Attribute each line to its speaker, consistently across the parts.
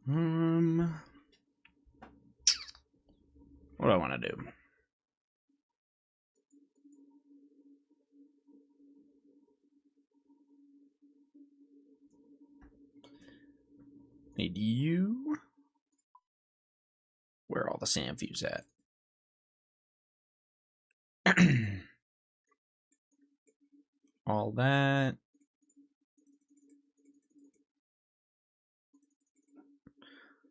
Speaker 1: What do I want to do? Need you. Where are all the sand views at? All that.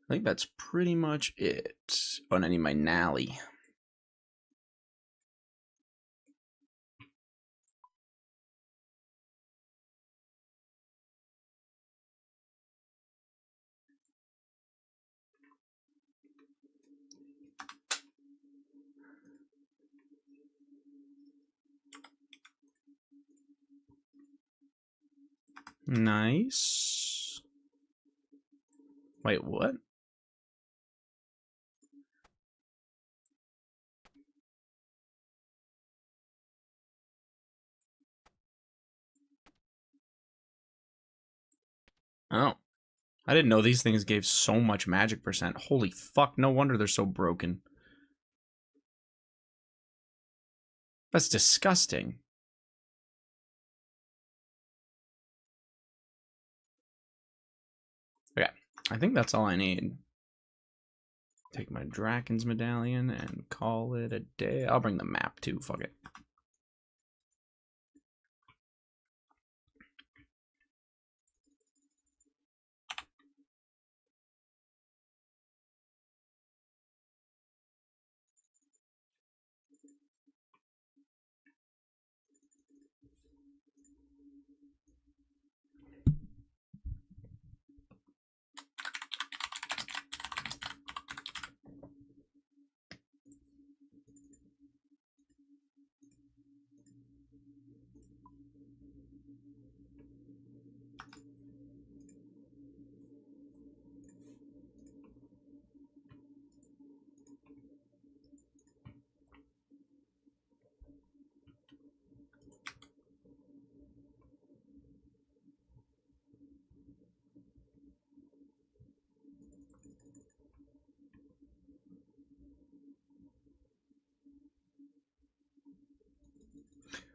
Speaker 1: I think that's pretty much it. Oh, and I need my Nally. Nice. Wait, what? Oh. I didn't know these things gave so much magic percent. Holy fuck, no wonder they're so broken. That's disgusting. Okay, I think that's all I need. Take my Draken's medallion and call it a day. I'll bring the map too, fuck it.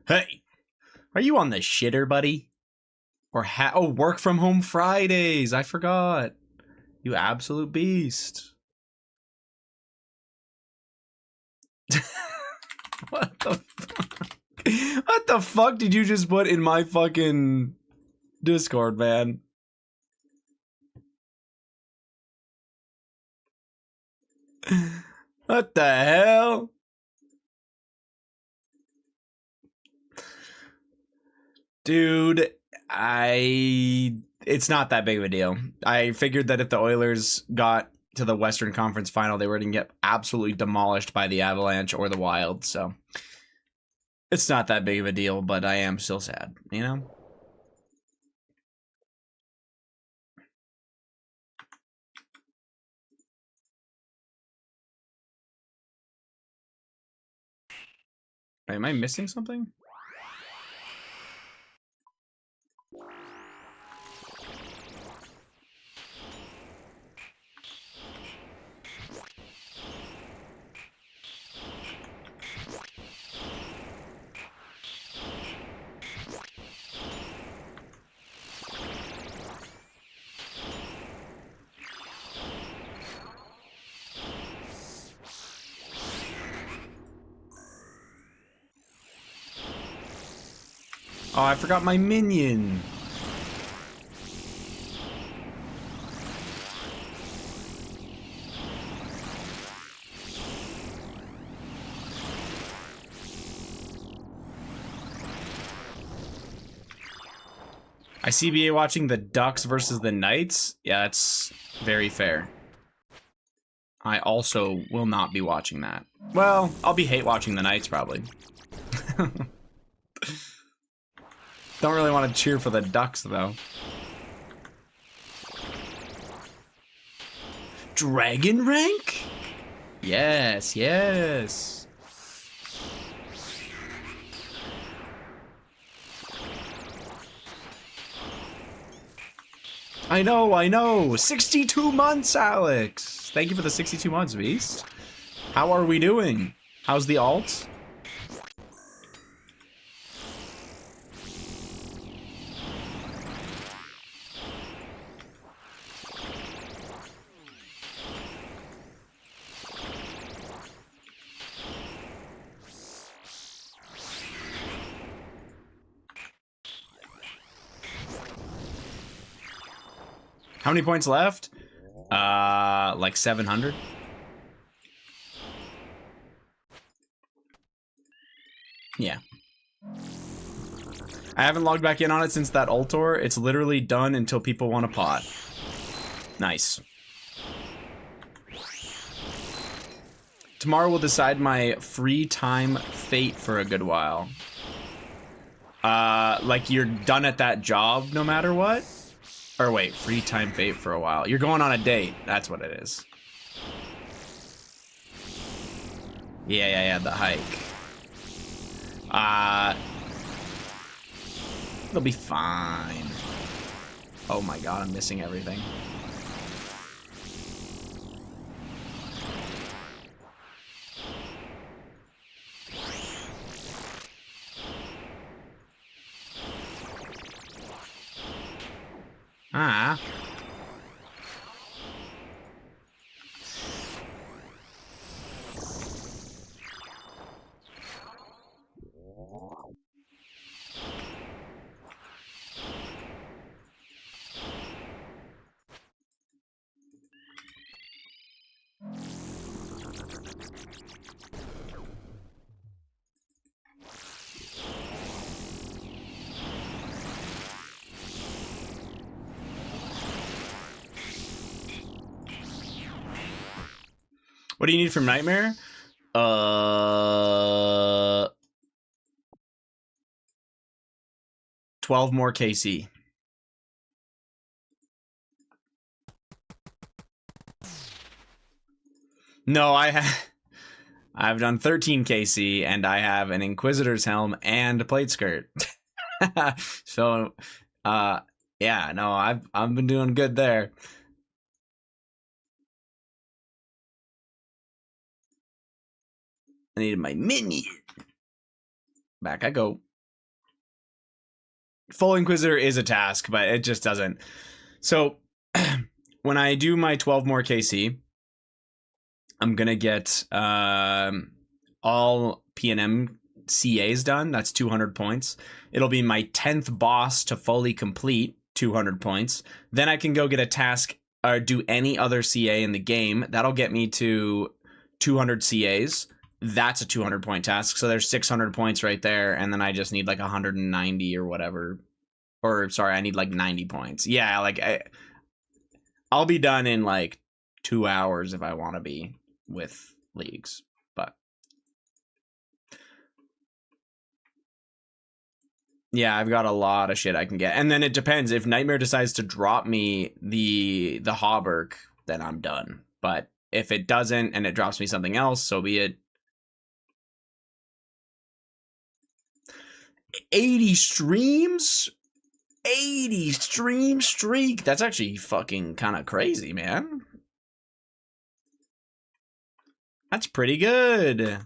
Speaker 1: Hey, are you on the shitter, buddy? Or oh, work from home Fridays. I forgot. You absolute beast. What the fuck? What the fuck did you just put in my fucking Discord, man? What the hell? Dude, it's not that big of a deal. I figured that if the Oilers got to the Western Conference Final, they were going to get absolutely demolished by the Avalanche or the Wild, so it's not that big of a deal, but I am still sad, you know? Am I missing something? Oh, I forgot my minion. I CBA watching the Ducks versus the Knights. Yeah, that's very fair. I also will not be watching that. Well, I'll be hate watching the Knights probably. Don't really want to cheer for the Ducks, though. Dragon rank? Yes, yes. I know. 62 months, Alex. Thank you for the 62 months, Beast. How are we doing? How's the alt? How many points left? Like 700. Yeah. I haven't logged back in on it since that Ultor. It's literally done until people want a pot. Nice. Tomorrow will decide my free time fate for a good while. Like you're done at that job no matter what? Or wait, free time fate for a while. You're going on a date. That's what it is. Yeah, the hike. It'll be fine. Oh my god, I'm missing everything. Ah. What do you need from Nightmare? 12 more KC. No, I've done 13 KC and I have an Inquisitor's helm and a plate skirt. So, yeah, no, I've been doing good there. I needed my minion. Back I go. Full Inquisitor is a task, but it just doesn't. So, when I do my 12 more KC, I'm gonna get all PNM CAs done. That's 200 points. It'll be my 10th boss to fully complete, 200 points. Then I can go get a task or do any other CA in the game. That'll get me to 200 CAs. That's a 200 point task. So there's 600 points right there. And then I just need like 190 or whatever. Or sorry, I need like 90 points. Yeah, like I'll be done in like 2 hours if I want to be with leagues. But yeah, I've got a lot of shit I can get. And then it depends. If Nightmare decides to drop me the Hauberk, then I'm done. But if it doesn't and it drops me something else, so be it. 80 streams? 80 stream streak? That's actually fucking kind of crazy, man. That's pretty good.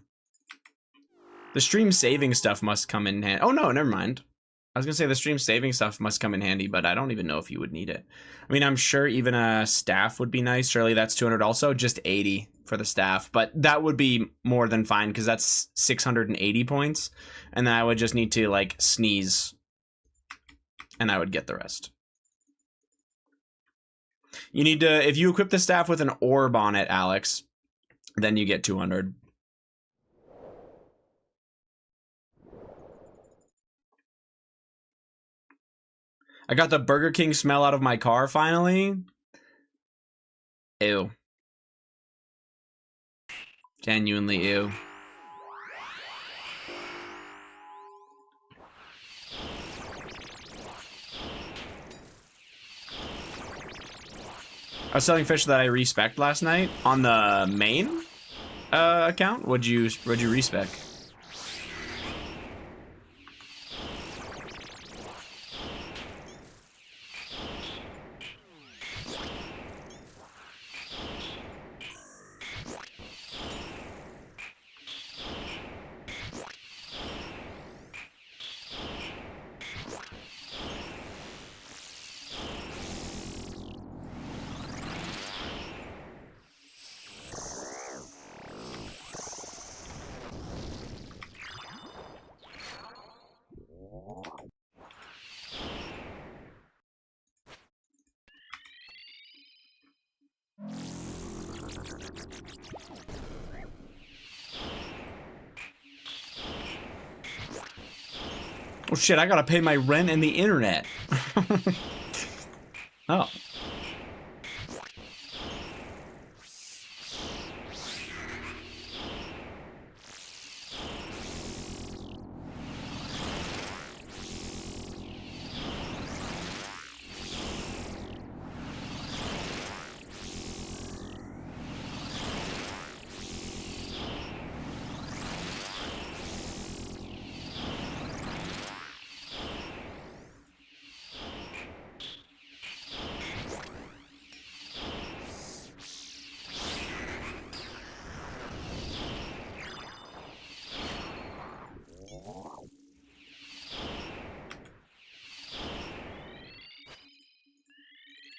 Speaker 1: The stream saving stuff must come in handy. Oh no, never mind. I was gonna say the stream saving stuff must come in handy, but I don't even know if you would need it. I mean, I'm sure even a staff would be nice. Surely that's 200 also, just 80 for the staff. But that would be more than fine because that's 680 points. And then I would just need to like sneeze and I would get the rest. You need to, if you equip the staff with an orb on it, Alex, then you get 200. I got the Burger King smell out of my car finally. Ew. Genuinely ew. I was selling fish that I respec last night on the main account. What'd you respec? Oh shit, I gotta pay my rent and the internet. Oh.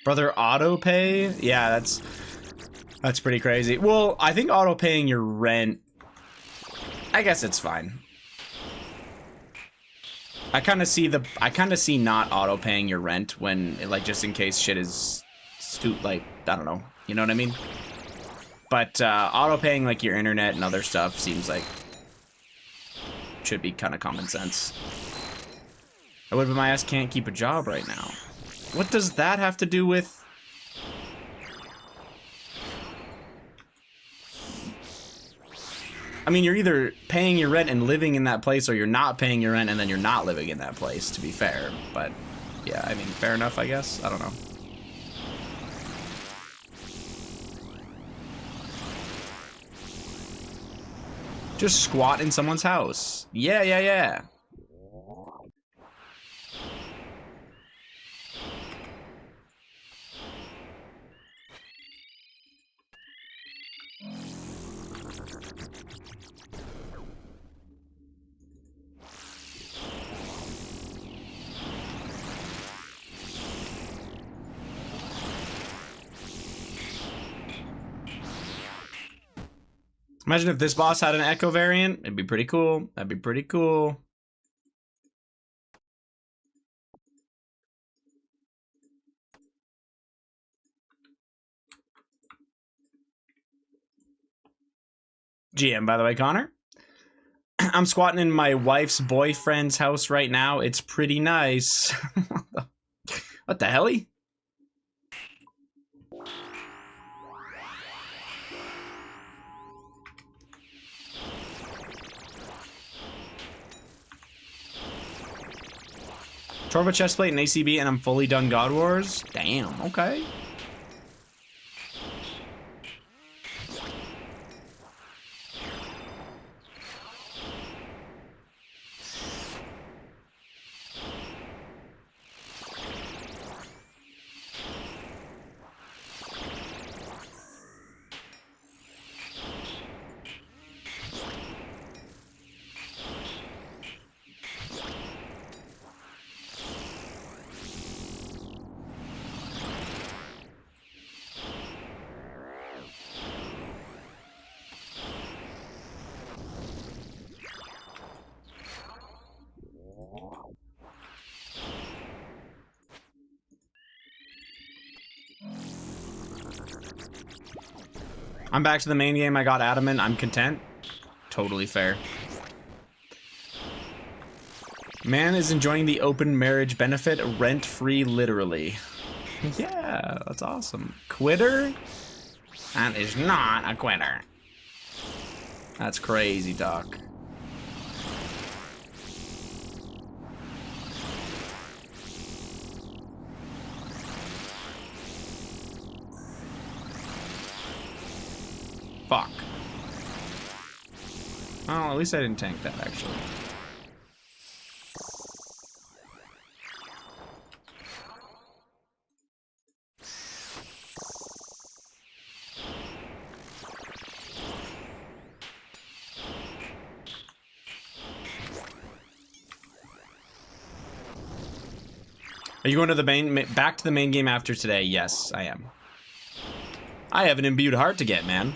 Speaker 1: Brother, auto pay? Yeah, that's pretty crazy. Well, I think auto paying your rent, I guess it's fine. I kind of see not auto paying your rent when, like, just in case shit is like, I don't know, you know what I mean? But auto paying like your internet and other stuff seems like should be kind of common sense. I would, but my ass can't keep a job right now. What does that have to do with? I mean, you're either paying your rent and living in that place, or you're not paying your rent and then you're not living in that place, to be fair. But yeah, I mean, fair enough, I guess. I don't know. Just squat in someone's house. Yeah, yeah, yeah. Imagine if this boss had an Echo variant. It'd be pretty cool. That'd be pretty cool. GM, by the way, Connor. I'm squatting in my wife's boyfriend's house right now. It's pretty nice. What the hell? Torva chestplate and ACB, and I'm fully done God Wars. Damn. Okay. I'm back to the main game. I got adamant. I'm content. Totally fair. Man is enjoying the open marriage benefit rent-free, literally. Yeah, that's awesome. Quitter? That is not a quitter. That's crazy, Doc. Fuck. Oh, at least I didn't tank that, actually. Are you going to the back to the main game after today? Yes, I am. I have an imbued heart to get, man.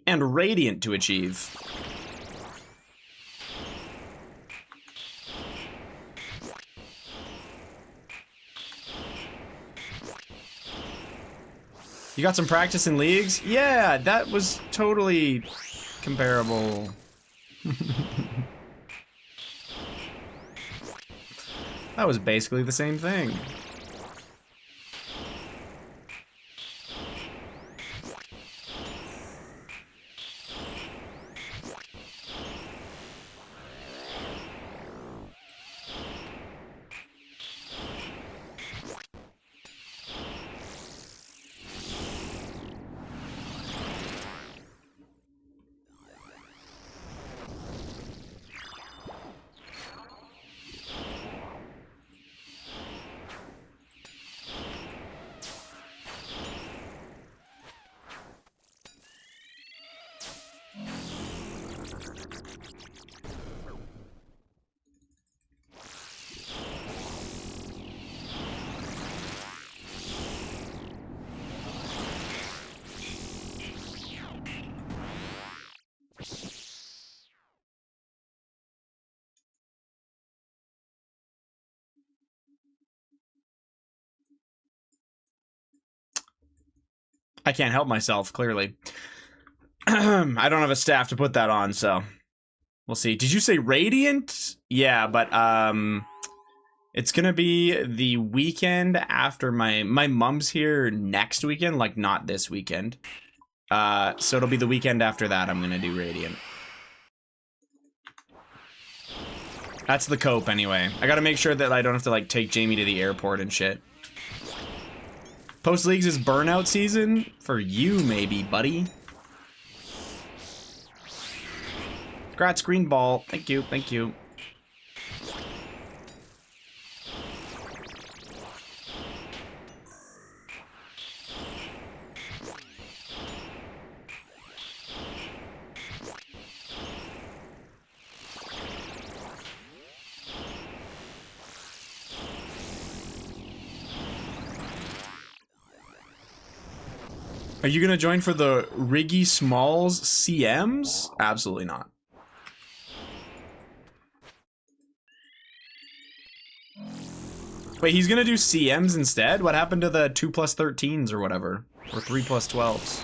Speaker 1: And radiant to achieve. You got some practice in leagues? Yeah, that was totally comparable. That was basically the same thing. I can't help myself, clearly. I don't have a staff to put that on, so we'll see. Did you say Radiant? Yeah, but it's gonna be the weekend after my mom's here next weekend, like not this weekend. So it'll be the weekend after that I'm gonna do Radiant. That's the cope anyway. I gotta make sure that I don't have to like take Jamie to the airport and shit. Post leagues is burnout season for you, maybe, buddy. Congrats, green ball. Thank you, thank you. Are you gonna join for the Riggy Smalls CMs? Absolutely not. Wait, he's gonna do CMs instead? What happened to the 2+13s or whatever? Or 3+12s?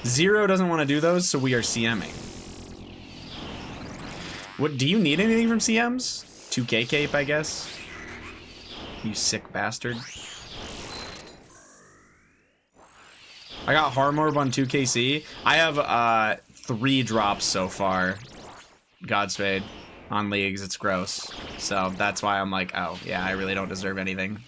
Speaker 1: Zero doesn't want to do those, so we are CMing. What, do you need anything from CMs? 2K cape, I guess? You sick bastard. I got Harmorb on 2KC. I have 3 drops so far. Godspeed. On leagues, it's gross. So that's why I'm like, oh, yeah, I really don't deserve anything.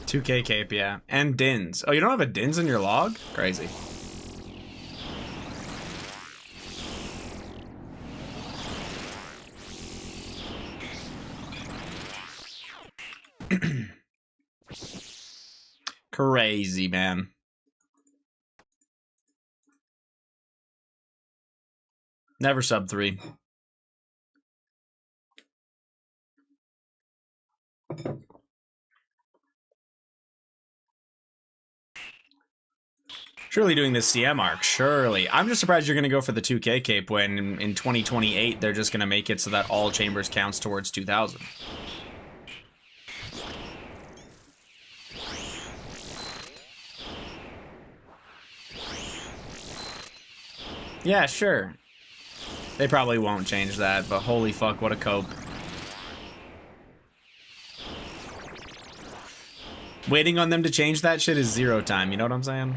Speaker 1: $2K cape, yeah. And Dins. Oh, you don't have a Dins in your log? Crazy. Crazy, man. Never sub 3. Surely doing the CM arc, surely. I'm just surprised you're going to go for the 2K cape when in 2028 they're just going to make it so that all chambers counts towards 2000. Yeah, sure. They probably won't change that, but holy fuck, what a cope. Waiting on them to change that shit is zero time, you know what I'm saying?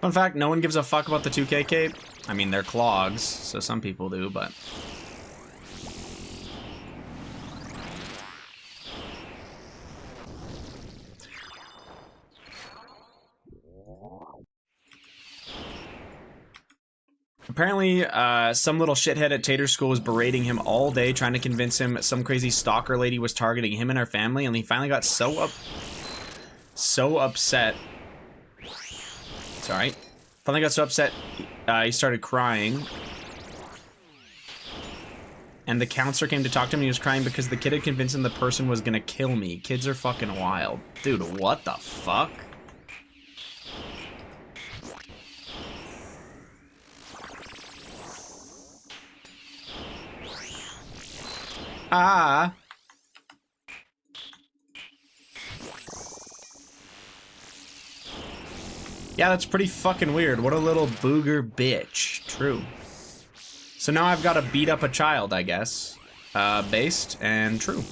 Speaker 1: Fun fact, no one gives a fuck about the 2K cape. I mean, they're clogs, so some people do, but... Apparently, some little shithead at Tater's school was berating him all day, trying to convince him some crazy stalker lady was targeting him and our family, and he finally got so upset. Sorry. Finally got so upset, he started crying. And the counselor came to talk to him, and he was crying because the kid had convinced him the person was gonna kill me. Kids are fucking wild. Dude, what the fuck? Ah. Yeah, that's pretty fucking weird. What a little booger bitch. True. So now I've got to beat up a child, I guess. Based and true.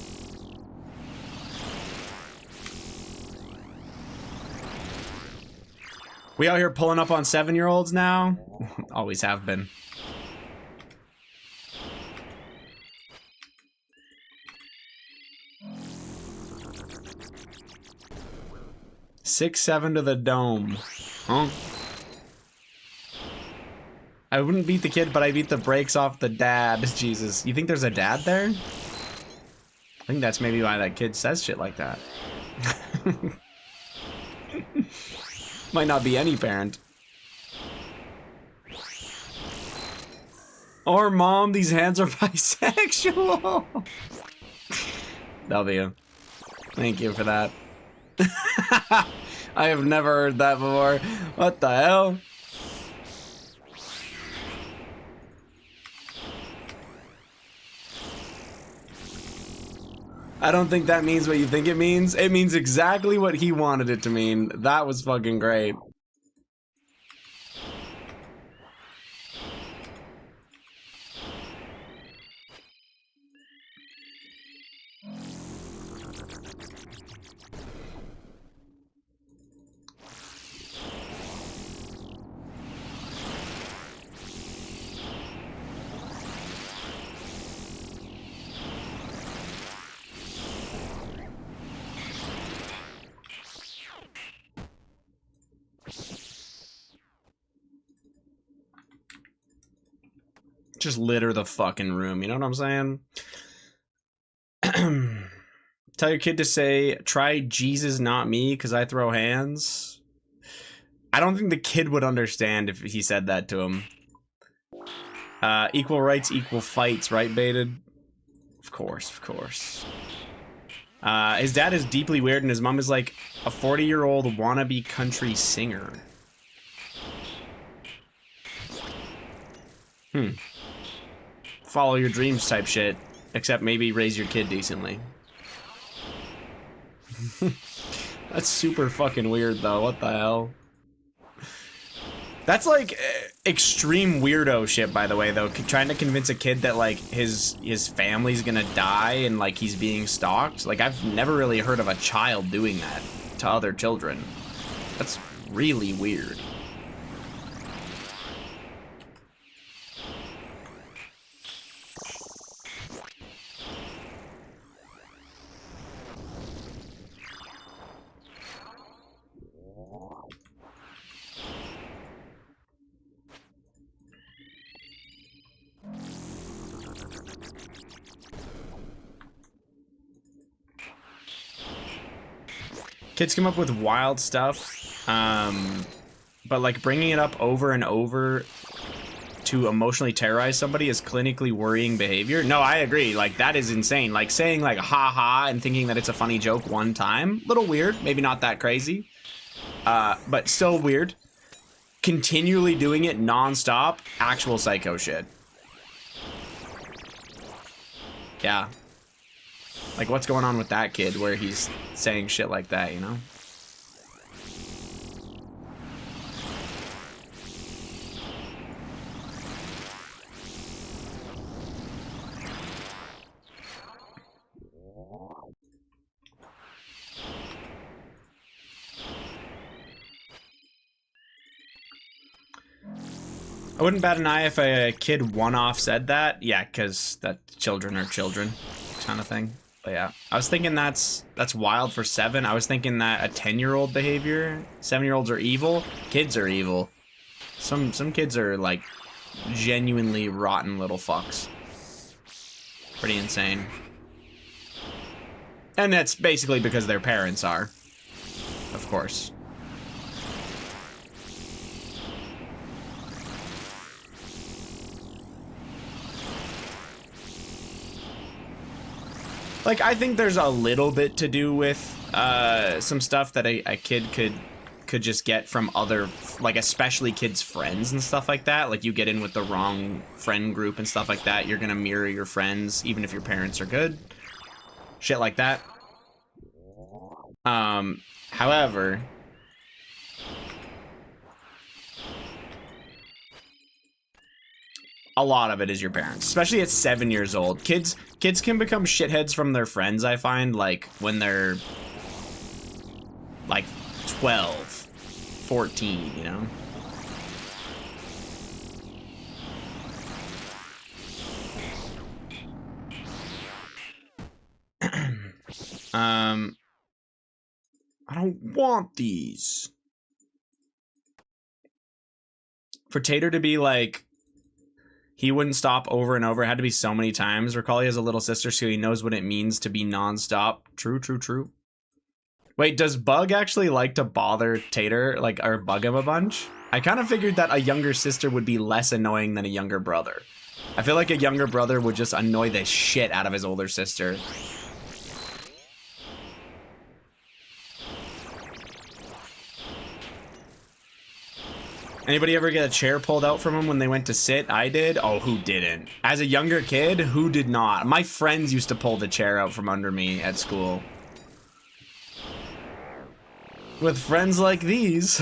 Speaker 1: We out here pulling up on 7-year-olds now? Always have been. Six, 7 to the dome. Huh? I wouldn't beat the kid, but I beat the brakes off the dad. Jesus. You think there's a dad there? I think that's maybe why that kid says shit like that. Might not be any parent. Or mom, these hands are bisexual. W. Thank you for that. I have never heard that before. What the hell? I don't think that means what you think it means. It means exactly what he wanted it to mean. That was fucking great. Just litter the fucking room, you know what I'm saying? Tell your kid to say, try Jesus, not me, because I throw hands. I don't think the kid would understand if he said that to him. Equal rights, equal fights, right, Baited? Of course, of course. His dad is deeply weird, and his mom is like a 40-year-old wannabe country singer. Follow your dreams type shit, except maybe raise your kid decently. That's super fucking weird though, what the hell? That's like extreme weirdo shit, by the way, though. Trying to convince a kid that like his family's gonna die and like he's being stalked. Like I've never really heard of a child doing that to other children. That's really weird. Kids come up with wild stuff, but like bringing it up over and over to emotionally terrorize somebody is clinically worrying behavior. No, I agree. Like, that is insane. Like, saying, like, ha ha and thinking that it's a funny joke one time, little weird. Maybe not that crazy, but still weird. Continually doing it nonstop, actual psycho shit. Yeah. Like, what's going on with that kid where he's saying shit like that, you know? I wouldn't bat an eye if a kid one-off said that. Yeah, because that children are children kind of thing. But yeah, I was thinking that's wild for 7. I was thinking that a 10-year-old behavior. 7-year-olds are evil. Kids are evil. Some kids are like genuinely rotten little fucks. Pretty insane. And that's basically because their parents are, of course. Like, I think there's a little bit to do with some stuff that a kid could just get from other, like, especially kids' friends and stuff like that. Like, you get in with the wrong friend group and stuff like that, you're gonna mirror your friends, even if your parents are good. Shit like that. However, a lot of it is your parents, especially at 7 years old. Kids can become shitheads from their friends, I find, like, when they're, like, 12, 14, you know? I don't want these. For Tater to be like, he wouldn't stop over and over. It had to be so many times. Recall he has a little sister, so he knows what it means to be nonstop. True, true, true. Wait, does Bug actually like to bother Tater, like, or bug him a bunch? I kind of figured that a younger sister would be less annoying than a younger brother. I feel like a younger brother would just annoy the shit out of his older sister. Anybody ever get a chair pulled out from them when they went to sit? I did. Oh, who didn't? As a younger kid, who did not? My friends used to pull the chair out from under me at school. With friends like these.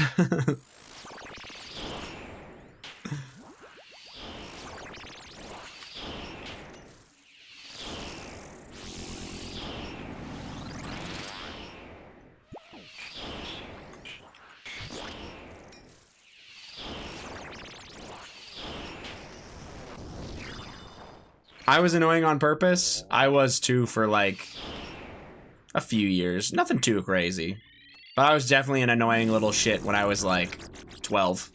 Speaker 1: I was annoying on purpose. I was too for like a few years. Nothing too crazy. But I was definitely an annoying little shit when I was like 12,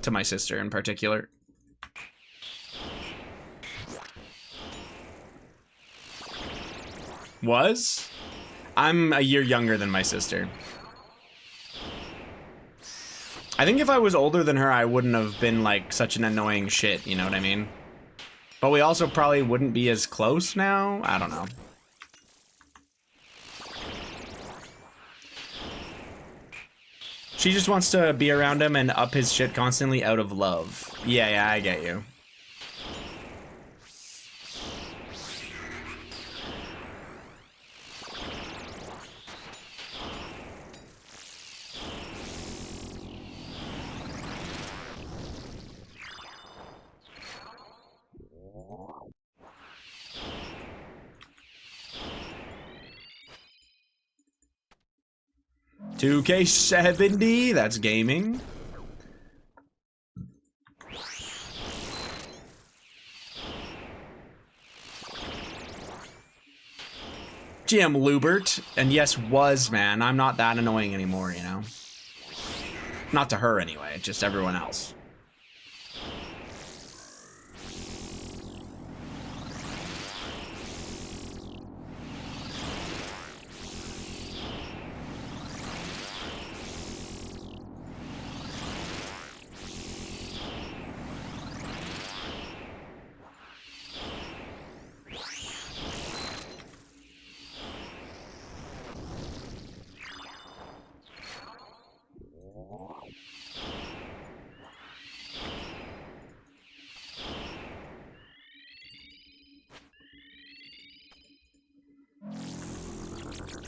Speaker 1: to my sister in particular. Was? I'm a year younger than my sister. I think if I was older than her, I wouldn't have been like such an annoying shit, you know what I mean? But we also probably wouldn't be as close now. I don't know. She just wants to be around him and up his shit constantly out of love. Yeah, I get you. $2K70, that's gaming. GM Lubert, and yes, was, man. I'm not that annoying anymore, you know? Not to her anyway, just everyone else.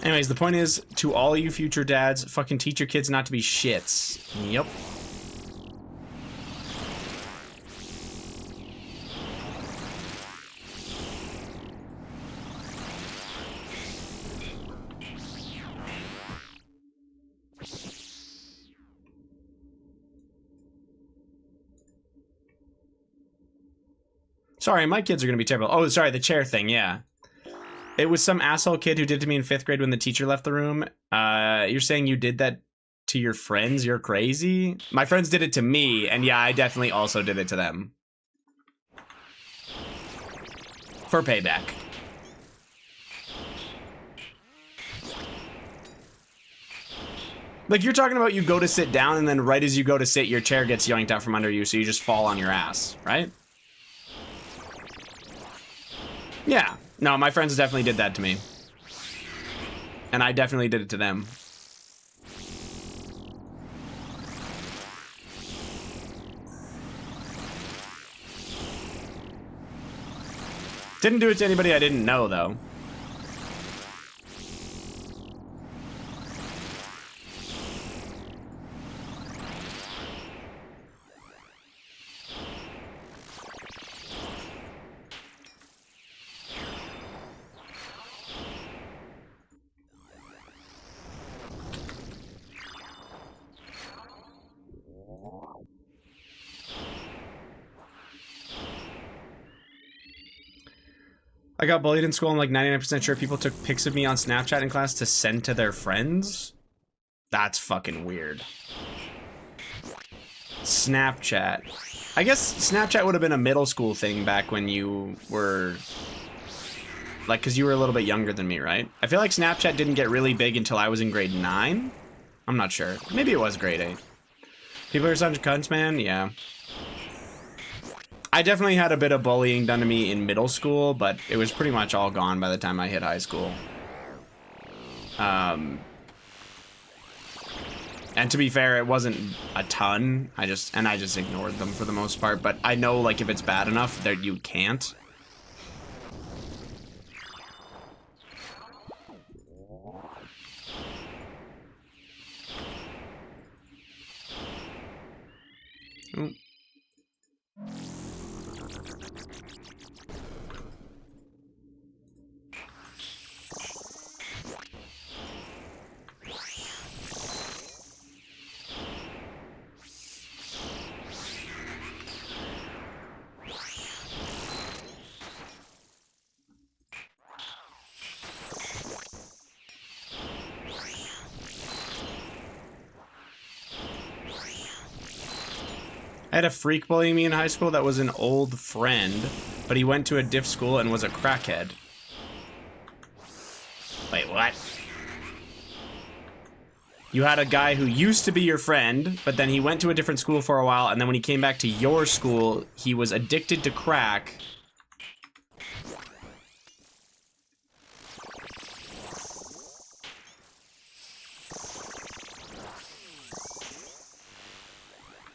Speaker 1: Anyways, the point is, to all you future dads, fucking teach your kids not to be shits. Yep. Sorry, my kids are gonna be terrible. Oh, sorry, the chair thing, yeah. It was some asshole kid who did it to me in 5th grade when the teacher left the room. You're saying you did that to your friends? You're crazy? My friends did it to me, and yeah, I definitely also did it to them. For payback. Like, you're talking about you go to sit down, and then right as you go to sit, your chair gets yoinked out from under you, so you just fall on your ass, right? Yeah. No, my friends definitely did that to me. And I definitely did it to them. Didn't do it to anybody I didn't know, though. I got bullied in school. I'm like 99% sure people took pics of me on Snapchat in class to send to their friends. That's fucking weird. Snapchat. I guess Snapchat would have been a middle school thing back when you were... Like, because you were a little bit younger than me, right? I feel like Snapchat didn't get really big until I was in grade 9. I'm not sure. Maybe it was grade 8. People are such cunts, man. Yeah. I definitely had a bit of bullying done to me in middle school, but it was pretty much all gone by the time I hit high school. And to be fair, it wasn't a ton. I just ignored them for the most part, but I know, like, if it's bad enough that you can't. Ooh. I had a freak bullying me in high school that was an old friend, but he went to a diff school and was a crackhead. Wait, what? You had a guy who used to be your friend, but then he went to a different school for a while, and then when he came back to your school, he was addicted to crack.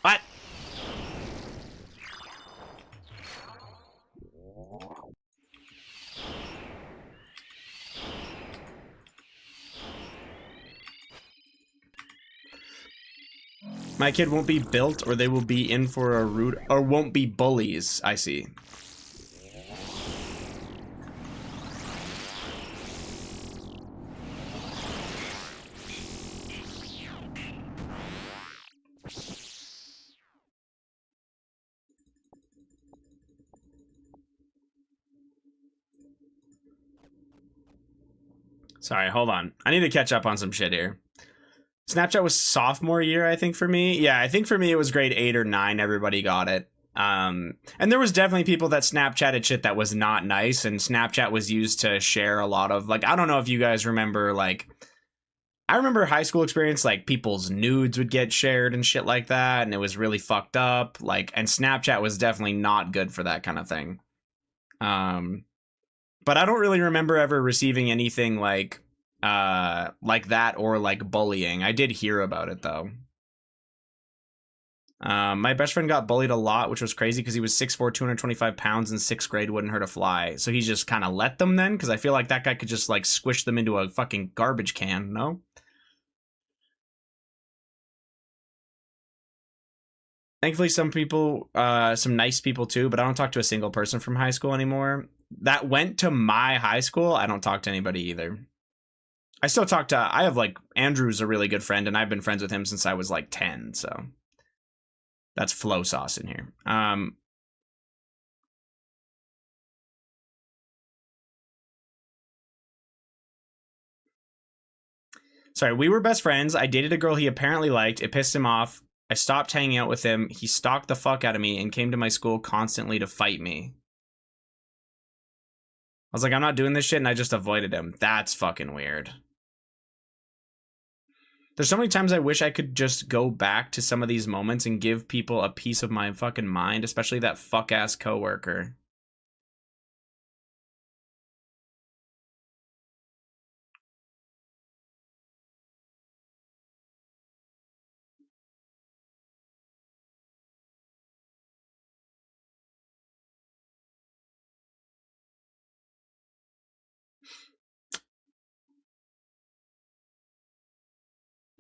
Speaker 1: What? My kid won't be built, or they will be in for a rude, or won't be bullies. I see. Sorry, hold on. I need to catch up on some shit here. Snapchat was sophomore year, I think, for me. Yeah, I think for me it was grade 8 or 9. Everybody got it. And there was definitely people that Snapchatted shit that was not nice, and Snapchat was used to share a lot of, like, I don't know if you guys remember, like, I remember high school experience, like, people's nudes would get shared and shit like that, and it was really fucked up, like, and Snapchat was definitely not good for that kind of thing. But I don't really remember ever receiving anything like that or like bullying. I did hear about it though. My best friend got bullied a lot, which was crazy because he was 6'4", 225 pounds in 6th grade, wouldn't hurt a fly. So he just kind of let them then, because I feel like that guy could just like squish them into a fucking garbage can, no? Thankfully, some people, some nice people too, but I don't talk to a single person from high school anymore. That went to my high school, I don't talk to anybody either. I still talk to, I have like, Andrew's a really good friend, and I've been friends with him since I was like 10, so. That's flow sauce in here. Sorry, we were best friends. I dated a girl he apparently liked. It pissed him off. I stopped hanging out with him. He stalked the fuck out of me and came to my school constantly to fight me. I was like, I'm not doing this shit, and I just avoided him. That's fucking weird. There's so many times I wish I could just go back to some of these moments and give people a piece of my fucking mind, especially that fuck-ass coworker.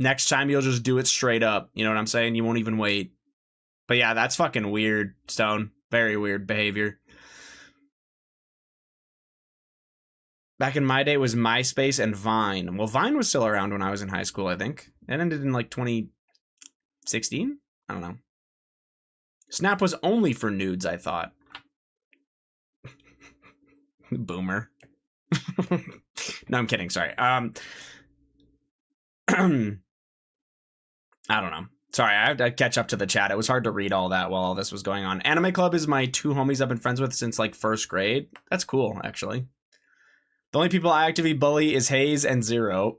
Speaker 1: Next time you'll just do it straight up. You know what I'm saying? You won't even wait. But yeah, that's fucking weird, Stone. Very weird behavior. Back in my day, it was MySpace and Vine. Well, Vine was still around when I was in high school, I think. It ended in like 2016? I don't know. Snap was only for nudes, I thought. Boomer. No, I'm kidding. Sorry. I don't know. Sorry, I had to catch up to the chat. It was hard to read all that while all this was going on. Anime Club is my 2 homies I've been friends with since like 1st grade. That's cool, actually. The only people I actively bully is Hayes and Zero.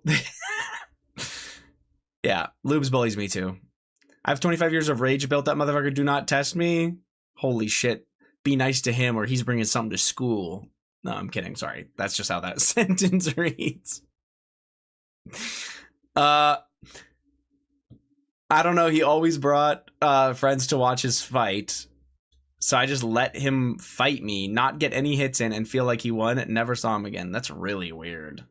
Speaker 1: Yeah, Lubes bullies me too. I have 25 years of rage built. That motherfucker do not test me. Holy shit. Be nice to him or he's bringing something to school. No, I'm kidding. Sorry. That's just how that sentence reads. I don't know. He always brought friends to watch his fight. So I just let him fight me, not get any hits in, and feel like he won, and never saw him again. That's really weird.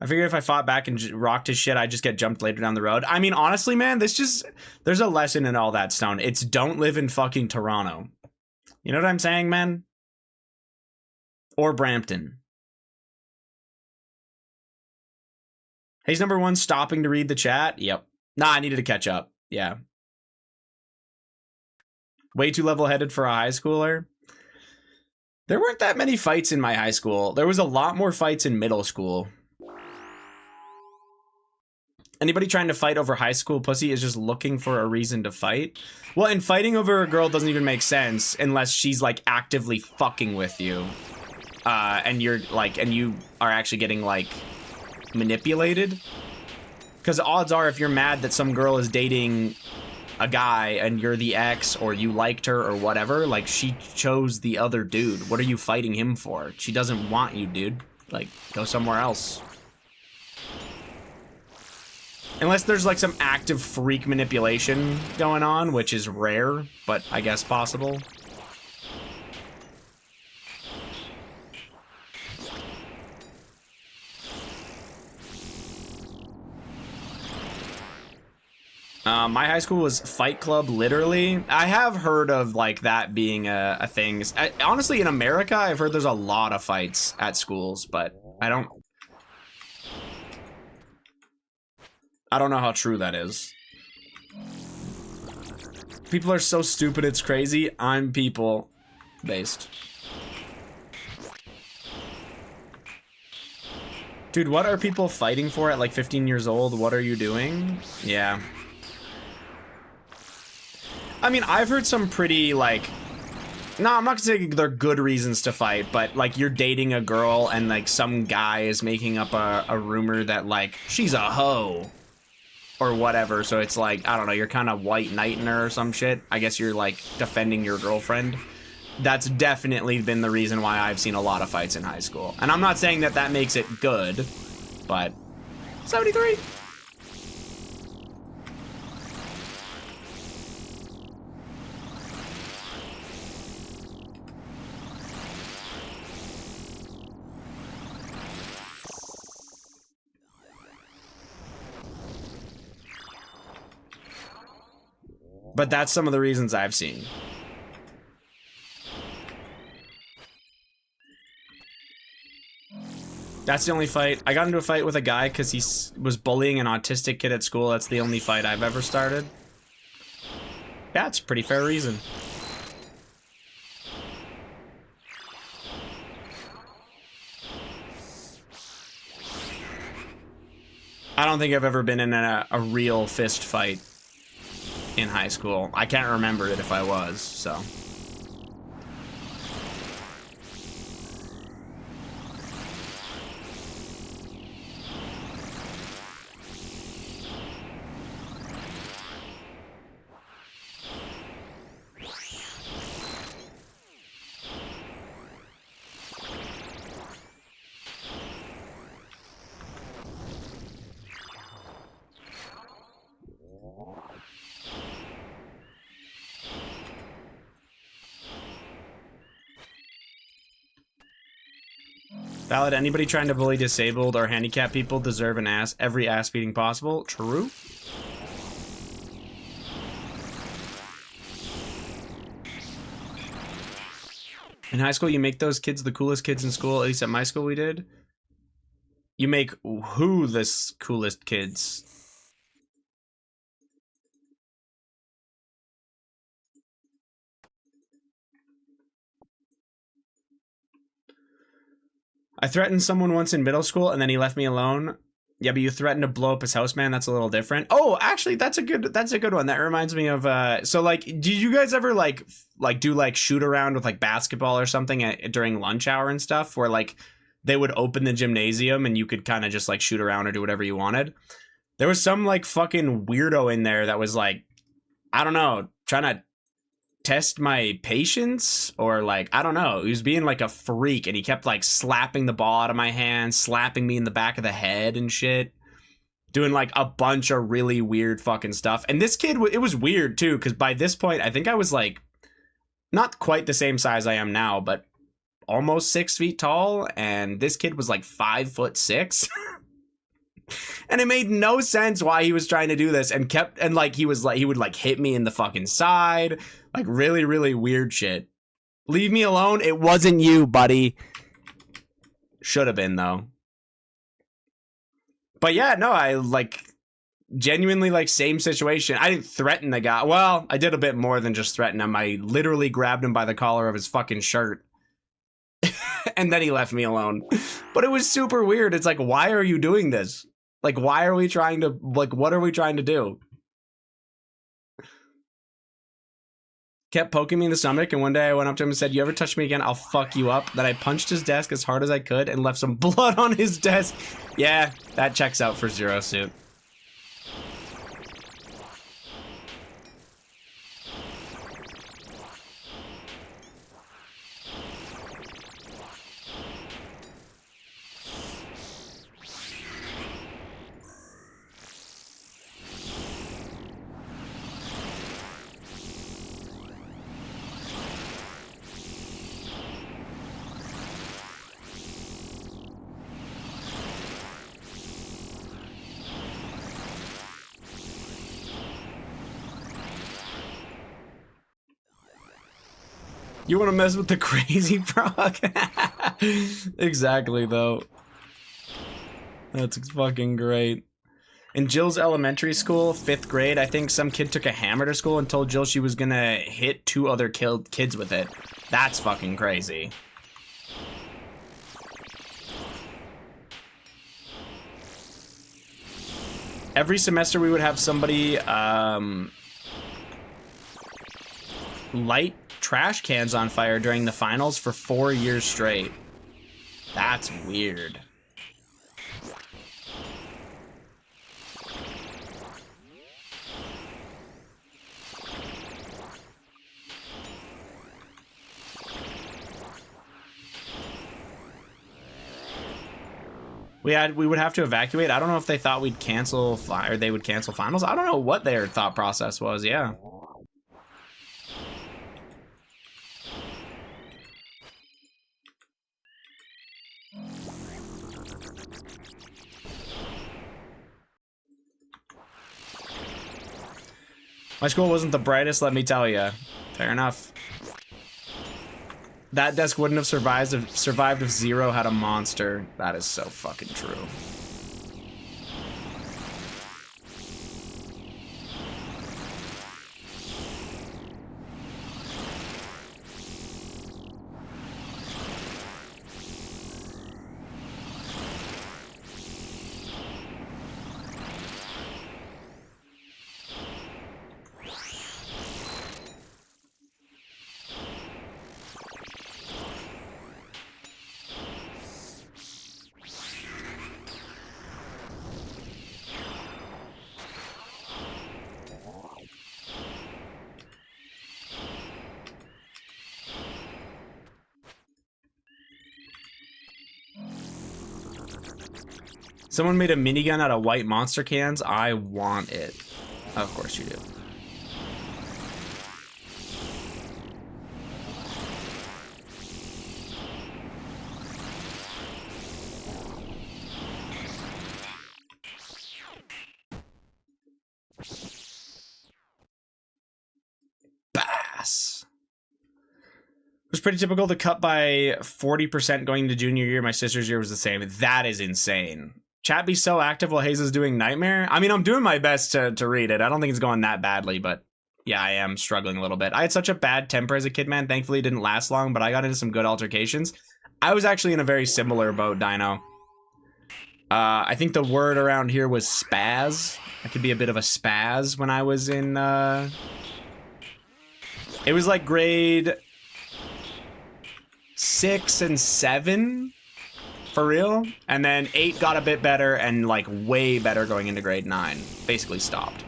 Speaker 1: I figured if I fought back and rocked his shit, I'd just get jumped later down the road. I mean, honestly, man, there's a lesson in all that, Stone. It's don't live in fucking Toronto. You know what I'm saying, man? Or Brampton. He's number 1 stopping to read the chat. Yep. Nah, I needed to catch up. Yeah. Way too level-headed for a high schooler. There weren't that many fights in my high school. There was a lot more fights in middle school. Anybody trying to fight over high school pussy is just looking for a reason to fight. Well, and fighting over a girl doesn't even make sense unless she's like actively fucking with you. And you're like, and you are actually getting like manipulated. Because odds are if you're mad that some girl is dating a guy and you're the ex or you liked her or whatever, like she chose the other dude. What are you fighting him for? She doesn't want you, dude. Like, go somewhere else. Unless there's like some active freak manipulation going on, which is rare, but I guess possible. My high school was Fight Club, literally. I have heard of like that being a thing. Honestly, in America, I've heard there's a lot of fights at schools, but I don't know how true that is. People are so stupid, it's crazy. I'm people based. Dude, what are people fighting for at like 15 years old? What are you doing? Yeah. I mean, I've heard some pretty, like... No, I'm not gonna say they're good reasons to fight, but, like, you're dating a girl and, like, some guy is making up a rumor that, like, she's a hoe. Or whatever, so it's like, I don't know, you're kind of white knighting her or some shit. I guess you're, like, defending your girlfriend. that's definitely been the reason why I've seen a lot of fights in high school. And I'm not saying that that makes it good, but 73. But that's some of the reasons I've seen. That's the only fight. I got into a fight with a guy because he was bullying an autistic kid at school. That's the only fight I've ever started. Yeah, it's a pretty fair reason. I don't think I've ever been in a real fist fight in high school. I can't remember it if I was, so. Valid. Anybody trying to bully disabled or handicapped people deserve every ass beating possible. True. In high school, you make those kids the coolest kids in school. At least at my school, we did. You make who the coolest kids? I threatened someone once in middle school and then he left me alone. Yeah, but you threatened to blow up his house, man. That's a little different. Oh, actually, that's a good one. That reminds me of so like, did you guys ever like do like shoot around with like basketball or something during lunch hour and stuff, where like they would open the gymnasium and you could kind of just like shoot around or do whatever you wanted? There was some like fucking weirdo in there that was like, I don't know, trying to test my patience, or like, I don't know, he was being like a freak and he kept like slapping the ball out of my hand, slapping me in the back of the head and shit, doing like a bunch of really weird fucking stuff. And this kid, it was weird too, because by this point I think I was like not quite the same size I am now, but almost 6 feet tall, and this kid was like 5'6". And it made no sense why he was trying to do this, and like he would like hit me in the fucking side, like really, really weird shit. Leave me alone. It wasn't you, buddy. Should have been though. But yeah, no, I like genuinely like same situation. I didn't threaten the guy. Well, I did a bit more than just threaten him. I literally grabbed him by the collar of his fucking shirt. And then he left me alone. But it was super weird. It's like, why are you doing this? Like, why are we trying to, like, what are we trying to do? Kept poking me in the stomach, and one day I went up to him and said, you ever touch me again, I'll fuck you up. Then I punched his desk as hard as I could and left some blood on his desk. Yeah, that checks out for Zero Suit. You want to mess with the crazy frog? Exactly, though. That's fucking great. In Jill's elementary school, 5th grade, I think some kid took a hammer to school and told Jill she was gonna hit 2 other kids with it. That's fucking crazy. Every semester we would have somebody light trash cans on fire during the finals for 4 years straight. That's weird. We would have to evacuate. I don't know if they thought we'd cancel or they would cancel finals. I don't know what their thought process was. Yeah. My school wasn't the brightest, let me tell you. Fair enough. That desk wouldn't have survived if Zero had a monster. That is so fucking true. Someone made a minigun out of white monster cans. I want it. Of course you do. Bass. It was pretty typical to cut by 40% going into junior year. My sister's year was the same. That is insane. Chat be so active while Hayes is doing Nightmare. I mean, I'm doing my best to read it. I don't think it's going that badly, but yeah, I am struggling a little bit. I had such a bad temper as a kid, man. Thankfully, it didn't last long, but I got into some good altercations. I was actually in a very similar boat, Dino. I think the word around here was spaz. I could be a bit of a spaz when I was in... It was like grade 6 and 7... For real? And then 8 got a bit better and like way better going into grade 9. Basically stopped.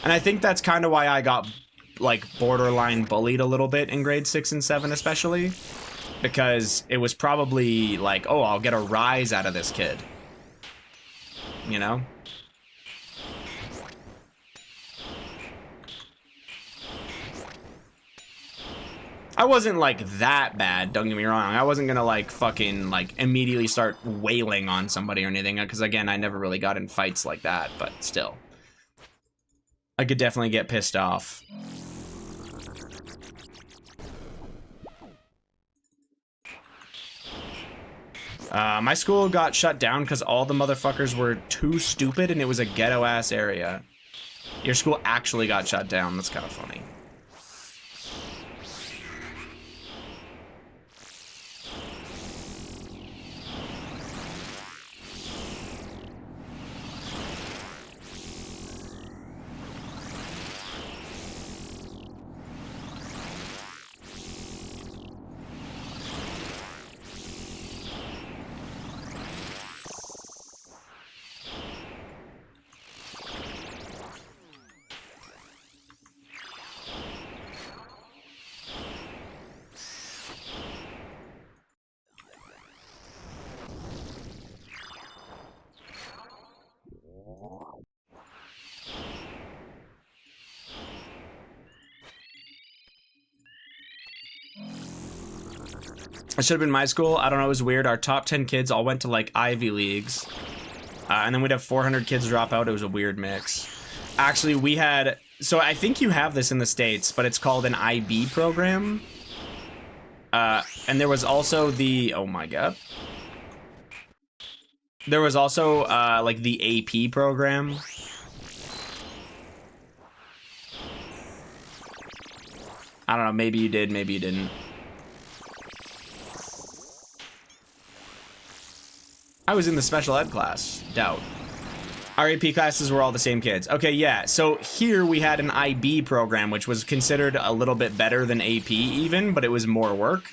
Speaker 1: And I think that's kind of why I got like borderline bullied a little bit in grade 6 and 7 especially. Because it was probably like, oh, I'll get a rise out of this kid. You know? I wasn't like that bad, don't get me wrong. I wasn't gonna like fucking like immediately start wailing on somebody or anything, because again, I never really got in fights like that, but still. I could definitely get pissed off. My school got shut down because all the motherfuckers were too stupid and it was a ghetto ass area. Your school actually got shut down, that's kind of funny. It should have been my school. I don't know, it was weird. Our top 10 kids all went to like Ivy Leagues. And then we'd have 400 kids drop out. It was a weird mix. Actually, we had... So I think you have this in the States, but it's called an IB program. And there was also the... Oh my god. There was also like the AP program. I don't know, maybe you did, maybe you didn't. I was in the special ed class. Doubt. Our AP classes were all the same kids. Okay, yeah. So here we had an IB program, which was considered a little bit better than AP even, but it was more work.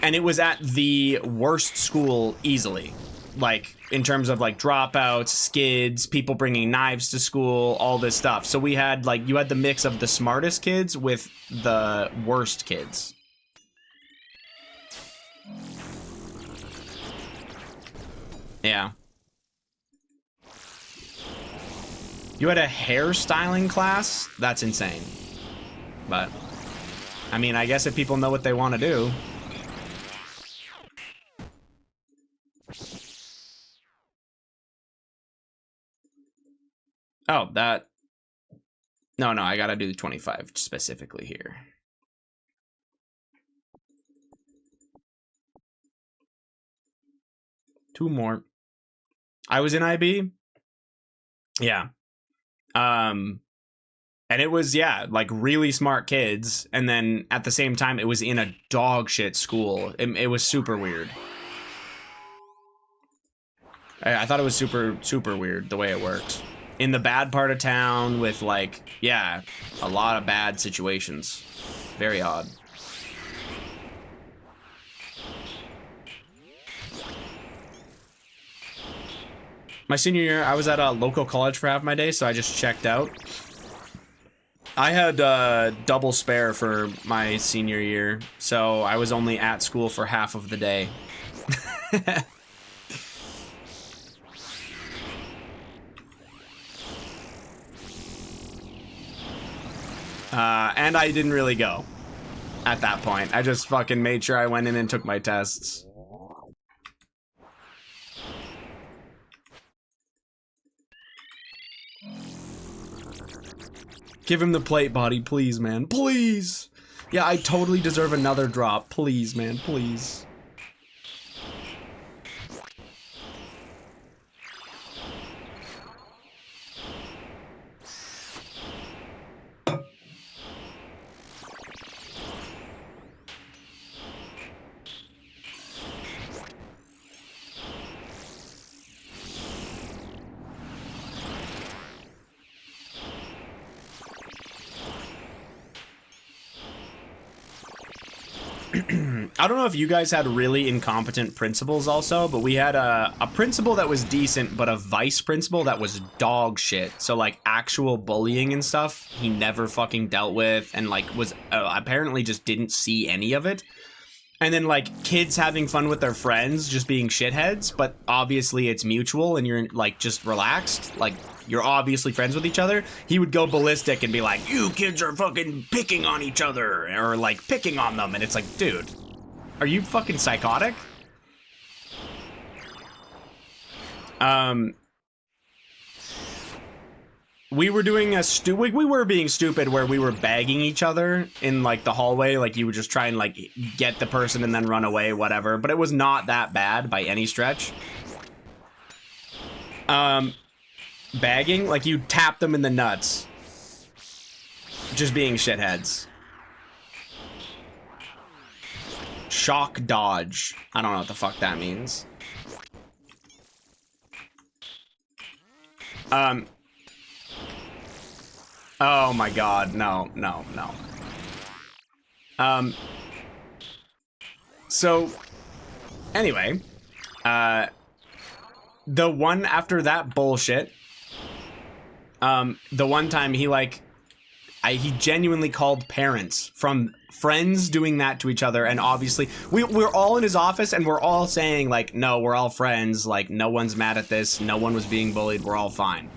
Speaker 1: And it was at the worst school easily. like in terms of like dropouts, skids, people bringing knives to school, all this stuff. So we had like, you had the mix of the smartest kids with the worst kids. Yeah. You had a hairstyling class? That's insane. But I mean, I guess if people know what they want to do. Oh, that... No, I gotta do the 25 specifically here. Two more. I was in IB. Yeah. And it was, yeah, like really smart kids. And then at the same time, it was in a dog shit school. It was super weird. I thought it was super, super weird the way it worked. In the bad part of town with like, yeah, a lot of bad situations. Very odd. My senior year, I was at a local college for half my day, so I just checked out. I had double spare for my senior year, so I was only at school for half of the day. And I didn't really go at that point. I just fucking made sure I went in and took my tests. Give him the plate, body, please, man. Please! Yeah, I totally deserve another drop. Please, man, please. I don't know if you guys had really incompetent principals also, but we had a principal that was decent, but a vice principal that was dog shit. So like actual bullying and stuff, he never fucking dealt with, and like was apparently just didn't see any of it. And then like kids having fun with their friends, just being shitheads, but obviously it's mutual and you're like just relaxed, like you're obviously friends with each other. He would go ballistic and be like, you kids are fucking picking on each other, or like picking on them. And it's like, dude, are you fucking psychotic? We were doing we were being stupid where we were bagging each other in like the hallway. Like you would just try and like get the person and then run away, whatever. But it was not that bad by any stretch. Bagging, like you tap them in the nuts. Just being shitheads. Shock dodge. I don't know what the fuck that means. Oh my god, no. So, anyway, the one after that bullshit, the one time he like, he genuinely called parents from friends doing that to each other, and obviously we're all in his office and we're all saying like, no, we're all friends, like no one's mad at this, no one was being bullied, we're all fine.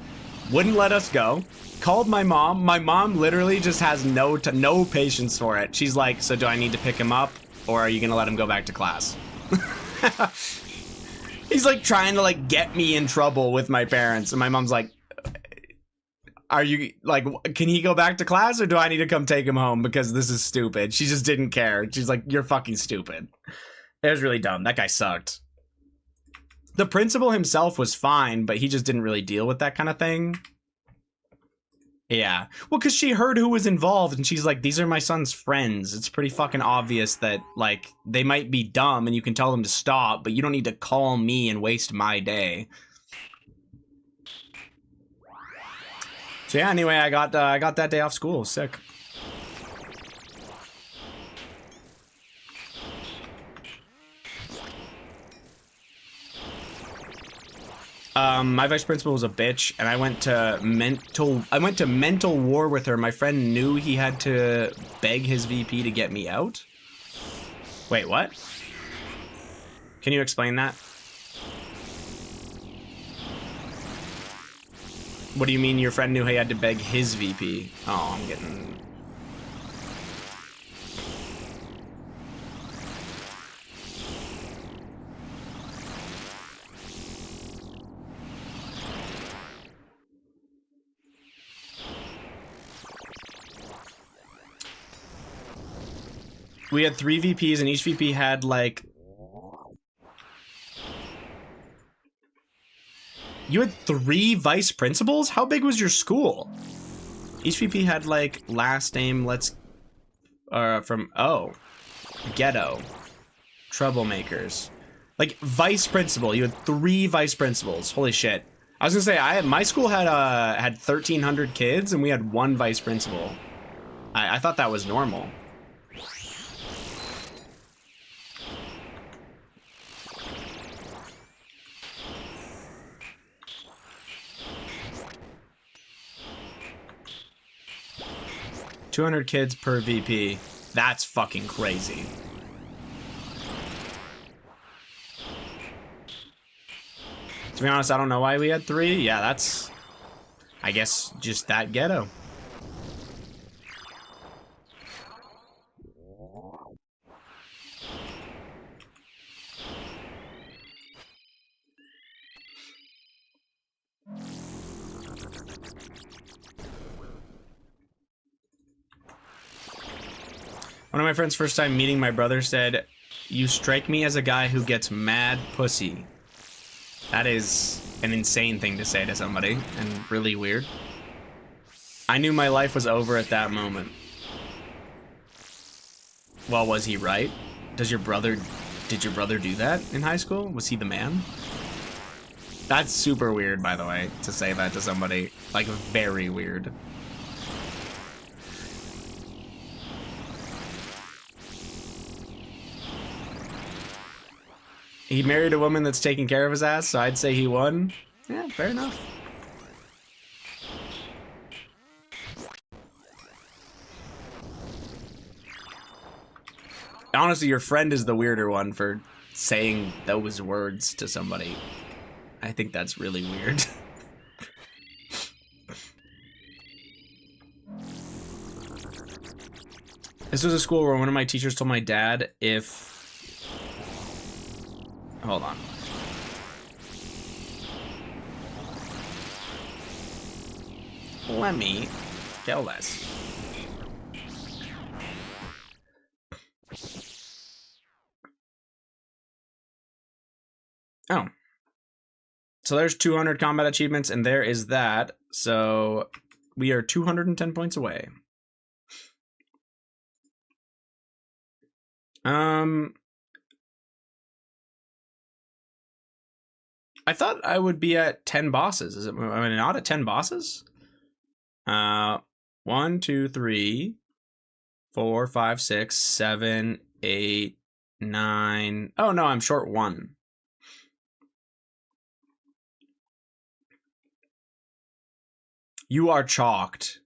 Speaker 1: Wouldn't let us go. Called my mom. My mom literally just has no patience for it. She's like, so do I need to pick him up, or are you gonna let him go back to class? He's like trying to like get me in trouble with my parents, and my mom's like, are you like, can he go back to class, or do I need to come take him home because this is stupid? She just didn't care. She's like, you're fucking stupid. It was really dumb. That guy sucked. The principal himself was fine, but he just didn't really deal with that kind of thing. Yeah. Well, because she heard who was involved, and she's like, these are my son's friends. It's pretty fucking obvious that, like, they might be dumb, and you can tell them to stop, but you don't need to call me and waste my day. So yeah, anyway, I got that day off school. It was sick. My vice principal was a bitch, and I went to mental war with her. My friend knew he had to beg his VP to get me out. Wait, what? Can you explain that? What do you mean your friend knew he had to beg his VP? Oh, I'm getting... We had 3 VPs, and each VP had, like... You had 3 vice principals? How big was your school? Each VP had, like, last name, ghetto. Troublemakers. Like, vice principal. You had 3 vice principals. Holy shit. I was gonna say, my school had 1,300 kids, and we had 1 vice principal. I thought that was normal. $200 kids per VP. That's fucking crazy. To be honest, I don't know why we had 3. Yeah, that's... I guess just that ghetto. One of my friends' first time meeting my brother said, "You strike me as a guy who gets mad pussy." That is an insane thing to say to somebody, and really weird. I knew my life was over at that moment. Well, was he right? Did your brother do that in high school? Was he the man? That's super weird, by the way, to say that to somebody. Like, very weird. He married a woman that's taking care of his ass, so I'd say he won. Yeah, fair enough. Honestly, your friend is the weirder one for saying those words to somebody. I think that's really weird. This was a school where one of my teachers told my dad if... Hold on. Let me kill this. Oh. So there's 200 combat achievements, and there is that. So we are 210 points away. I thought I would be at 10 bosses. Am I not at 10 bosses? 1, 2, 3, 4, 5, 6, 7, 8, 9. Oh no, I'm short 1. You are chalked.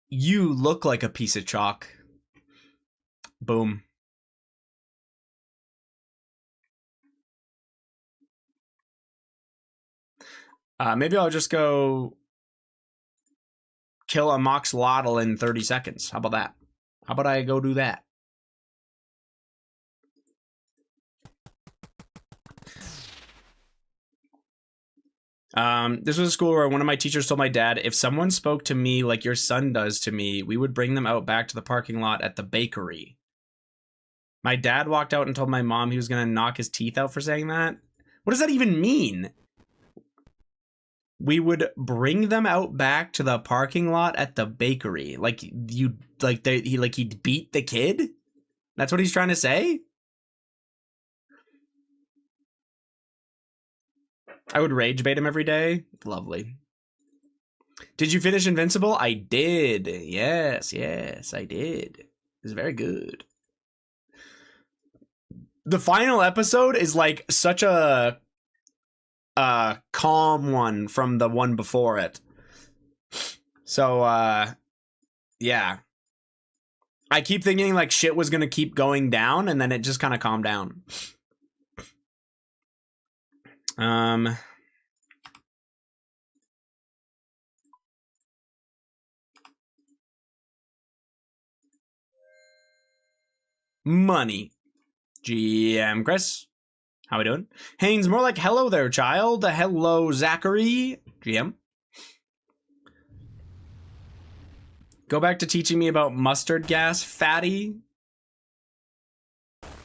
Speaker 1: You look like a piece of chalk. Boom. Maybe I'll just go kill a Moxlotl in 30 seconds. How about that? How about I go do that? This was a school where one of my teachers told my dad, if someone spoke to me like your son does to me, we would bring them out back to the parking lot at the bakery. My dad walked out and told my mom he was going to knock his teeth out for saying that. What does that even mean? We would bring them out back to the parking lot at the bakery. Like he'd beat the kid? That's what he's trying to say? I would rage bait him every day. Lovely. Did you finish Invincible? I did. Yes, I did. It was very good. The final episode is like such a calm one from the one before it. So yeah. I keep thinking like shit was gonna keep going down, and then it just kind of calmed down. Money. GM Chris. How we doing? Haynes, more like hello there, child. Hello, Zachary. GM. Go back to teaching me about mustard gas, fatty.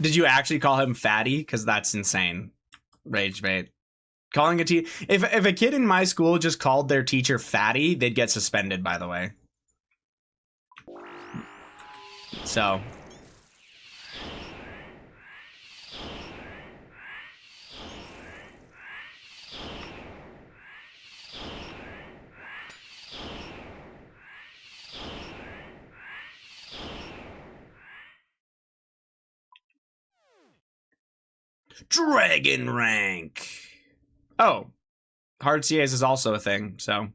Speaker 1: Did you actually call him fatty? Because that's insane. Rage bait. Calling a if a kid in my school just called their teacher fatty, they'd get suspended, by the way. So. Dragon rank. Oh, hard CAs is also a thing, so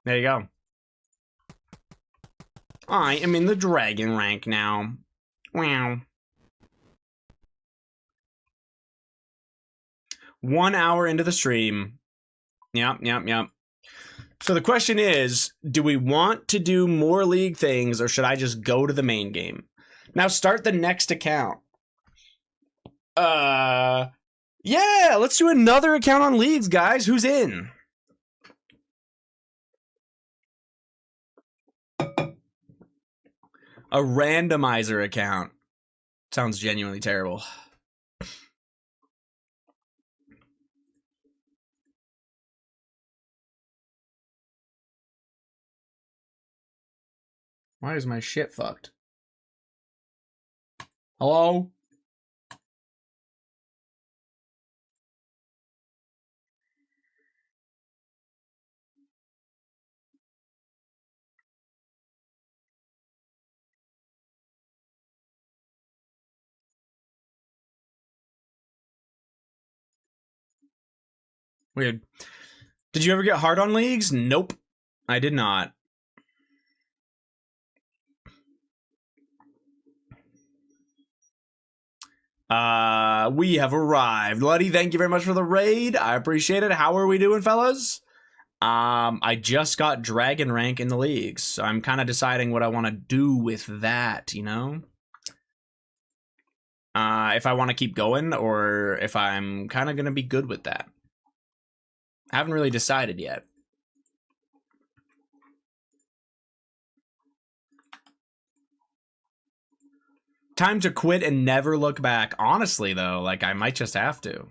Speaker 1: there you go. I am in the dragon rank now. Wow. 1 hour into the stream. Yep. So the question is, do we want to do more league things, or should I just go to the main game? Now start the next account. Yeah, let's do another account on leagues, guys. Who's in? A randomizer account. Sounds genuinely terrible. Why is my shit fucked? Hello? Weird. Did you ever get hard on leagues? Nope. I did not. We have arrived. Luddy, thank you very much for the raid. I appreciate it. How are we doing, fellas? I just got dragon rank in the leagues, so I'm kind of deciding what I want to do with that, you know? If I want to keep going, or if I'm kind of going to be good with that. I haven't really decided yet. Time to quit and never look back. Honestly, though, like, I might just have to.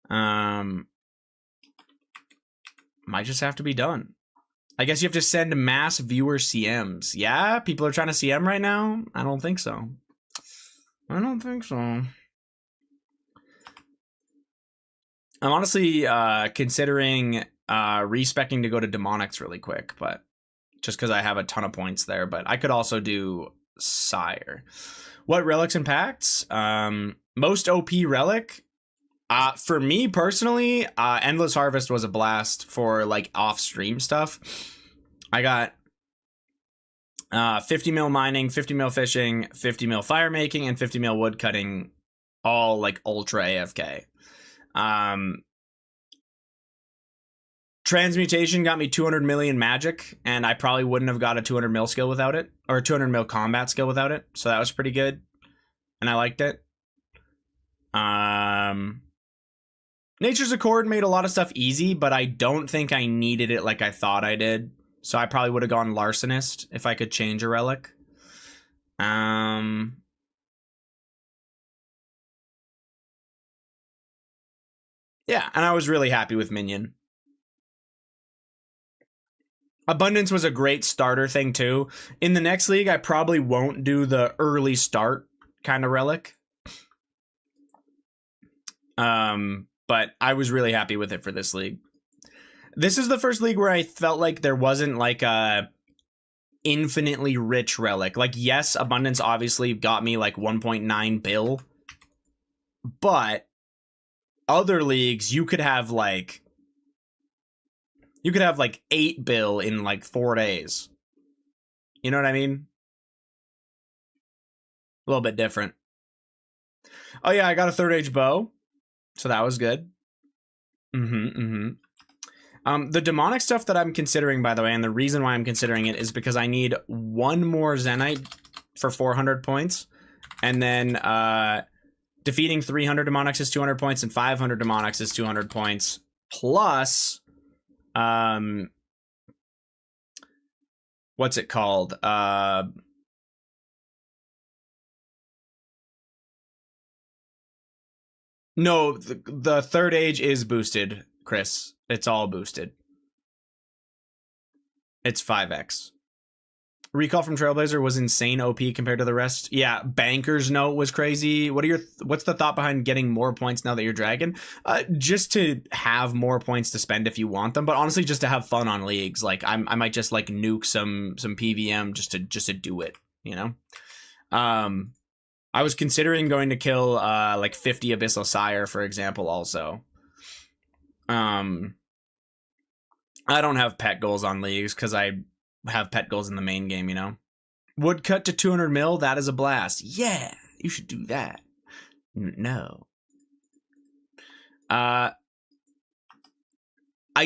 Speaker 1: Might just have to be done. I guess you have to send mass viewer CMs. Yeah? People are trying to CM right now? I don't think so. I don't think so. I'm honestly considering respecing to go to Demonics really quick, but just because I have a ton of points there. But I could also do Sire. What relics and pacts? Most OP relic? For me personally, Endless Harvest was a blast for like off-stream stuff. I got 50 mil mining, 50 mil fishing, 50 mil fire making, and 50 mil wood cutting, all like ultra AFK. Transmutation got me 200 million magic, and I probably wouldn't have got a 200 mil skill without it, or a 200 mil combat skill without it. So that was pretty good, and I liked it. Nature's Accord made a lot of stuff easy, but I don't think I needed it like I thought I did. So I probably would have gone Larcenist if I could change a relic. Yeah, and I was really happy with Minion. Abundance was a great starter thing too. In the next league, I probably won't do the early start kind of relic. But I was really happy with it for this league. This is the first league where I felt like there wasn't like a infinitely rich relic. Like, yes, abundance obviously got me like 1.9 bill, but other leagues you could have like 8 bill in like 4 days. You know what I mean? A little bit different. Oh yeah, I got a third age bow, so that was good. The demonic stuff that I'm considering, by the way, and the reason why I'm considering it is because I need one more Zenite for 400 points, and then defeating 300 demonics is 200 points, and 500 demonics is 200 points. Plus, what's it called? No, the third age is boosted, Chris. It's all boosted. It's 5x. Recall from Trailblazer was insane OP compared to the rest. Yeah, Banker's Note was crazy. What's the thought behind getting more points now that you're Dragon? Just to have more points to spend if you want them, but honestly, just to have fun on leagues. Like I might just like nuke some PVM just to do it. You know. I was considering going to kill like 50 Abyssal Sire, for example. Also, I don't have pet goals on leagues because I have pet goals in the main game, you know. Woodcut to 200 mil, that is a blast. Yeah, you should do that. No. I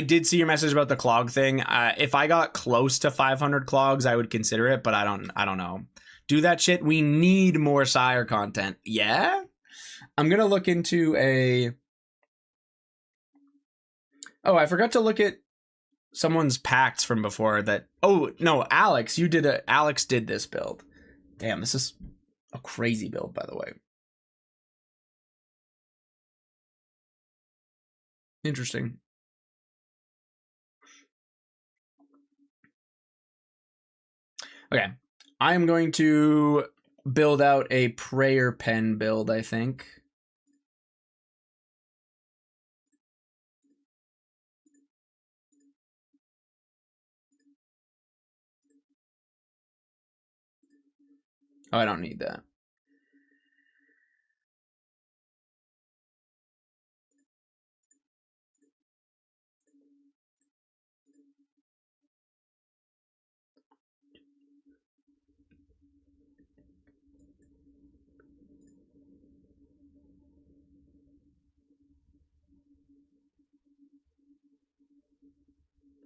Speaker 1: did see your message about the clog thing. If I got close to 500 clogs, I would consider it, but I don't know. Do that shit. We need more Sire content. Yeah? I'm going to look into a... Oh, I forgot to look at someone's packs from before that. Oh no, Alex did this build. Damn, this is a crazy build, by the way. Interesting. Okay, I am going to build out a prayer pen build, I think. Oh, I don't need that.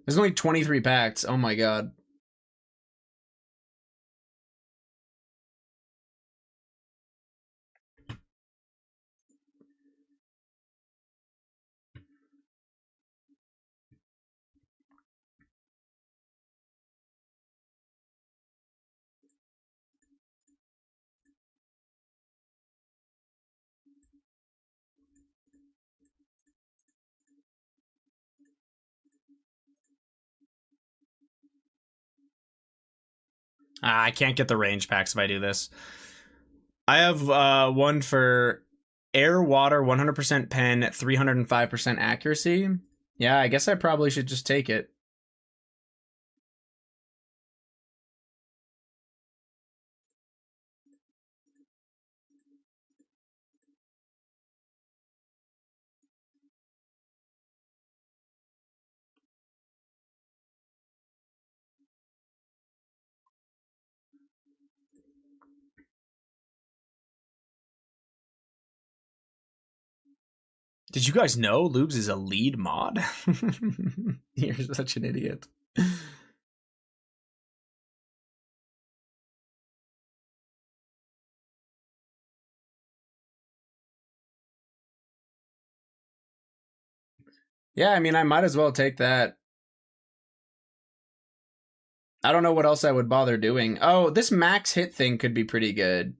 Speaker 1: There's only 23 packs. Oh my god. I can't get the range packs if I do this. I have one for air, water, 100% pen, 305% accuracy. Yeah, I guess I probably should just take it. Did you guys know Lubes is a lead mod? You're such an idiot. Yeah, I mean, I might as well take that. I don't know what else I would bother doing. Oh, this max hit thing could be pretty good.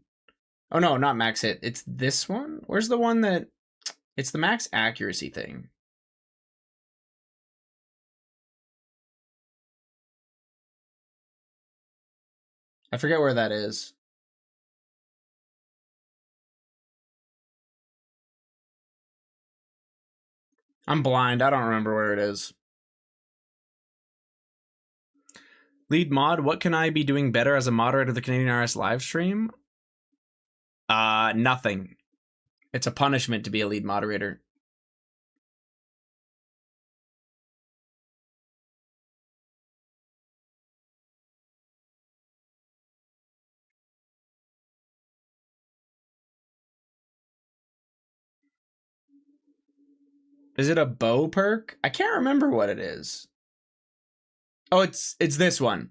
Speaker 1: Oh, no, not max hit. It's this one? Where's the one that... It's the max accuracy thing. I forget where that is. I'm blind. I don't remember where it is. Lead mod, what can I be doing better as a moderator of the Canadian RS live stream? Nothing. It's a punishment to be a lead moderator. Is it a bow perk? I can't remember what it is. Oh, it's this one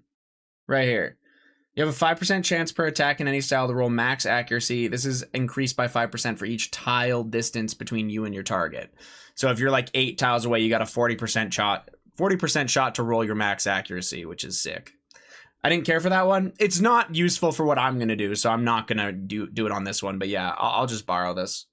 Speaker 1: right here. You have a 5% chance per attack in any style to roll max accuracy. This is increased by 5% for each tile distance between you and your target. So if you're like 8 tiles away, you got a 40% shot to roll your max accuracy, which is sick. I didn't care for that one. It's not useful for what I'm going to do, so I'm not going to do it on this one. But yeah, I'll just borrow this.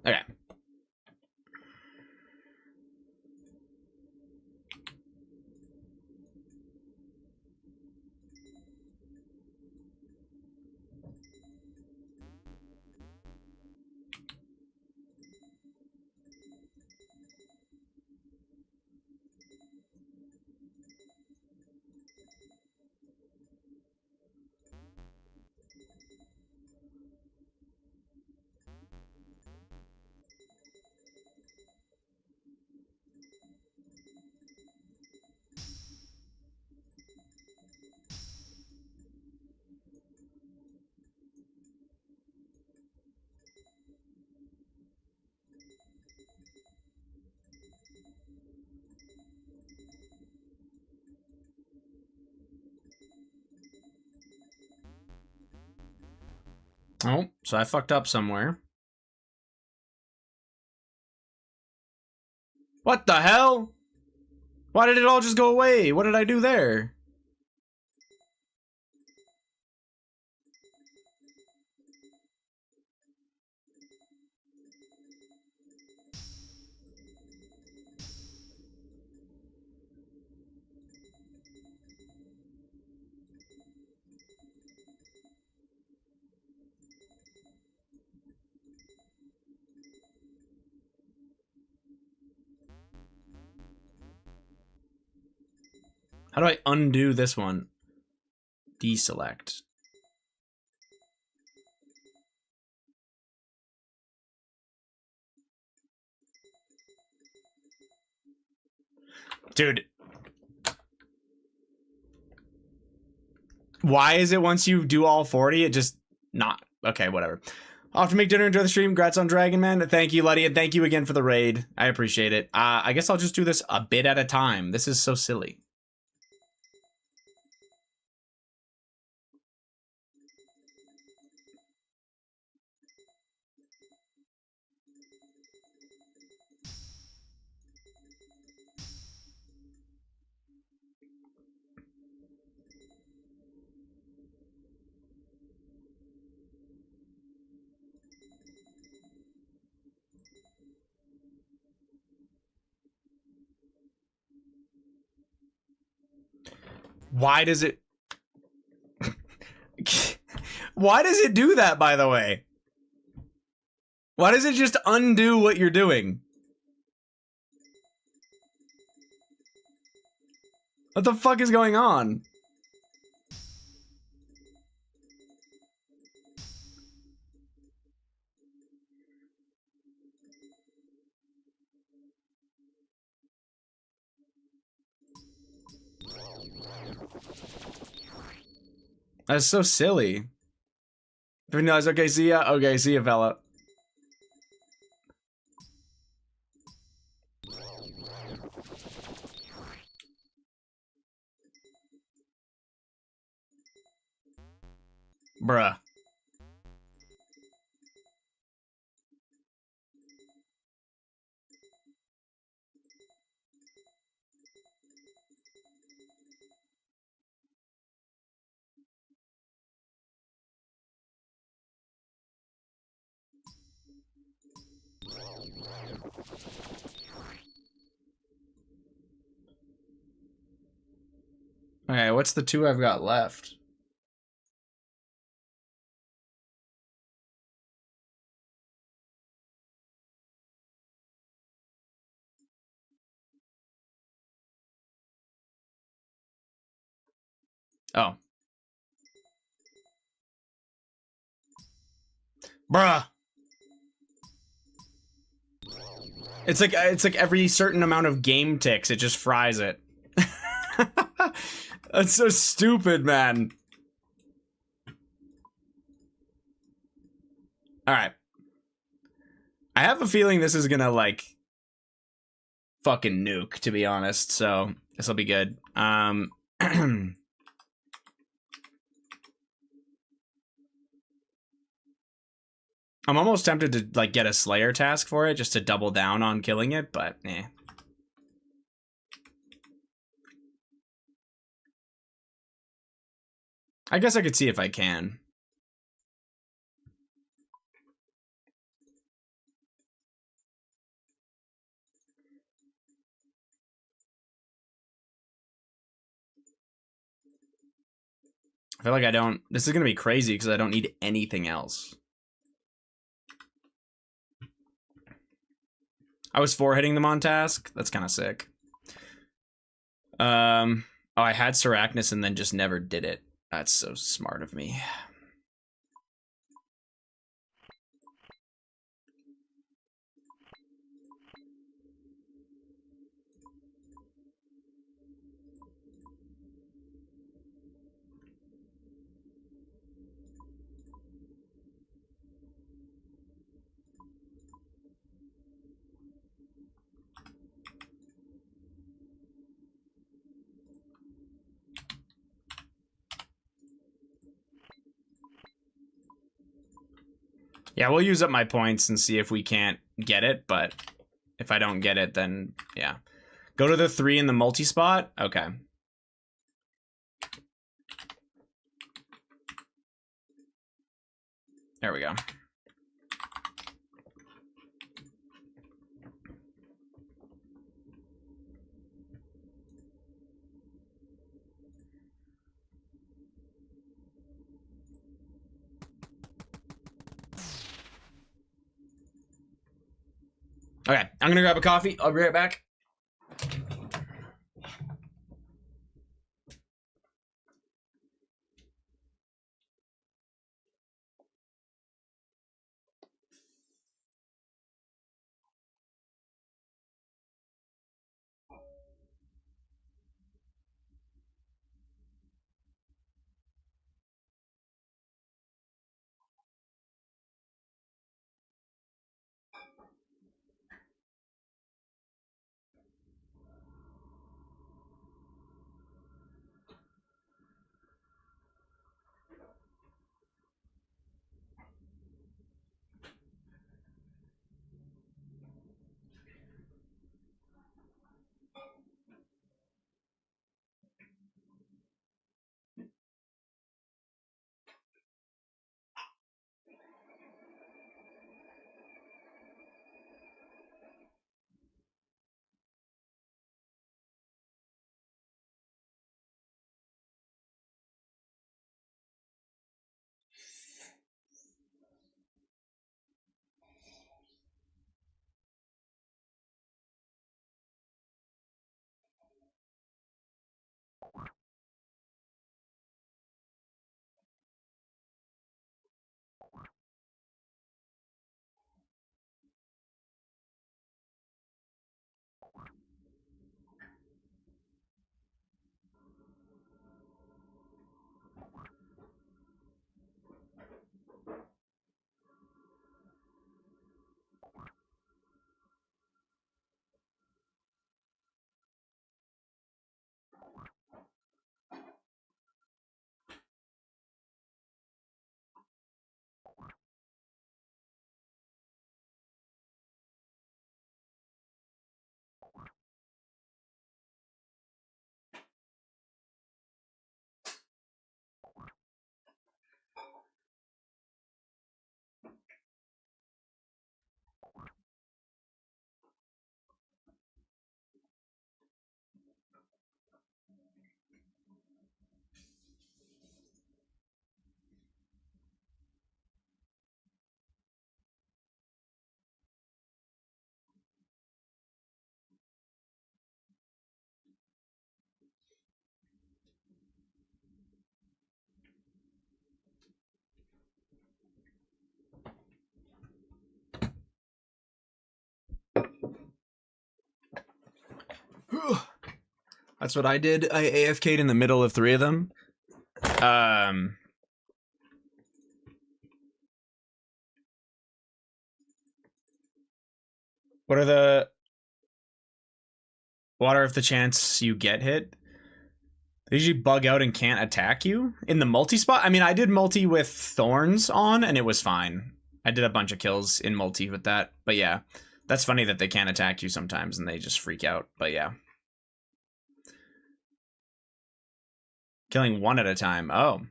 Speaker 1: Okay. Oh, so I fucked up somewhere. What the hell? Why did it all just go away? What did I do there? How do I undo this one? Deselect. Dude. Why is it once you do all 40, it just not? Okay, whatever. I'll have to make dinner, enjoy the stream. Congrats on Dragon Man. Thank you, Letty, and thank you again for the raid. I appreciate it. I guess I'll just do this a bit at a time. This is so silly. Why does it... Why does it do that, by the way? Why does it just undo what you're doing? What the fuck is going on? That's so silly. Vanillas, okay, see ya. Okay, see ya, fella. Bruh. Okay, what's the 2 I've got left? Oh. Bruh. It's like every certain amount of game ticks, it just fries it. That's so stupid, man. Alright. I have a feeling this is gonna, like, fucking nuke, to be honest, so this'll be good. I'm almost tempted to, like, get a Slayer task for it, just to double down on killing it, but eh. I guess I could see if I can. I feel like I don't... This is gonna be crazy, because I don't need anything else. I was 4-hitting them on task? That's kind of sick. Oh, I had Sarachnis and then just never did it. That's so smart of me. Yeah, we'll use up my points and see if we can't get it, but if I don't get it, then yeah. Go to the 3 in the multi-spot? Okay. There we go. Okay, I'm gonna grab a coffee. I'll be right back. That's what I did. I AFK'd in the middle of 3 of them. What are if the chance you get hit? They usually bug out and can't attack you in the multi spot. I mean, I did multi with thorns on and it was fine. I did a bunch of kills in multi with that. But yeah, that's funny that they can't attack you sometimes and they just freak out. But yeah. Killing 1 at a time. Oh.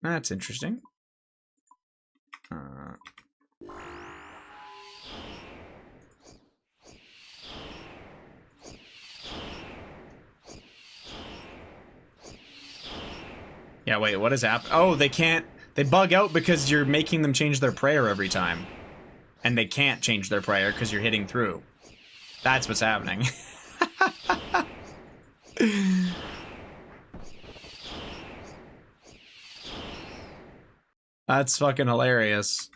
Speaker 1: That's interesting. Yeah, wait, what is happening? Oh, they can't... They bug out because you're making them change their prayer every time. And they can't change their prayer because you're hitting through. That's what's happening. That's fucking hilarious.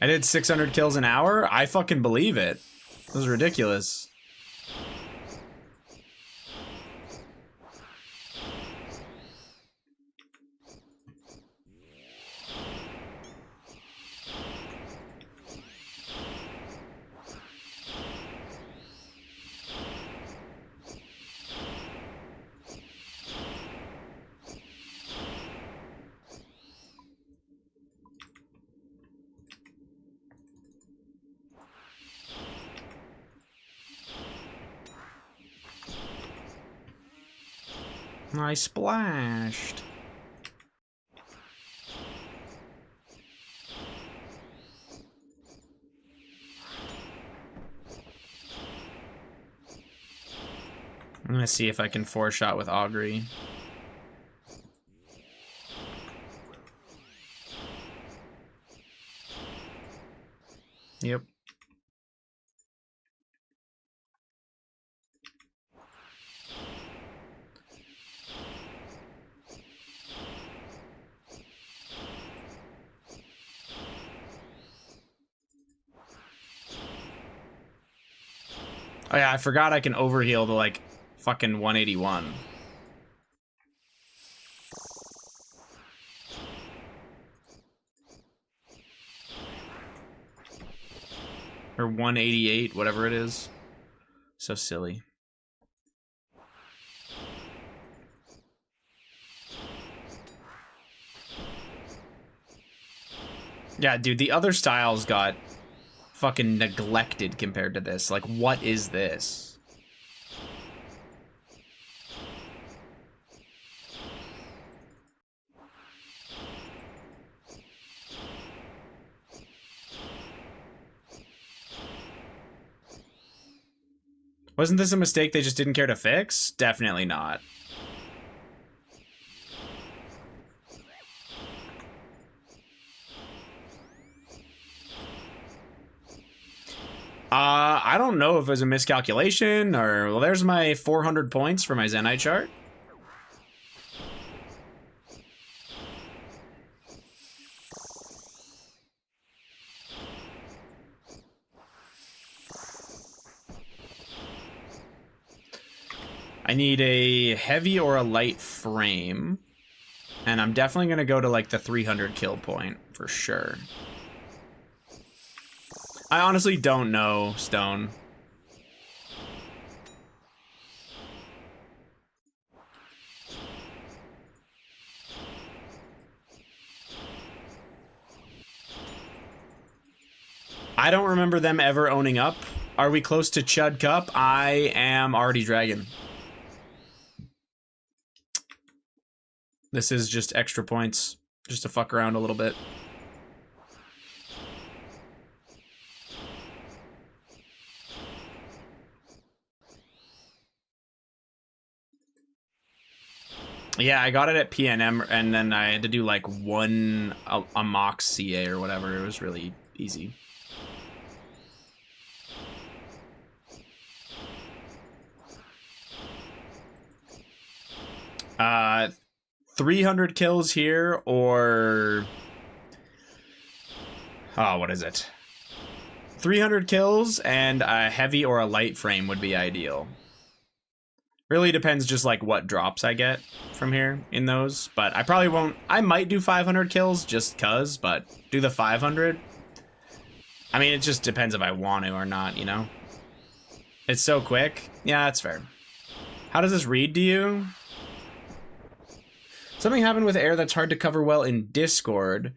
Speaker 1: I did 600 kills an hour? I fucking believe it. It was ridiculous. I splashed. I'm gonna see if I can 4-shot with Augury. Yep. Oh yeah, I forgot I can overheal to like fucking 181. Or 188, whatever it is. So silly. Yeah, dude, the other styles got fucking neglected compared to this. Like, what is this? Wasn't this a mistake they just didn't care to fix? Definitely not. I don't know if it was a miscalculation or... Well, there's my 400 points for my Zenyte chart. I need a heavy or a light frame. And I'm definitely going to go to like the 300 kill point for sure. I honestly don't know, Stone. I don't remember them ever owning up. Are we close to Chud Cup? I am already Dragon. This is just extra points, just to fuck around a little bit. Yeah, I got it at PNM, and then I had to do like a mock CA or whatever. It was really easy. Uh, 300 kills here, or oh, what is it? 300 kills and a heavy or a light frame would be ideal. Really depends just like what drops I get from here in those, but I probably won't. I might do 500 kills just cuz, but do the 500. I mean, it just depends if I want to or not, you know? It's so quick. Yeah, that's fair. How does this read to you? Something happened with air that's hard to cover well in Discord.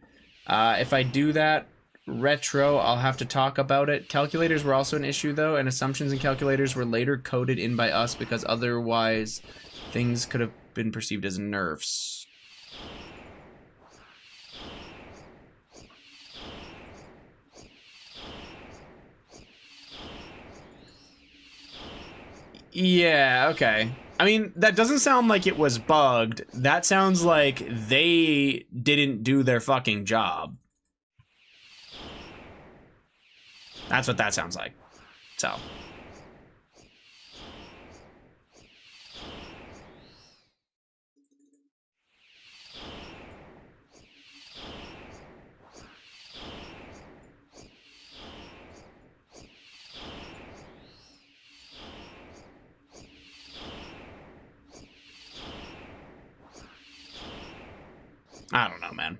Speaker 1: If I do that retro, I'll have to talk about it. Calculators were also an issue though, and assumptions and calculators were later coded in by us because otherwise things could have been perceived as nerfs. Yeah, okay. I mean, that doesn't sound like it was bugged. That sounds like they didn't do their fucking job. That's what that sounds like. So. I don't know, man.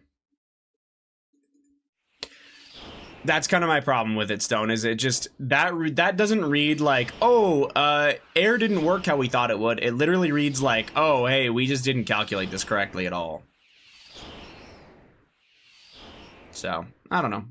Speaker 1: That's kind of my problem with it, Stone, is it just, that doesn't read like, oh, air didn't work how we thought it would. It literally reads like, oh, hey, we just didn't calculate this correctly at all. So, I don't know.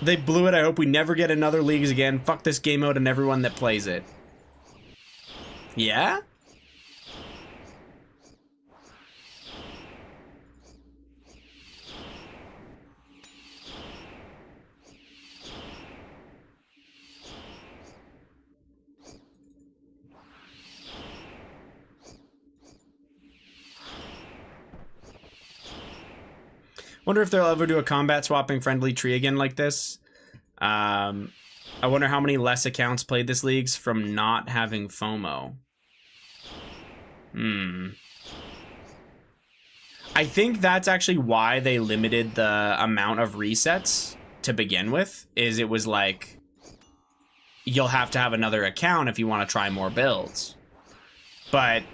Speaker 1: They blew it. I hope we never get another leagues again. Fuck this game mode and everyone that plays it. Yeah? Wonder if they'll ever do a combat swapping friendly tree again like this. I wonder how many less accounts played this leagues from not having FOMO. I think that's actually why they limited the amount of resets to begin with, is it was like, you'll have to have another account if you want to try more builds. But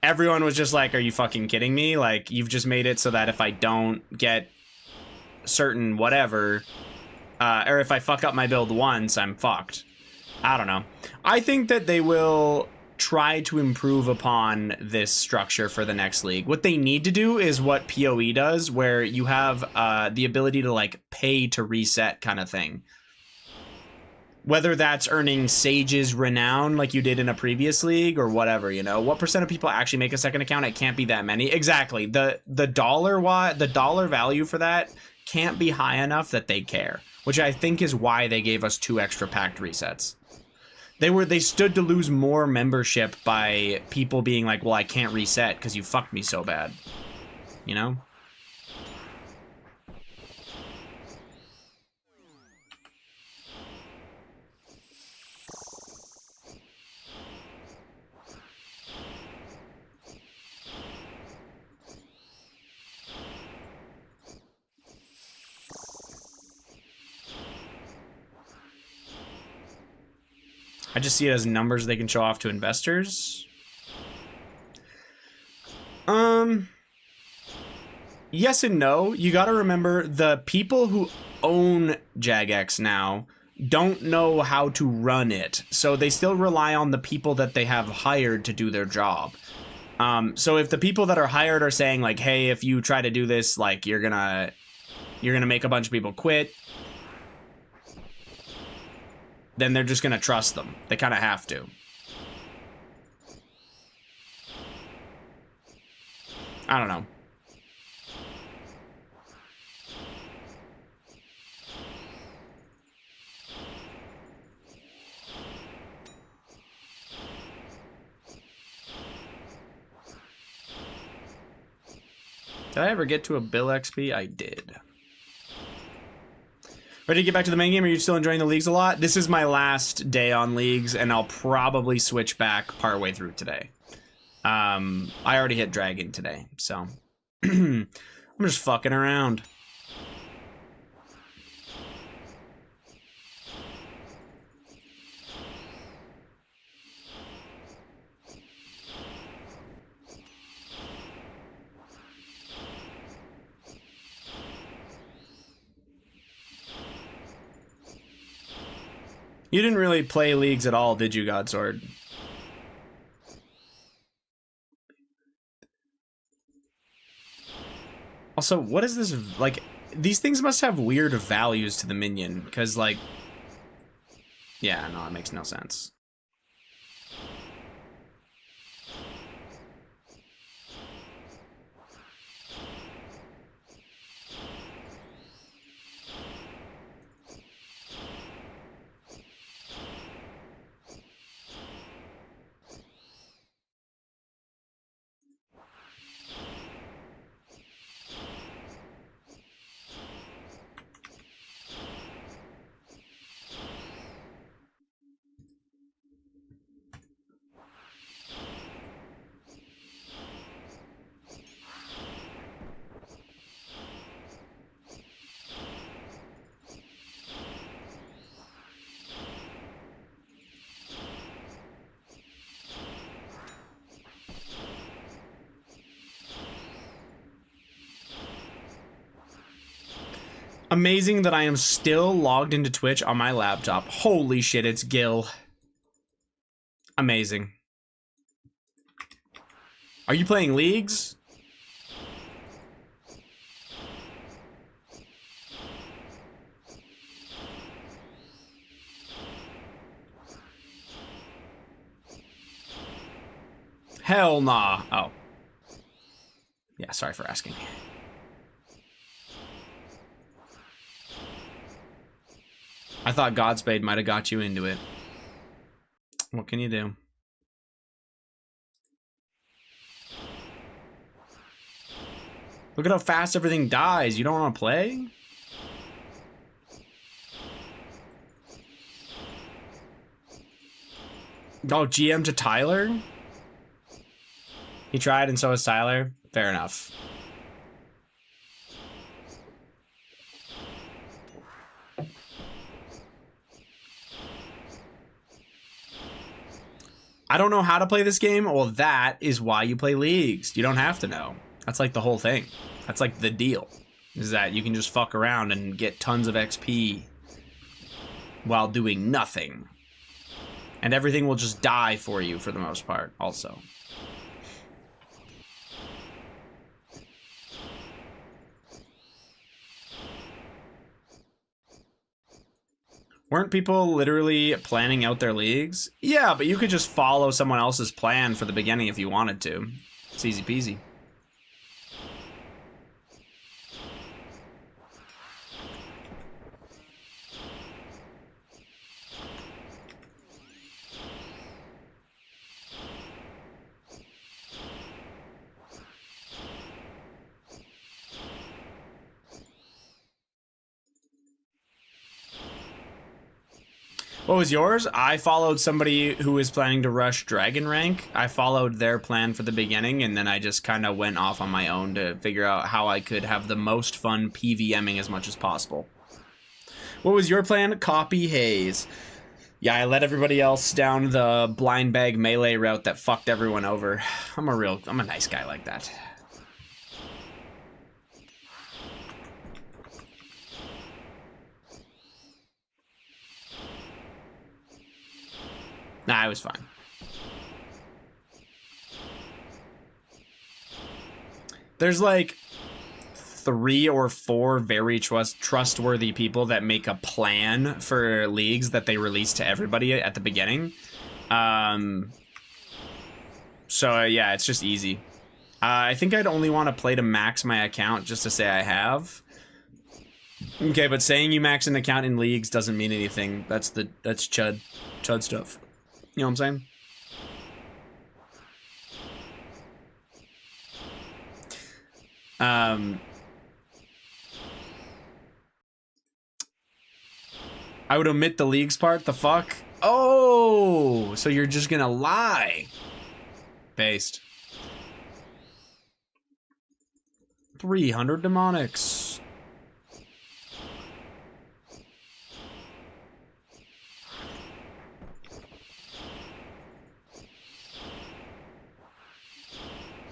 Speaker 1: everyone was just like, are you fucking kidding me? Like, you've just made it so that if I don't get certain whatever, or if I fuck up my build once, I'm fucked. I don't know. I think that they will try to improve upon this structure for the next league. What they need to do is what PoE does, where you have the ability to like pay to reset kind of thing. Whether that's earning Sage's renown like you did in a previous league or whatever, you know. What percent of people actually make a second account? It can't be that many. Exactly. The dollar value for that can't be high enough that they care, which I think is why they gave us 2 extra packed resets. They stood to lose more membership by people being like, well, I can't reset because you fucked me so bad, you know. I just see it as numbers they can show off to investors. Yes and no. You gotta remember, the people who own Jagex now don't know how to run it. So they still rely on the people that they have hired to do their job. So if the people that are hired are saying like, hey, if you try to do this, like, you're gonna make a bunch of people quit, then they're just gonna trust them. They kind of have to. I don't know. Did I ever get to a Bill XP? I did. Ready to get back to the main game? Are you still enjoying the leagues a lot? This is my last day on leagues, and I'll probably switch back partway through today. I already hit Dragon today, so I'm just fucking around. You didn't really play leagues at all, did you, Godsword? Also, what is this, like, these things must have weird values to the minion, because, like, yeah, no, it makes no sense. Amazing that I am still logged into Twitch on my laptop. Holy shit, it's Gil. Amazing. Are you playing leagues? Hell nah. Oh. Yeah, sorry for asking. I thought Godspade might have got you into it. What can you do? Look at how fast everything dies. You don't want to play? Oh, GM to Tyler? He tried and so has Tyler. Fair enough. I don't know how to play this game. Well, that is why you play leagues. You don't have to know. That's like the whole thing. That's like the deal. Is that you can just fuck around and get tons of XP while doing nothing. And everything will just die for you for the most part, also. Weren't people literally planning out their leagues? Yeah, but you could just follow someone else's plan for the beginning if you wanted to. It's easy peasy. What was yours? I followed somebody who was planning to rush Dragon Rank. I followed their plan for the beginning, and then I just kind of went off on my own to figure out how I could have the most fun PVMing as much as possible. What was your plan? Copy Haze. Yeah, I let everybody else down the blind bag melee route that fucked everyone over. I'm a nice guy like that. Nah, it was fine. There's like 3 or 4 very trustworthy people that make a plan for leagues that they release to everybody at the beginning. So yeah, it's just easy. I think I'd only want to play to max my account just to say I have. Okay, but saying you max an account in leagues doesn't mean anything. That's chud stuff. You know what I'm saying? I would omit the leagues part. The fuck? Oh, so you're just gonna lie. Based. 300 demonics.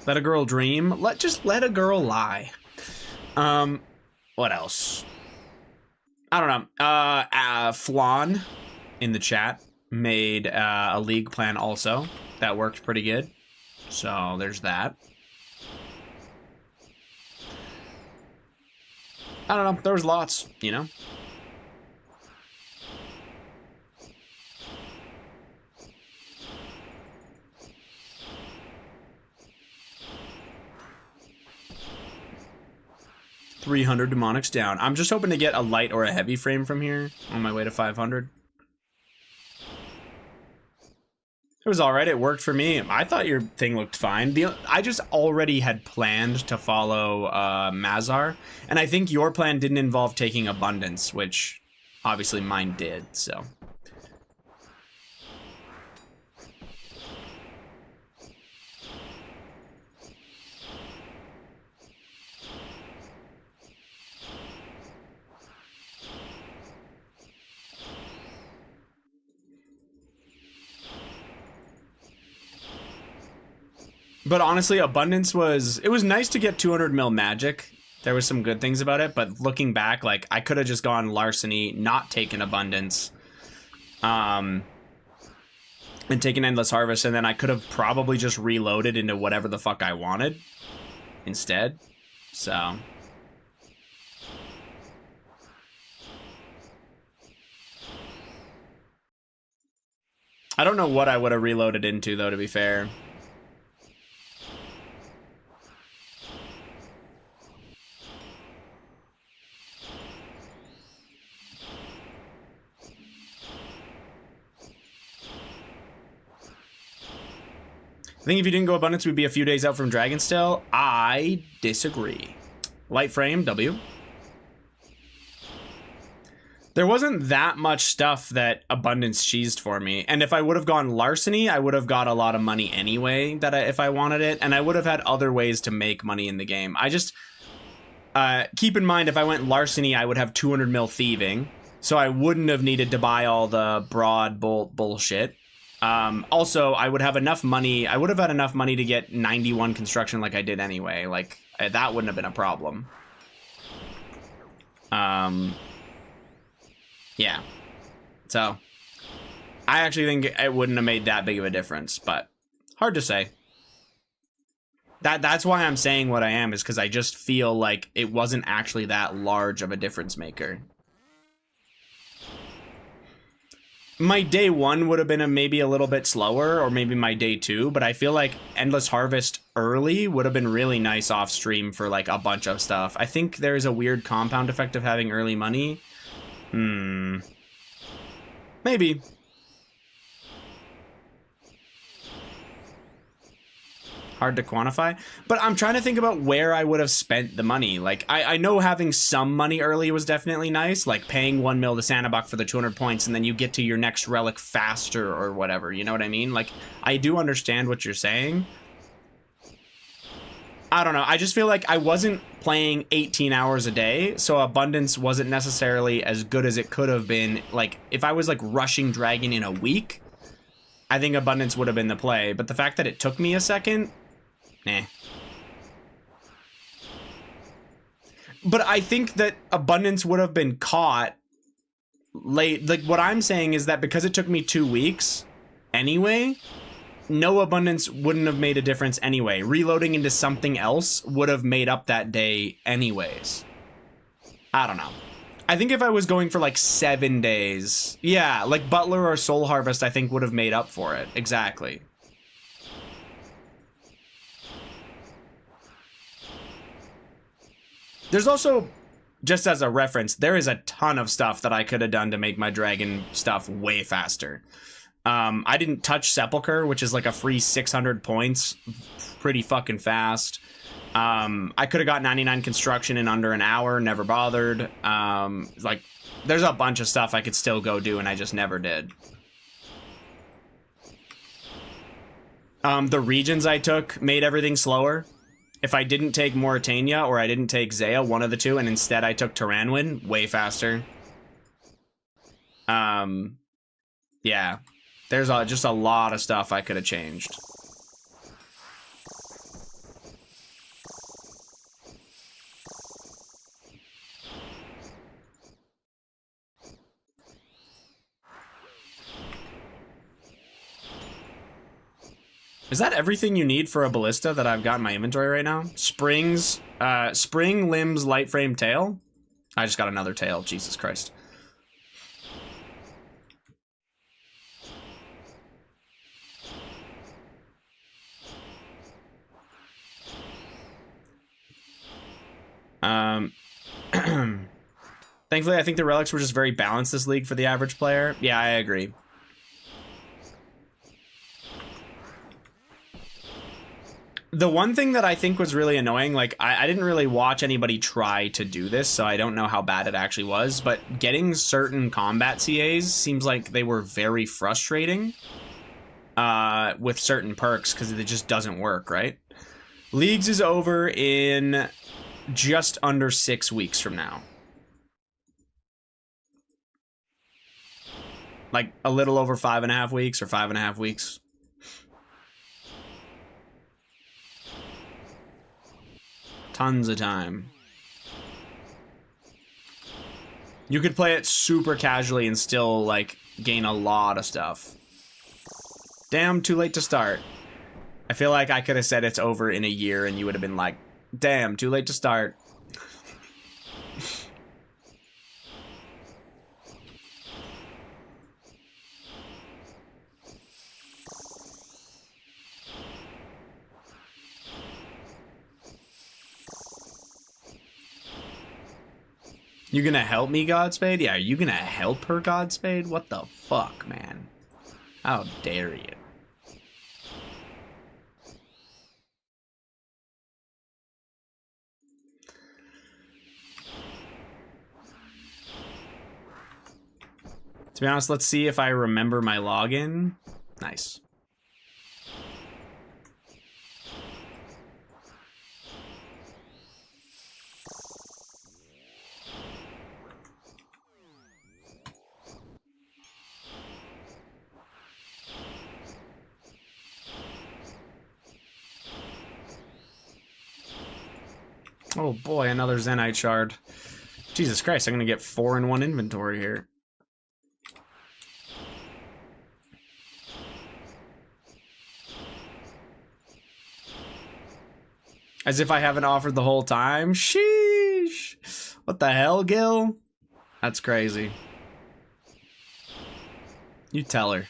Speaker 1: Let a girl dream. Just let a girl lie. What else? I don't know. Flan in the chat made a league plan also. That worked pretty good. So there's that. I don't know. There was lots, you know? $300 demonics down. I'm just hoping to get a light or a heavy frame from here on my way to 500. It was all right. It worked for me. I thought your thing looked fine. I just already had planned to follow Mazar, and I think your plan didn't involve taking abundance, which obviously mine did, so. But honestly, abundance it was nice to get 200 mil magic. There was some good things about it, but looking back, like, I could have just gone larceny, not taken abundance, and taken endless harvest, and then I could have probably just reloaded into whatever the fuck I wanted instead. So I don't know what I would have reloaded into, though, to be fair. I think if you didn't go abundance, we'd be a few days out from Dragon still. I disagree. Light frame, W. There wasn't that much stuff that abundance cheesed for me. And if I would have gone larceny, I would have got a lot of money anyway if I wanted it. And I would have had other ways to make money in the game. I just... keep in mind, if I went larceny, I would have 200 mil thieving. So I wouldn't have needed to buy all the broad bullshit. Also, I would have enough money. I would have had enough money to get 91 construction like I did anyway. Like, that wouldn't have been a problem. Yeah. So, I actually think it wouldn't have made that big of a difference, but hard to say. That's why I'm saying what I am, is because I just feel like it wasn't actually that large of a difference maker. My day one would have been maybe a little bit slower, or maybe my day two, but I feel like Endless Harvest early would have been really nice off stream for like a bunch of stuff. I think there's a weird compound effect of having early money. Maybe. Hard to quantify, but I'm trying to think about where I would have spent the money. Like, I know having some money early was definitely nice, like paying 1 mil to Sanabok for the 200 points, and then you get to your next relic faster or whatever, you know what I mean? Like, I do understand what you're saying. I don't know, I just feel like I wasn't playing 18 hours a day, so abundance wasn't necessarily as good as it could have been. Like, if I was like rushing Dragon in a week, I think abundance would have been the play, but the fact that it took me a second, nah. But I think that abundance would have been caught late. Like, what I'm saying is that because it took me 2 weeks anyway, no abundance wouldn't have made a difference anyway. Reloading into something else would have made up that day anyways. I don't know. I think if I was going for like 7 days, yeah, like Butler or Soul Harvest, I think would have made up for it. Exactly. There's also, just as a reference, there is a ton of stuff that I could have done to make my dragon stuff way faster. I didn't touch Sepulcher, which is like a free 600 points, pretty fucking fast. I could have got 99 construction in under an hour, never bothered. Like, there's a bunch of stuff I could still go do, and I just never did. The regions I took made everything slower. If I didn't take Mauritania or I didn't take Zaya, one of the two, and instead I took Taranwin, way faster. Yeah. There's just a lot of stuff I could have changed. Is that everything you need for a ballista that I've got in my inventory right now? Springs, spring, limbs, light frame, tail? I just got another tail, Jesus Christ. Thankfully, I think the relics were just very balanced this league for the average player. Yeah, I agree. The one thing that I think was really annoying, like, I didn't really watch anybody try to do this, so I don't know how bad it actually was, but getting certain combat CAs seems like they were very frustrating with certain perks, because it just doesn't work, right? Leagues is over in just under 6 weeks from now. Like, a little over 5.5 weeks, or 5.5 weeks. Tons of time. You could play it super casually and still, like, gain a lot of stuff. Damn, too late to start. I feel like I could have said it's over in a year and you would have been like, damn, too late to start. You gonna help me, Godspade? Yeah, are you gonna help her, Godspade? What the fuck, man? How dare you? To be honest, let's see if I remember my login. Nice. Oh boy, another Zenite shard. Jesus Christ, I'm gonna get 4 in one inventory here. As if I haven't offered the whole time. Sheesh. What the hell, Gil? That's crazy. You tell her.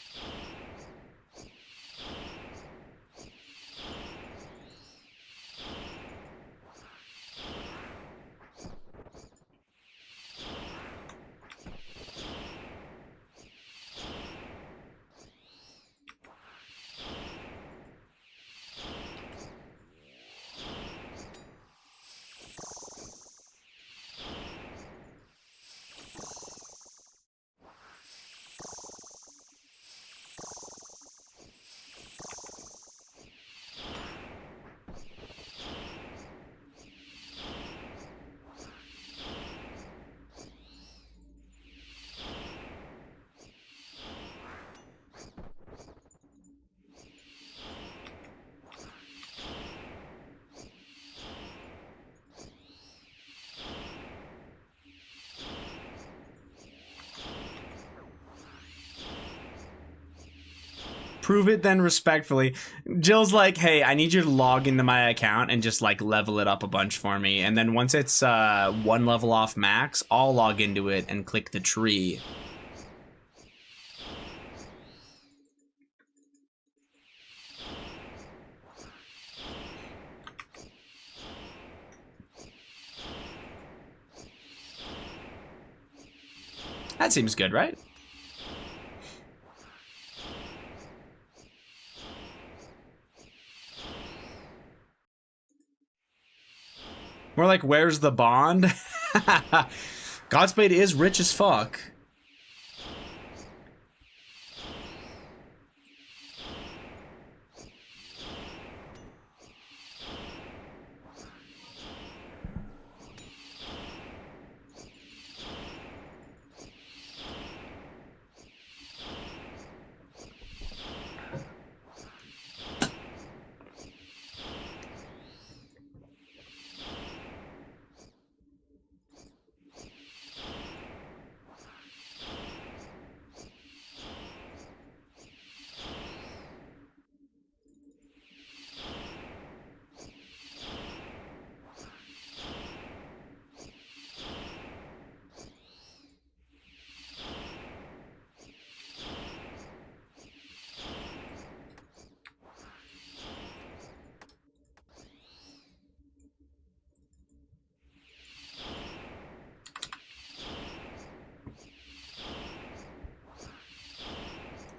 Speaker 1: Prove it then respectfully. Jill's like, hey, I need you to log into my account and just like level it up a bunch for me. And then once it's 1 level off max, I'll log into it and click the tree. That seems good, right? More like, where's the bond? Godspeed is rich as fuck.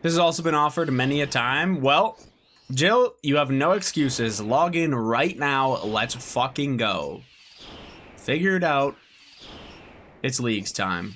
Speaker 1: This has also been offered many a time. Well, Jill, you have no excuses. Log in right now. Let's fucking go. Figure it out. It's leagues time.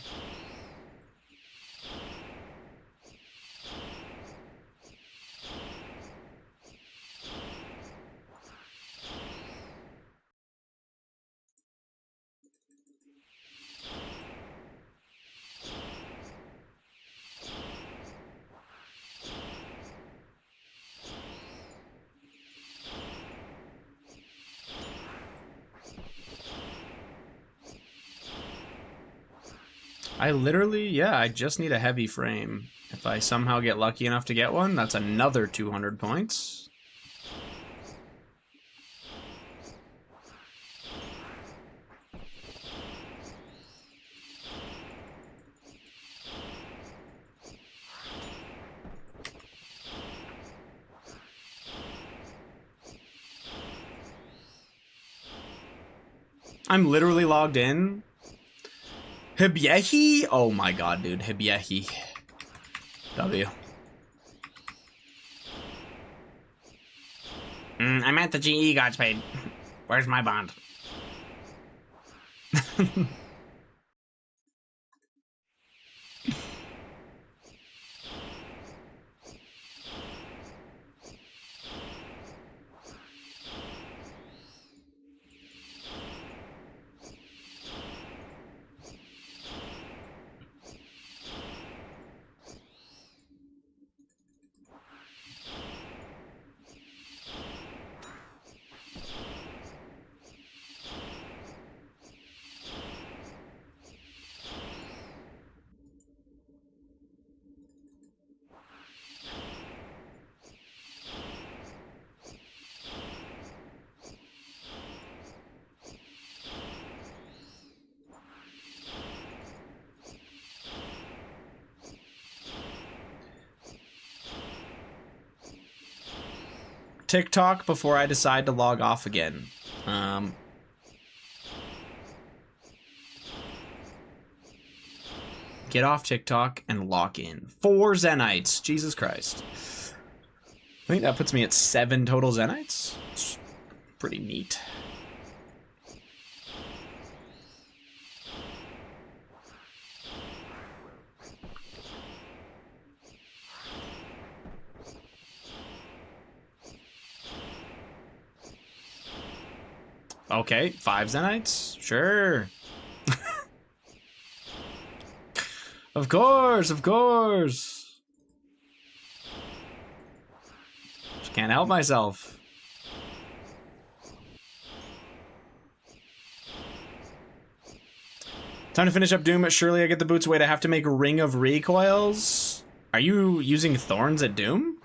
Speaker 1: I literally, yeah, I just need a heavy frame. If I somehow get lucky enough to get one, that's another 200 points. I'm literally logged in. Hibyehi? Oh my god, dude. Hibyehi. W. I'm at the GE Godspeed. Where's my bond? TikTok before I decide to log off again. Get off TikTok and lock in. 4 Zenites. Jesus Christ. I think that puts me at 7 total Zenites. It's pretty neat. Okay, 5 Zenites? Sure. Of course, of course. Just can't help myself. Time to finish up Doom, but surely I get the boots. Wait, I have to make Ring of Recoils? Are you using Thorns at Doom?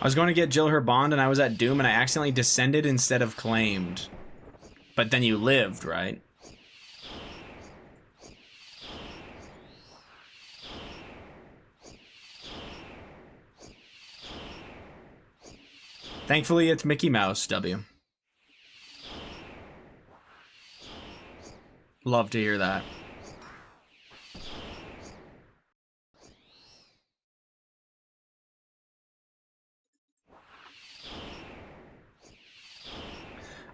Speaker 1: I was going to get Jill her bond and I was at Doom and I accidentally descended instead of claimed. But then you lived, right? Thankfully, it's Mickey Mouse, W. Love to hear that.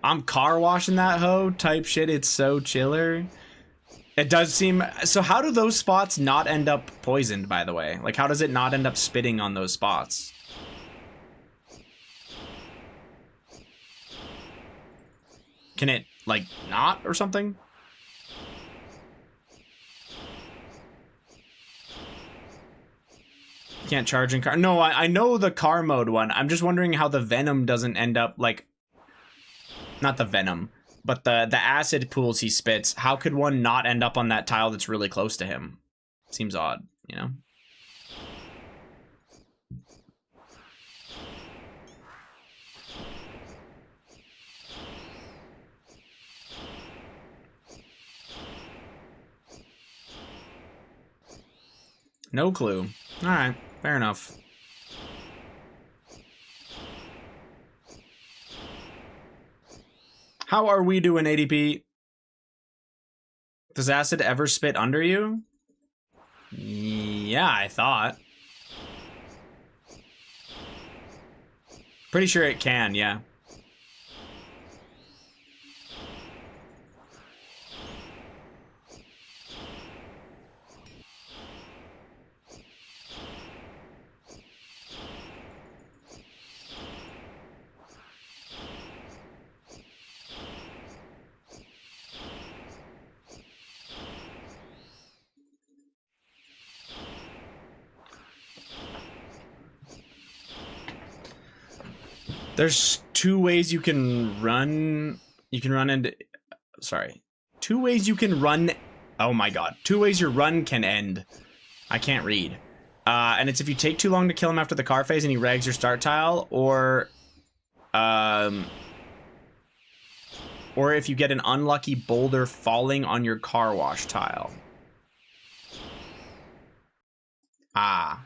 Speaker 1: I'm car washing that hoe type shit. It's so chiller. It does seem... So how do those spots not end up poisoned, by the way? Like, how does it not end up spitting on those spots? Can it, like, not or something? You can't charge in car. No, I know the car mode one. I'm just wondering how the venom doesn't end up, like... Not the venom, but the acid pools he spits. How could one not end up on that tile that's really close to him? Seems odd, you know? No clue. Alright, fair enough. How are we doing, ADP? Does acid ever spit under you? Yeah, I thought. Pretty sure it can, yeah. There's two ways you can run. You can run into... Sorry. 2 ways you can run... Oh my god. 2 ways your run can end. I can't read. And it's if you take too long to kill him after the car phase and he rags your start tile, or if you get an unlucky boulder falling on your car wash tile. Ah.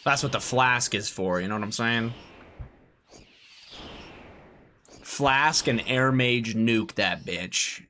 Speaker 1: That's what the flask is for, you know what I'm saying? Flask and Air Mage nuke that bitch.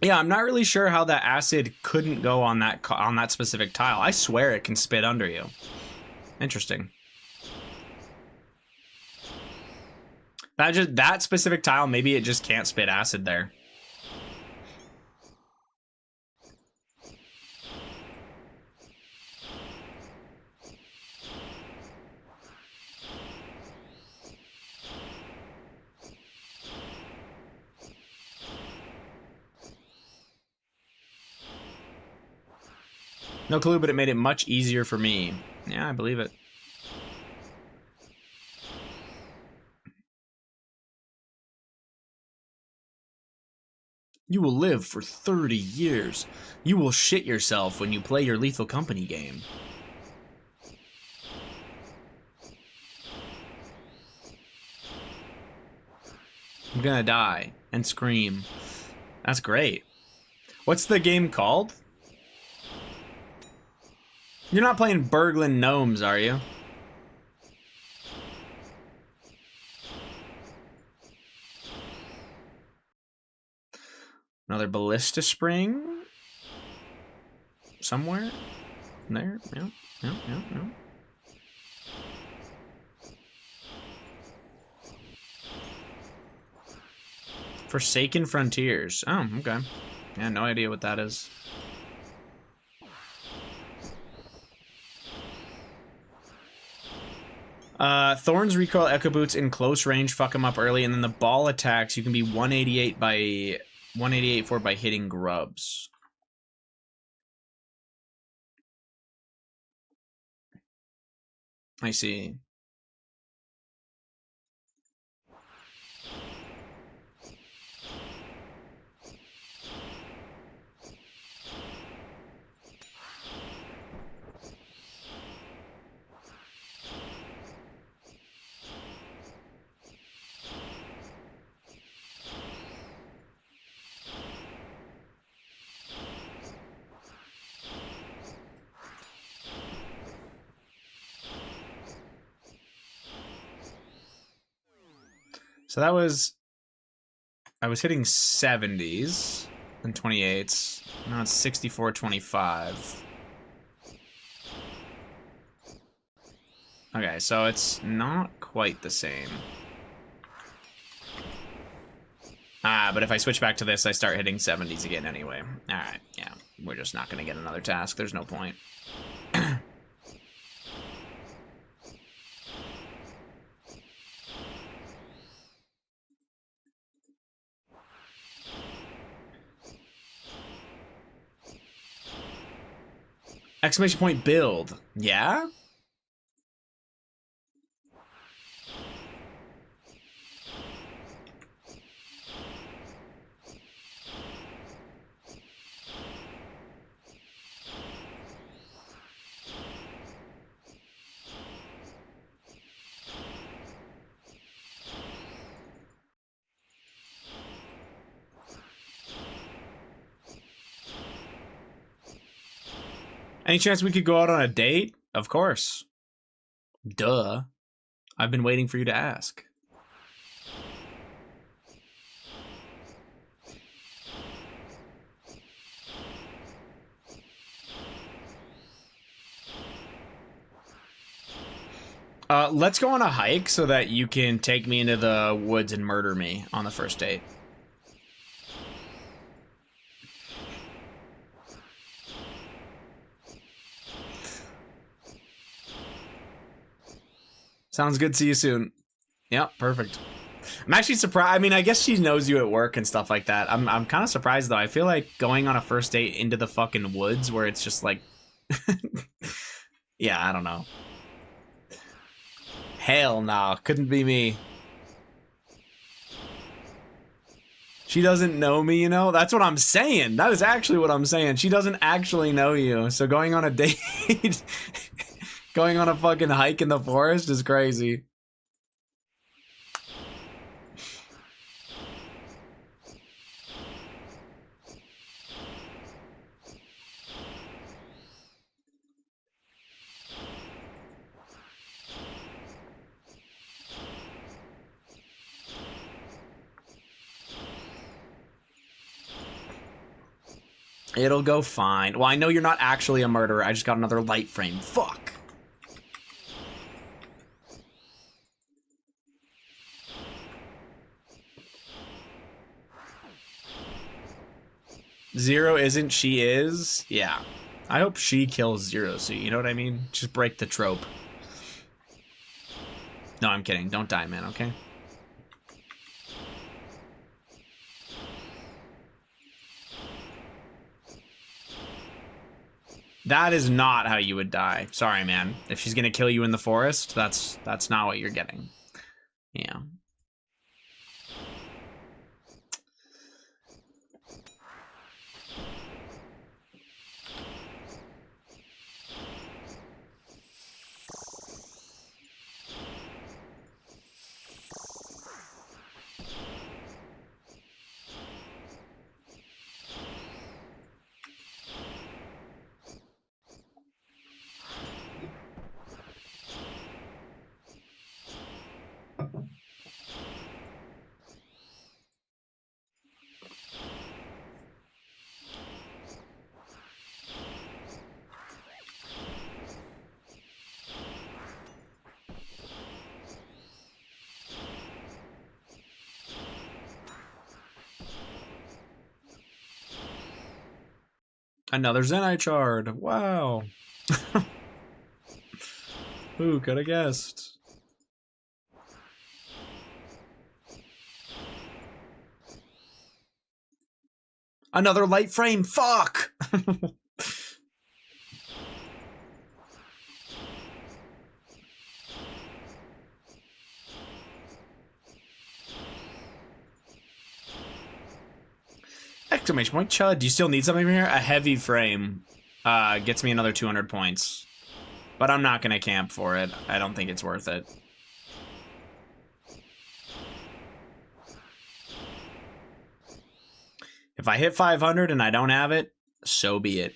Speaker 1: Yeah, I'm not really sure how that acid couldn't go on that specific tile. I swear it can spit under you. Interesting. That specific tile, maybe it just can't spit acid there. No clue, but it made it much easier for me. Yeah, I believe it. You will live for 30 years. You will shit yourself when you play your Lethal Company game. I'm gonna die and scream. That's great. What's the game called? You're not playing Burglin Gnomes, are you? Another Ballista Spring. somewhere there. Yeah, yeah, yeah, yeah. Forsaken Frontiers. Oh, okay. Yeah, no idea what that is. Thorns recoil Echo Boots in close range, fuck them up early, and then the ball attacks. You can be 188 for by hitting grubs. I see. So that was, I was hitting 70s and 28s. Now it's 64, 25. Okay, so it's not quite the same. But if I switch back to this, I start hitting 70s again anyway. Alright, yeah. We're just not going to get another task. There's no point. Exclamation point build. Yeah? Any chance we could go out on a date? Of course. Duh. I've been waiting for you to ask. Let's go on a hike so that you can take me into the woods and murder me on the first date. Sounds good. See you soon. Yep, perfect. I'm actually surprised. I mean, I guess she knows you at work and stuff like that. I'm kind of surprised though. I feel like going on a first date into the fucking woods where it's just like, yeah, I don't know. Hell no, couldn't be me. She doesn't know me, you know? That's what I'm saying. That is actually what I'm saying. She doesn't actually know you. So going on a date, going on a fucking hike in the forest is crazy. It'll go fine. Well, I know you're not actually a murderer. I just got another light frame. Fuck. Zero isn't, she is? Yeah. I hope she kills Zero, so you know what I mean? Just break the trope. No, I'm kidding. Don't die, man, okay? That is not how you would die. Sorry, man. If she's gonna kill you in the forest, that's not what you're getting. Yeah. Another Zenite shard. Wow. Who could have guessed? Another light frame. Fuck. Exclamation point, Chud. Do you still need something from here? A heavy frame gets me another 200 points. But I'm not going to camp for it. I don't think it's worth it. If I hit 500 and I don't have it, so be it.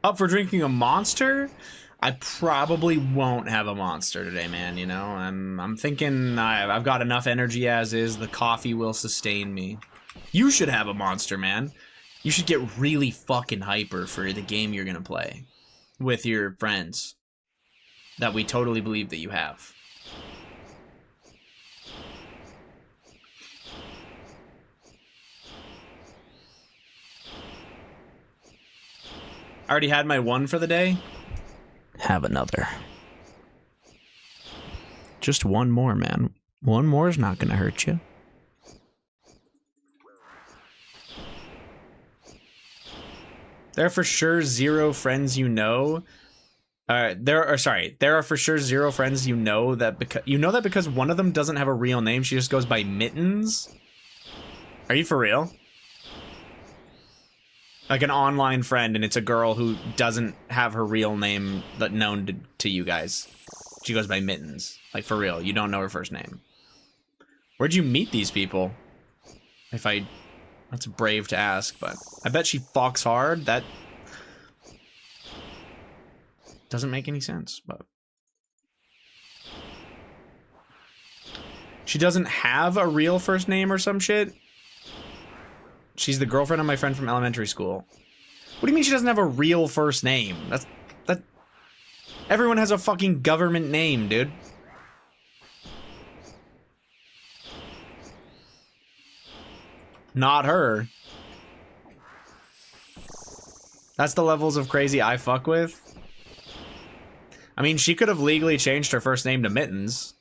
Speaker 1: Up for drinking a monster? I probably won't have a monster today, man. You know, I'm thinking I've got enough energy as is. The coffee will sustain me. You should have a monster, man. You should get really fucking hyper for the game you're gonna play with your friends that we totally believe that you have. I already had my one for the day. Have another. Just one more, man. One more is not gonna hurt you. There are for sure 0 friends you know. There are for sure 0 friends you know that because one of them doesn't have a real name, she just goes by Mittens. Are you for real? Like an online friend, and it's a girl who doesn't have her real name that known to you guys. She goes by Mittens. Like, for real, you don't know her first name. Where'd you meet these people? That's brave to ask, but I bet she fucks hard. That doesn't make any sense, but she doesn't have a real first name or some shit. She's the girlfriend of my friend from elementary school. What do you mean she doesn't have a real first name? That everyone has a fucking government name, dude. Not her. That's the levels of crazy I fuck with. I mean, she could have legally changed her first name to Mittens.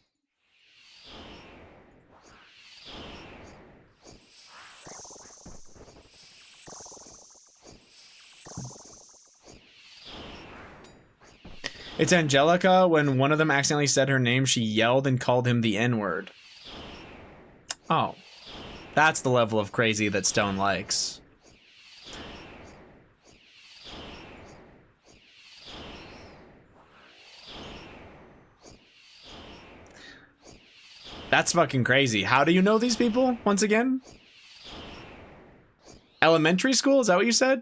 Speaker 1: It's Angelica. When one of them accidentally said her name, she yelled and called him the N-word. Oh. That's the level of crazy that Stone likes. That's fucking crazy. How do you know these people, once again? Elementary school? Is that what you said?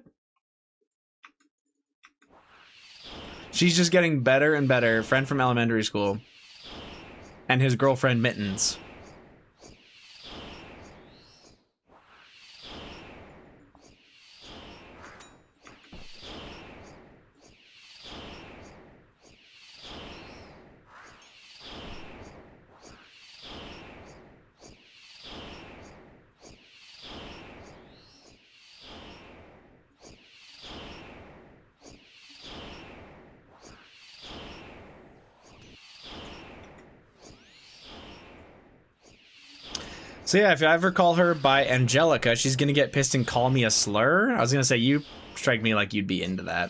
Speaker 1: She's just getting better and better. Friend from elementary school. And his girlfriend, Mittens. So yeah, if I ever call her by Angelica, she's gonna get pissed and call me a slur. I was gonna say, you strike me like you'd be into that.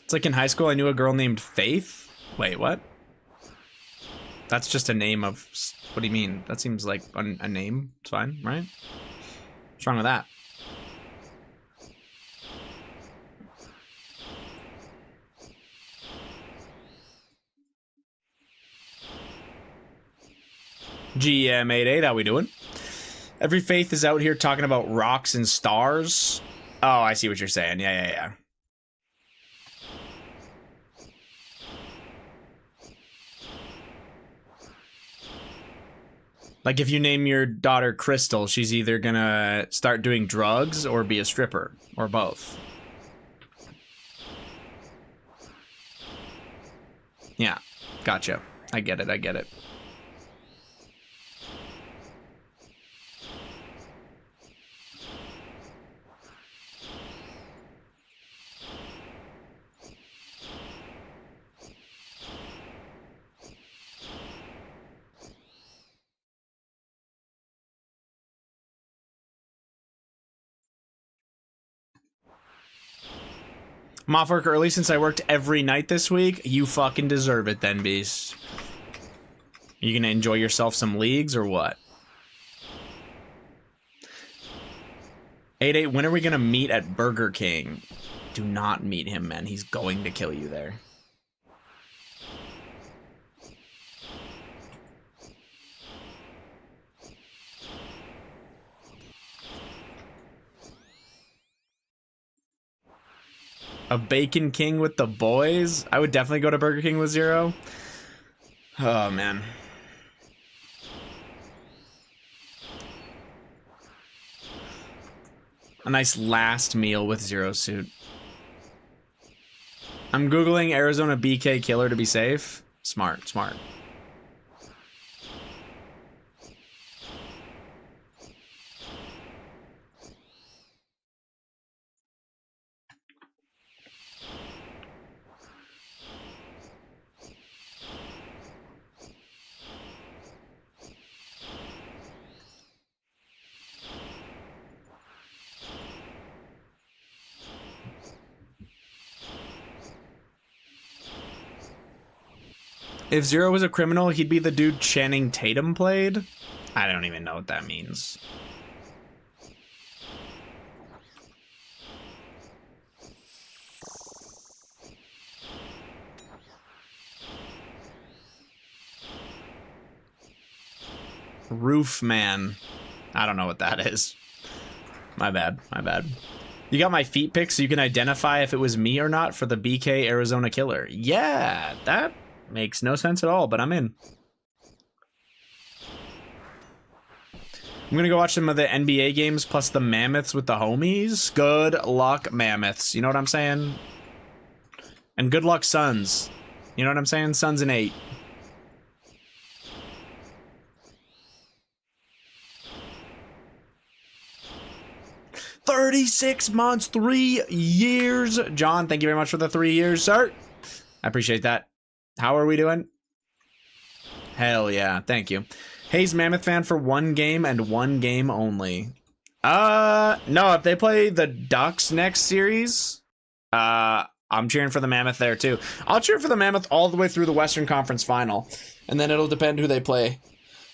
Speaker 1: It's like in high school, I knew a girl named Faith. Wait, what? That's just a name of... What do you mean? That seems like a name. It's fine, right? What's wrong with that? GM88, how we doing? Every faith is out here talking about rocks and stars. Oh, I see what you're saying. Yeah. Like if you name your daughter Crystal, she's either gonna start doing drugs or be a stripper, or both. Yeah, gotcha. I get it. I'm off work early since I worked every night this week. You fucking deserve it then, Beast. You gonna enjoy yourself some leagues or what? 88, when are we gonna meet at Burger King? Do not meet him, man. He's going to kill you there. A Bacon King with the boys? I would definitely go to Burger King with Zero. Oh, man. A nice last meal with Zero Suit. I'm Googling Arizona BK killer to be safe. Smart. If Zero was a criminal, he'd be the dude Channing Tatum played? I don't even know what that means. Roof Man. I don't know what that is. My bad. You got my feet picked so you can identify if it was me or not for the BK Arizona killer. Yeah, that makes no sense at all, but I'm in. I'm gonna go watch some of the NBA games plus the Mammoths with the homies. Good luck, Mammoths. You know what I'm saying? And good luck, Suns. You know what I'm saying? Suns in 8. $36 months, 3 years. John, thank you very much for the 3 years, sir. I appreciate that. How are we doing? Hell yeah, thank you. Hayes Mammoth fan for 1 game and 1 game only. No, if they play the Ducks next series, I'm cheering for the Mammoth there too. I'll cheer for the Mammoth all the way through the Western Conference Final, and then it'll depend who they play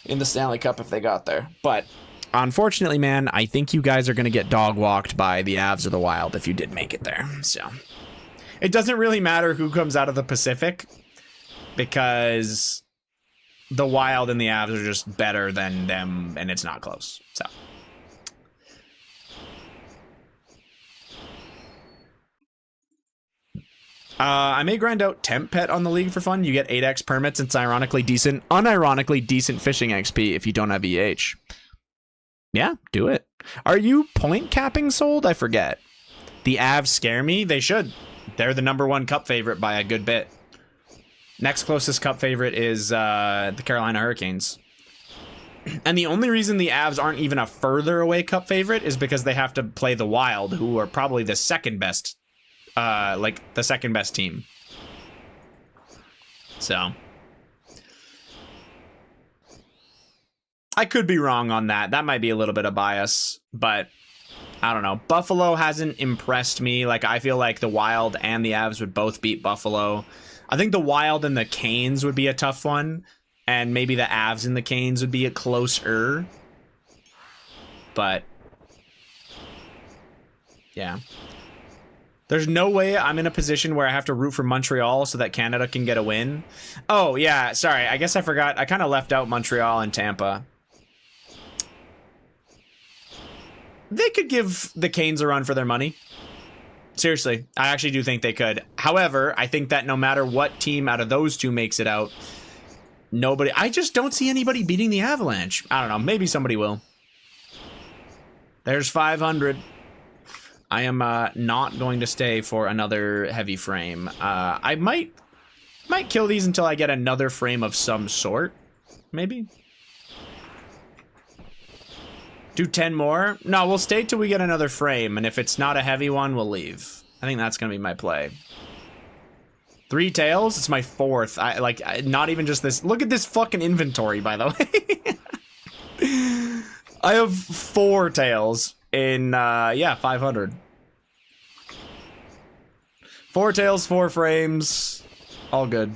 Speaker 1: in the Stanley Cup if they got there. But unfortunately, man, I think you guys are going to get dog walked by the Avs or the Wild if you did make it there. So it doesn't really matter who comes out of the Pacific, because the Wild and the Avs are just better than them, and it's not close. So I may grind out Temp Pet on the league for fun. You get 8x permits. It's unironically decent fishing XP if you don't have EH. Yeah, do it. Are you point capping sold? I forget. The Avs scare me. They should. They're the #1 cup favorite by a good bit. Next closest cup favorite is the Carolina Hurricanes. And the only reason the Avs aren't even a further away cup favorite is because they have to play the Wild, who are probably the second best, the second best team. So I could be wrong on that. That might be a little bit of bias, but I don't know. Buffalo hasn't impressed me. Like, I feel like the Wild and the Avs would both beat Buffalo. I think the Wild and the Canes would be a tough one. And maybe the Avs and the Canes would be a closer. But, yeah. There's no way I'm in a position where I have to root for Montreal so that Canada can get a win. Oh, yeah, sorry. I guess I forgot. I kind of left out Montreal and Tampa. They could give the Canes a run for their money. Seriously, I actually do think they could. However, I think that no matter what team out of those two makes it out, nobody... I just don't see anybody beating the Avalanche. I don't know. Maybe somebody will. There's 500. I am not going to stay for another heavy frame. I might kill these until I get another frame of some sort. Maybe. Do 10 more? No, we'll stay till we get another frame, and if it's not a heavy one, we'll leave. I think that's gonna be my play. 3 tails? It's my 4th. Not even just this. Look at this fucking inventory, by the way. I have 4 tails in, yeah, 500. 4 tails, 4 frames. All good.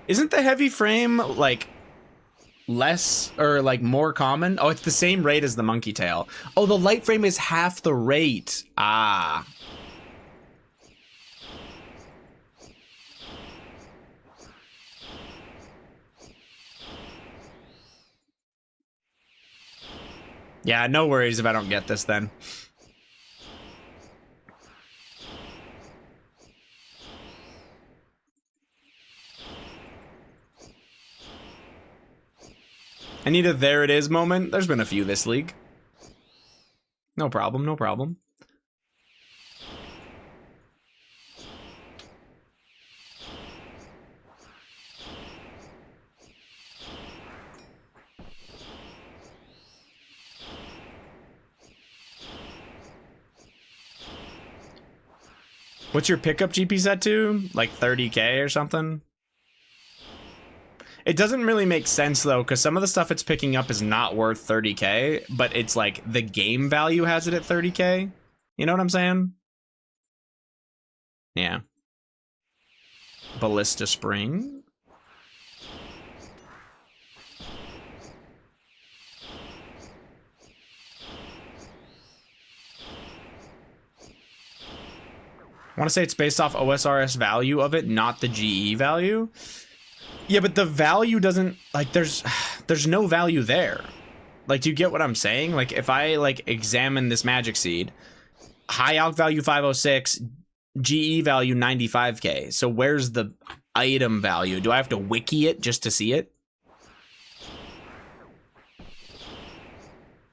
Speaker 1: Isn't the heavy frame, like, less or, like, more common? Oh, it's the same rate as the monkey tail. Oh, the light frame is half the rate. Ah. Yeah, no worries if I don't get this then. I need a there it is moment. There's been a few this league. No problem, no problem. What's your pickup GP set to? Like 30K or something? It doesn't really make sense though, because some of the stuff it's picking up is not worth 30K, but it's like the game value has it at 30K. You know what I'm saying? Yeah. Ballista Spring. I want to say it's based off OSRS value of it, not the GE value. Yeah, but the value doesn't, like, there's no value there. Like, do you get what I'm saying? Like, if I, like, examine this magic seed, high alch value 506, GE value 95K. So where's the item value? Do I have to wiki it just to see it?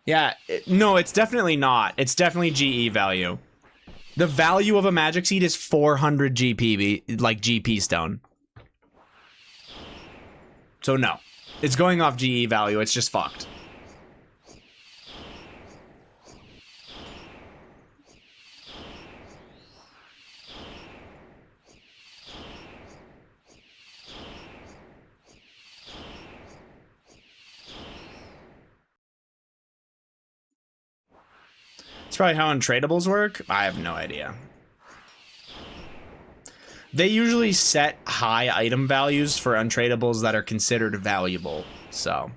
Speaker 1: Yeah, no, it's definitely not. It's definitely GE value. The value of a magic seed is 400 GP, like GP stone. So no, it's going off GE value. It's just fucked. It's probably how untradables work. I have no idea. They usually set high item values for untradables that are considered valuable, so.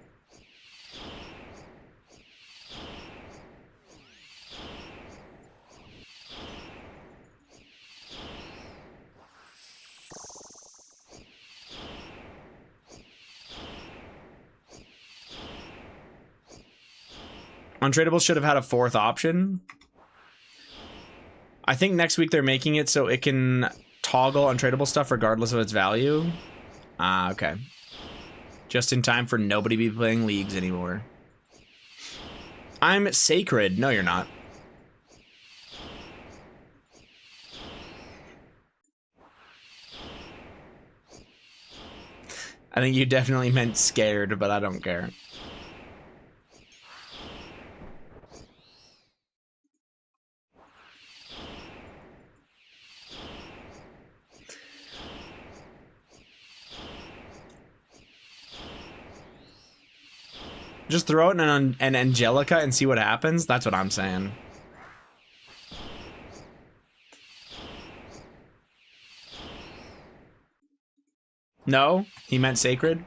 Speaker 1: Untradables should have had a 4th option. I think next week they're making it so it can toggle untradable stuff regardless of its value. Ah, okay. Just in time for nobody to be playing leagues anymore. I'm sacred. No, you're not. I think you definitely meant scared, but I don't care. Just throw it in an Angelica and see what happens. That's what I'm saying. No, he meant sacred.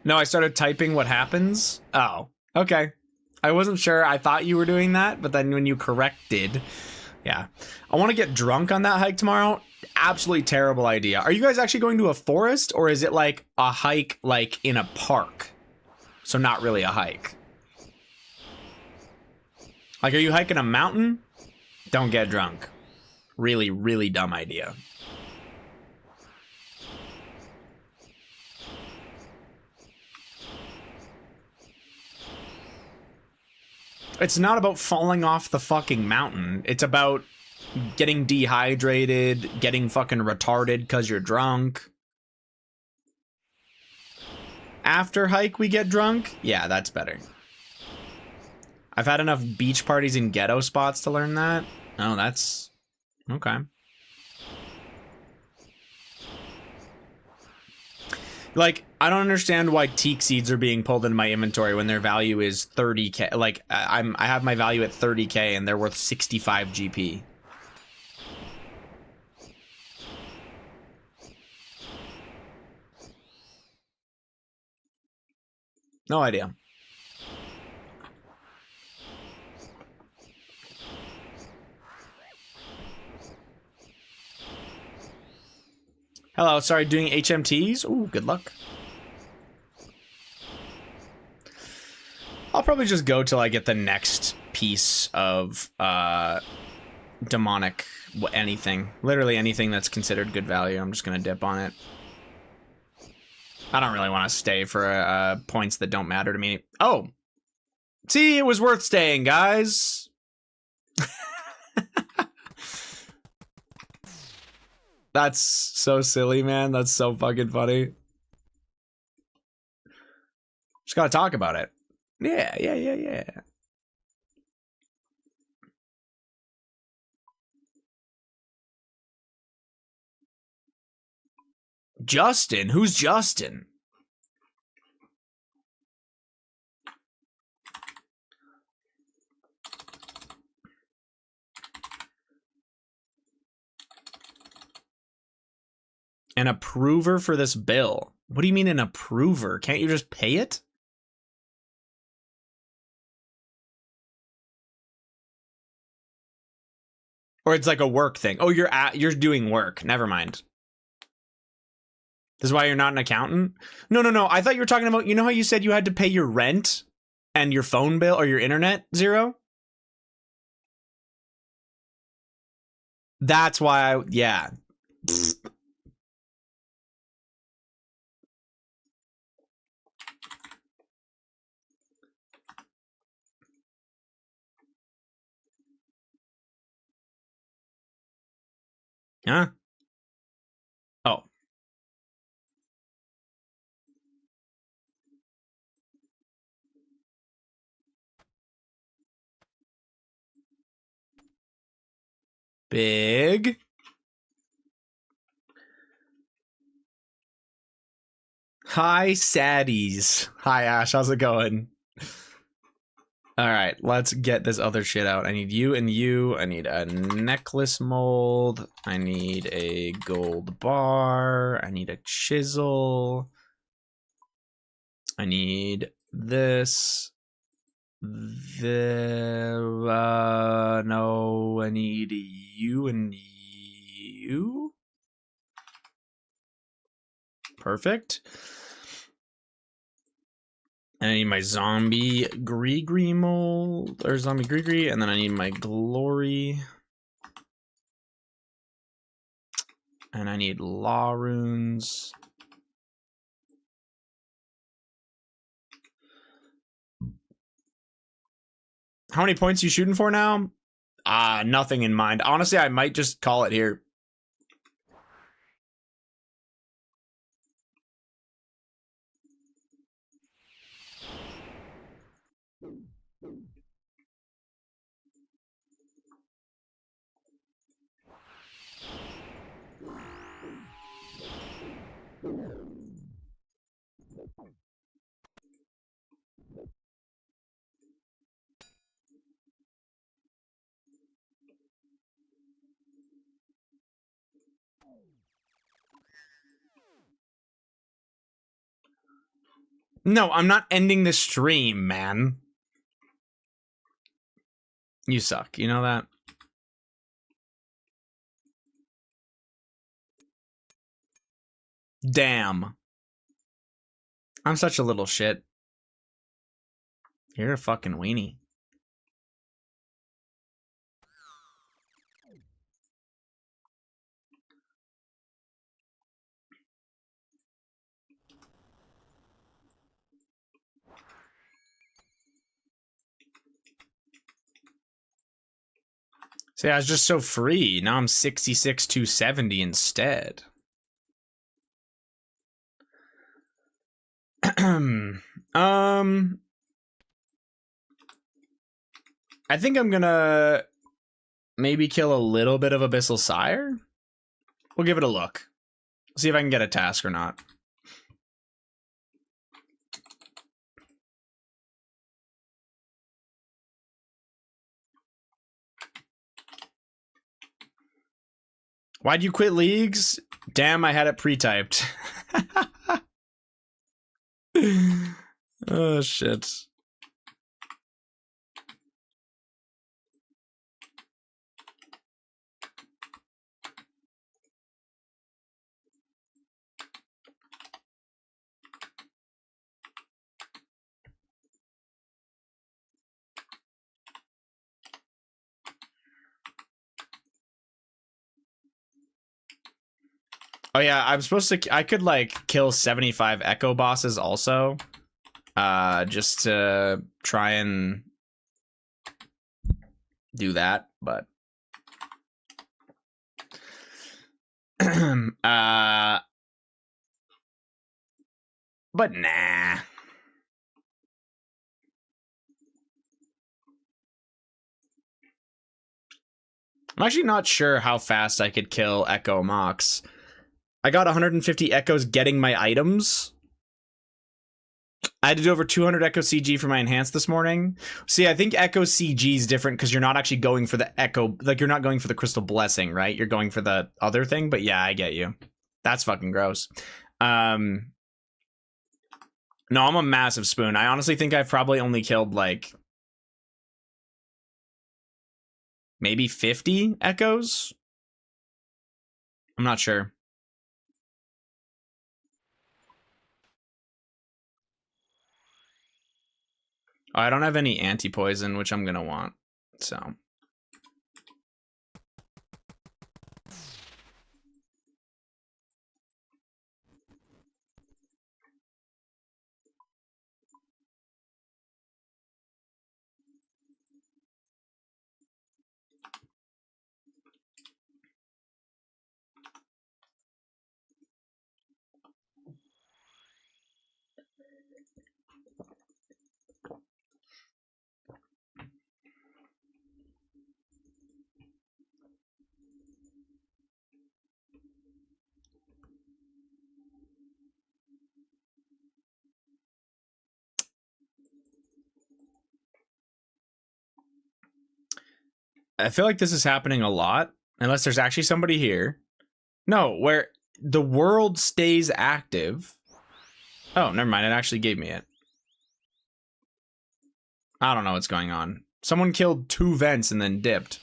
Speaker 1: No, I started typing what happens. Oh, okay. I wasn't sure. I thought you were doing that, but then when you corrected, yeah. I want to get drunk on that hike tomorrow. Absolutely terrible idea. Are you guys actually going to a forest, or is it like a hike like in a park? So not really a hike. Like, are you hiking a mountain? Don't get drunk. Really, really dumb idea. It's not about falling off the fucking mountain. It's about getting dehydrated, getting fucking retarded because you're drunk. After hike, we get drunk? Yeah, that's better. I've had enough beach parties in ghetto spots to learn that. Oh, that's... okay. Like, I don't understand why teak seeds are being pulled into my inventory when their value is 30k. Like, I have my value at 30k and they're worth 65 GP. No idea. Hello, sorry, doing HMTs? Ooh, good luck. I'll probably just go till I get the next piece of demonic anything. Literally anything that's considered good value. I'm just gonna dip on it. I don't really want to stay for points that don't matter to me. Oh! See, it was worth staying, guys! That's so silly, man. That's so fucking funny. Just gotta talk about it. Yeah. Justin? Who's Justin? An approver for this bill? What do you mean an approver? Can't you just pay it? Or it's like a work thing. Oh, you're doing work. Never mind. This is why you're not an accountant? No. I thought you were talking about, you know how you said you had to pay your rent and your phone bill or your internet zero? That's why yeah. Huh? Oh. Big. Hi, saddies. Hi, Ash. How's it going? All right, let's get this other shit out. I need you and you. I need a necklace mold. I need a gold bar. I need a chisel. I need this. No, I need you and you. Perfect. And I need my zombie Gree mold, or zombie Gree, and then I need my glory. And I need law runes. How many points are you shooting for now? Nothing in mind. Honestly, I might just call it here. No, I'm not ending the stream, man. You suck. You know that? Damn. I'm such a little shit. You're a fucking weenie. See, I was just so free. Now I'm 66, 270 instead. I think I'm gonna maybe kill a little bit of Abyssal Sire. We'll give it a look. See if I can get a task or not. Why'd you quit leagues? Damn, I had it pre-typed. Oh, shit. Oh yeah, I'm supposed to. I could like kill 75 Echo bosses also, just to try and do that. But but nah. I'm actually not sure how fast I could kill Echo Mox. I got 150 Echoes getting my items. I had to do over 200 Echo CG for my enhanced this morning. See, I think Echo CG is different because you're not actually going for the Echo, like you're not going for the Crystal Blessing, right? You're going for the other thing, but yeah, I get you. That's fucking gross. No, I'm a massive spoon. I honestly think I've probably only killed like maybe 50 Echoes. I'm not sure. Oh, I don't have any anti-poison, which I'm gonna want, so. I feel like this is happening a lot, unless there's actually somebody here. No, where the world stays active. Oh, never mind. It actually gave me it. I don't know what's going on. Someone killed 2 vents and then dipped.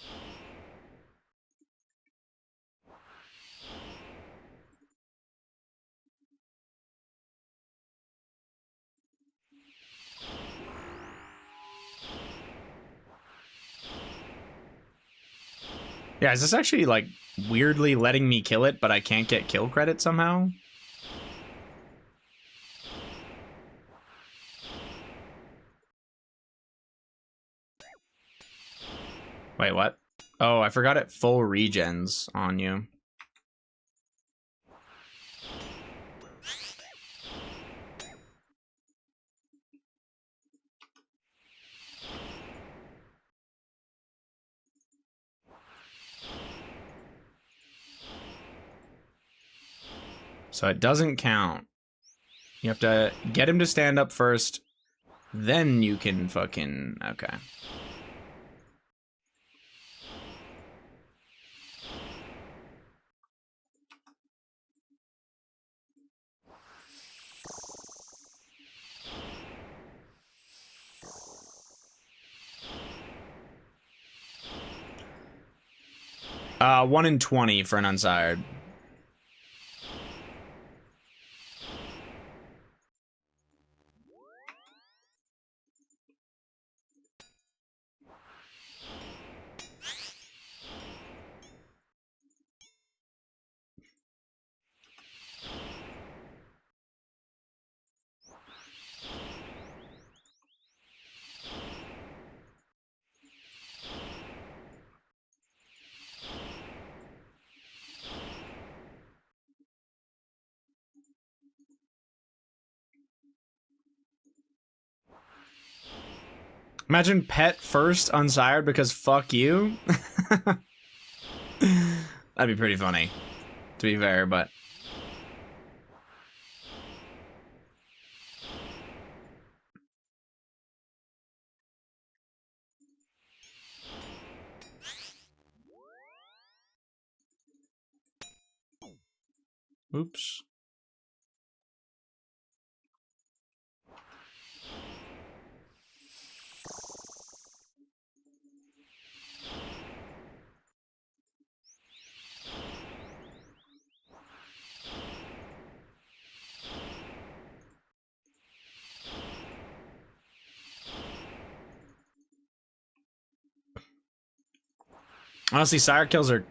Speaker 1: Yeah, is this actually like weirdly letting me kill it, but I can't get kill credit somehow? Wait, what? Oh, I forgot it full regens on you. So it doesn't count. You have to get him to stand up first, then you can fucking... Okay. Uh, 1 in 20 for an unsired. Imagine pet first unsired because fuck you. That'd be pretty funny, to be fair, but... Oops. Honestly, sire kills are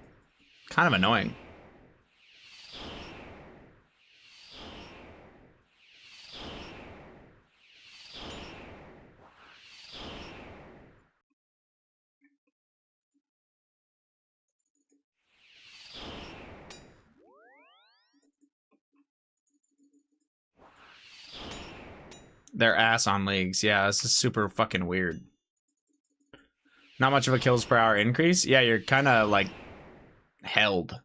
Speaker 1: kind of annoying. They're ass on leagues. Yeah, this is super fucking weird. Not much of a kills per hour increase. Yeah, you're kind of like held.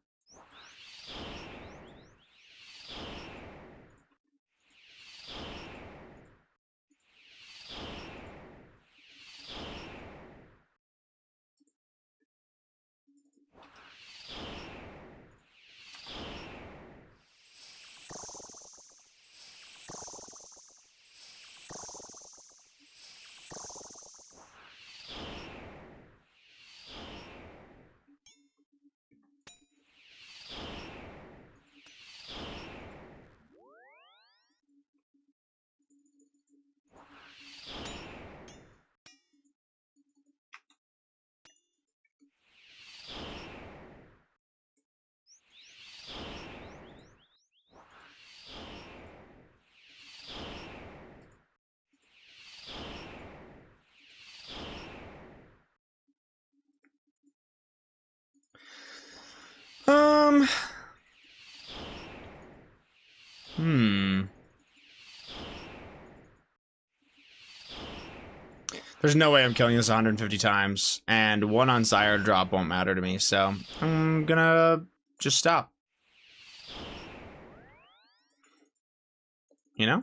Speaker 1: There's no way I'm killing this 150 times, and 1 on sire drop won't matter to me, so I'm gonna just stop. You know?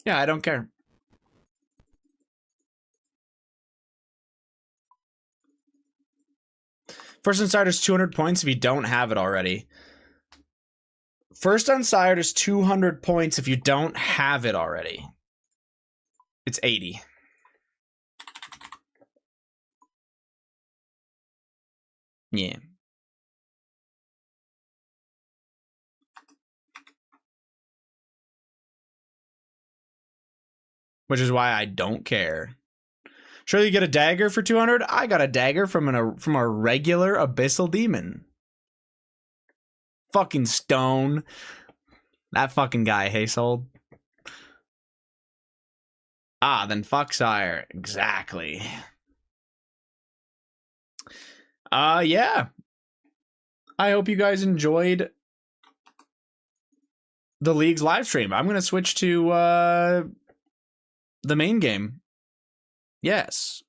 Speaker 1: Yeah, I don't care. First unsired is 200 points if you don't have it already. First unsired is 200 points if you don't have it already. It's 80. Yeah. Which is why I don't care. Sure, you get a dagger for 200? I got a dagger from a regular abyssal demon. Fucking stone. That fucking guy, hey, sold. Ah, then fuck Sire. Exactly. Yeah. I hope you guys enjoyed the league's live stream. I'm gonna switch to the main game. Yes.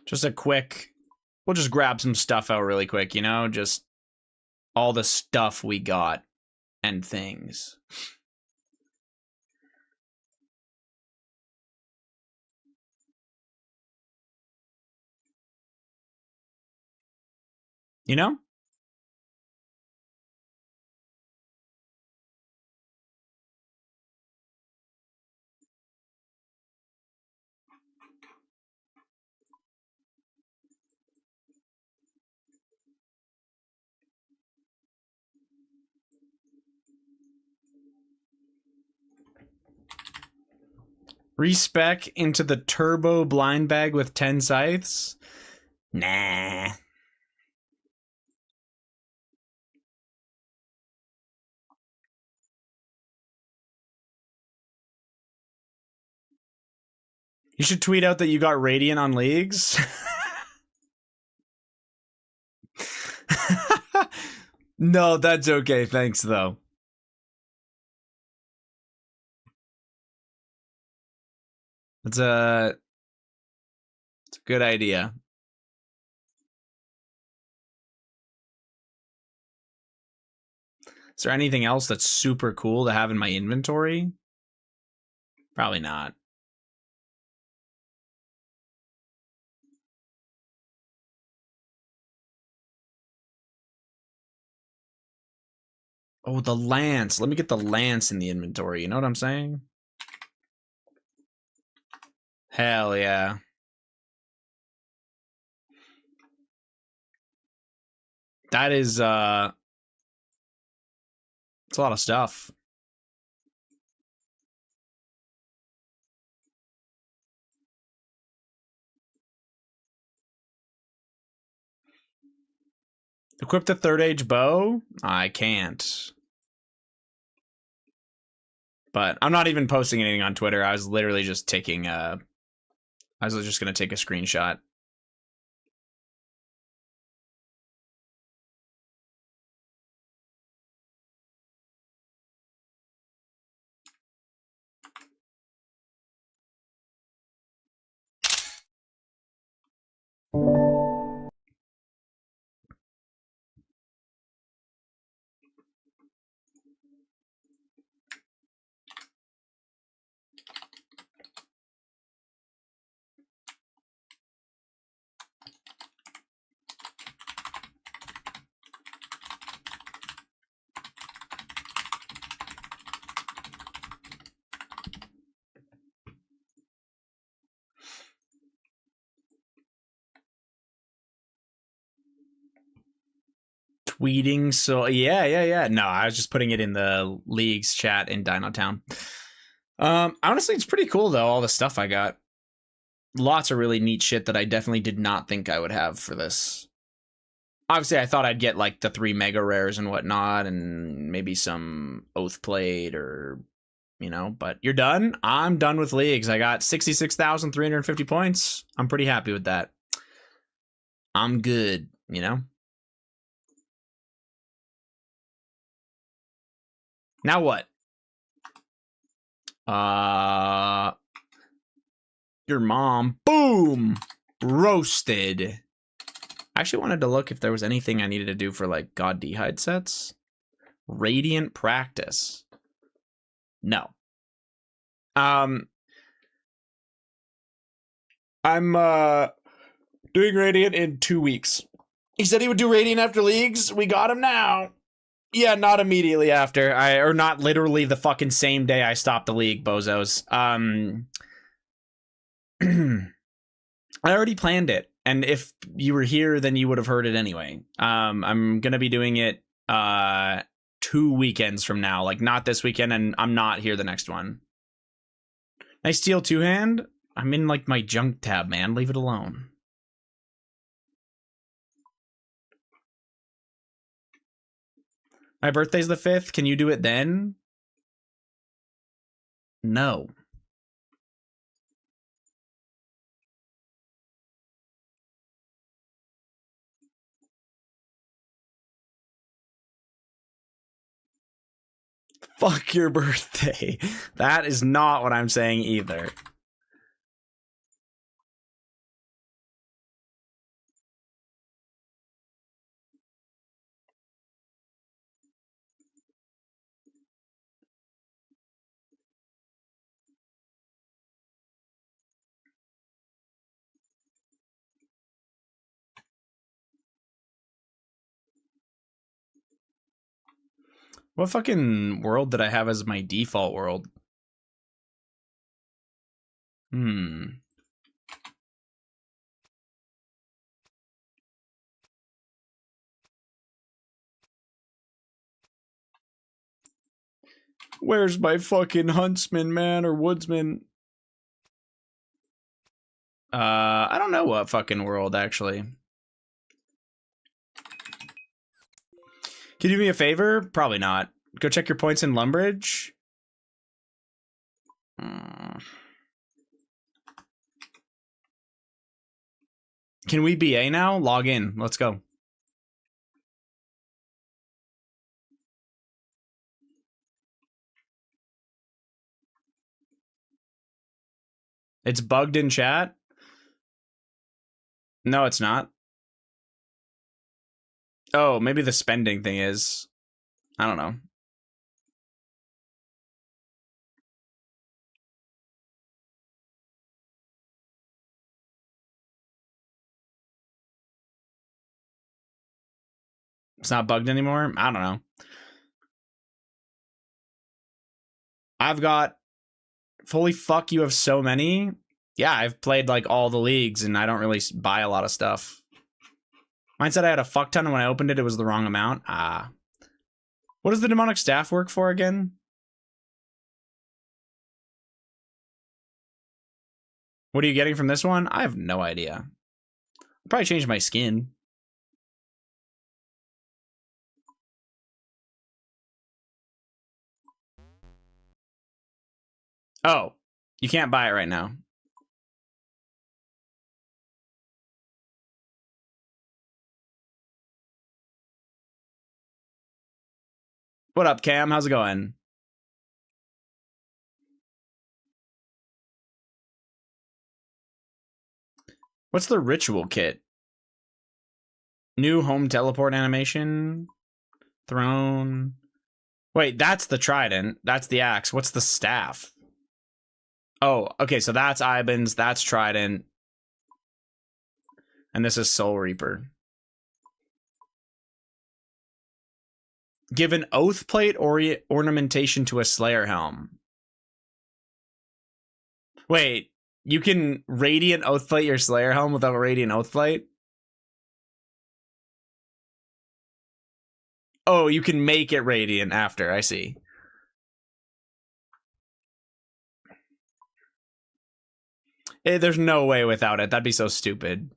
Speaker 1: Just a quick, we'll just grab some stuff out really quick, you know, just all the stuff we got and things. You know? Respec into the turbo blind bag with 10 scythes? Nah. You should tweet out that you got Radiant on leagues. No, that's okay. Thanks, though. It's a good idea. Is there anything else that's super cool to have in my inventory? Probably not. Oh, the lance. Let me get the lance in the inventory. You know what I'm saying? Hell yeah. That is, it's a lot of stuff. Equip the third age bow? I can't. But I'm not even posting anything on Twitter. I was literally just taking I was just going to take a screenshot. Tweeting, so yeah. No, I was just putting it in the league's chat in Dino Town. Honestly, it's pretty cool though, all the stuff I got. Lots of really neat shit that I definitely did not think I would have for this. Obviously, I thought I'd get like the 3 mega rares and whatnot, and maybe some Oath Plate or, you know, but you're done? I'm done with leagues. I got 66,350 points. I'm pretty happy with that. I'm good, you know? Now what? Your mom. Boom! Roasted. I actually wanted to look if there was anything I needed to do for, like, God D'hide sets. Radiant Practice. No. I'm, doing Radiant in 2 weeks. He said he would do Radiant after leagues. We got him now. Yeah, not immediately after. Or not literally the fucking same day I stopped the league, bozos. I already planned it. And if you were here, then you would have heard it anyway. I'm going to be doing it uh 2 weekends from now. Like not this weekend, and I'm not here the next one. Nice steel two-hand. I'm in like my junk tab, man. Leave it alone. My birthday's the 5th. Can you do it then? No. Fuck your birthday. That is not what I'm saying either. What fucking world did I have as my default world? Where's my fucking huntsman, man, or woodsman? I don't know what fucking world, actually. Can you do me a favor? Probably not. Go check your points in Lumbridge. Can we BA now? Log in. Let's go. It's bugged in chat? No, it's not. Oh, maybe the spending thing is. I don't know. It's not bugged anymore? I don't know. I've got... Holy fuck, you have so many? Yeah, I've played like all the leagues and I don't really buy a lot of stuff. Mine said I had a fuck ton and when I opened it, it was the wrong amount. Ah. What does the demonic staff work for again? What are you getting from this one? I have no idea. I'll probably change my skin. Oh, you can't buy it right now. What up, Cam? How's it going? What's the ritual kit? New home teleport animation. Throne. Wait, that's the trident. That's the axe. What's the staff? Oh, okay, so that's Ibans, that's trident. And this is Soul Reaper. Give an oath plate or ornamentation to a Slayer helm. Wait, you can radiant oath plate your Slayer helm without a radiant oath plate? Oh, you can make it radiant after, I see. There's no way without it. That'd be so stupid.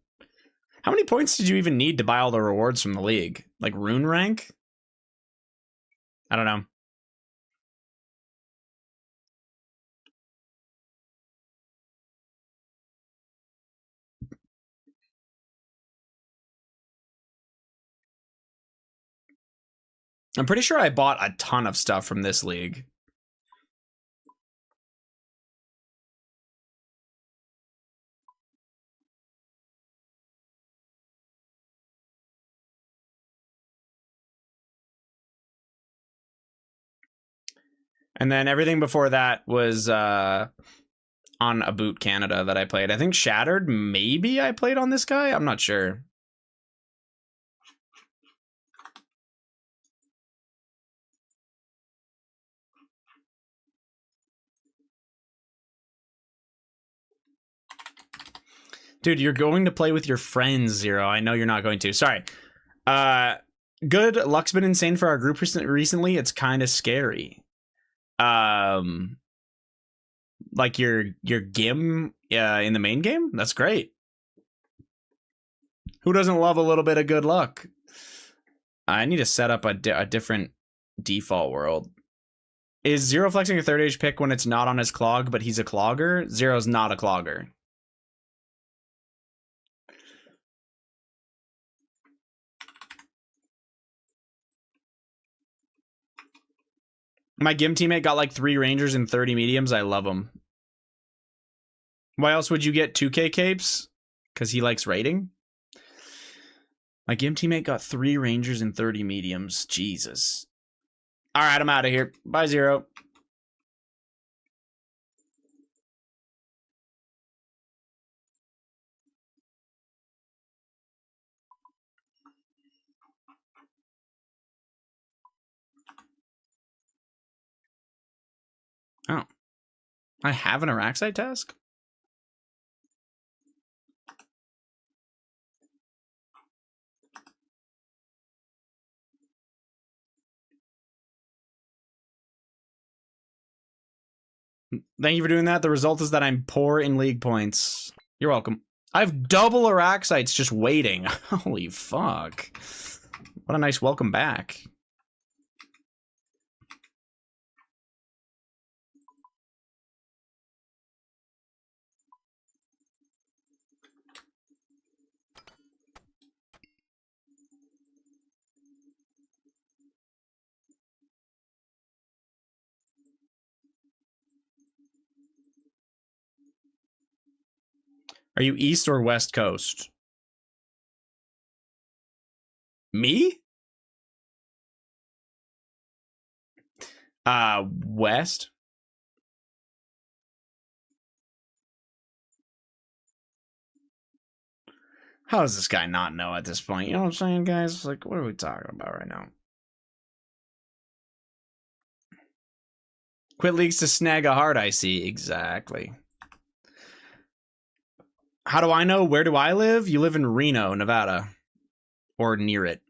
Speaker 1: How many points did you even need to buy all the rewards from the league? Like rune rank? I don't know. I'm pretty sure I bought a ton of stuff from this league. And then everything before that was on a boot Canada that I played. I think Shattered, maybe I played on this guy? I'm not sure. Dude, you're going to play with your friends, Zero. I know you're not going to. Sorry. Good. Luck's been insane for our group recently. It's kind of scary. Like your gim in the main game. That's great. Who doesn't love a little bit of good luck? I need to set up a different default world. Is Zero flexing a third age pick when it's not on his clog, but he's a clogger? Zero's not a clogger. My Gim teammate got like 3 Rangers and 30 mediums. I love him. Why else would you get 2K capes? Because he likes raiding? My Gim teammate got 3 Rangers and 30 mediums. Jesus. All right, I'm out of here. Bye, Zero. Oh. I have an Araxite task? Thank you for doing that. The result is that I'm poor in league points. You're welcome. I have double Araxites just waiting. Holy fuck. What a nice welcome back. Are you East or West Coast? Me? West? How does this guy not know at this point? You know what I'm saying, guys? Like, what are we talking about right now? Quit leagues to snag a heart, I see. Exactly. How do I know? Where do I live? You live in Reno, Nevada. Or near it.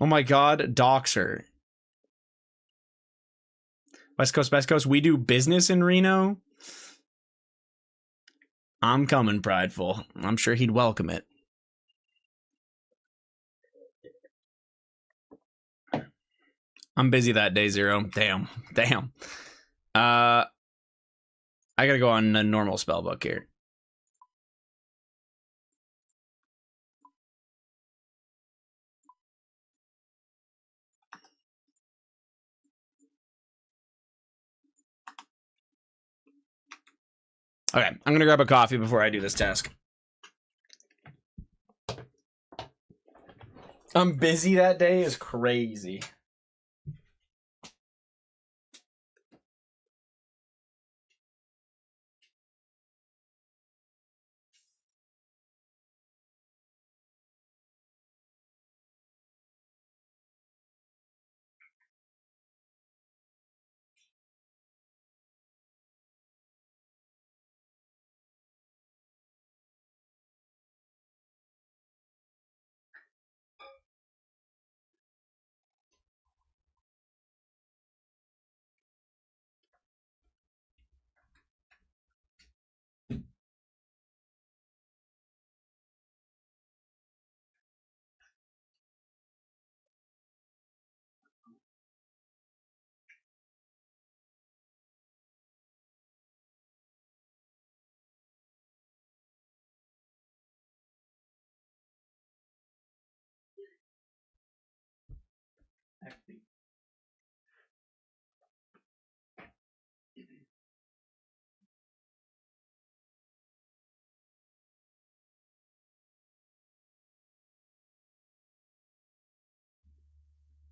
Speaker 1: Oh my god, Doxer. West Coast, we do business in Reno. I'm coming, Prideful. I'm sure he'd welcome it. I'm busy that day, Zero. Damn. I gotta go on a normal spellbook here. Okay, I'm gonna grab a coffee before I do this task. I'm busy that day is crazy.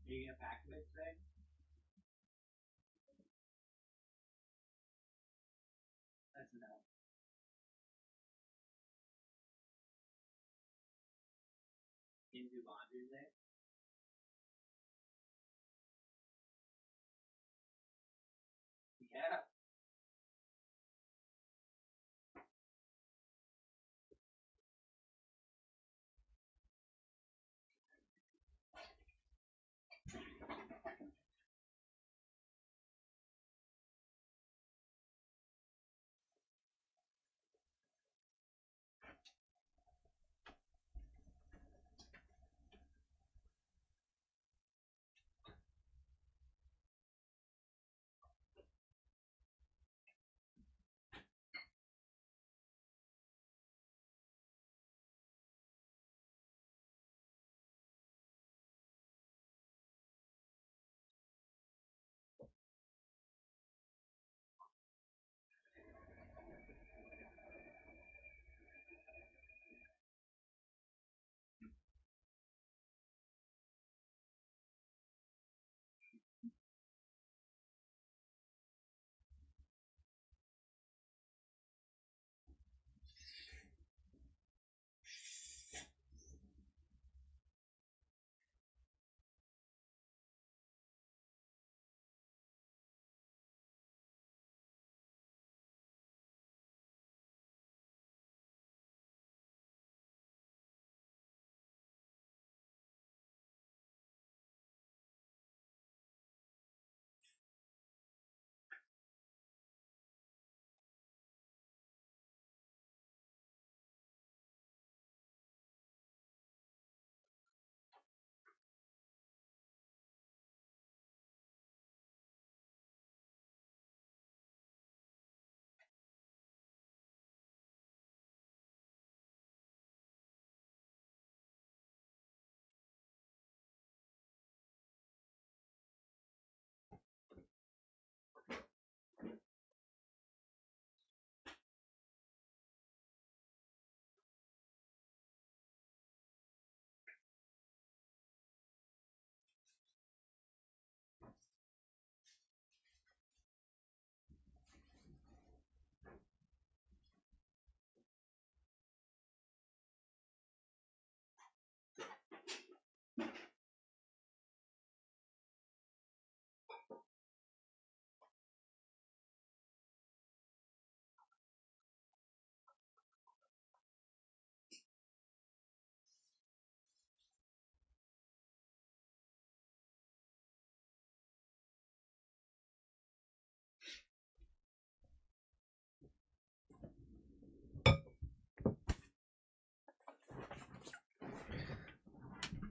Speaker 1: Are you gonna pack it today? That's no. Can you do laundry today?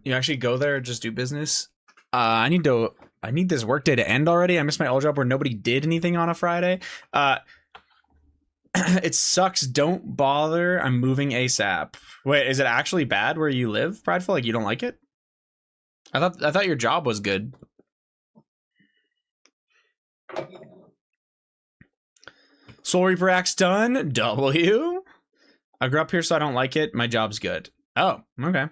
Speaker 1: You actually go there and just do business? I need this work day to end already. I missed my old job where nobody did anything on a Friday. It sucks. Don't bother. I'm moving ASAP. Wait, is it actually bad where you live, Prideful? Like you don't like it? I thought your job was good. Soul Reaper Axe done. W. I grew up here, so I don't like it. My job's good. Oh, okay.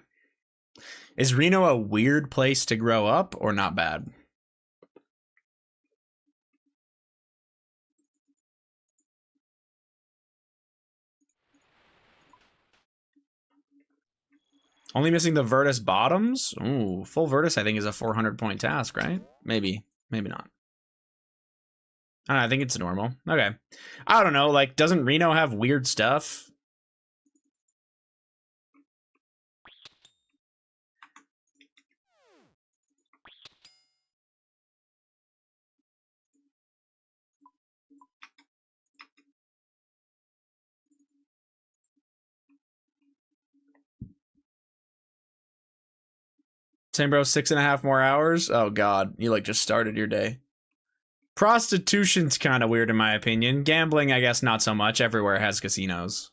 Speaker 1: Is Reno a weird place to grow up or not bad? Only missing the Virtus bottoms? Ooh, full Virtus I think is a 400-point task, right? Maybe. Maybe not. I don't know, I think it's normal. Okay. I don't know, like, doesn't Reno have weird stuff? Same bro, 6.5 more hours? Oh god, you like just started your day. Prostitution's kind of weird in my opinion. Gambling, I guess not so much. Everywhere has casinos.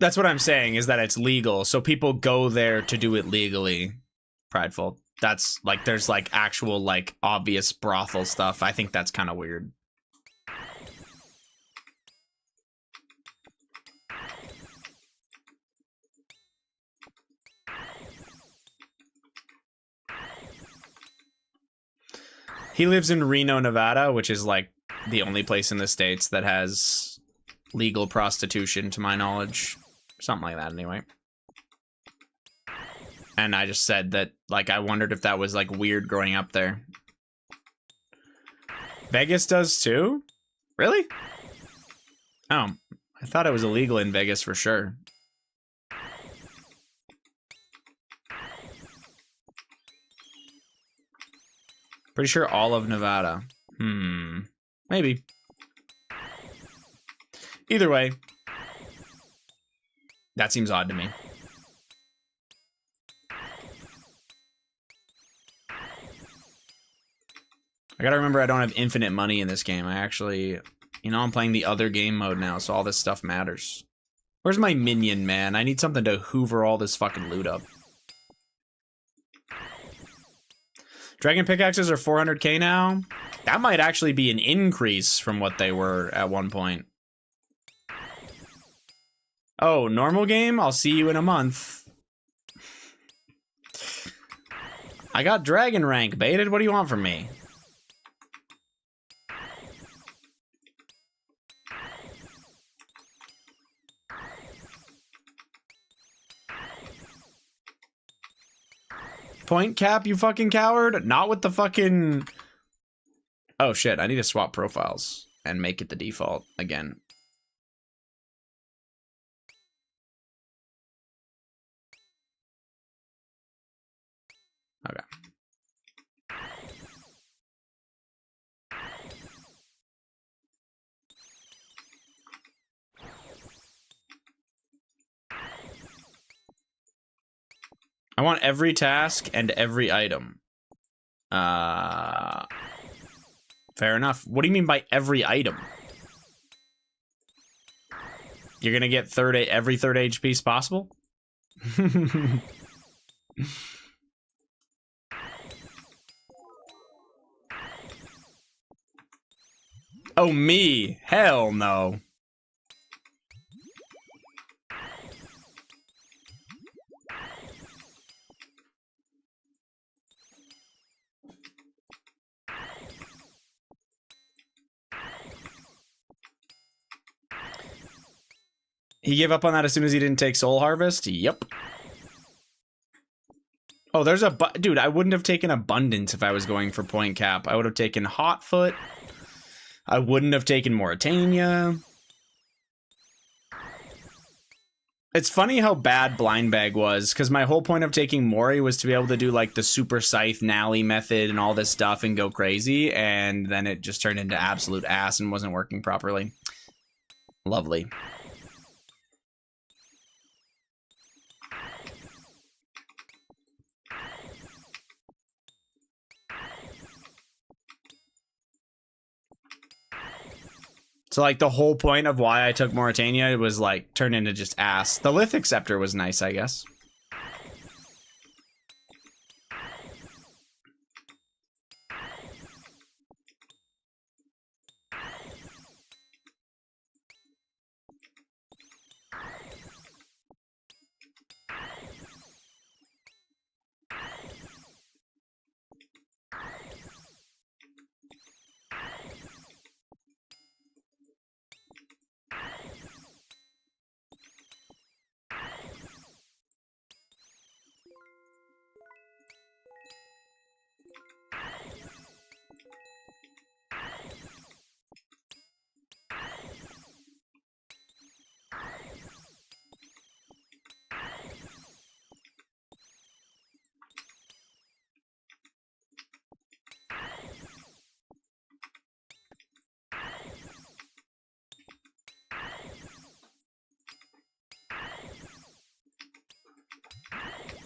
Speaker 1: That's what I'm saying, is that it's legal. So people go there to do it legally. Prideful. That's like, there's like actual like obvious brothel stuff. I think that's kind of weird. He lives in Reno, Nevada, which is like the only place in the States that has legal prostitution, to my knowledge. Something like that, anyway. And I just said that, like, I wondered if that was, like, weird growing up there. Vegas does, too? Really? Oh, I thought it was illegal in Vegas for sure. Pretty sure all of Nevada. Maybe. Either way, that seems odd to me. I gotta remember I don't have infinite money in this game. I actually, you know, I'm playing the other game mode now, so all this stuff matters. Where's my minion, man? I need something to hoover all this fucking loot up. Dragon pickaxes are 400k now? That might actually be an increase from what they were at one point. Oh, normal game? I'll see you in a month. I got dragon rank baited. What do you want from me? Point cap, you fucking coward. Not with the fucking... Oh shit, I need to swap profiles and make it the default again. Okay. I want every task and every item. Fair enough. What do you mean by every item? You're gonna get every third age piece possible? Oh, me? Hell no. He gave up on that as soon as he didn't take Soul Harvest? Yep. Oh, there's a dude. I wouldn't have taken Abundance if I was going for point cap. I would have taken Hotfoot. I wouldn't have taken Mauritania. It's funny how bad Blind Bag was, because my whole point of taking Mori was to be able to do like the Super Scythe Nally method and all this stuff and go crazy, and then it just turned into absolute ass and wasn't working properly. Lovely. So like the whole point of why I took Mauritania was like turned into just ass. The Lithic Scepter was nice, I guess.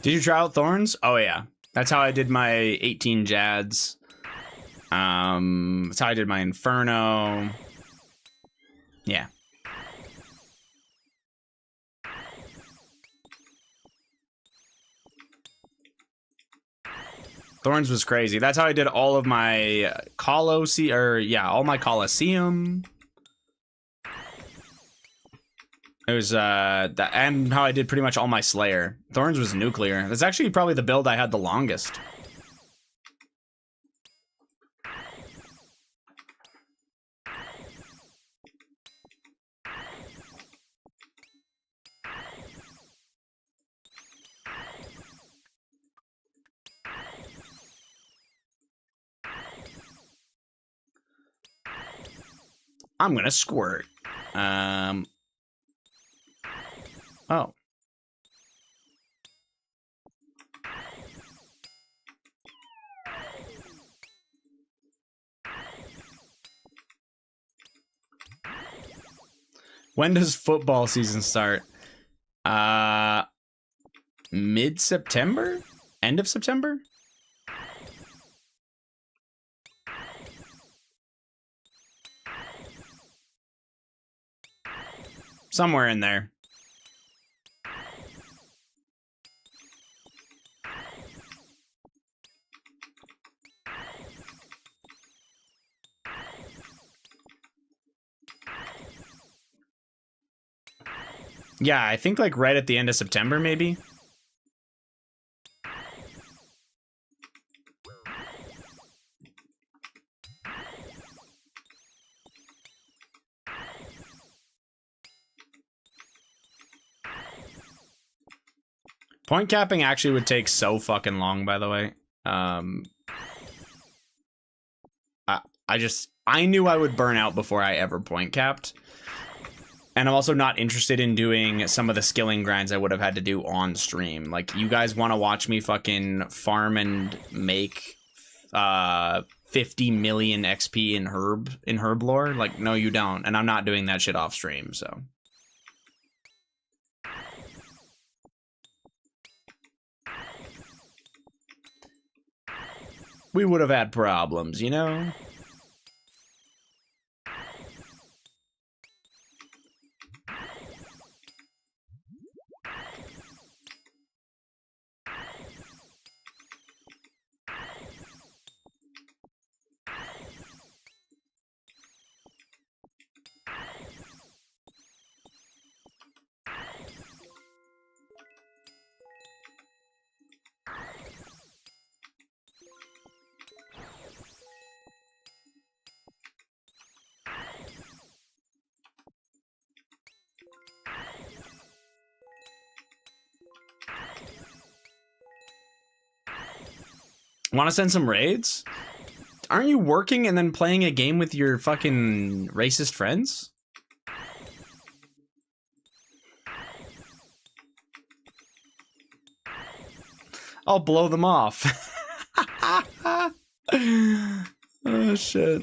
Speaker 1: Did you try out Thorns? Oh yeah. That's how I did my 18 Jads. That's how I did my Inferno. Yeah. Thorns was crazy. That's how I did all of my all my Colosseum. It was and how I did pretty much all my Slayer. Thorns was nuclear. That's actually probably the build I had the longest. I'm gonna squirt. Oh. When does football season start? Mid-September? End of September? Somewhere in there. Yeah, I think like right at the end of September, maybe. Point capping actually would take so fucking long, by the way. I knew I would burn out before I ever point capped. And I'm also not interested in doing some of the skilling grinds I would have had to do on stream. Like, you guys want to watch me fucking farm and make 50 million XP in herb lore? Like, no, you don't. And I'm not doing that shit off stream, so. We would have had problems, you know? Want to send some raids? Aren't you working and then playing a game with your fucking racist friends? I'll blow them off. Oh, shit.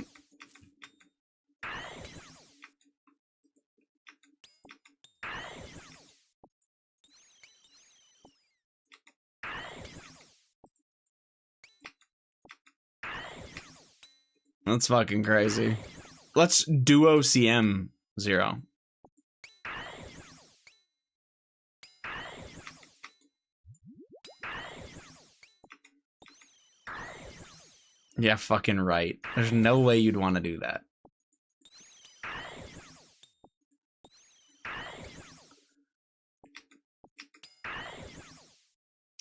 Speaker 1: That's fucking crazy. Let's duo CM 0. Yeah, fucking right. There's no way you'd want to do that.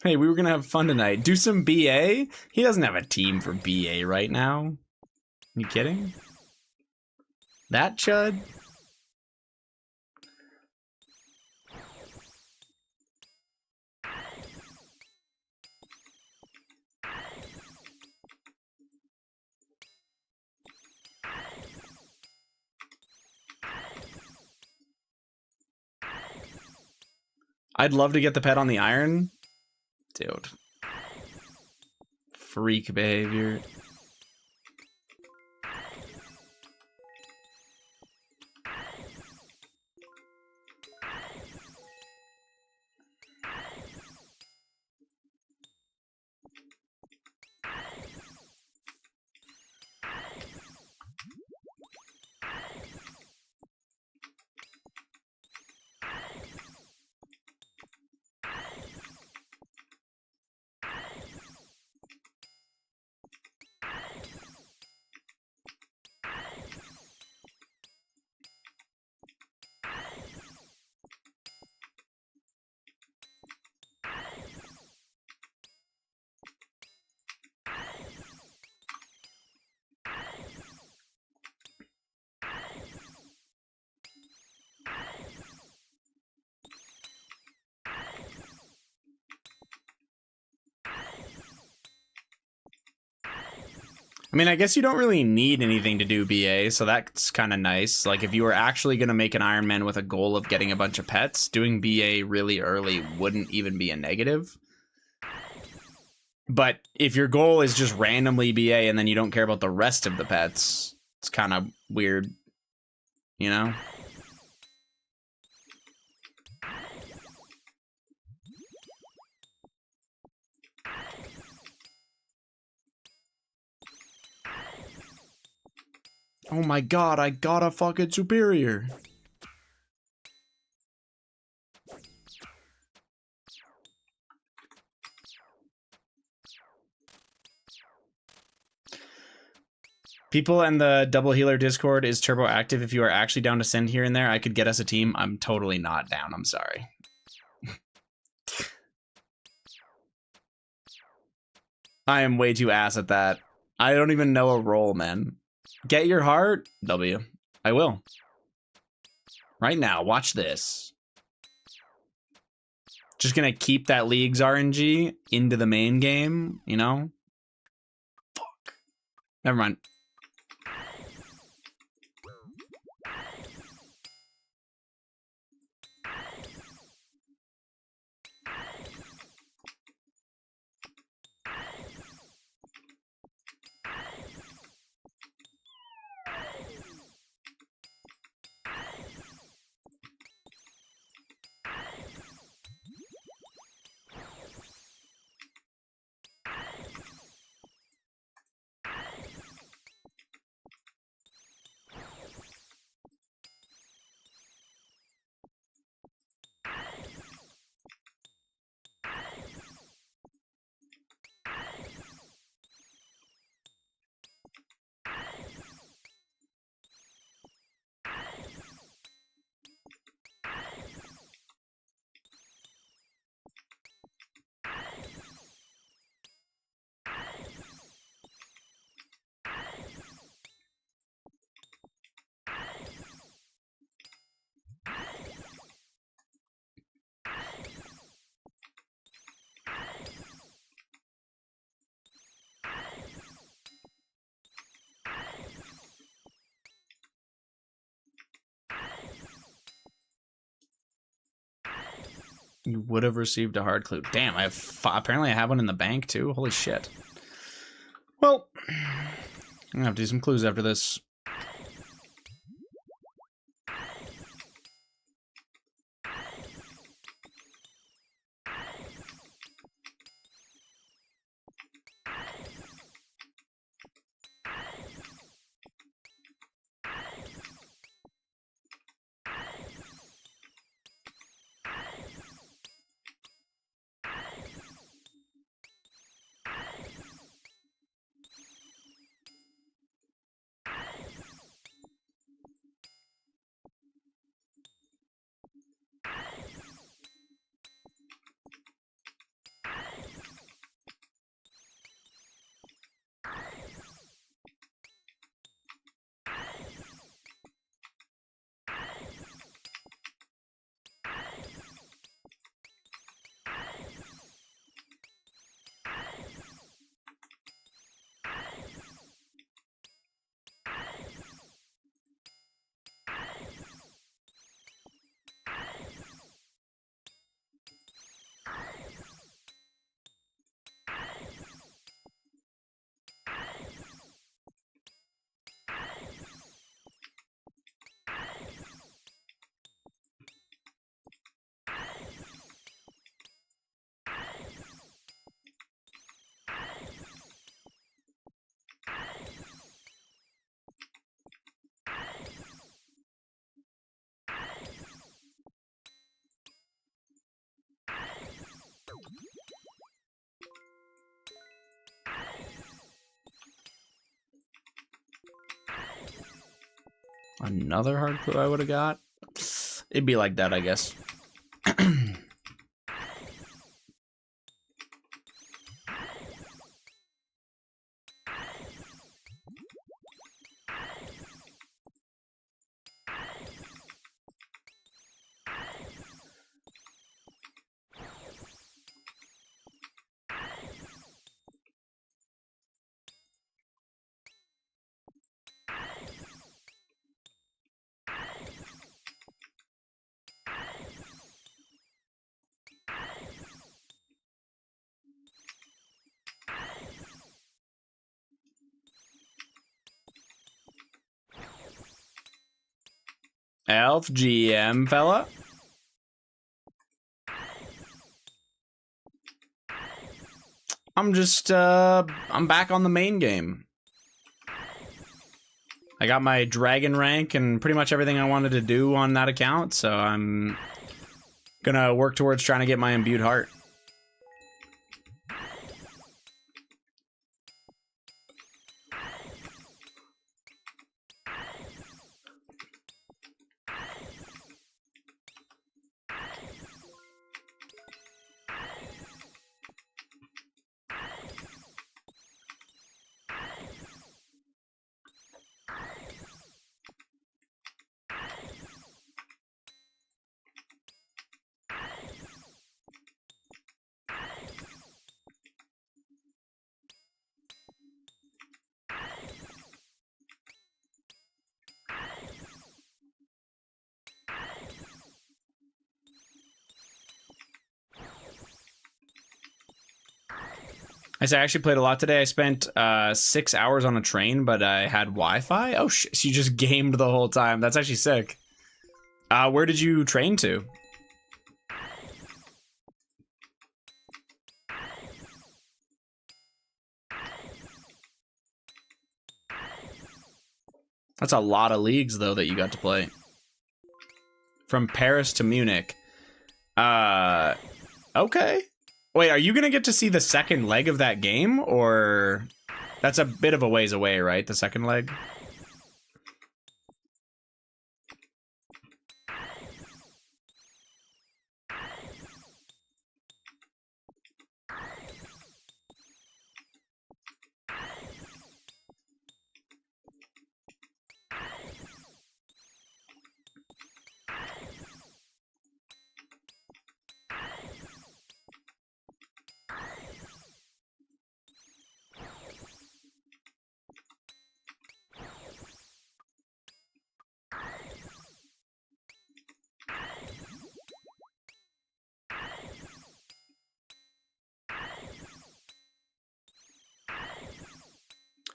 Speaker 1: Hey, we were gonna have fun tonight. Do some BA? He doesn't have a team for BA right now. You kidding? That chud? I'd love to get the pet on the iron. Dude. Freak behavior. I mean, I guess you don't really need anything to do BA, so that's kind of nice. Like, if you were actually going to make an Ironman with a goal of getting a bunch of pets, doing BA really early wouldn't even be a negative. But if your goal is just randomly BA and then you don't care about the rest of the pets, it's kind of weird, you know? Oh my god, I got a fucking superior. People in the Double Healer Discord is turbo active. If you are actually down to send here and there, I could get us a team. I'm totally not down. I'm sorry. I am way too ass at that. I don't even know a role, man. Get your heart? W. I will. Right now, watch this. Just gonna keep that League's RNG into the main game, you know? Fuck. Never mind. You would have received a hard clue. Damn, I have apparently I have one in the bank too. Holy shit. Well, I'm gonna have to do some clues after this. Another hard clue I would have got? It'd be like that, I guess. Elf GM, fella. I'm back on the main game. I got my dragon rank and pretty much everything I wanted to do on that account, so I'm gonna work towards trying to get my imbued heart. I actually played a lot today. I spent 6 hours on a train, but I had Wi-Fi. Oh shit! So you just gamed the whole time. That's actually sick. Where did you train to? That's a lot of leagues though that you got to play. From Paris to Munich. Okay. Wait, are you gonna get to see the second leg of that game, or that's a bit of a ways away, right? The second leg.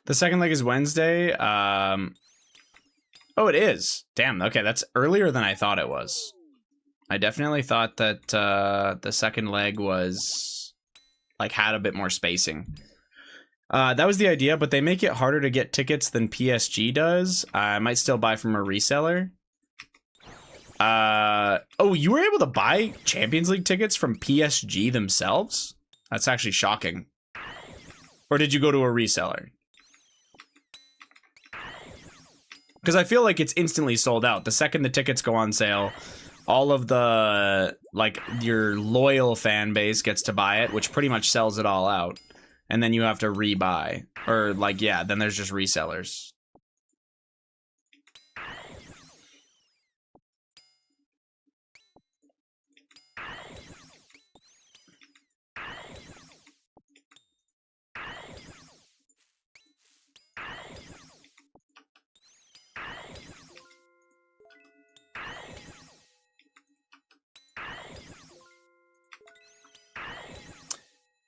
Speaker 1: The second leg is Wednesday. Oh, it is. Damn. Okay, that's earlier than I thought it was. I definitely thought that the second leg was like had a bit more spacing. That was the idea, but they make it harder to get tickets than PSG does. I might still buy from a reseller. Oh, you were able to buy Champions League tickets from PSG themselves? That's actually shocking. Or did you go to a reseller? Because I feel like it's instantly sold out. The second the tickets go on sale, all of the, like, your loyal fan base gets to buy it, which pretty much sells it all out. And then you have to rebuy. Or, like, yeah, then there's just resellers.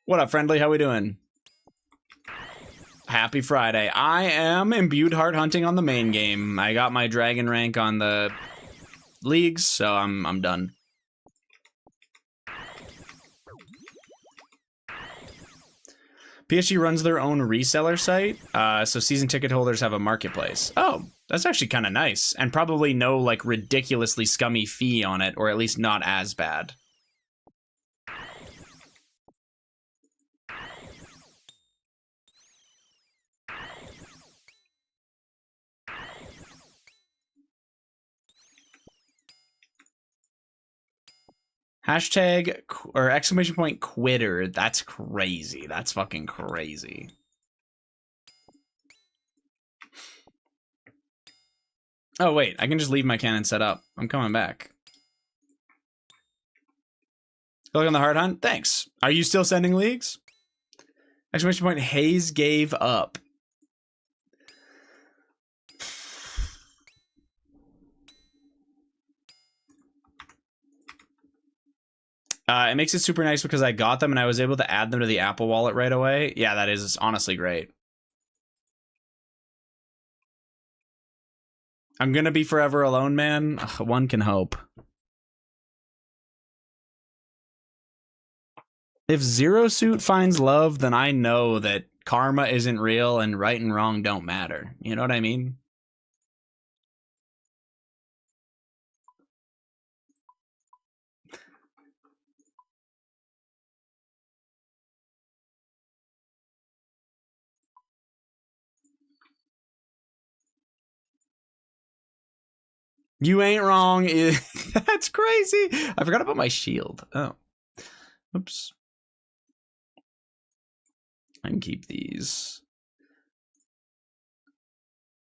Speaker 1: What up, friendly? How we doing? Happy Friday. I am imbued heart hunting on the main game. I got my dragon rank on the leagues, so I'm done. PSG runs their own reseller site, so season ticket holders have a marketplace. Oh, that's actually kind of nice, and probably no like ridiculously scummy fee on it, or at least not as bad. Hashtag or exclamation point quitter. That's crazy. That's fucking crazy. Oh, wait. I can just leave my cannon set up. I'm coming back. Look on the hard hunt. Thanks. Are you still sending leagues? Exclamation point Hayes gave up. It makes it super nice because I got them and I was able to add them to the Apple Wallet right away. Yeah, that is honestly great. I'm gonna be forever alone, man. Ugh, one can hope. If Zero Suit finds love, then I know that karma isn't real and right and wrong don't matter. You know what I mean? You ain't wrong. That's crazy. I forgot about my shield. Oh. Oops. I can keep these.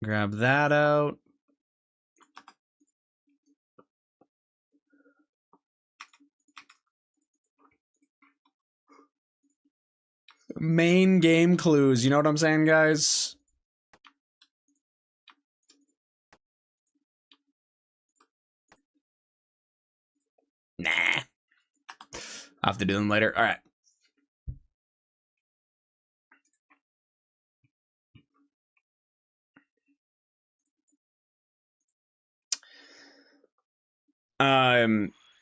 Speaker 1: Grab that out. Main game clues. You know what I'm saying, guys? Nah. I'll have to do them later. All right.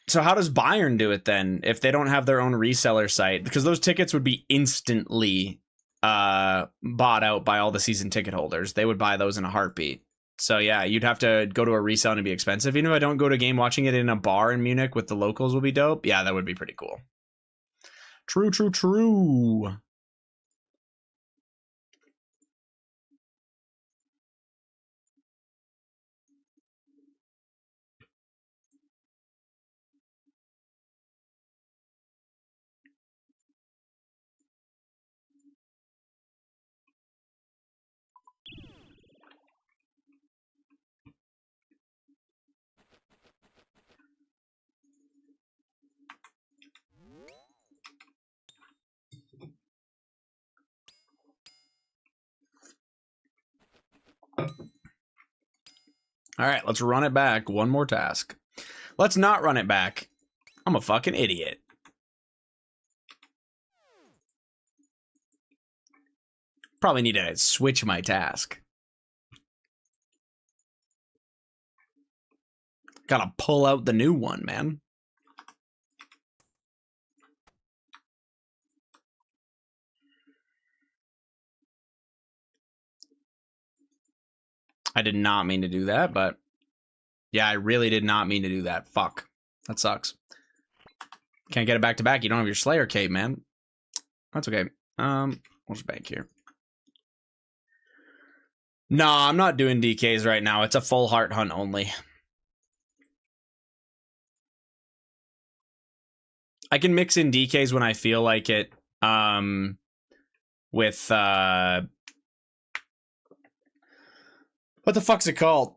Speaker 1: So how does Bayern do it then if they don't have their own reseller site? Because those tickets would be instantly bought out by all the season ticket holders. They would buy those in a heartbeat. So yeah, you'd have to go to a resale and it'd be expensive. Even if I don't go to a game, watching it in a bar in Munich with the locals will be dope. Yeah, that would be pretty cool. True, true, true. All right, let's run it back. One more task. Let's not run it back. I'm a fucking idiot. Probably need to switch my task. Gotta pull out the new one, man. I did not mean to do that, but yeah, I really did not mean to do that. Fuck. That sucks. Can't get it back to back. You don't have your Slayer cape, man. That's okay. We'll just bank here. Nah, I'm not doing DKs right now. It's a full heart hunt only. I can mix in DKs when I feel like it. With what the fuck's it called?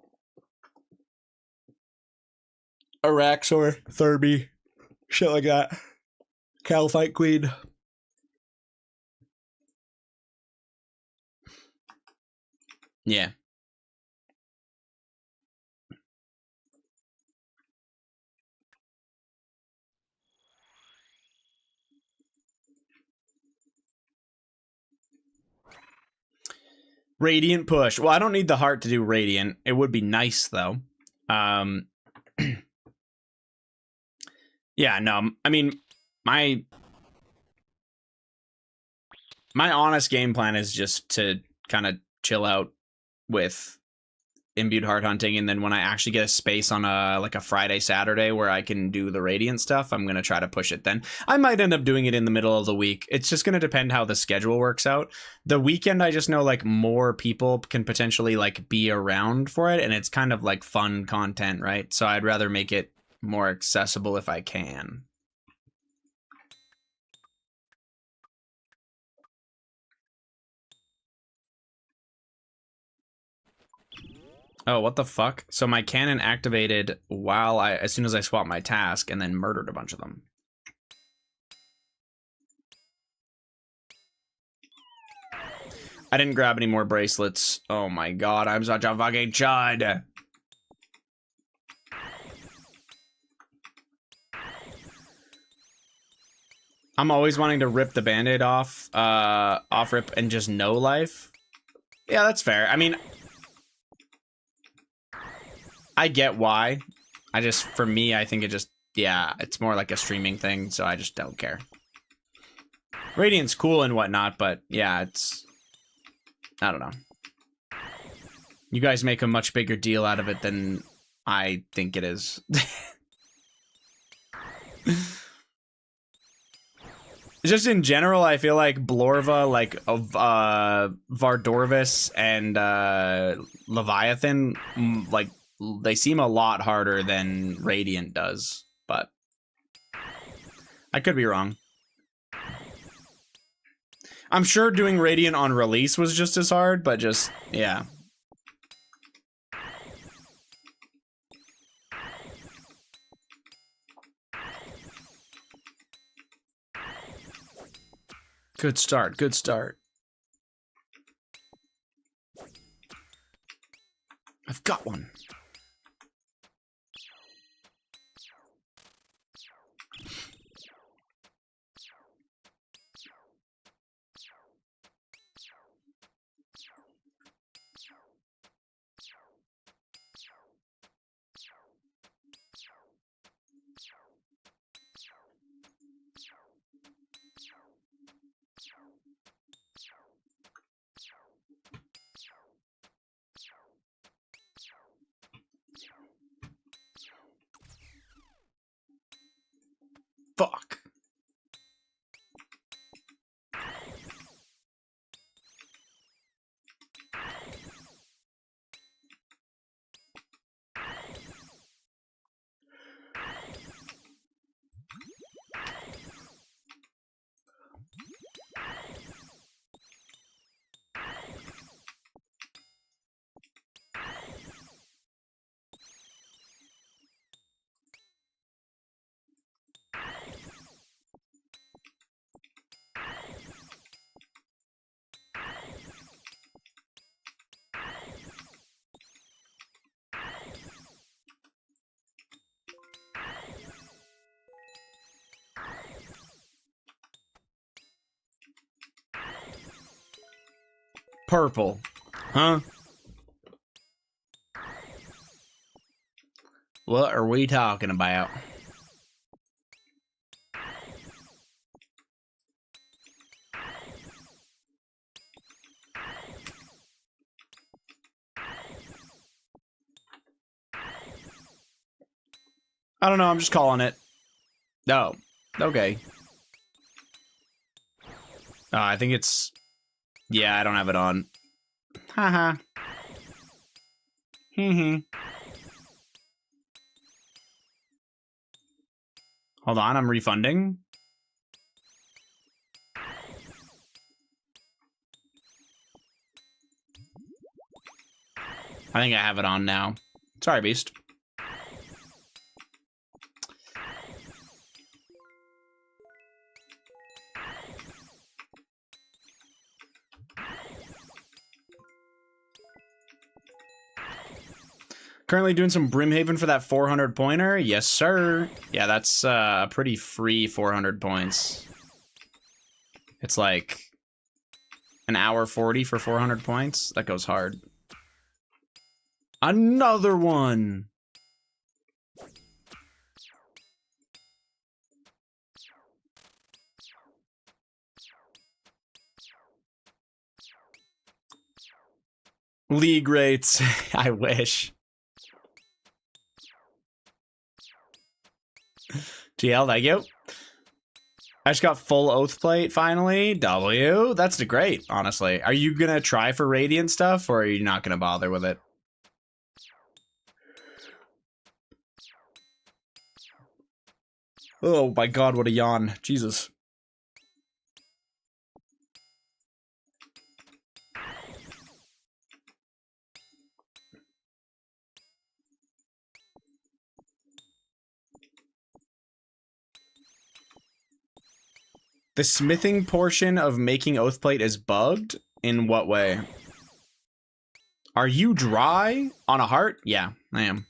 Speaker 1: Araxor, Thurby, shit like that. Calphite Queen. Yeah. Radiant push. Well, I don't need the heart to do Radiant. It would be nice, though. Yeah, no. I mean, my honest game plan is just to kind of chill out with imbued heart hunting, and then when I actually get a space on a Friday, Saturday where I can do the Radiant stuff, I'm gonna try to push it then. I might end up doing it in the middle of the week. It's just gonna depend how the schedule works out. The weekend, I just know like more people can potentially like be around for it, and it's kind of like fun content, right? So I'd rather make it more accessible if I can. Oh, what the fuck? So my cannon activated while as soon as I swapped my task, and then murdered a bunch of them. I didn't grab any more bracelets. Oh my god, I'm such a fucking chud. I'm always wanting to rip the band-aid off rip and just no life. Yeah, that's fair. I mean, I get why. For me, I think it's more like a streaming thing, so I just don't care. Radiant's cool and whatnot, but yeah, I don't know. You guys make a much bigger deal out of it than I think it is. Just in general, I feel like Blorva, like Vardorvis and Leviathan, like they seem a lot harder than Radiant does, but I could be wrong. I'm sure doing Radiant on release was just as hard, but just, yeah. Good start, good start. I've got one. Fuck. Purple. Huh? What are we talking about? I don't know, I'm just calling it. No. Okay. I think it's... Yeah, I don't have it on. Haha. Hold on, I'm refunding. I think I have it on now. Sorry, Beast. Currently doing some Brimhaven for that 400 pointer. Yes, sir. Yeah, that's a pretty free 400 points. It's like an hour 40 for 400 points. That goes hard. Another one. League rates. I wish. GL, thank you. I just got full oath plate finally. W. That's great, honestly. Are you gonna try for Radiant stuff, or are you not gonna bother with it? Oh my god, what a yawn. Jesus. The smithing portion of making Oathplate is bugged? In what way? Are you dry on a heart? Yeah, I am.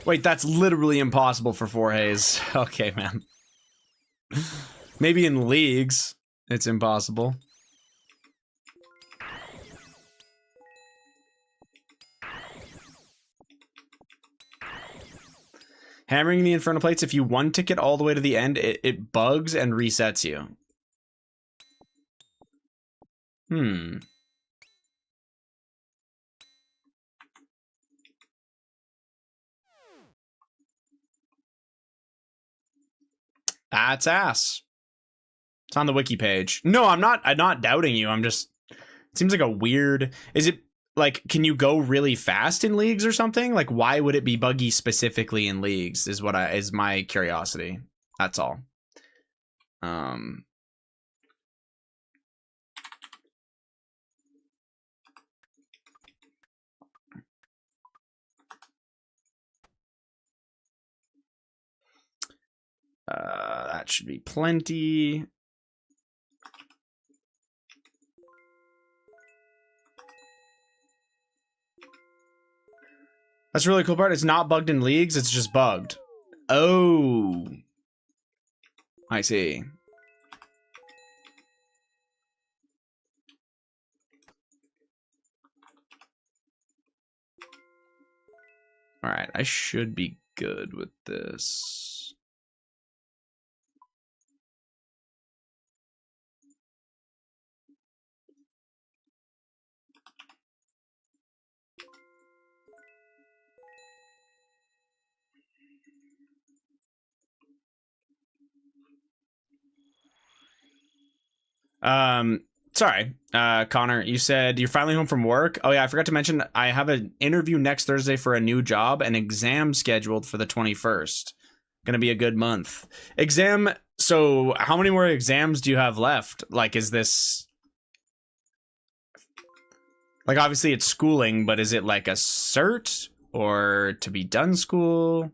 Speaker 1: Wait, that's literally impossible for 4 haze. Okay, man. Maybe in leagues, it's impossible. Hammering the Inferno Plates, if you one ticket all the way to the end, it bugs and resets you. That's ass. It's on the wiki page. No, I'm not doubting you. I'm just, it seems like a weird, is it like, can you go really fast in leagues or something? Like, why would it be buggy specifically in leagues is my curiosity. That's all. That should be plenty. That's the really cool part. It's not bugged in leagues. It's just bugged. Oh, I see. All right, I should be good with this. Sorry, Connor, you said you're finally home from work. Oh yeah, I forgot to mention I have an interview next Thursday for a new job and exam scheduled for the 21st. Gonna be a good month. Exam. So how many more exams do you have left? Like, is this like, obviously it's schooling, but is it like a cert or to be done school?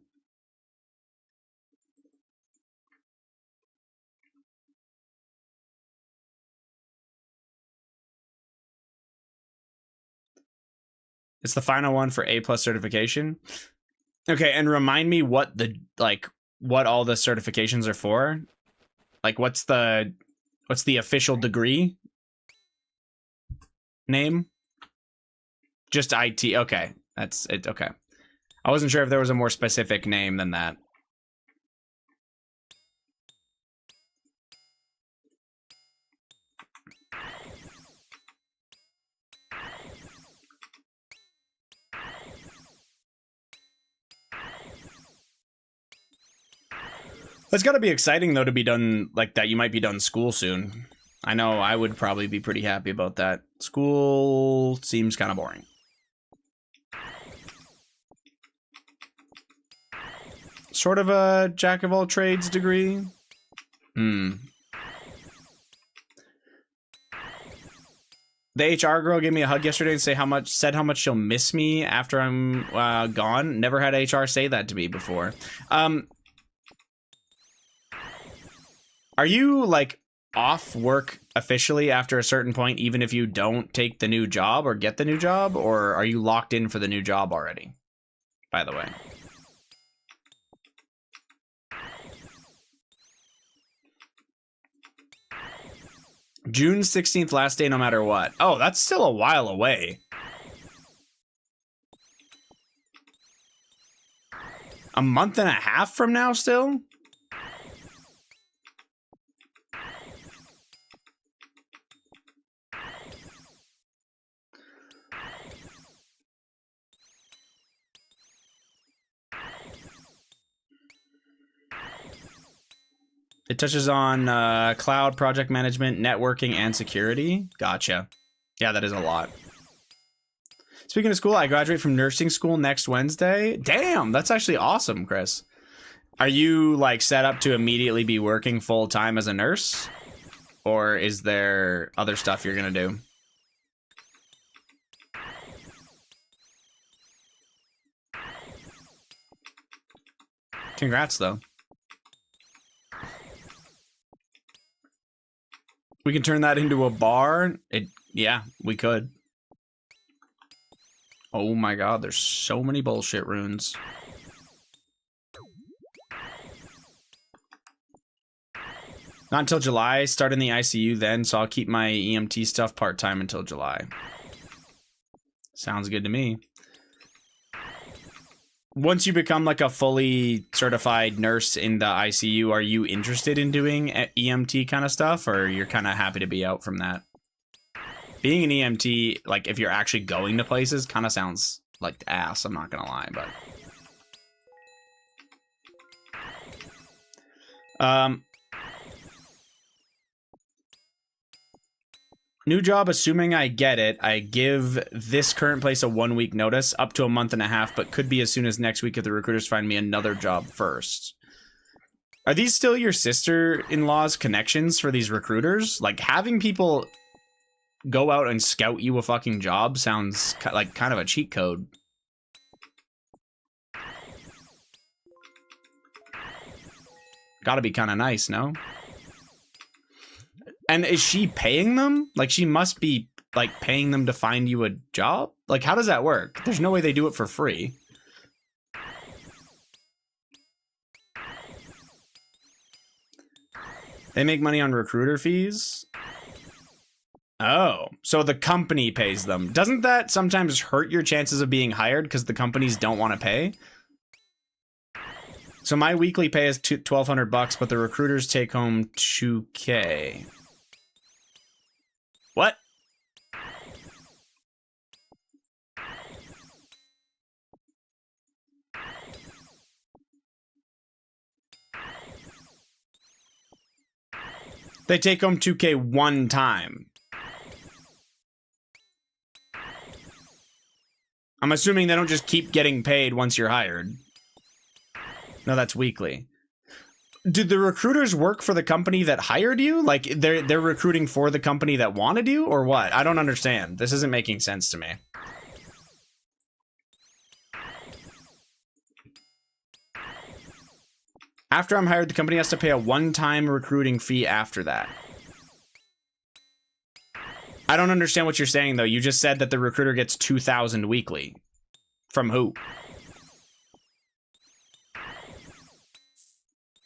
Speaker 1: It's the final one for A+ certification. Okay, and remind me what what all the certifications are for. Like, what's the official degree name? Just IT. Okay, that's it. Okay, I wasn't sure if there was a more specific name than that. It's got to be exciting, though, to be done like that. You might be done school soon. I know I would probably be pretty happy about that. School seems kind of boring. Sort of a jack of all trades degree. The HR girl gave me a hug yesterday and said how much she'll miss me after I'm gone. Never had HR say that to me before. Are you like off work officially after a certain point, even if you don't take the new job or get the new job, or are you locked in for the new job already? By the way. June 16th, last day no matter what. Oh, that's still a while away. A month and a half from now still? It touches on cloud, project management, networking, and security. Gotcha. Yeah, that is a lot. Speaking of school, I graduate from nursing school next Wednesday. Damn, that's actually awesome, Chris. Are you like set up to immediately be working full time as a nurse? Or is there other stuff you're gonna do? Congrats, though. We can turn that into a bar. Yeah, we could. Oh my god, there's so many bullshit runes. Not until July. Start in the ICU then, so I'll keep my EMT stuff part-time until July. Sounds good to me. Once you become like a fully certified nurse in the ICU, are you interested in doing EMT kind of stuff, or you're kind of happy to be out from that? Being an EMT, like if you're actually going to places, kind of sounds like ass, I'm not gonna lie, but new job, assuming I get it, I give this current place a 1 week notice, up to a month and a half, but could be as soon as next week if the recruiters find me another job first. Are these still your sister-in-law's connections for these recruiters? Like, having people go out and scout you a fucking job sounds like kind of a cheat code. Gotta be kind of nice, no? And is she paying them? Like, she must be, like, paying them to find you a job? Like, how does that work? There's no way they do it for free. They make money on recruiter fees? Oh, so the company pays them. Doesn't that sometimes hurt your chances of being hired because the companies don't want to pay? So my weekly pay is $1,200, but the recruiters take home $2K. What? They take home $2K one time. I'm assuming they don't just keep getting paid once you're hired. No, that's weekly. Do the recruiters work for the company that hired you? Like, they're recruiting for the company that wanted you, or what? I don't understand. This isn't making sense to me. After I'm hired, the company has to pay a one-time recruiting fee after that. I don't understand what you're saying, though. You just said that the recruiter gets 2,000 weekly. From who?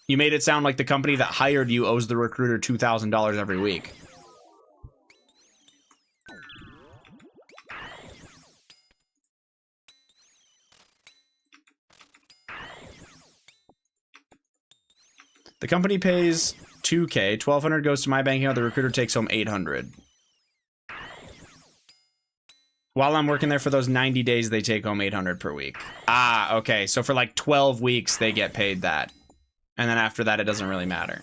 Speaker 1: You made it sound like the company that hired you owes the recruiter $2,000 every week. The company pays $2K, $1,200 goes to my bank account, the recruiter takes home $800. While I'm working there for those 90 days, they take home $800 per week. Ah, okay. So for like 12 weeks, they get paid that. And then after that, it doesn't really matter.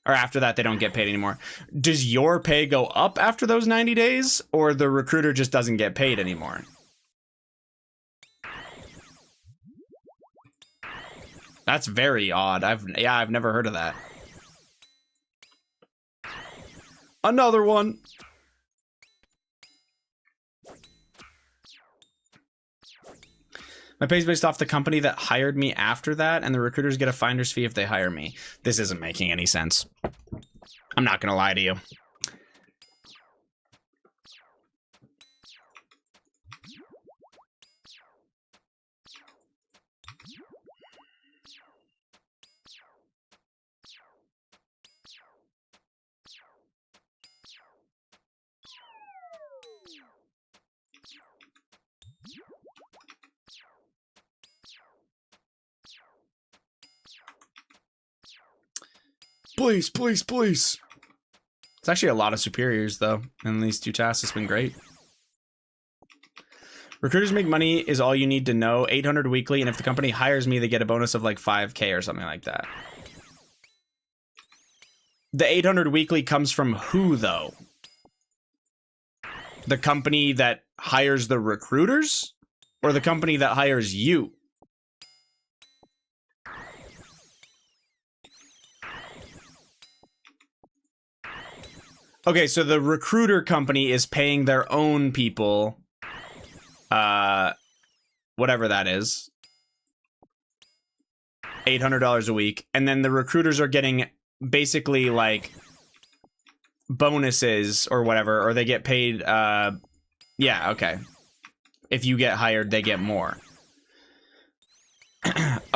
Speaker 1: Or after that, they don't get paid anymore. Does your pay go up after those 90 days? Or the recruiter just doesn't get paid anymore? That's very odd. I've never heard of that. Another one. My pay is based off the company that hired me after that, and the recruiters get a finder's fee if they hire me. This isn't making any sense. I'm not gonna lie to you. Please, please, please. It's actually a lot of superiors, though, and these two tasks has been great. Recruiters make money is all you need to know. 800 weekly, and if the company hires me, they get a bonus of like 5K or something like that. The 800 weekly comes from who, though? The company that hires the recruiters? Or the company that hires you? Okay, so the recruiter company is paying their own people, whatever that is, $800 a week, and then the recruiters are getting basically like bonuses or whatever, or they get paid, yeah, okay. If you get hired, they get more.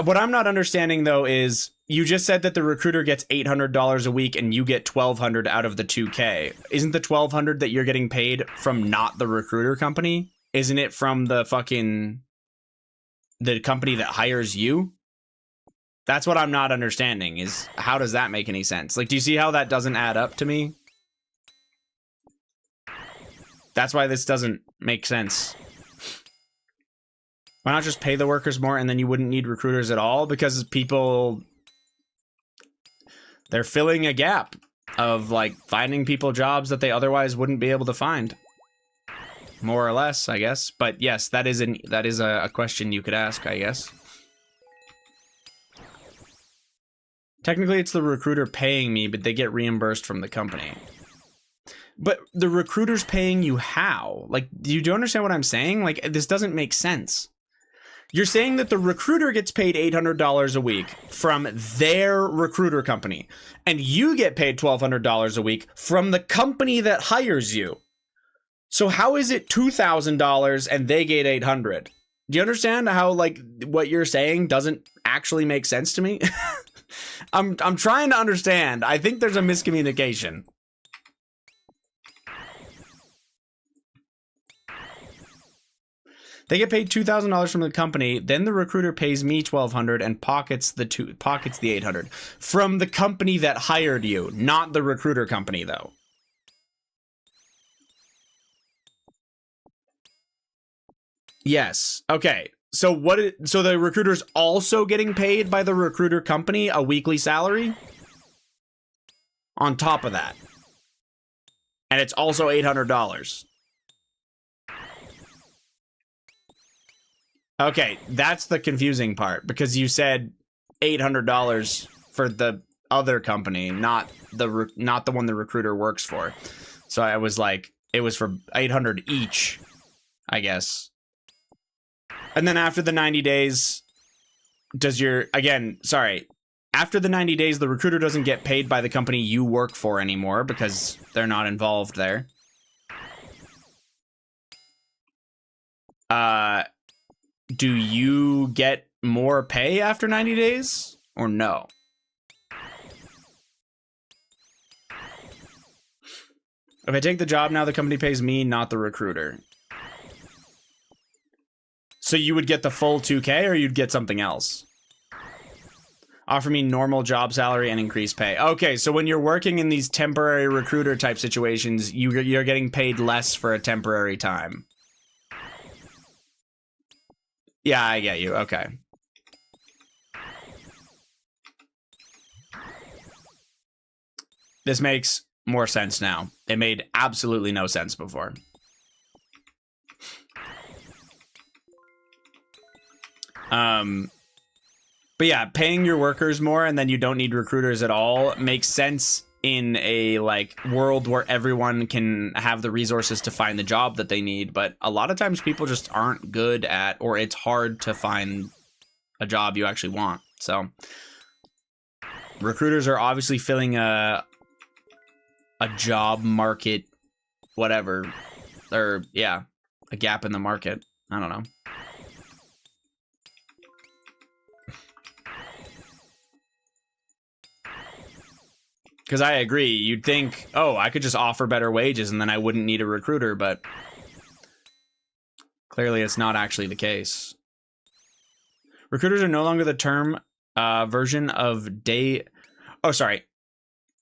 Speaker 1: What I'm not understanding, though, is you just said that the recruiter gets $800 a week and you get $1,200 out of the 2K. Isn't the $1,200 that you're getting paid from not the recruiter company? Isn't it from the company that hires you? That's what I'm not understanding, is how does that make any sense? Like, do you see how that doesn't add up to me? That's why this doesn't make sense. Why not just pay the workers more and then you wouldn't need recruiters at all? Because people, they're filling a gap of like finding people jobs that they otherwise wouldn't be able to find. More or less, I guess. But yes, that is a question you could ask, I guess. Technically, it's the recruiter paying me, but they get reimbursed from the company. But the recruiter's paying you how? Like, do you understand what I'm saying? Like, this doesn't make sense. You're saying that the recruiter gets paid $800 a week from their recruiter company, and you get paid $1,200 a week from the company that hires you. So how is it $2,000 and they get $800? Do you understand how, like, what you're saying doesn't actually make sense to me? I'm trying to understand. I think there's a miscommunication. They get paid $2,000 from the company, then the recruiter pays me $1,200 and pockets the $800 from the company that hired you, not the recruiter company, though. Yes. Okay. So so the recruiter's also getting paid by the recruiter company a weekly salary on top of that, and it's also $800. Okay, that's the confusing part, because you said $800 for the other company, not the one the recruiter works for. So I was like, it was for $800 each, I guess. And then after the 90 days, after the 90 days, the recruiter doesn't get paid by the company you work for anymore because they're not involved there. Do you get more pay after 90 days or no? If I take the job now, the company pays me, not the recruiter. So you would get the full 2K or you'd get something else? Offer me normal job salary and increased pay. Okay, so when you're working in these temporary recruiter type situations, you're getting paid less for a temporary time. Yeah, I get you. Okay. This makes more sense now. It made absolutely no sense before. But yeah, paying your workers more and then you don't need recruiters at all makes sense in a like world where everyone can have the resources to find the job that they need. But a lot of times people just aren't good at, or it's hard to find a job you actually want. So recruiters are obviously filling a job market, whatever, or yeah, a gap in the market. I don't know. Because I agree. You'd think, oh, I could just offer better wages and then I wouldn't need a recruiter, but clearly it's not actually the case. Recruiters are no longer the term version of day... Oh, sorry.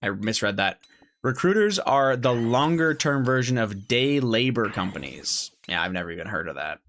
Speaker 1: I misread that. Recruiters are the longer term version of day labor companies. Yeah, I've never even heard of that.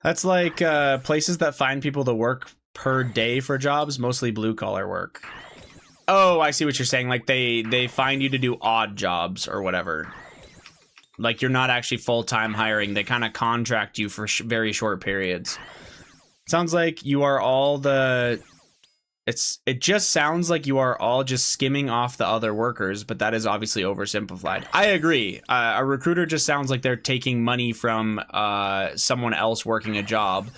Speaker 1: That's like places that find people to work per day for jobs, mostly blue collar work. Oh, I see what you're saying. Like they find you to do odd jobs or whatever. Like you're not actually full-time hiring. They kind of contract you for very short periods. Sounds like you are all the... It just sounds like you are all just skimming off the other workers, but that is obviously oversimplified. I agree. A recruiter just sounds like they're taking money from someone else working a job,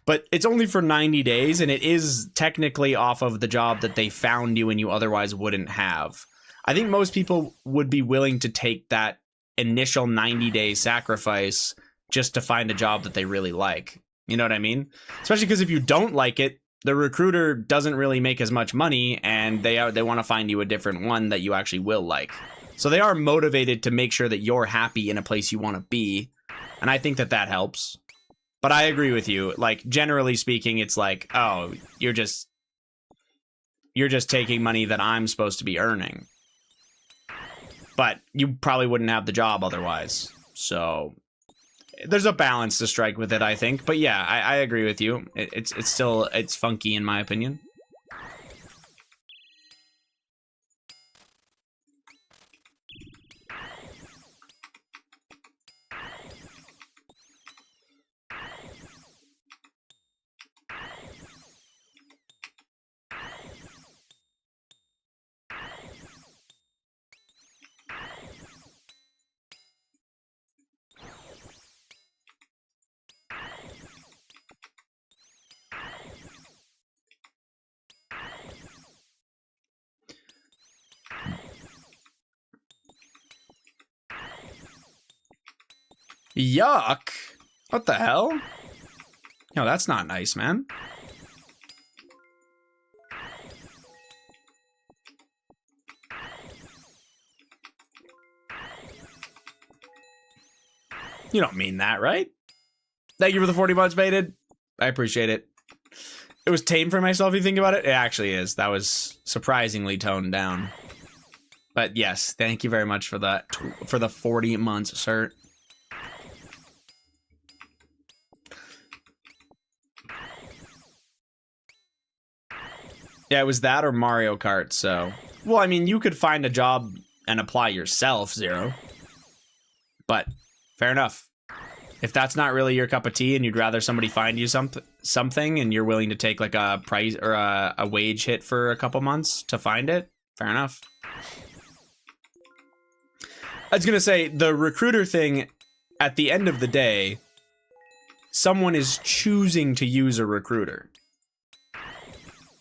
Speaker 1: but it's only for 90 days, and it is technically off of the job that they found you and you otherwise wouldn't have. I think most people would be willing to take that initial 90-day sacrifice just to find a job that they really like. You know what I mean? Especially because if you don't like it, the recruiter doesn't really make as much money, and they want to find you a different one that you actually will like. So they are motivated to make sure that you're happy in a place you want to be, and I think that that helps. But I agree with you. Like, generally speaking, it's like, oh, you're just taking money that I'm supposed to be earning. But you probably wouldn't have the job otherwise. So there's a balance to strike with it, I think. But yeah, I agree with you. It's still, it's funky in my opinion. Yuck. What the hell? No, that's not nice, man. You don't mean that, right? Thank you for the 40 months, Baited. I appreciate it. It was tame for myself, if you think about it. It actually is. That was surprisingly toned down. But yes, thank you very much for that, for the 40 months, sir. Yeah, it was that or Mario Kart, so... Well, I mean, you could find a job and apply yourself, Zero. But, fair enough. If that's not really your cup of tea and you'd rather somebody find you something and you're willing to take like a price or a wage hit for a couple months to find it, fair enough. I was gonna say, the recruiter thing, at the end of the day, someone is choosing to use a recruiter.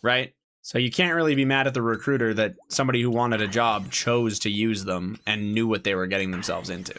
Speaker 1: Right? So you can't really be mad at the recruiter that somebody who wanted a job chose to use them and knew what they were getting themselves into.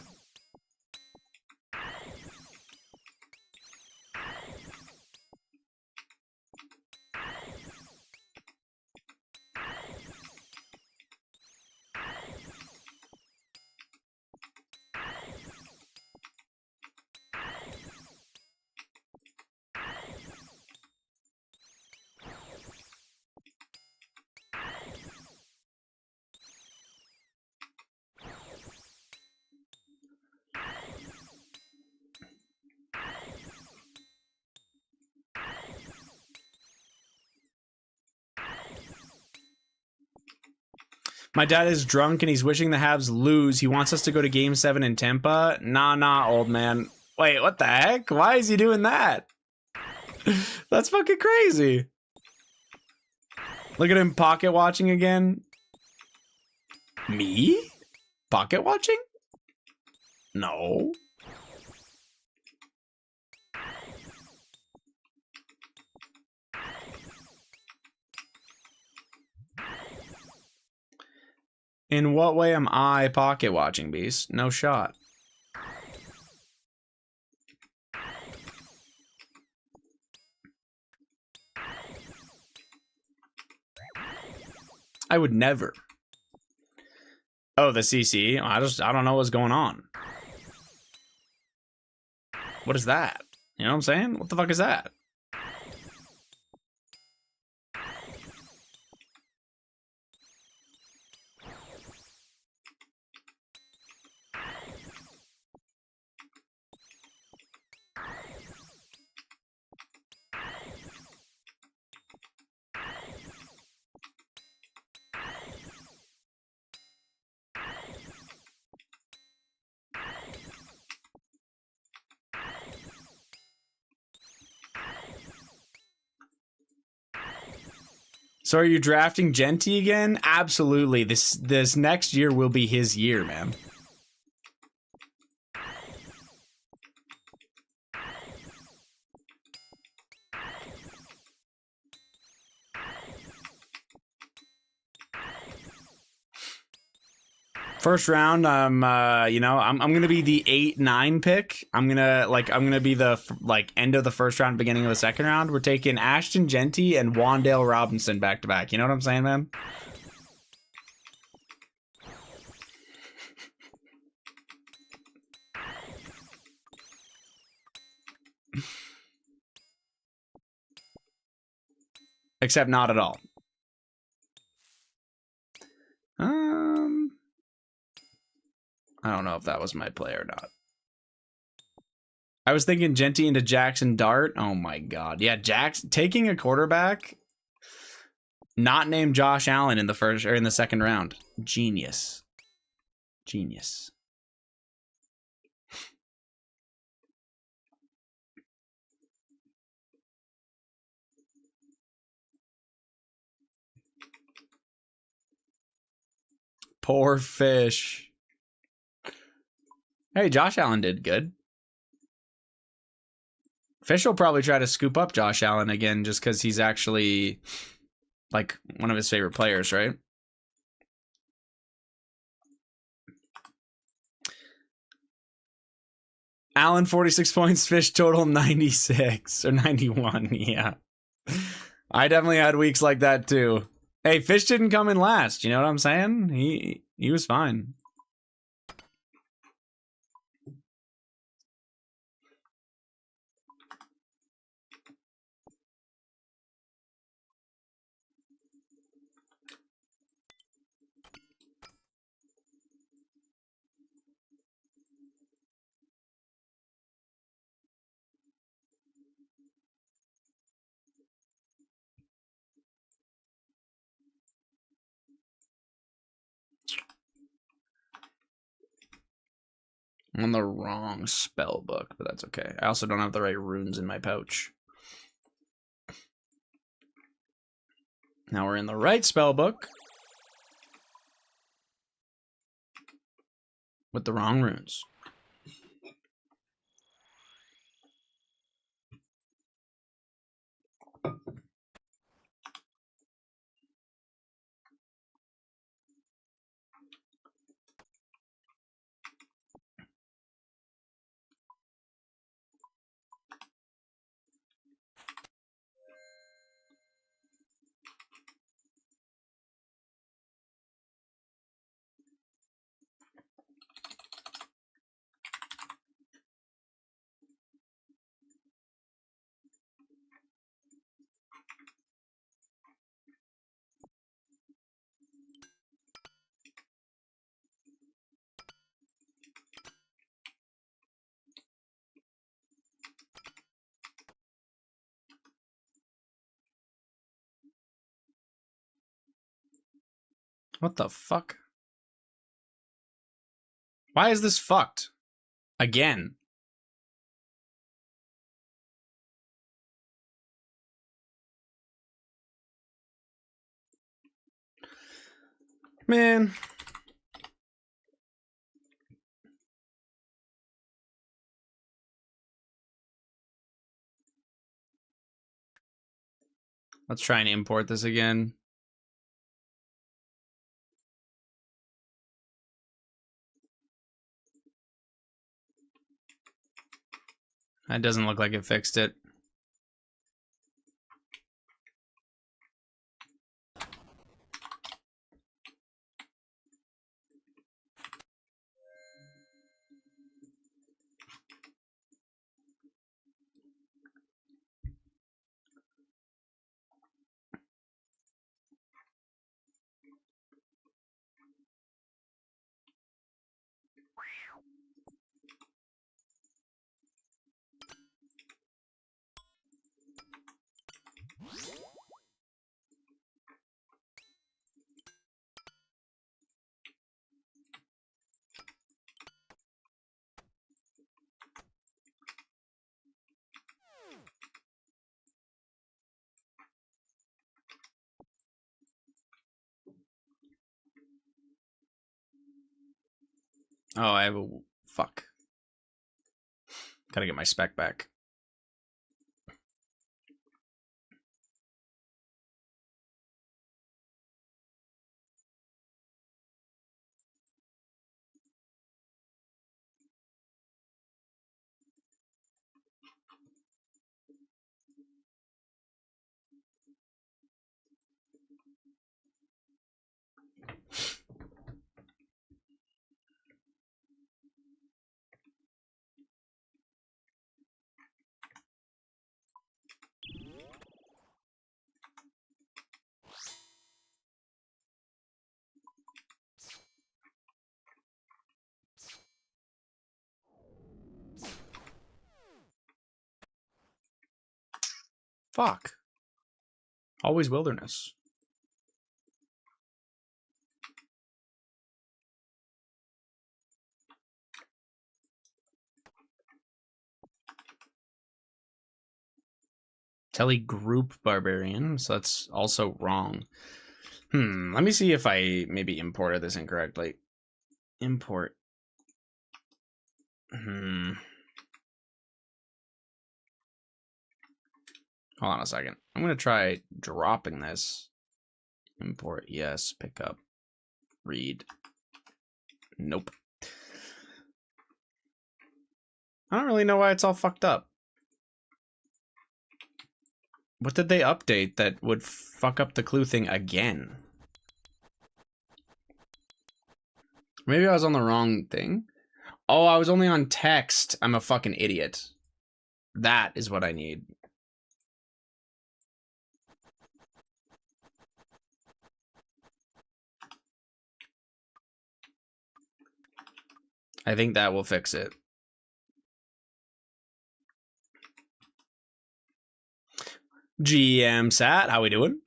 Speaker 1: My dad is drunk and he's wishing the Habs lose. He wants us to go to Game 7 in Tampa. Nah, old man. Wait, what the heck? Why is he doing that? That's fucking crazy. Look at him pocket watching again. Me? Pocket watching? No. In what way am I pocket watching, Beast? No shot. I would never. Oh, the CC? I don't know what's going on. What is that? You know what I'm saying? What the fuck is that? So are you drafting Genty again? Absolutely. This next year will be his year, man. First round, I'm gonna be the 8-9 pick. I'm gonna be the end of the first round, beginning of the second round. We're taking Ashton Genty and Wandale Robinson back to back. You know what I'm saying, man? Except not at all. I don't know if that was my play or not. I was thinking Genty into Jackson Dart. Oh my god. Yeah, taking a quarterback not named Josh Allen in the first or in the second round. Genius. Genius. Poor fish. Hey, Josh Allen did good. Fish will probably try to scoop up Josh Allen again just because he's actually like one of his favorite players, right? Allen 46 points, Fish total 96 or 91. Yeah. I definitely had weeks like that too. Hey, Fish didn't come in last. You know what I'm saying? He was fine. I'm on the wrong spell book, but that's okay. I also don't have the right runes in my pouch. Now we're in the right spell book with the wrong runes. What the fuck? Why is this fucked? Again. Man. Let's try and import this again. That doesn't look like it fixed it. Oh, I have a... Fuck. Gotta get my spec back. Fuck. Always wilderness. Tele group barbarian, so that's also wrong. Let me see if I maybe imported this incorrectly. Import. Hold on a second. I'm gonna try dropping this. Import, yes. Pick up. Read. Nope. I don't really know why it's all fucked up. What did they update that would fuck up the clue thing again? Maybe I was on the wrong thing. Oh, I was only on text. I'm a fucking idiot. That is what I need. I think that will fix it. GM Sat, how we doing?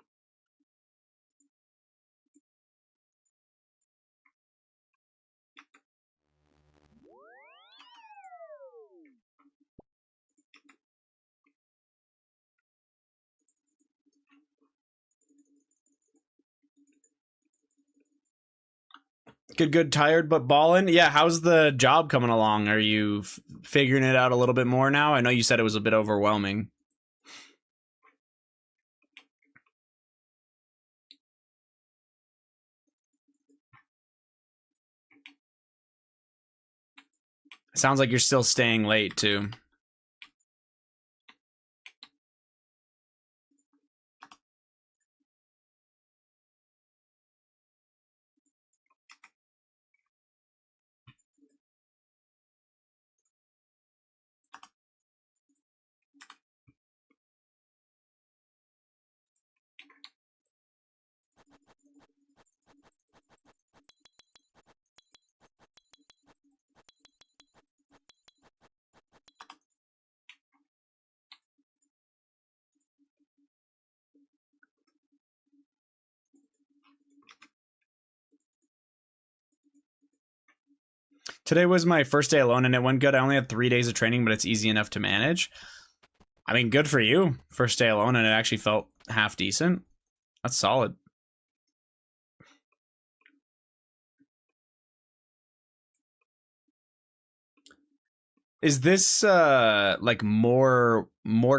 Speaker 1: Good. Tired but ballin'. Yeah, how's the job coming along? Are you figuring it out a little bit more now? I know you said it was a bit overwhelming. Sounds like you're still staying late, too. Today was my first day alone and it went good. I only had 3 days of training, but it's easy enough to manage. I mean, good for you. First day alone and it actually felt half decent. That's solid. Is this like more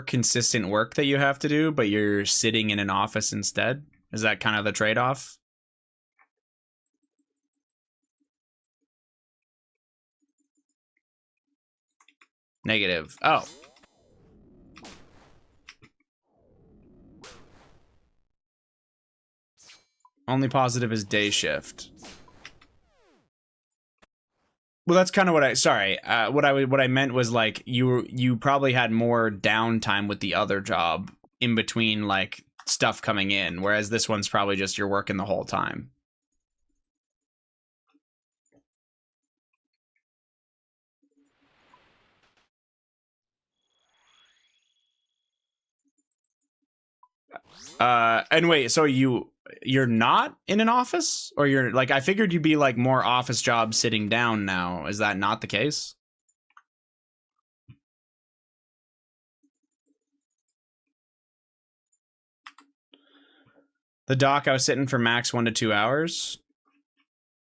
Speaker 1: consistent work that you have to do, but you're sitting in an office instead? Is that kind of the trade-off? Negative. Oh. Only positive is day shift. Well, that's kind of what I. Sorry, what I meant was like you probably had more downtime with the other job in between like stuff coming in, whereas this one's probably just you're working the whole time. And wait, so you're not in an office, or you're like I figured you'd be like more office job sitting down now. Is that not the case? The dock, I was sitting for max 1 to 2 hours.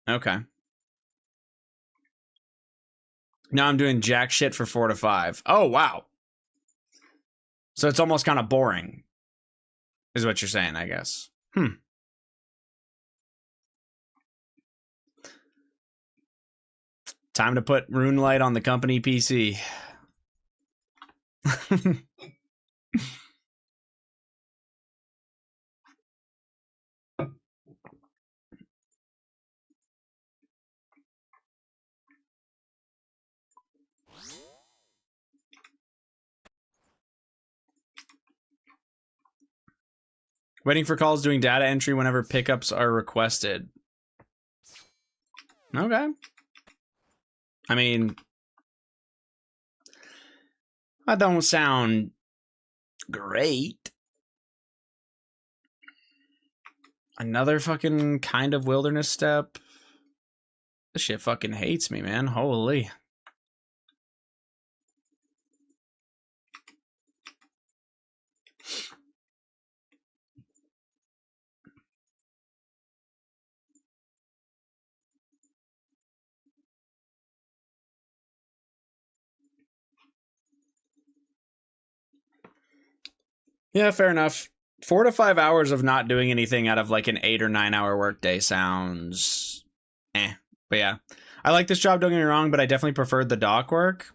Speaker 1: Okay. Now I'm doing jack shit for 4 to 5. Oh, wow. So it's almost kind of boring, is what you're saying, I guess. Time to put RuneLite on the company PC. Waiting for calls, doing data entry whenever pickups are requested. Okay. I mean, that don't sound great. Another fucking kind of wilderness step. This shit fucking hates me, man. Holy. Yeah, fair enough. 4 to 5 hours of not doing anything out of like an 8 or 9 hour workday sounds But yeah, I like this job, don't get me wrong, but I definitely preferred the dock work.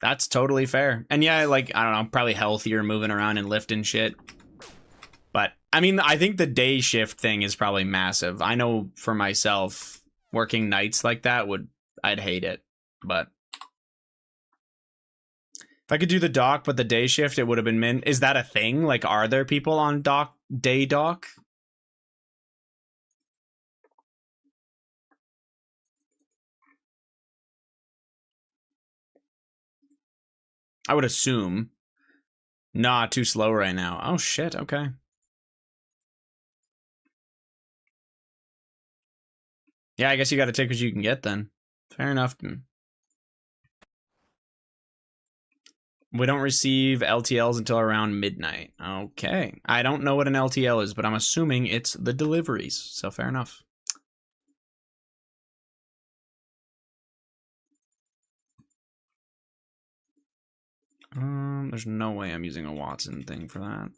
Speaker 1: That's totally fair. And yeah, like, I don't know, probably healthier moving around and lifting shit. But I mean, I think the day shift thing is probably massive. I know for myself, working nights like that I'd hate it. But if I could do the dock, but the day shift, it would have been Is that a thing? Like, are there people on day dock? I would assume. Nah, too slow right now. Oh, shit, okay. Yeah, I guess you gotta take what you can get then. Fair enough. We don't receive LTLs until around midnight. Okay. I don't know what an LTL is, but I'm assuming it's the deliveries. So fair enough. There's no way I'm using a Watson thing for that.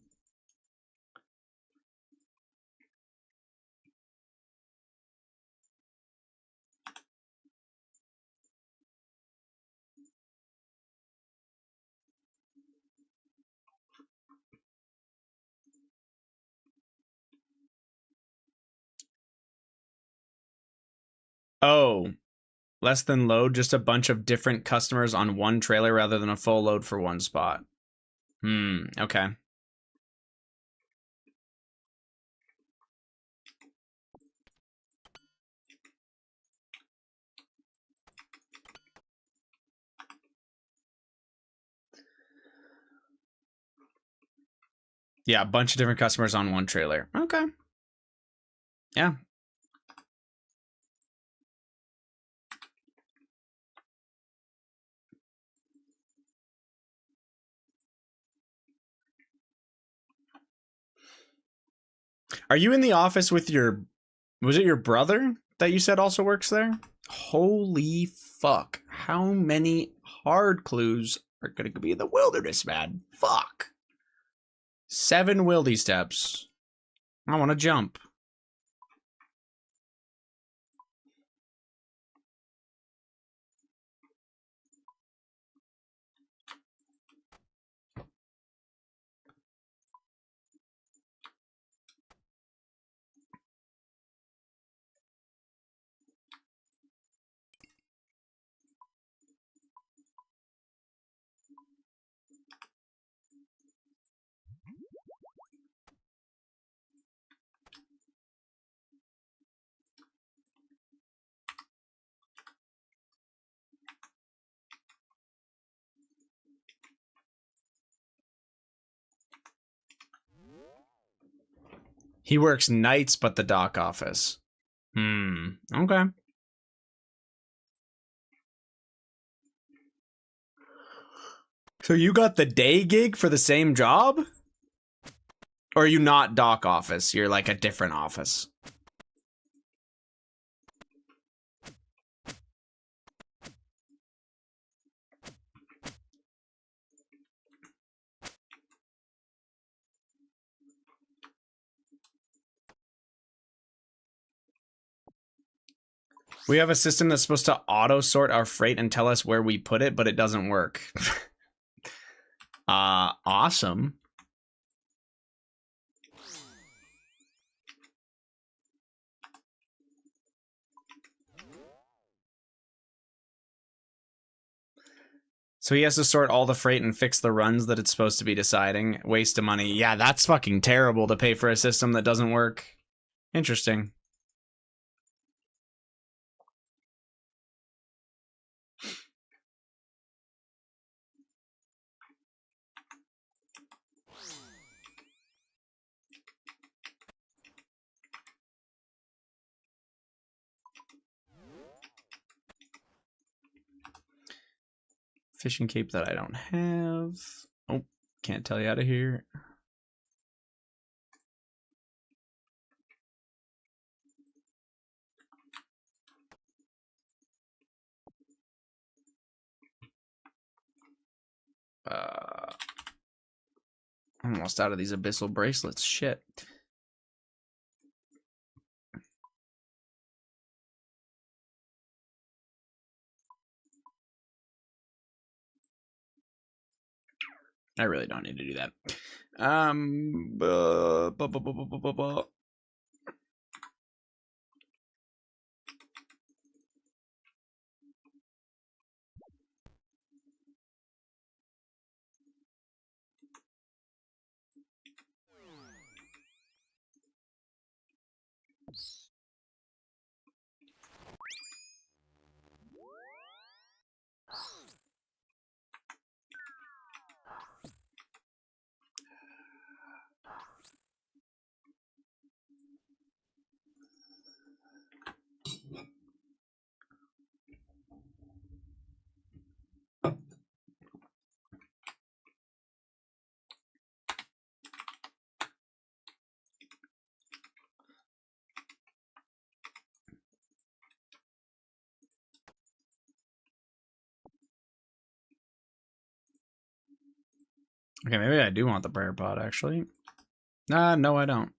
Speaker 1: Oh, less than load, just a bunch of different customers on one trailer rather than a full load for one spot. Okay. Yeah, a bunch of different customers on one trailer. Okay. Yeah. Are you in the office with your, was it your brother that you said also works there? Holy fuck. How many hard clues are going to be in the wilderness, man? Fuck. 7 wildy steps. I want to jump. He works nights, but the dock office. Okay. So you got the day gig for the same job? Or are you not dock office? You're like a different office. We have a system that's supposed to auto sort our freight and tell us where we put it, but it doesn't work. Awesome. So he has to sort all the freight and fix the runs that it's supposed to be deciding. Waste of money. Yeah, that's fucking terrible to pay for a system that doesn't work. Interesting. Fishing cape that I don't have. Oh, can't tell you out of here. I'm almost out of these abyssal bracelets. Shit. I really don't need to do that. Okay, maybe I do want the prayer pod, actually. No, I don't.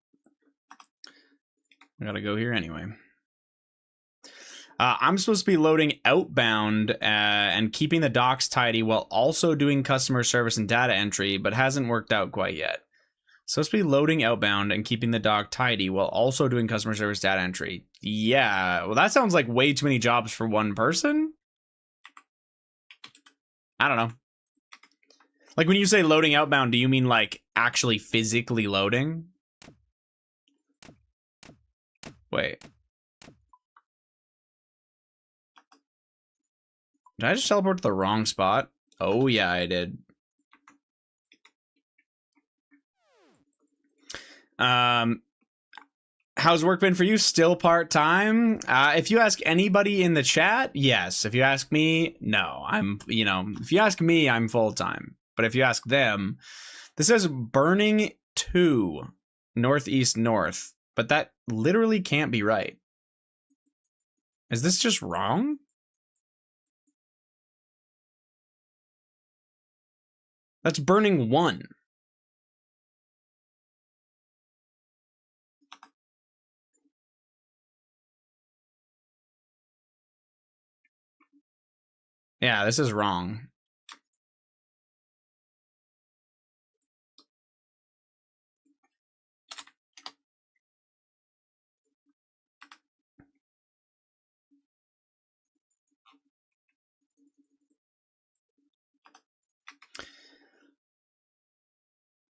Speaker 1: I gotta go here anyway. I'm supposed to be loading outbound and keeping the docks tidy while also doing customer service and data entry, but hasn't worked out quite yet. Supposed to be loading outbound and keeping the dock tidy while also doing customer service data entry. Yeah, well, that sounds like way too many jobs for one person. I don't know. Like, when you say loading outbound, do you mean like actually physically loading? Wait. Did I just teleport to the wrong spot? Oh, yeah, I did. How's work been for you? Still part-time? If you ask anybody in the chat, yes. If you ask me, no. If you ask me, I'm full-time. But if you ask them, this says burning 2, northeast north. But that literally can't be right. Is this just wrong? That's burning 1. Yeah, this is wrong.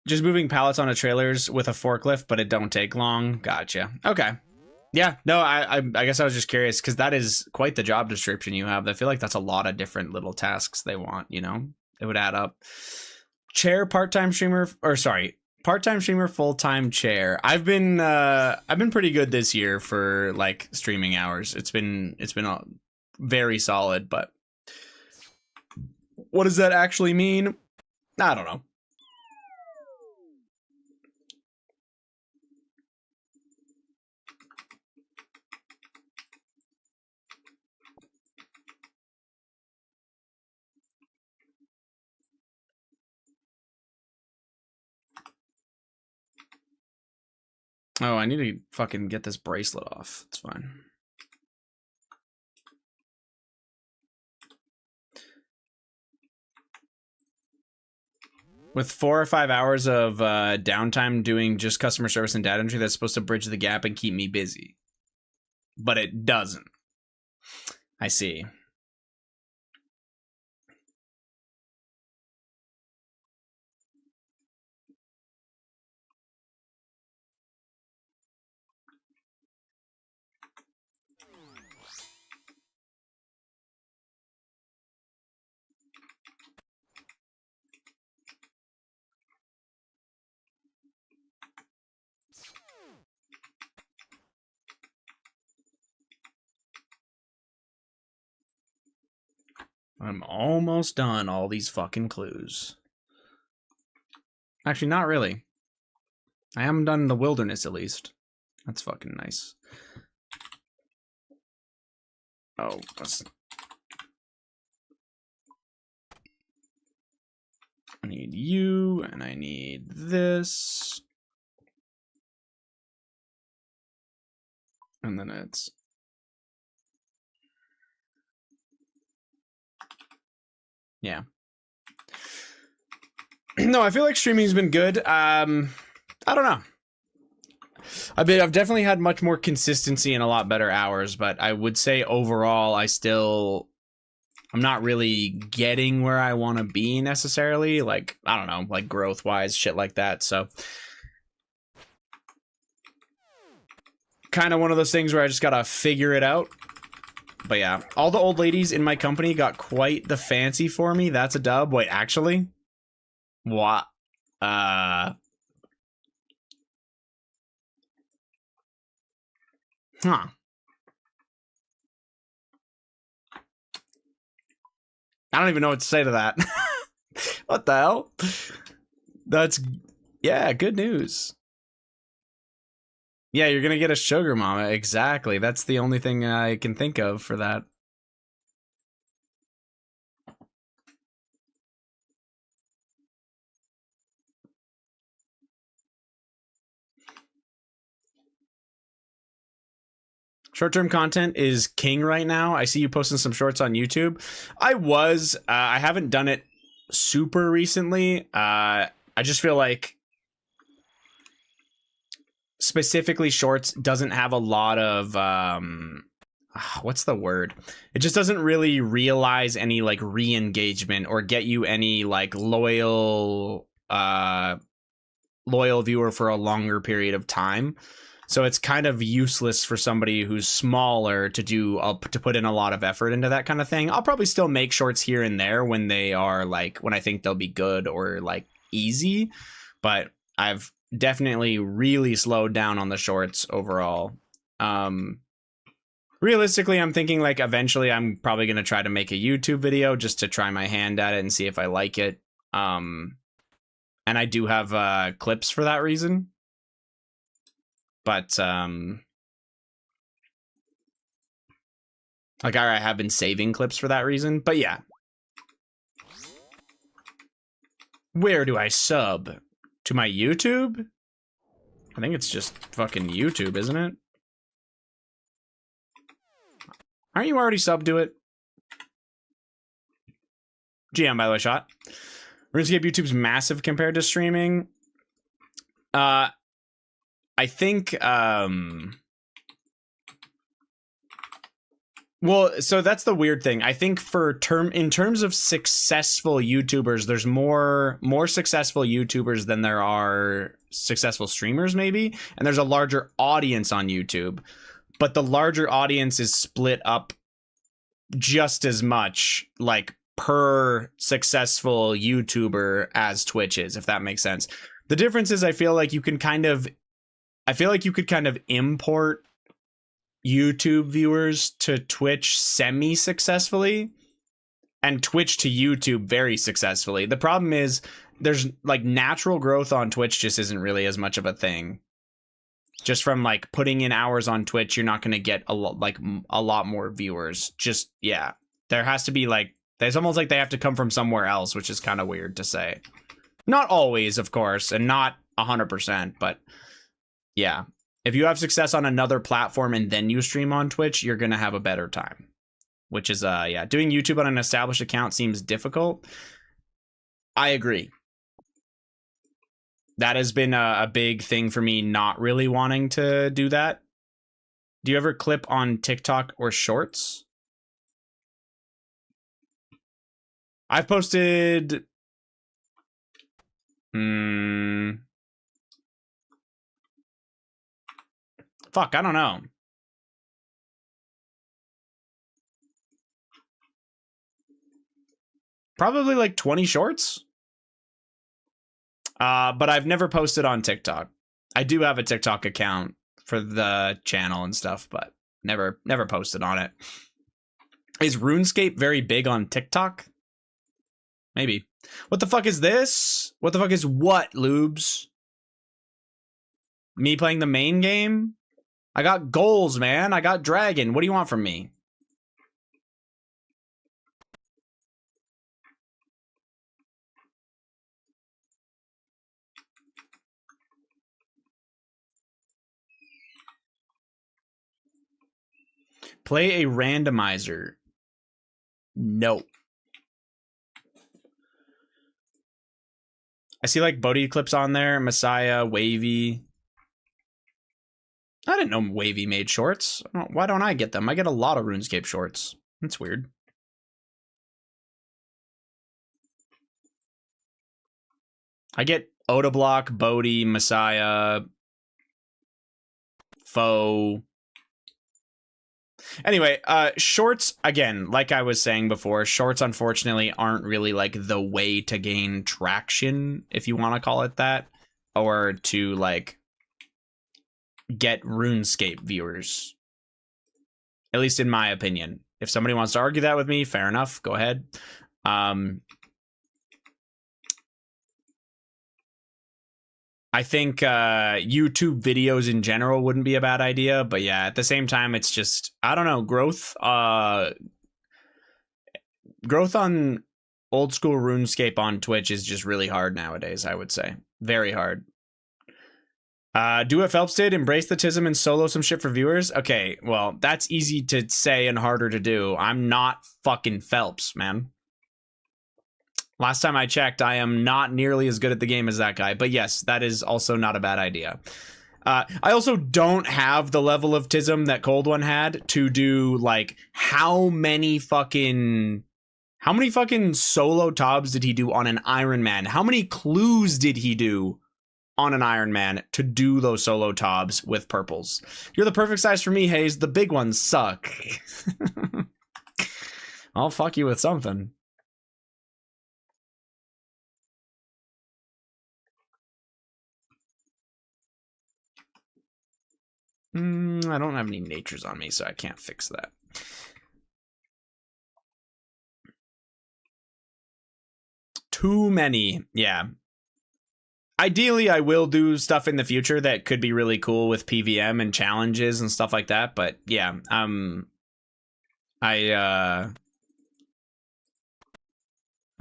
Speaker 1: Just moving pallets onto trailers with a forklift, but it don't take long. Gotcha. Okay. Yeah, no, I guess I was just curious because that is quite the job description you have. I feel like that's a lot of different little tasks they want, you know? It would add up. Chair, part-time streamer, part-time streamer, full-time chair. I've been pretty good this year for like streaming hours. It's been very solid, but what does that actually mean? I don't know. Oh, I need to fucking get this bracelet off. It's fine. With 4 or 5 hours of downtime doing just customer service and data entry, that's supposed to bridge the gap and keep me busy. But it doesn't. I see. I'm almost done all these fucking clues. Actually, not really. I am done in the wilderness, at least. That's fucking nice. Oh, I need you, and I need this. And then it's... Yeah. No, I feel like streaming's been good. I don't know. I've definitely had much more consistency and a lot better hours, but I would say overall, I'm not really getting where I want to be necessarily. Like, I don't know, like growth wise, shit like that. So kind of one of those things where I just gotta figure it out. But yeah, all the old ladies in my company got quite the fancy for me. That's a dub. Wait, actually? What? Huh. I don't even know what to say to that. What the hell? That's, yeah, good news. Yeah, you're gonna get a sugar mama. Exactly. That's the only thing I can think of for that. Short-term content is king right now. I see you posting some shorts on YouTube. I haven't done it super recently. I just feel like specifically shorts doesn't have a lot of what's the word? It just doesn't really realize any like re-engagement or get you any like loyal viewer for a longer period of time. So it's kind of useless for somebody who's smaller to put in a lot of effort into that kind of thing. I'll probably still make shorts here and there when they are like, when I think they'll be good or like easy, but I've definitely really slowed down on the shorts overall. Realistically, I'm thinking like eventually I'm probably going to try to make a YouTube video just to try my hand at it and see if I like it. And I do have clips for that reason. But like I have been saving clips for that reason. But yeah. Where do I sub? To my YouTube? I think it's just fucking YouTube, isn't it? Aren't you already subbed to it? GM, by the way, shot. RuneScape YouTube's massive compared to streaming. I think, well, so that's the weird thing. I think in terms of successful YouTubers, there's more successful YouTubers than there are successful streamers, maybe. And there's a larger audience on YouTube, but the larger audience is split up just as much, like per successful YouTuber as Twitch is, if that makes sense. The difference is I feel like you could kind of import YouTube viewers to Twitch semi-successfully and Twitch to YouTube very successfully. The problem is there's like natural growth on Twitch just isn't really as much of a thing. Just from like putting in hours on Twitch, you're not going to get a lot more viewers. Just, yeah, there has to be like, it's almost like they have to come from somewhere else, which is kind of weird to say. Not always, of course, and not 100%, but yeah. If you have success on another platform and then you stream on Twitch, you're going to have a better time. Which is, yeah, doing YouTube on an established account seems difficult. I agree. That has been a big thing for me, not really wanting to do that. Do you ever clip on TikTok or Shorts? I've posted... Fuck, I don't know. Probably like 20 shorts. But I've never posted on TikTok. I do have a TikTok account for the channel and stuff, but never posted on it. Is RuneScape very big on TikTok? Maybe. What the fuck is this? What the fuck is what, Lubes? Me playing the main game? I got goals, man. I got dragon. What do you want from me? Play a randomizer. No. I see like Bodhi clips on there. Messiah, Wavy. I didn't know Wavy made shorts. Why don't I get them? I get a lot of RuneScape shorts. That's weird. I get Odablock, Bodhi, Messiah, Foe. Anyway, shorts, again, like I was saying before, shorts unfortunately aren't really like the way to gain traction, if you want to call it that, or to like get RuneScape viewers. At least in my opinion. If somebody wants to argue that with me, fair enough, go ahead. I think YouTube videos in general wouldn't be a bad idea, but yeah, at the same time, it's just, I don't know, growth on old school RuneScape on Twitch is just really hard nowadays, I would say. Very hard. Do what Phelps did, embrace the tism and solo some shit for viewers. Okay, well, that's easy to say and harder to do. I'm not fucking Phelps, man. Last time I checked, I am not nearly as good at the game as that guy. But yes, that is also not a bad idea. I also don't have the level of tism that Cold One had to do, like, how many fucking solo tobs did he do on an Ironman? How many clues did he do on an Ironman to do those solo tobs with purples? You're the perfect size for me, Hayes. The big ones suck. I'll fuck you with something. I don't have any natures on me, so I can't fix that. Too many, yeah. Ideally, I will do stuff in the future that could be really cool with PVM and challenges and stuff like that. But yeah, I'm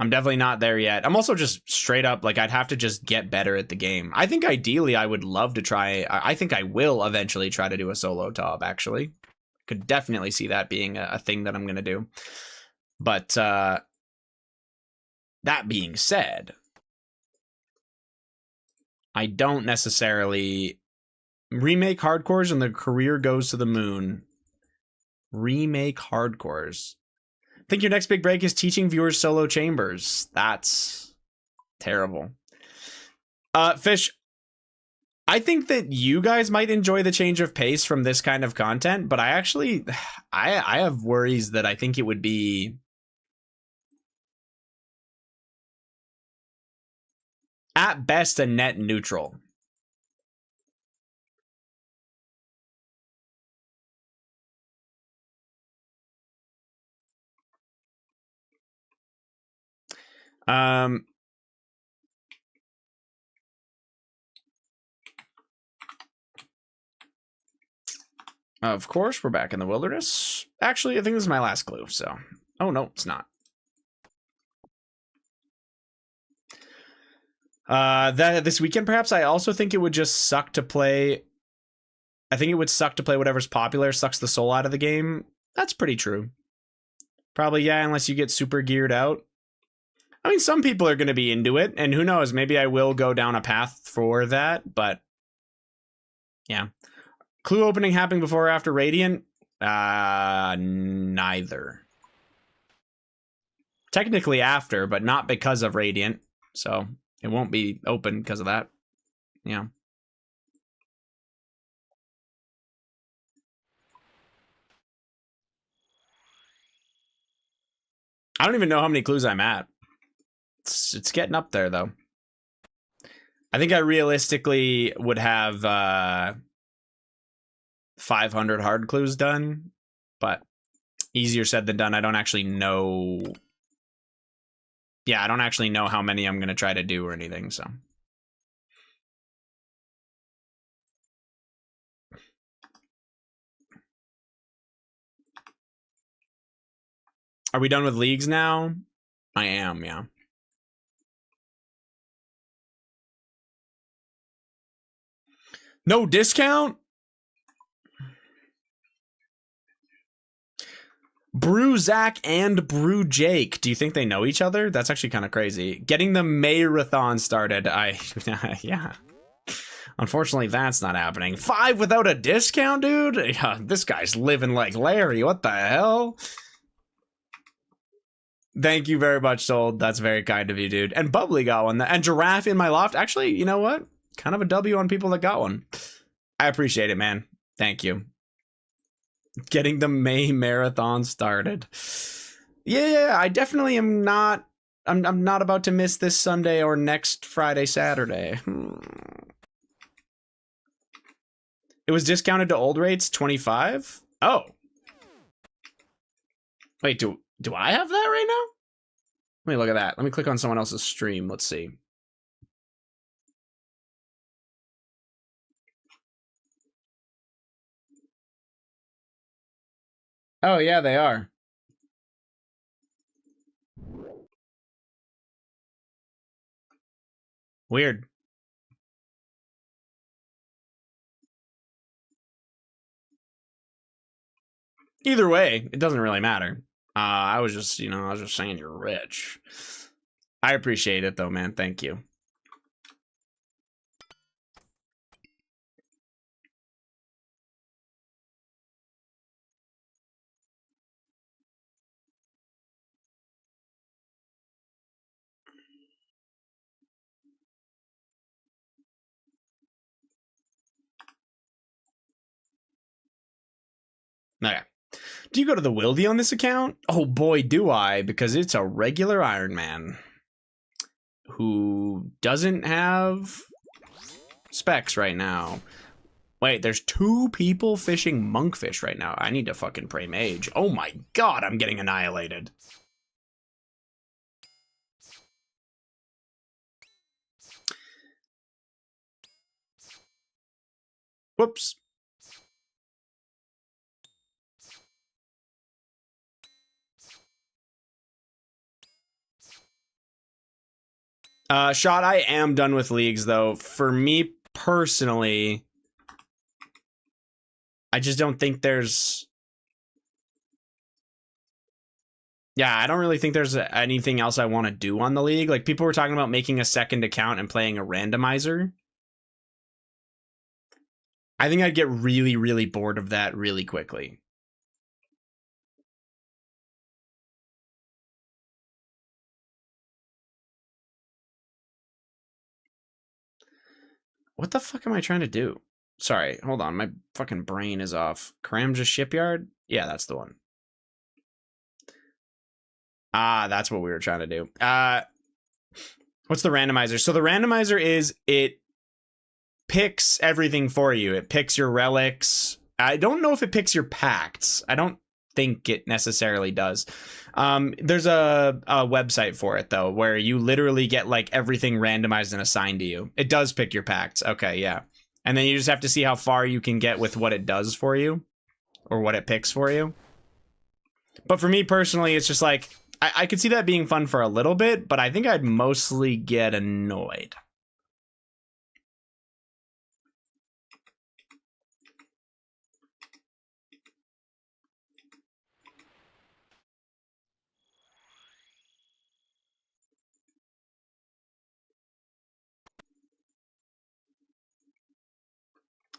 Speaker 1: definitely not there yet. I'm also just straight up, like, I'd have to just get better at the game. I think ideally I would love to try. I think I will eventually try to do a solo tob, actually. Could definitely see that being a thing that I'm going to do. But that being said, I don't necessarily remake hardcores and the career goes to the moon. Remake hardcores. Think your next big break is teaching viewers solo chambers. That's terrible. Fish, I think that you guys might enjoy the change of pace from this kind of content, but I actually, I have worries that I think it would be at best a net neutral. Of course, we're back in the wilderness. Actually, I think this is my last clue, so. Oh, no, it's not. This weekend, perhaps. I also think it would just suck to play. I think it would suck to play whatever's popular, sucks the soul out of the game. That's pretty true. Probably, yeah, unless you get super geared out. I mean, some people are going to be into it, and who knows, maybe I will go down a path for that, but yeah. Clue opening happening before or after Radiant? Neither. Technically after, but not because of Radiant, so it won't be open because of that. Yeah. I don't even know how many clues I'm at. It's getting up there, though. I think I realistically would have 500 hard clues done, but easier said than done. I don't actually know. Yeah, I don't actually know how many I'm going to try to do or anything, so. Are we done with leagues now? I am, yeah. No discount? Brew Zach and Brew Jake. Do you think they know each other? That's actually kind of crazy. Getting the marathon started. Yeah. Unfortunately, that's not happening. 5 without a discount, dude? Yeah, this guy's living like Larry. What the hell? Thank you very much, Sold. That's very kind of you, dude. And Bubbly got one. And Giraffe in my loft. Actually, you know what? Kind of a W on people that got one. I appreciate it, man. Thank you. Getting the May marathon started. Yeah, I definitely am not. I'm not about to miss this Sunday or next Friday, Saturday. It was discounted to old rates, 25. Oh, wait. Do I have that right now? Let me look at that. Let me click on someone else's stream. Let's see. Oh yeah, they are. Weird. Either way, it doesn't really matter. I was just, I was just saying you're rich. I appreciate it though, man. Thank you. Okay. Do you go to the Wildy on this account? Oh boy, do I, because it's a regular Ironman who doesn't have specs right now. Wait, there's 2 people fishing monkfish right now. I need to fucking pray mage. Oh my god, I'm getting annihilated. Whoops. Shot, I am done with leagues though. For me personally, I just don't think there's... Yeah, I don't really think there's anything else I want to do on the league. Like, people were talking about making a second account and playing a randomizer. I think I'd get really, really bored of that really quickly. What the fuck am I trying to do? Sorry, hold on. My fucking brain is off. Karamja Shipyard? Yeah, that's the one. Ah, that's what we were trying to do. What's the randomizer? So the randomizer is it picks everything for you. It picks your relics. I don't know if it picks your pacts. I don't think it necessarily does. There's a website for it though, where you literally get like everything randomized and assigned to you. It does pick your pacts. Okay, yeah. And then you just have to see how far you can get with what it does for you or what it picks for you. But for me personally, it's just like, I could see that being fun for a little bit, but I think I'd mostly get annoyed.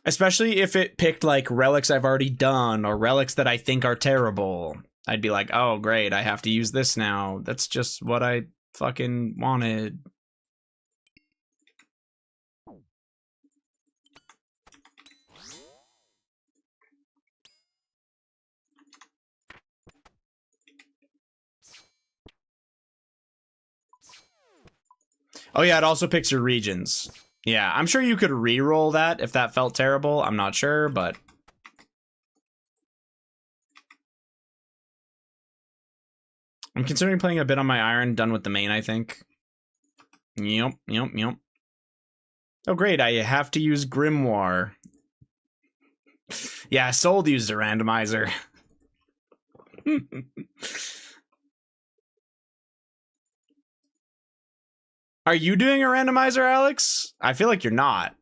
Speaker 1: Especially if it picked like relics I've already done or relics that I think are terrible. I'd be like, oh, great, I have to use this now. That's just what I fucking wanted. Oh yeah, it also picks your regions. Yeah, I'm sure you could re-roll that if that felt terrible. I'm not sure, but... I'm considering playing a bit on my iron, done with the main, I think. Yep. Oh great, I have to use Grimoire. Yeah, Sold used a randomizer. Are you doing a randomizer, Alex? I feel like you're not.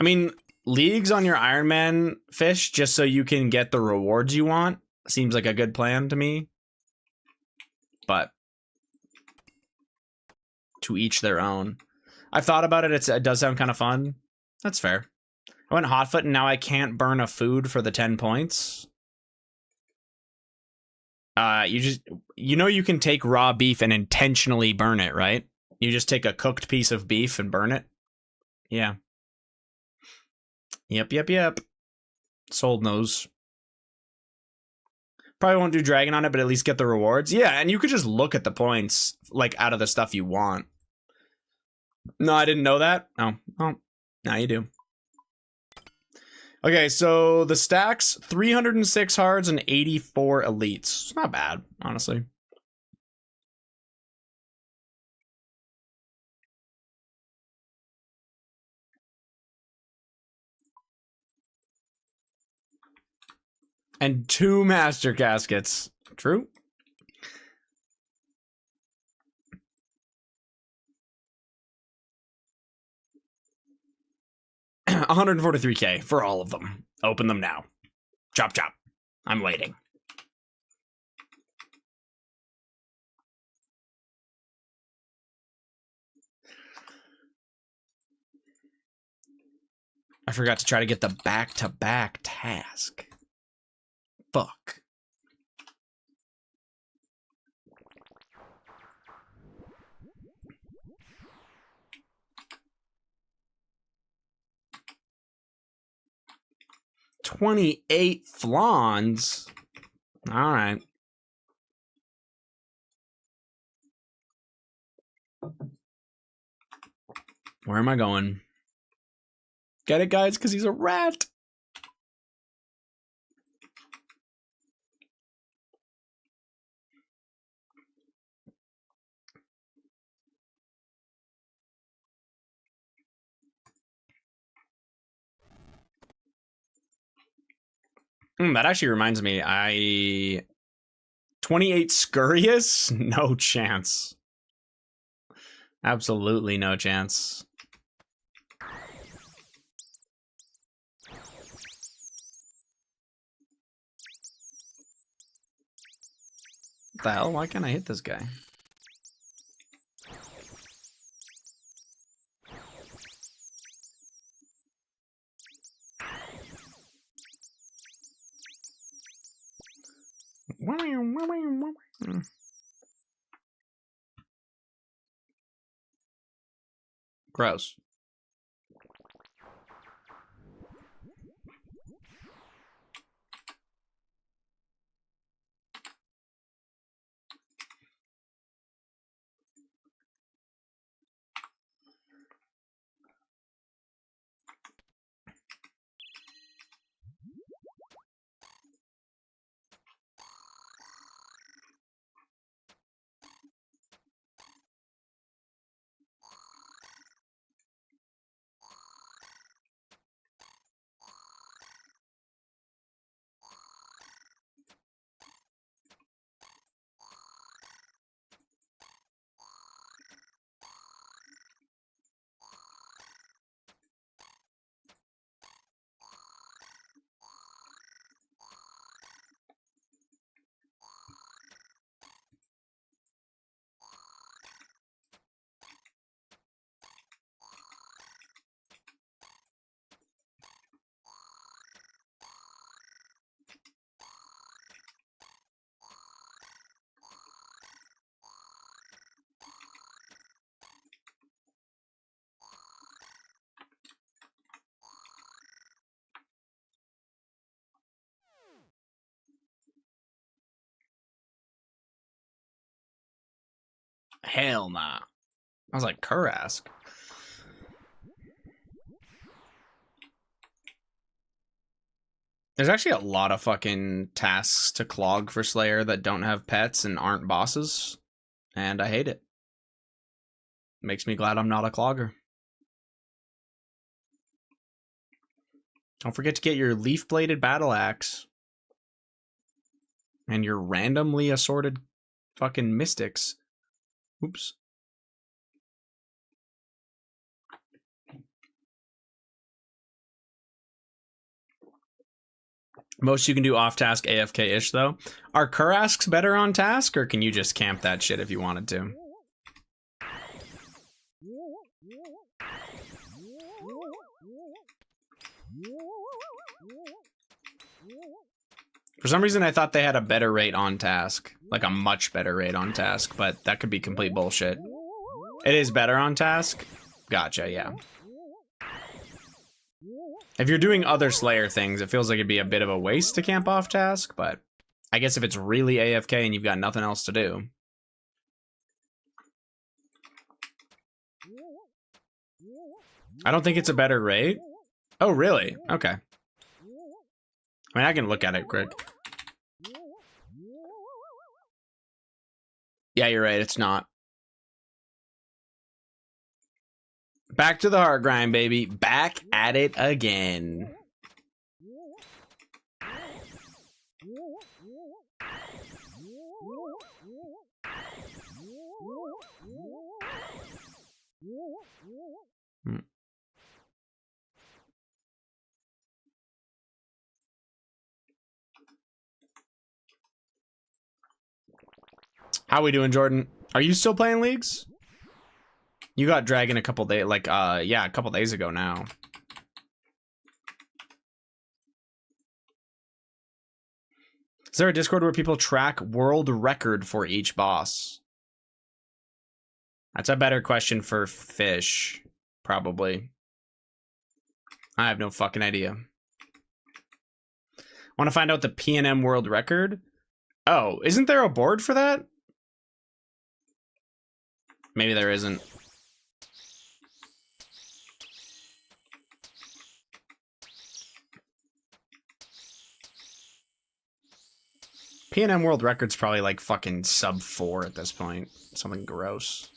Speaker 1: I mean, leagues on your Ironman fish just so you can get the rewards you want seems like a good plan to me. But to each their own. I've thought about it. It does sound kind of fun. That's fair. I went Hotfoot and now I can't burn a food for the 10 points. You can take raw beef and intentionally burn it, right? You just take a cooked piece of beef and burn it. Yeah. Yep. Sold knows. Probably won't do dragon on it, but at least get the rewards. Yeah, and you could just look at the points, like, out of the stuff you want. No, I didn't know that. Oh, well, now you do. Okay, so the stacks, 306 hards and 84 elites. It's not bad, honestly. And 2 master caskets. True. 143k for all of them. Open them now. Chop chop. I'm waiting. I forgot to try to get the back-to-back task. Fuck. $28 flans. All right. Where am I going? Get it, guys? Because he's a rat. That actually reminds me, 28 Scurious? No chance. Absolutely no chance. What the hell? Why can't I hit this guy? Gross. Hell nah. I was like, Kurask. There's actually a lot of fucking tasks to clog for Slayer that don't have pets and aren't bosses. And I hate it. Makes me glad I'm not a clogger. Don't forget to get your leaf-bladed battle axe. And your randomly assorted fucking mystics. Oops. Most you can do off-task AFK-ish, though. Are Kurasks better on task, or can you just camp that shit if you wanted to? For some reason, I thought they had a better rate on task. Like a much better rate on task, but that could be complete bullshit. It is better on task? Gotcha, yeah. If you're doing other Slayer things, it feels like it'd be a bit of a waste to camp off task, but I guess if it's really AFK and you've got nothing else to do. I don't think it's a better rate. Oh, really? Okay. I mean, I can look at it quick. Yeah, you're right. It's not. Back to the hard grind, baby. Back at it again. How we doing, Jordan? Are you still playing leagues? You got Dragon a couple days, yeah, a couple days ago now. Is there a Discord where people track world record for each boss? That's a better question for Fish, probably. I have no fucking idea. Want to find out the PNM world record? Oh, isn't there a board for that? Maybe there isn't. PNM world record's probably like fucking sub 4 at this point. Something gross.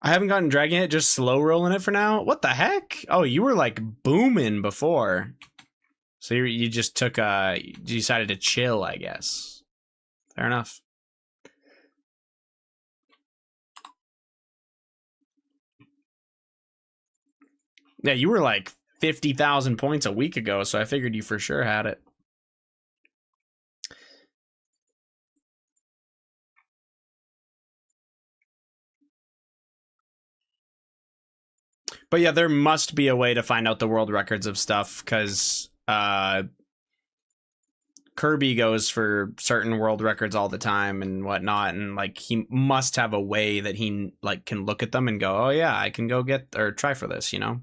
Speaker 1: I haven't gotten Dragon yet, just slow rolling it for now. What the heck? Oh, you were like booming before. So you just took, you decided to chill, I guess. Fair enough. Yeah, you were like 50,000 points a week ago, so I figured you for sure had it. But yeah, there must be a way to find out the world records of stuff, because Kirby goes for certain world records all the time and whatnot, and like he must have a way that he like can look at them and go, oh yeah, I can go get or try for this, you know?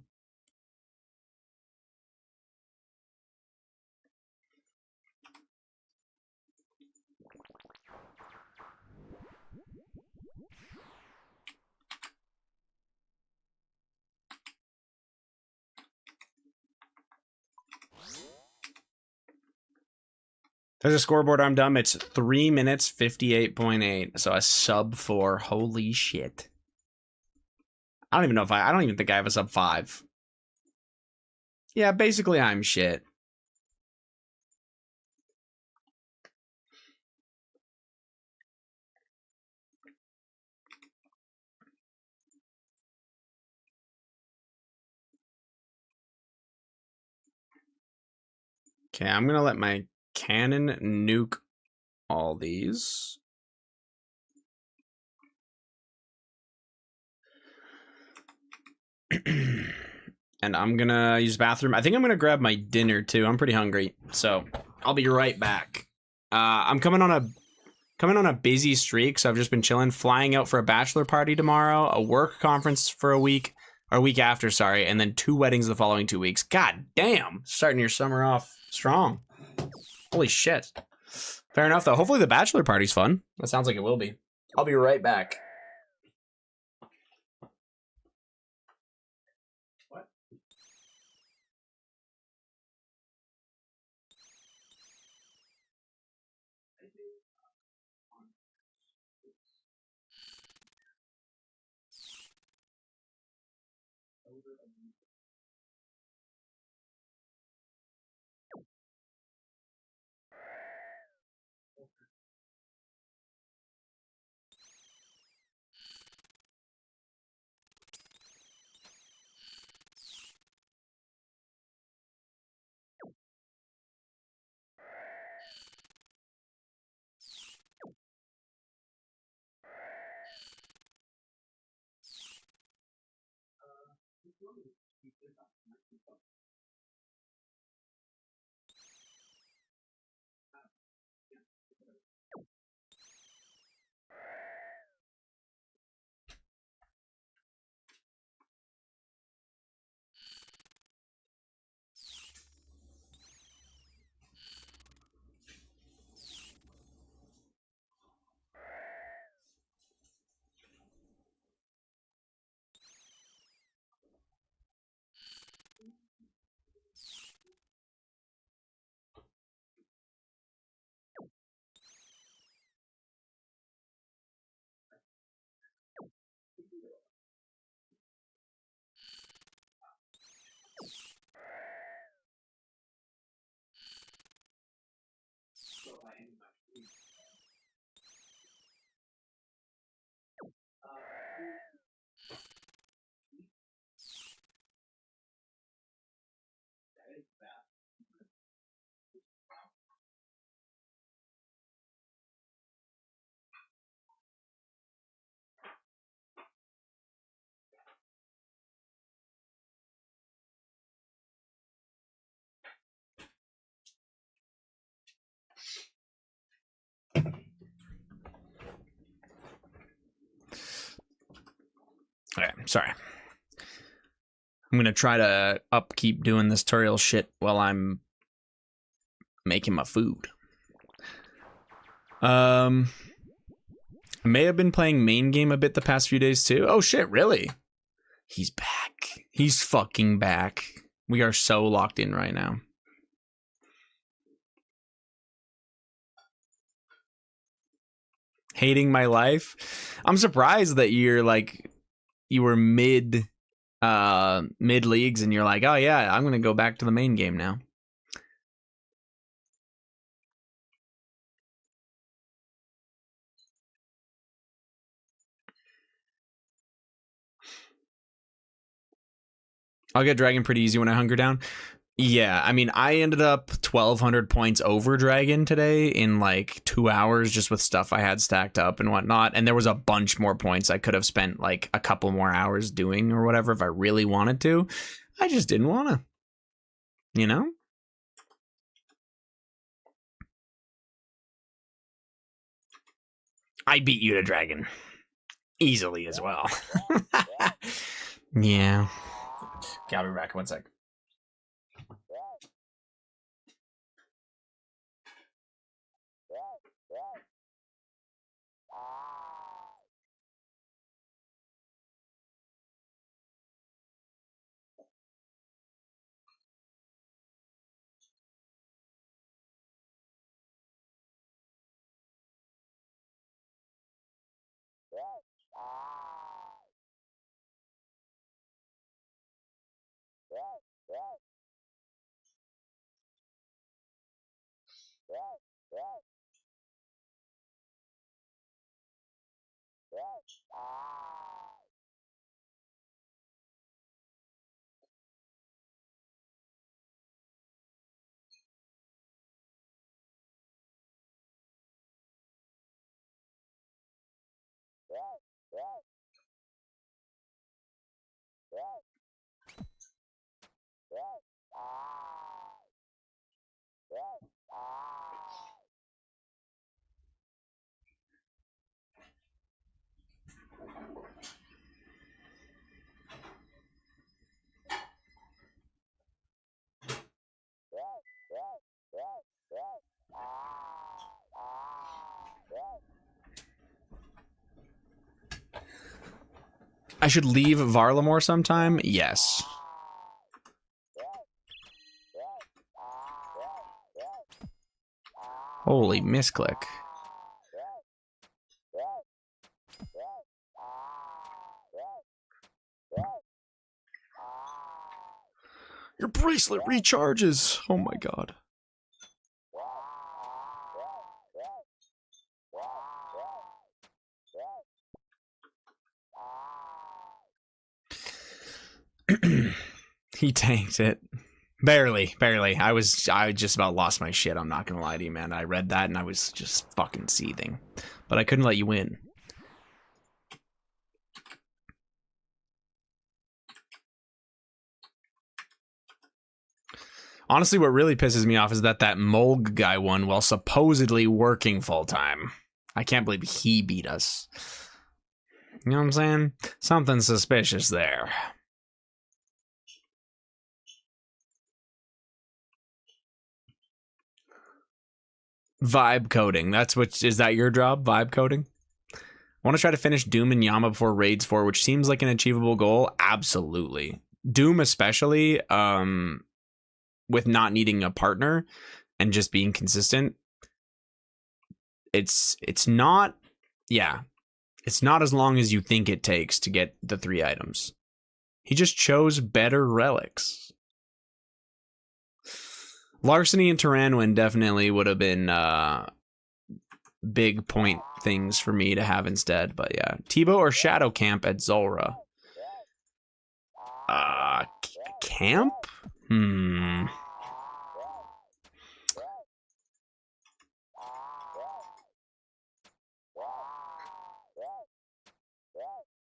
Speaker 1: There's a scoreboard I'm dumb. It's 3 minutes 58.8. So a sub 4. Holy shit. I don't even know if I don't even think I have a sub 5. Yeah, basically I'm shit. Okay, I'm gonna let my cannon nuke all these. And I'm gonna use the bathroom. I think I'm gonna grab my dinner too. I'm pretty hungry, so I'll be right back. I'm coming on a busy streak, so I've just been chilling, flying out for a bachelor party tomorrow, a work conference for a week after, sorry, and then 2 weddings the following 2 weeks. God damn, starting your summer off strong. Holy shit. Fair enough, though. Hopefully the bachelor party's fun. That sounds like it will be. I'll be right back. What? Sorry. I'm gonna try to keep doing this tutorial shit while I'm making my food. I may have been playing main game a bit the past few days too. Oh shit, really? He's back. He's fucking back. We are so locked in right now. Hating my life. I'm surprised that you're like, you were mid leagues and you're like, oh yeah, I'm gonna go back to the main game now. I'll get Dragon pretty easy when I hunker down. Yeah, I mean, I ended up 1,200 points over Dragon today in like 2 hours just with stuff I had stacked up and whatnot. And there was a bunch more points I could have spent like a couple more hours doing or whatever if I really wanted to. I just didn't want to, you know? I beat you to Dragon easily as well. Yeah. Okay, I'll be back. 1 sec. I should leave Varlamore sometime? Yes. Holy misclick. Your bracelet recharges. Oh my god. He tanked it. Barely. I just about lost my shit, I'm not gonna lie to you, man. I read that and I was just fucking seething. But I couldn't let you win. Honestly, what really pisses me off is that Mulg guy won while supposedly working full-time. I can't believe he beat us. You know what I'm saying? Something suspicious there. Vibe coding. Is that your job? Vibe coding? I want to try to finish Doom and Yama before Raids 4, which seems like an achievable goal. Absolutely. Doom especially, with not needing a partner and just being consistent. It's not, yeah. It's not as long as you think it takes to get the 3 items. He just chose better relics. Larceny and Tyranwin definitely would have been big point things for me to have instead. But yeah, Tebow or Shadow Camp at Zulrah? Camp?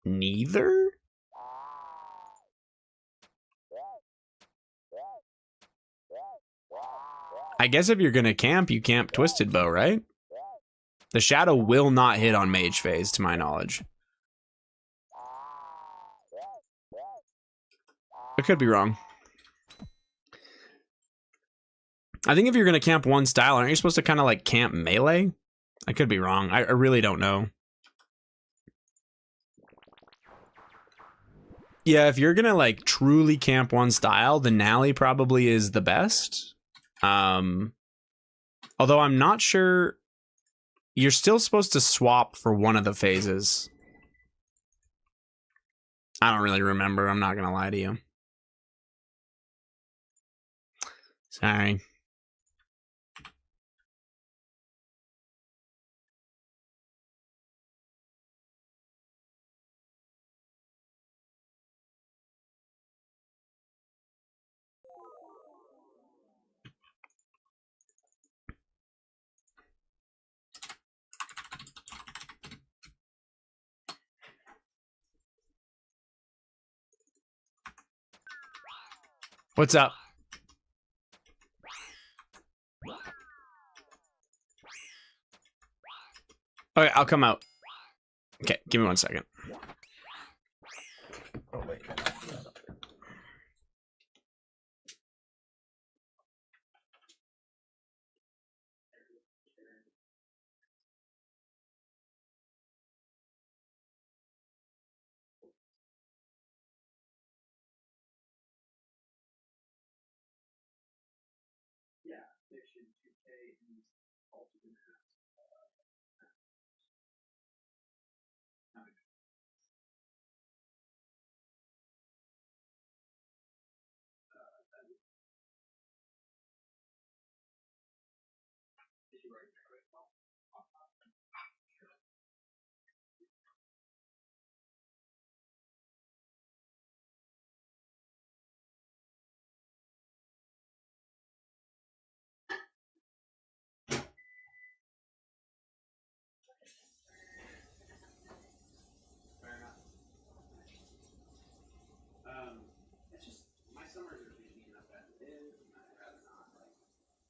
Speaker 1: Neither? I guess if you're gonna camp, you camp Twisted Bow, right? The Shadow will not hit on Mage Phase, to my knowledge. I could be wrong. I think if you're going to camp one style, aren't you supposed to kind of like camp melee? I could be wrong. I really don't know. Yeah, if you're going to like truly camp one style, the Nally probably is the best. Although I'm not sure, you're still supposed to swap for one of the phases. I don't really remember. I'm not going to lie to you. Sorry. What's up? Okay, I'll come out. Okay, give me 1 second. Oh, wait. Yeah, Fiction 2K is also going to have it's just my summers are busy enough as it is, and I'd rather not. Like,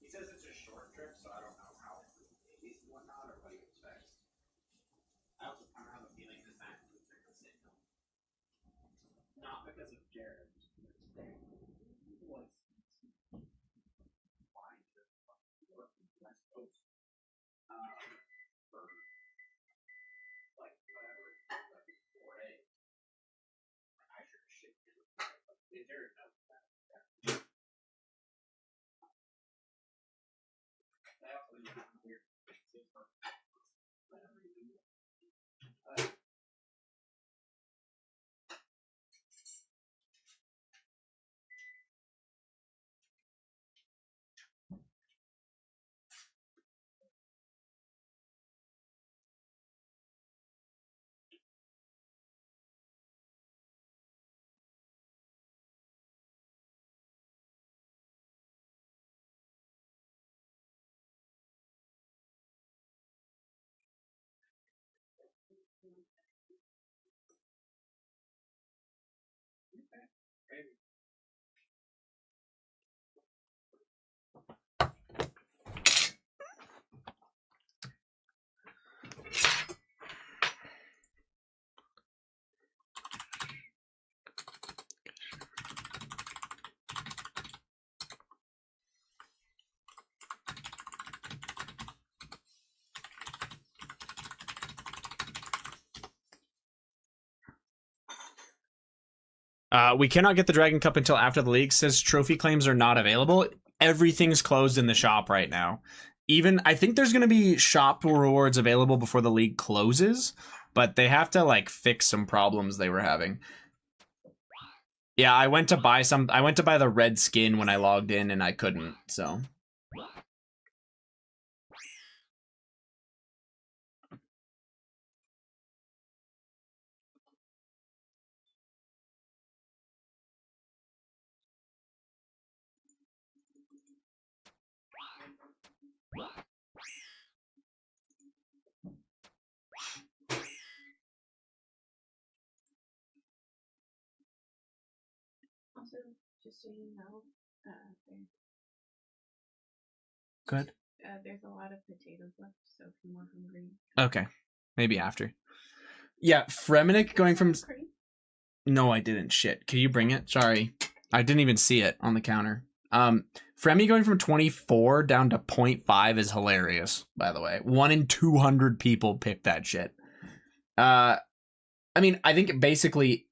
Speaker 1: he says it's a short trip, so I don't know how days and whatnot or what he expects. I also kind of have a feeling this act is going to say no. Not because of Jared. We cannot get the Dragon Cup until after the league. Says trophy claims are not available. Everything's closed in the shop right now. Even I think there's going to be shop rewards available before the league closes, but they have to like fix some problems they were having. Yeah, I went to buy the red skin when I logged in and I couldn't, so.
Speaker 2: Also, just so you know,
Speaker 1: Good.
Speaker 2: There's a lot of potatoes left, so if you're more hungry.
Speaker 1: Okay, maybe after. Yeah, Fremenik going from. No, I didn't. Shit. Can you bring it? Sorry. I didn't even see it on the counter. Fremi going from 24 down to 0.5 is hilarious, by the way. 1 in 200 people picked that shit. I mean, I think basically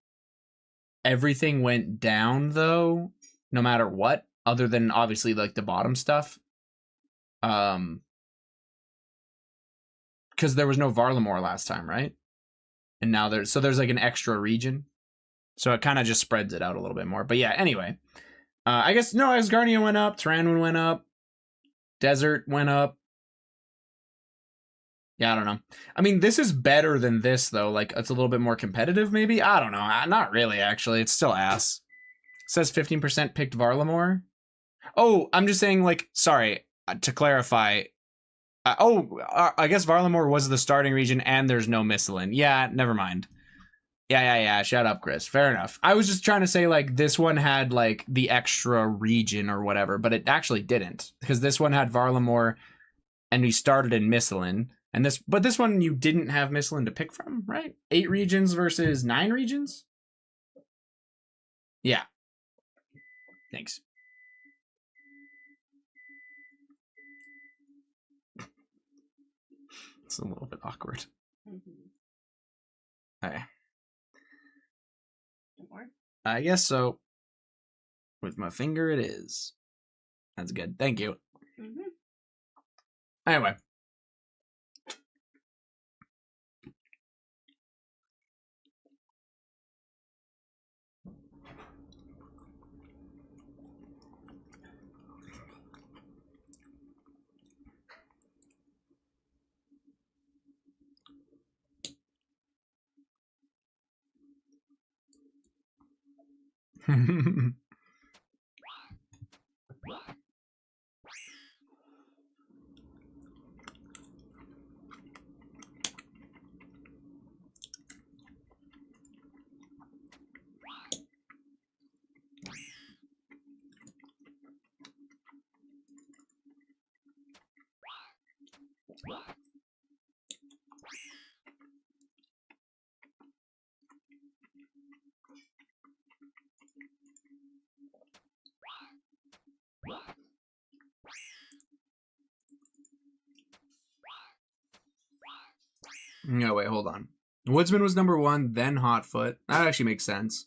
Speaker 1: everything went down, though, no matter what, other than obviously like the bottom stuff. Because there was no Varlamore last time, right? And now there's like an extra region. So it kind of just spreads it out a little bit more. But yeah, anyway. I guess, no, Asgardia went up. Tyranwen went up. Desert went up. Yeah, I don't know. I mean, this is better than this, though. Like, it's a little bit more competitive, maybe? I don't know. Not really, actually. It's still ass. It says 15% picked Varlamore. Oh, I'm just saying, like, sorry. To clarify. I guess Varlamore was the starting region and there's no Missilin. Yeah, never mind. Yeah. Shut up, Chris. Fair enough. I was just trying to say, like, this one had, like, the extra region or whatever, but it actually didn't. Because this one had Varlamore, and we started in Missilin. But this one you didn't have Missilin to pick from, right? 8 regions versus 9 regions? Yeah. Thanks. It's a little bit awkward. Okay.
Speaker 2: More?
Speaker 1: I guess so. With my finger it is. That's good. Thank you. Anyway. No, wait, hold on. Woodsman was number 1, then Hotfoot. That actually makes sense.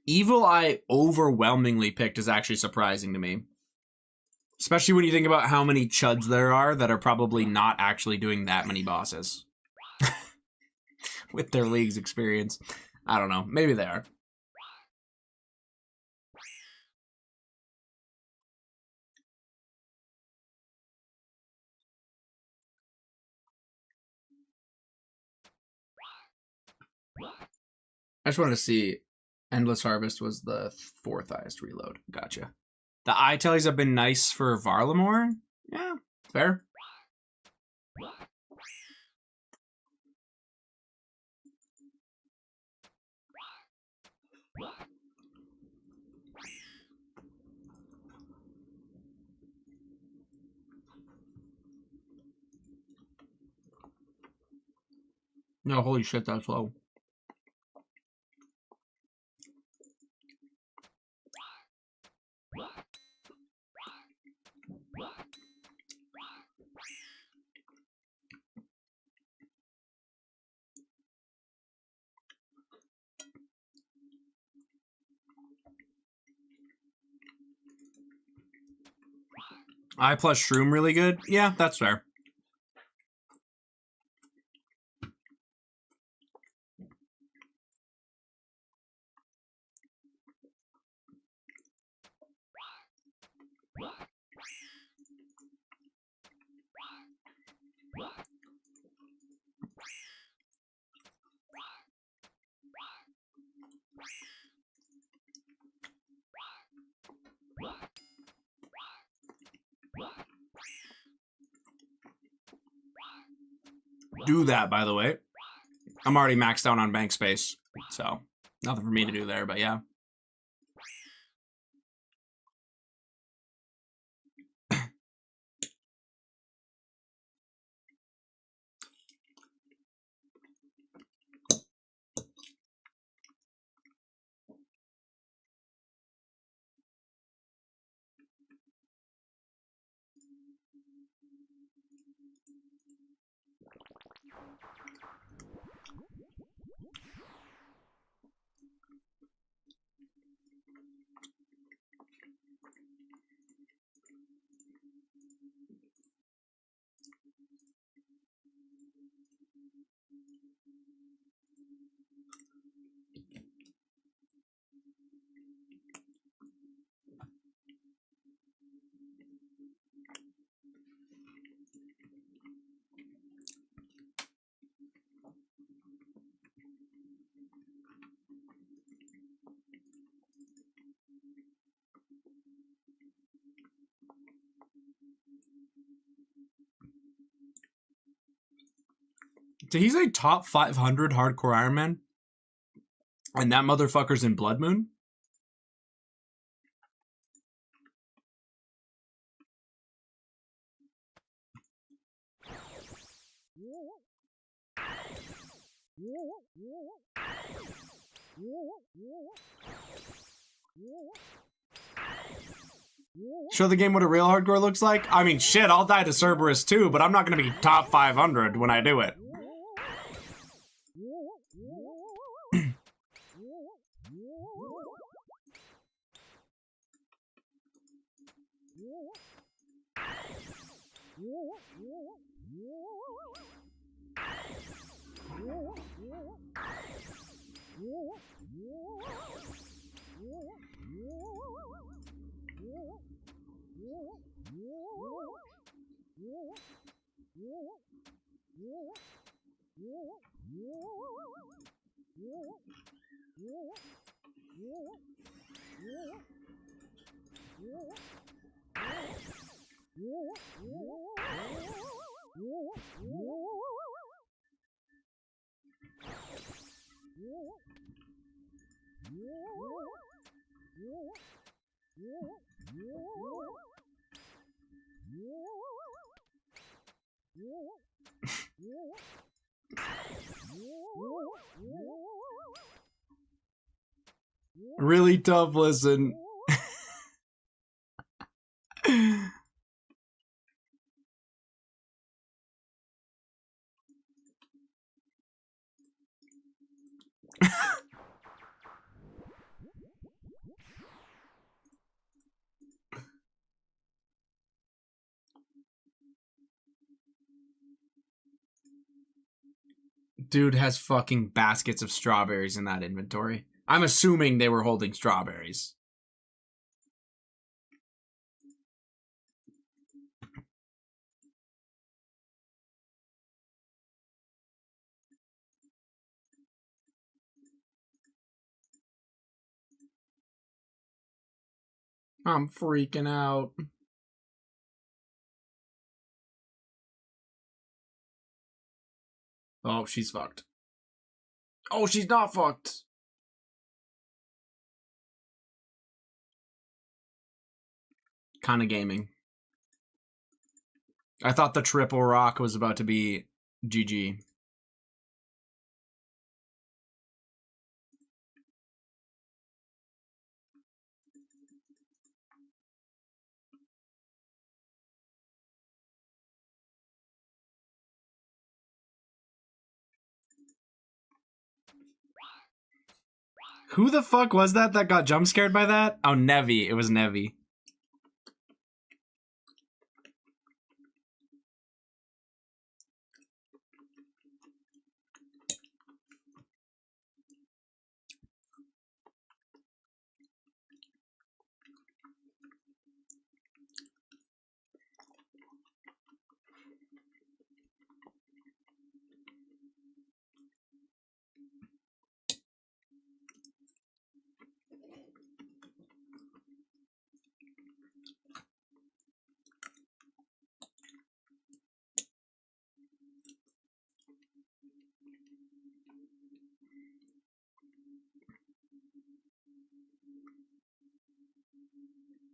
Speaker 1: Evil Eye overwhelmingly picked is actually surprising to me. Especially when you think about how many chuds there are that are probably not actually doing that many bosses. With their league's experience. I don't know. Maybe they are. I just wanted to see. Endless Harvest was the 4th highest reload. Gotcha. The eye tellies have been nice for Varlamore. Yeah, fair. No, holy shit, that's low. I plus Shroom really good? Yeah, that's fair. Do that, by the way. I'm already maxed out on bank space, so nothing for me to do there, but yeah. Did he say top 500 hardcore Ironman? And that motherfucker's in Blood Moon? Show the game what a real hardcore looks like? I mean, shit, I'll die to Cerberus too, but I'm not gonna be top 500 when I do it. Really tough listen. Dude has fucking baskets of strawberries in that inventory. I'm assuming they were holding strawberries. I'm freaking out. Oh, she's fucked. Oh, she's not fucked. Kind of gaming. I thought the triple rock was about to be GG. Who the fuck was that got jump scared by that? Oh, Nevi. It was Nevi.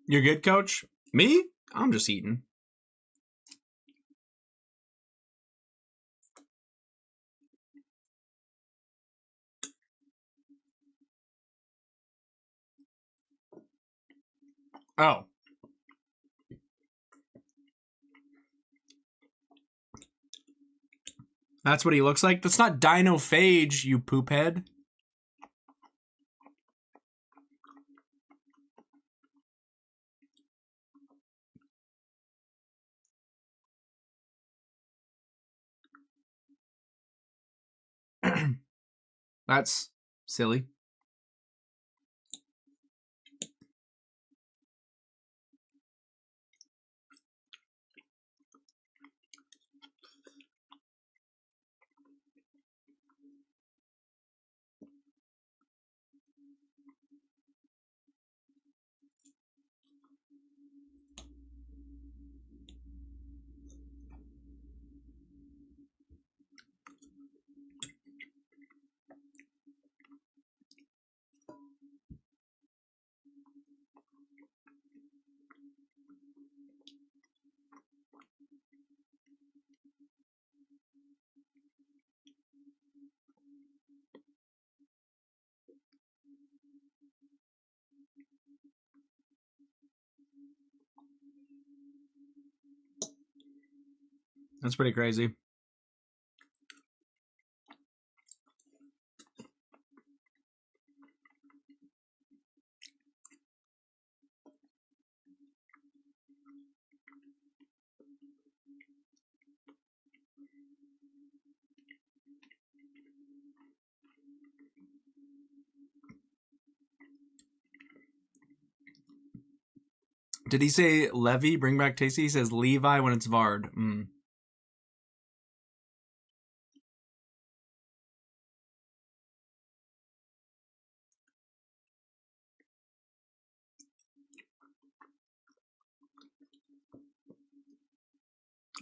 Speaker 1: You're good, coach? Me? I'm just eating. Oh. That's what he looks like? That's not Dino Phage, you poop head. That's silly. That's pretty crazy. Did he say Levy, bring back Tasty? He says Levi when it's Vard.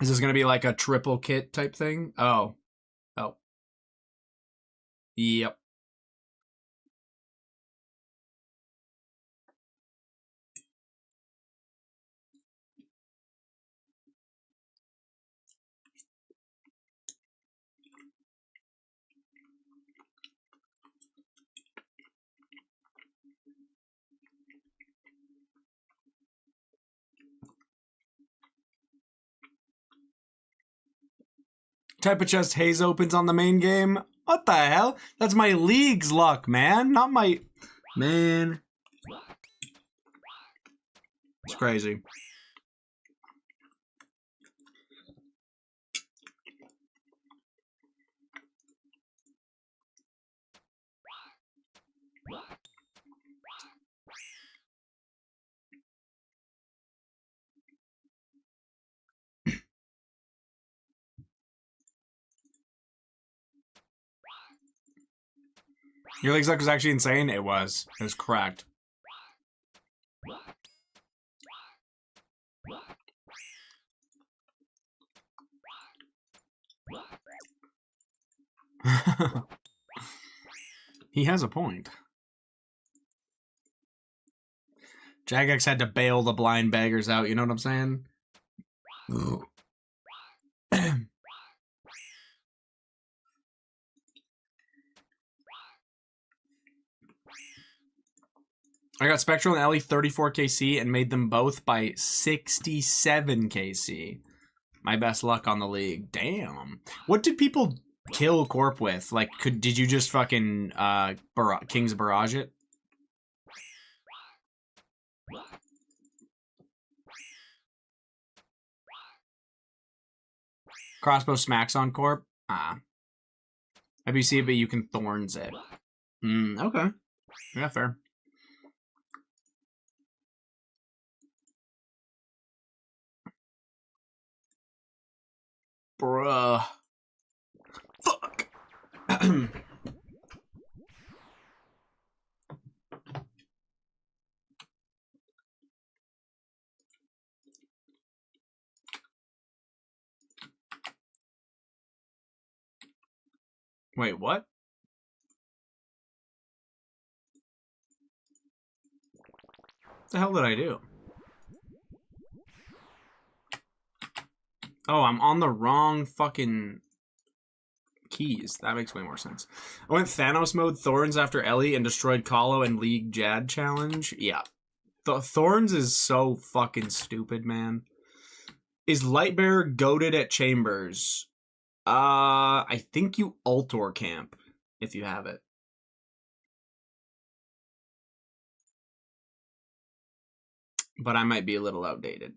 Speaker 1: Is this going to be like a triple kit type thing? Oh. Yep. Type of chest Haze opens on the main game. What the hell? That's my league's luck, man. Not my... Man. It's crazy. Your league's luck was actually insane? It was. It was correct. He has a point. Jagex had to bail the blind beggars out, you know what I'm saying? I got Spectral and Ellie 34 KC and made them both by 67 KC. My best luck on the league. Damn. What did people kill Corp with? Like, did you just fucking King's Barrage it? Crossbow smacks on Corp? WC, but you can Thorns it. Okay. Yeah, fair. Bruh. Fuck. Wait, what? What the hell did I do? Oh, I'm on the wrong fucking keys. That makes way more sense. I went Thanos mode Thorns after Ellie and destroyed Kahlo and League Jad challenge. Yeah. The Thorns is so fucking stupid, man. Is Lightbearer goated at Chambers? I think you Altor camp if you have it. But I might be a little outdated.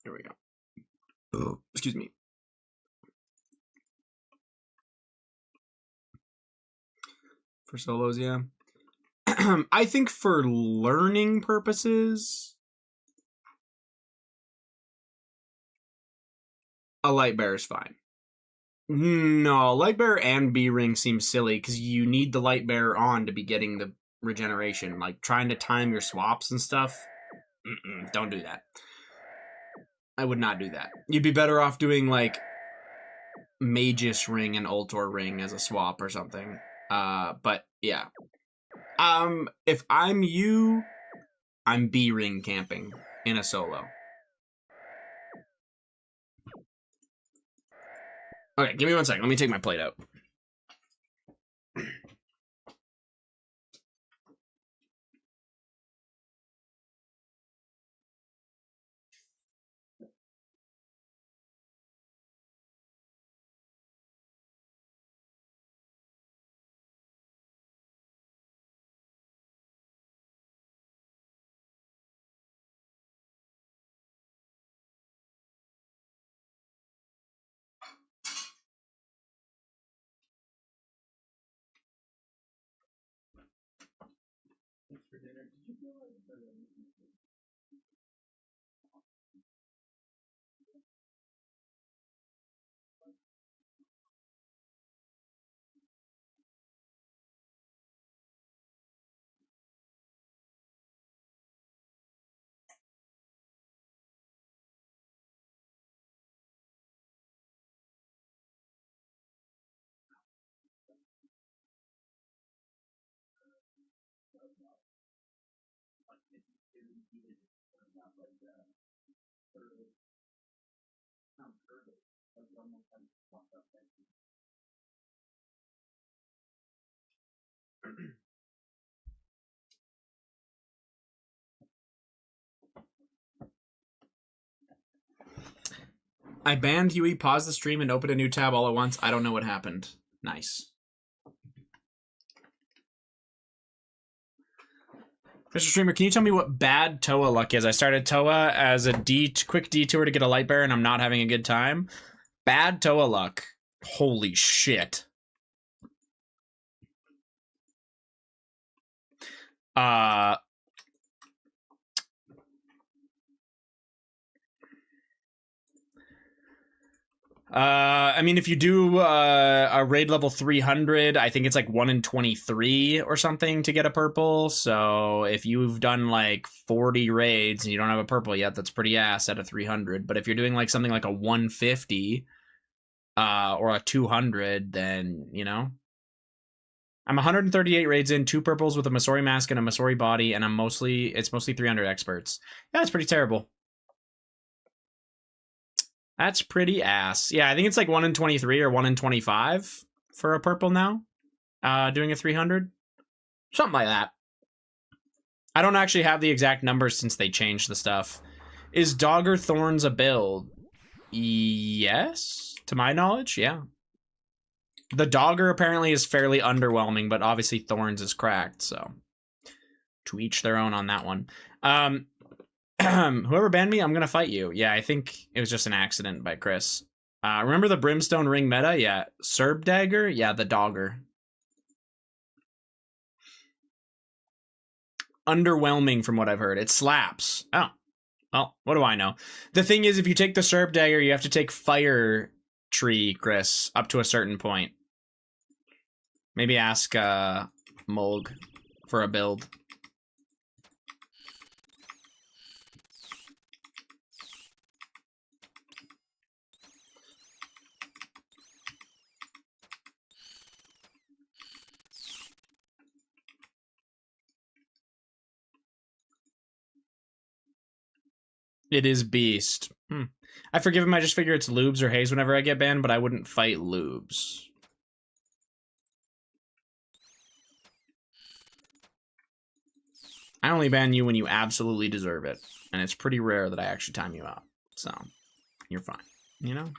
Speaker 1: Here we go. Oh, excuse me. For solos, yeah. I think for learning purposes, a light bear is fine. No, light bear and B ring seems silly because you need the light bear on to be getting the regeneration. Like trying to time your swaps and stuff. Don't do that. I would not do that. You'd be better off doing like Magus ring and Ultor ring as a swap or something. But yeah. If I'm you, I'm B ring camping in a solo. Okay, give me 1 second. Let me take my plate out. I banned Huey, paused the stream, and opened a new tab all at once. I don't know what happened. Nice. Mr. Streamer, can you tell me what bad Toa luck is? I started Toa as a quick detour to get a light bear, and I'm not having a good time. Bad Toa luck. Holy shit. I mean, if you do a raid level 300, I think it's like 1 in 23 or something to get a purple. So if you've done like 40 raids and you don't have a purple yet, that's pretty ass at a 300. But if you're doing like something like a 150 or a 200, then, you know. I'm 138 raids in, 2 purples with a Masori mask and a Masori body, and it's mostly 300 experts. Yeah, that's pretty terrible. That's pretty ass. Yeah, I think it's like 1 in 23 or 1 in 25 for a purple now. Doing a 300. Something like that. I don't actually have the exact numbers since they changed the stuff. Is Dogger Thorns a build? Yes, to my knowledge, yeah. The Dogger apparently is fairly underwhelming, but obviously Thorns is cracked, so to each their own on that one. Whoever banned me, I'm gonna fight you. Yeah, I think it was just an accident by Chris. Remember the Brimstone Ring meta? Yeah. Serb Dagger? Yeah, the Dogger. Underwhelming from what I've heard. It slaps. Oh. Well, what do I know? The thing is, if you take the Serb Dagger, you have to take Fire Tree, Chris, up to a certain point. Maybe ask Mulg for a build. It is Beast. I forgive him. I just figure it's Lubes or Haze whenever I get banned, but I wouldn't fight Lubes. I only ban you when you absolutely deserve it. And it's pretty rare that I actually time you out. So, you're fine. You know?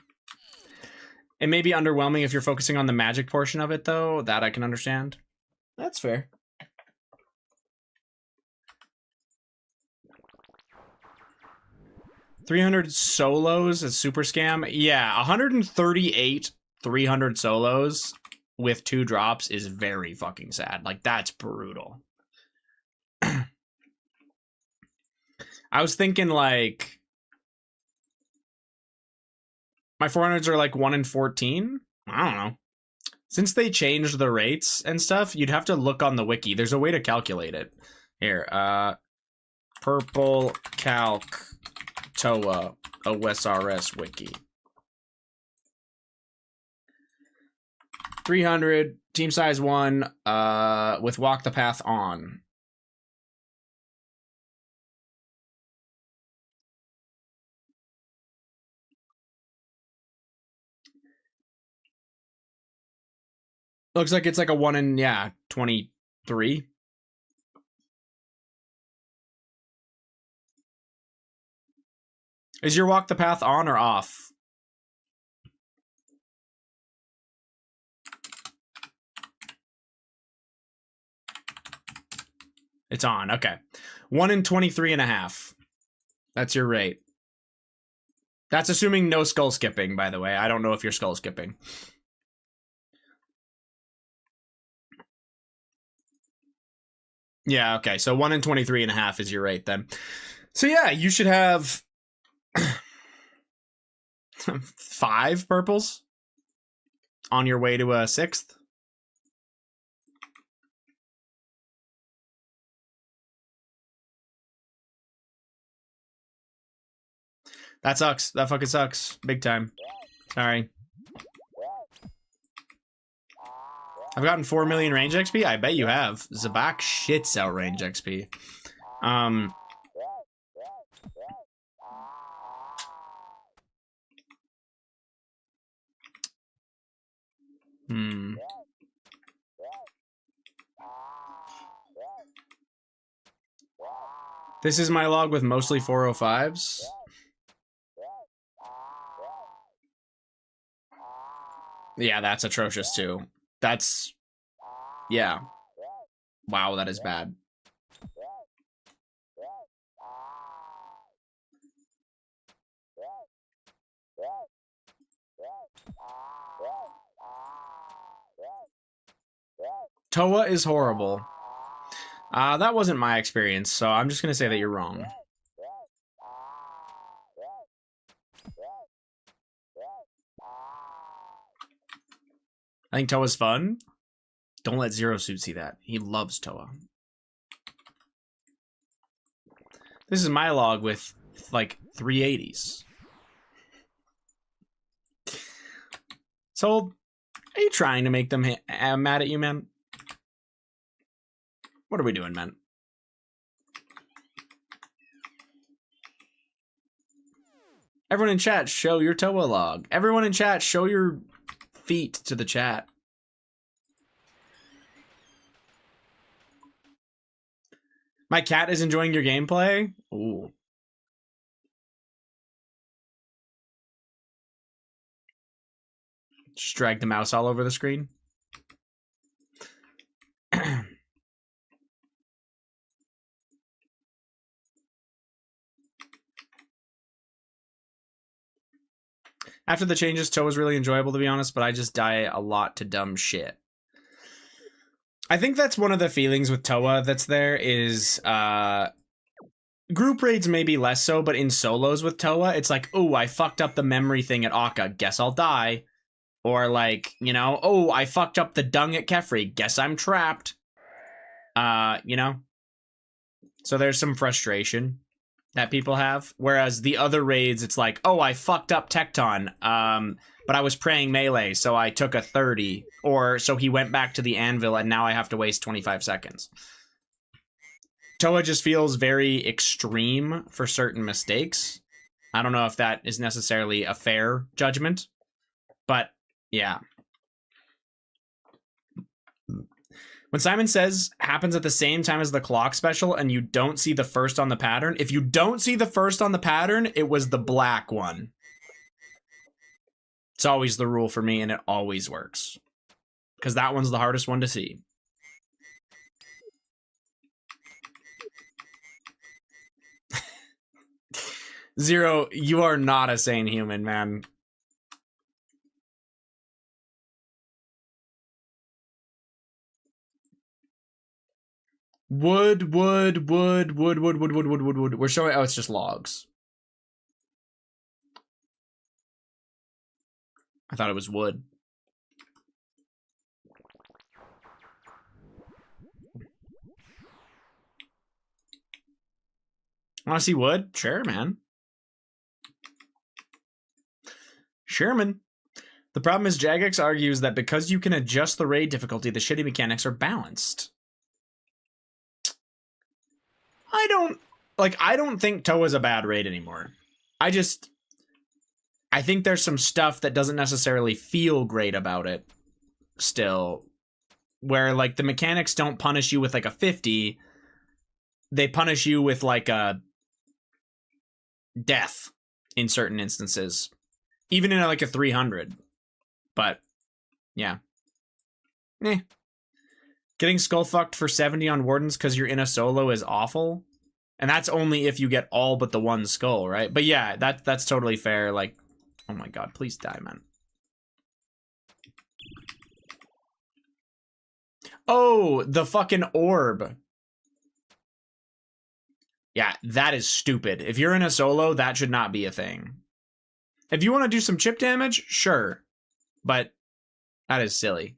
Speaker 1: It may be underwhelming if you're focusing on the magic portion of it, though. That I can understand. That's fair. $300 solos is super scam. Yeah, 138 300 solos with 2 drops is very fucking sad. Like, that's brutal. I was thinking, like, my 400s are like 1 in 14. I don't know. Since they changed the rates and stuff, you'd have to look on the wiki. There's a way to calculate it. Here, purple calc Toa OSRS wiki. 300 team size 1 with walk the path on. Looks like it's like a 1 in 23. Is your walk the path on or off? It's on. Okay. 1 in 23 and a half. That's your rate. That's assuming no skull skipping, by the way. I don't know if you're skull skipping. Yeah, okay. So 1 in 23.5 is your rate then. So yeah, you should have 5 purples on your way to a 6th. That sucks. That fucking sucks. Big time. Sorry. I've gotten 4 million range XP? I bet you have. Zabak shits out range XP. This is my log with mostly 405s. Yeah, that's atrocious too. That's... yeah. Wow, that is bad. Toa is horrible. That wasn't my experience, so I'm just gonna say that you're wrong. I think Toa's fun. Don't let Zero Suit see that. He loves Toa. This is my log with, like, 380s. Sold. Are you trying to make them mad at you, man? What are we doing, man? Everyone in chat, show your Toa log. Everyone in chat, show your feet to the chat. My cat is enjoying your gameplay? Ooh. Just drag the mouse all over the screen. After the changes, Toa was really enjoyable, to be honest, but I just die a lot to dumb shit. I think that's one of the feelings with Toa that's there is, group raids maybe less so, but in solos with Toa, it's like, oh, I fucked up the memory thing at Akka, guess I'll die. Or like, you know, oh, I fucked up the dung at Kefri, guess I'm trapped. You know? So there's some frustration that people have. Whereas the other raids, it's like, oh, I fucked up Tecton, but I was praying melee, so I took a 30. Or so he went back to the anvil, and now I have to waste 25 seconds. Toa just feels very extreme for certain mistakes. I don't know if that is necessarily a fair judgment, but yeah. When Simon says happens at the same time as the clock special and you don't see the first on the pattern, if you don't see the first on the pattern, it was the black one. It's always the rule for me, and it always works. Because that one's the hardest one to see. Zero, you are not a sane human, man. Wood. We're showing, oh, it's just logs. I thought it was wood. Want to see wood? Sure, man. Sherman. The problem is Jagex argues that because you can adjust the raid difficulty, the shitty mechanics are balanced. I don't think Toa's a bad raid anymore. I think there's some stuff that doesn't necessarily feel great about it still. Where, like, the mechanics don't punish you with, like, a 50. They punish you with, like, a death in certain instances. Even in, like, a 300. But, yeah. Getting skull fucked for 70 on Wardens because you're in a solo is awful. And that's only if you get all but the one skull, right? But yeah, that's totally fair. Like, oh my god, please die, man. Oh, the fucking orb. Yeah, that is stupid. If you're in a solo, that should not be a thing. If you want to do some chip damage, sure. But that is silly.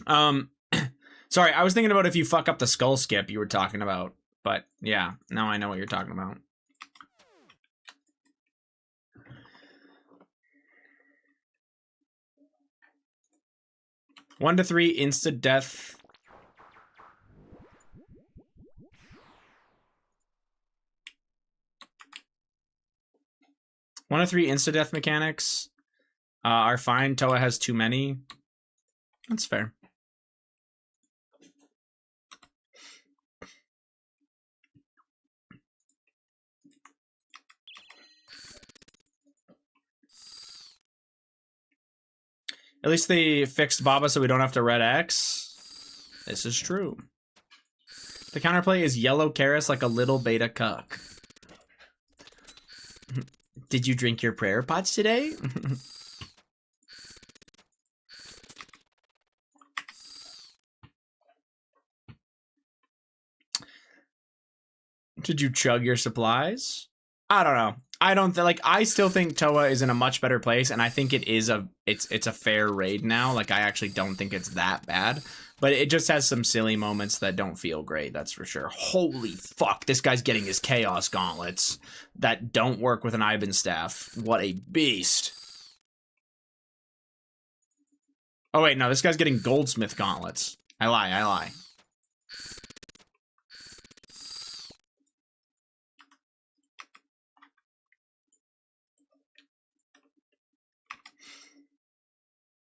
Speaker 1: Sorry, I was thinking about if you fuck up the skull skip you were talking about. But yeah, now I know what you're talking about. One to three insta death. One to three insta death mechanics are fine. Toa has too many. That's fair. At least they fixed Baba so we don't have to red X. This is true. The counterplay is yellow Karis like a little beta cuck. Did you drink your prayer pots today? Did you chug your supplies? I don't know. I don't like. I still think Toa is in a much better place, and I think it is it's a fair raid now. Like, I actually don't think it's that bad, but it just has some silly moments that don't feel great. That's for sure. Holy fuck! This guy's getting his chaos gauntlets that don't work with an Iben staff. What a beast! Oh wait, no, this guy's getting goldsmith gauntlets. I lie.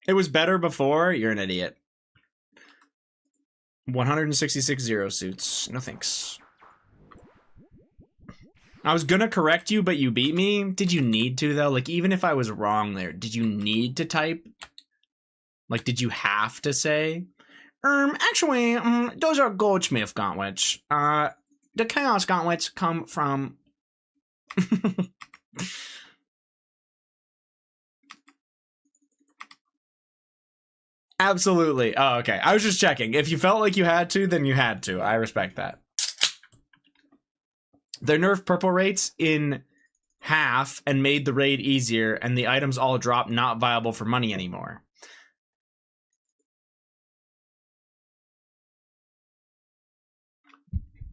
Speaker 1: It was better before. You're an idiot. 166 zero suits. No thanks. I was gonna correct you, but you beat me. Did you need to, though? Like, even if I was wrong there, did you need to type? Like, did you have to say? Actually, those are goldsmith gauntlets. The chaos gauntlets come from... Absolutely. Oh, okay. I was just checking. If you felt like you had to, then you had to. I respect that. They nerfed purple rates in half and made the raid easier, and the items all drop not viable for money anymore.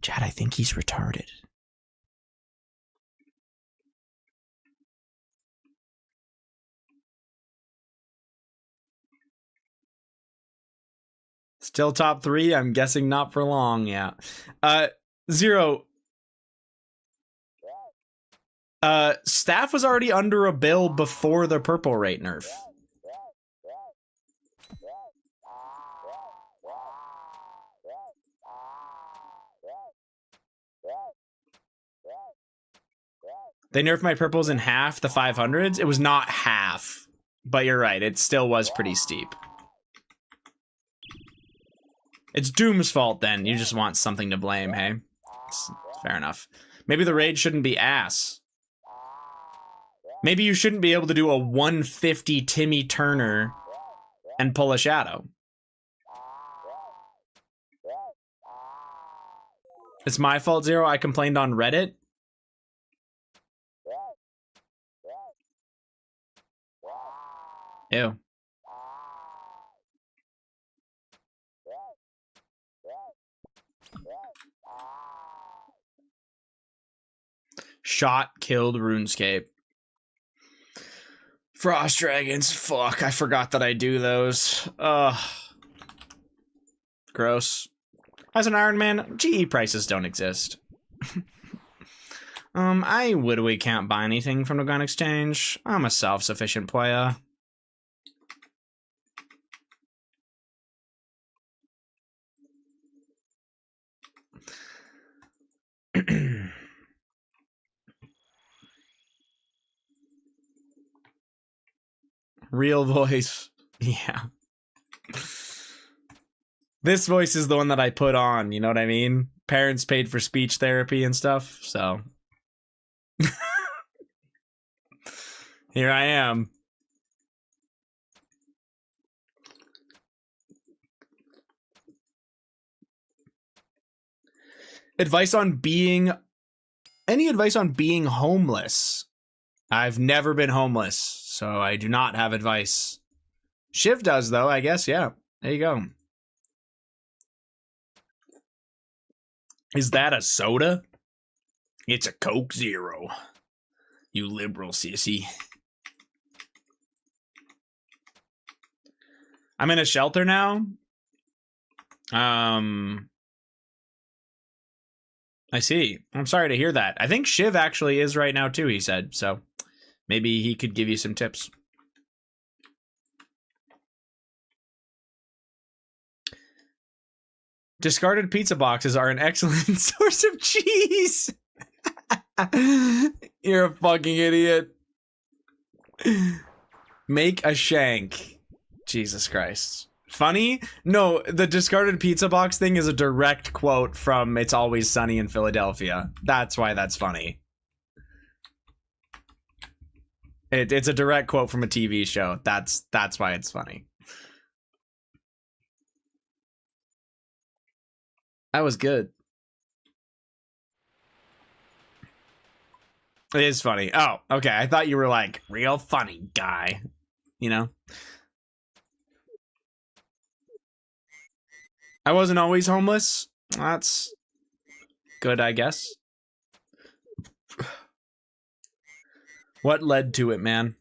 Speaker 1: Chad, I think he's retarded. Still top 3? I'm guessing not for long, yeah. Zero. Staff was already under a bill before the purple rate nerf. They nerfed my purples in half, the 500s. It was not half, but you're right. It still was pretty steep. It's Doom's fault then. You just want something to blame, hey? It's fair enough. Maybe the raid shouldn't be ass. Maybe you shouldn't be able to do a 150 Timmy Turner and pull a shadow. It's my fault, Zero. I complained on Reddit. Ew. Shot killed RuneScape. Frost dragons. Fuck, I forgot that I do those. Ugh. Gross. As an Ironman, GE prices don't exist. I literally can't buy anything from the gun exchange. I'm a self-sufficient player. Real voice. Yeah. This voice is the one that I put on, you know what I mean? Parents paid for speech therapy and stuff, so. Here I am. Advice on being... Any advice on being homeless? I've never been homeless, so I do not have advice. Shiv does, though, I guess, yeah. There you go. Is that a soda? It's a Coke Zero. You liberal sissy. I'm in a shelter now. I see. I'm sorry to hear that. I think Shiv actually is right now too, he said. So maybe he could give you some tips. Discarded pizza boxes are an excellent source of cheese. You're a fucking idiot. Make a shank. Jesus Christ. Funny? No, the discarded pizza box thing is a direct quote from It's Always Sunny in Philadelphia. That's why that's funny. It's a direct quote from a TV show. That's why it's funny. That was good. It is funny. Oh, okay. I thought you were like, real funny guy. You know? I wasn't always homeless. That's good, I guess. What led to it, man?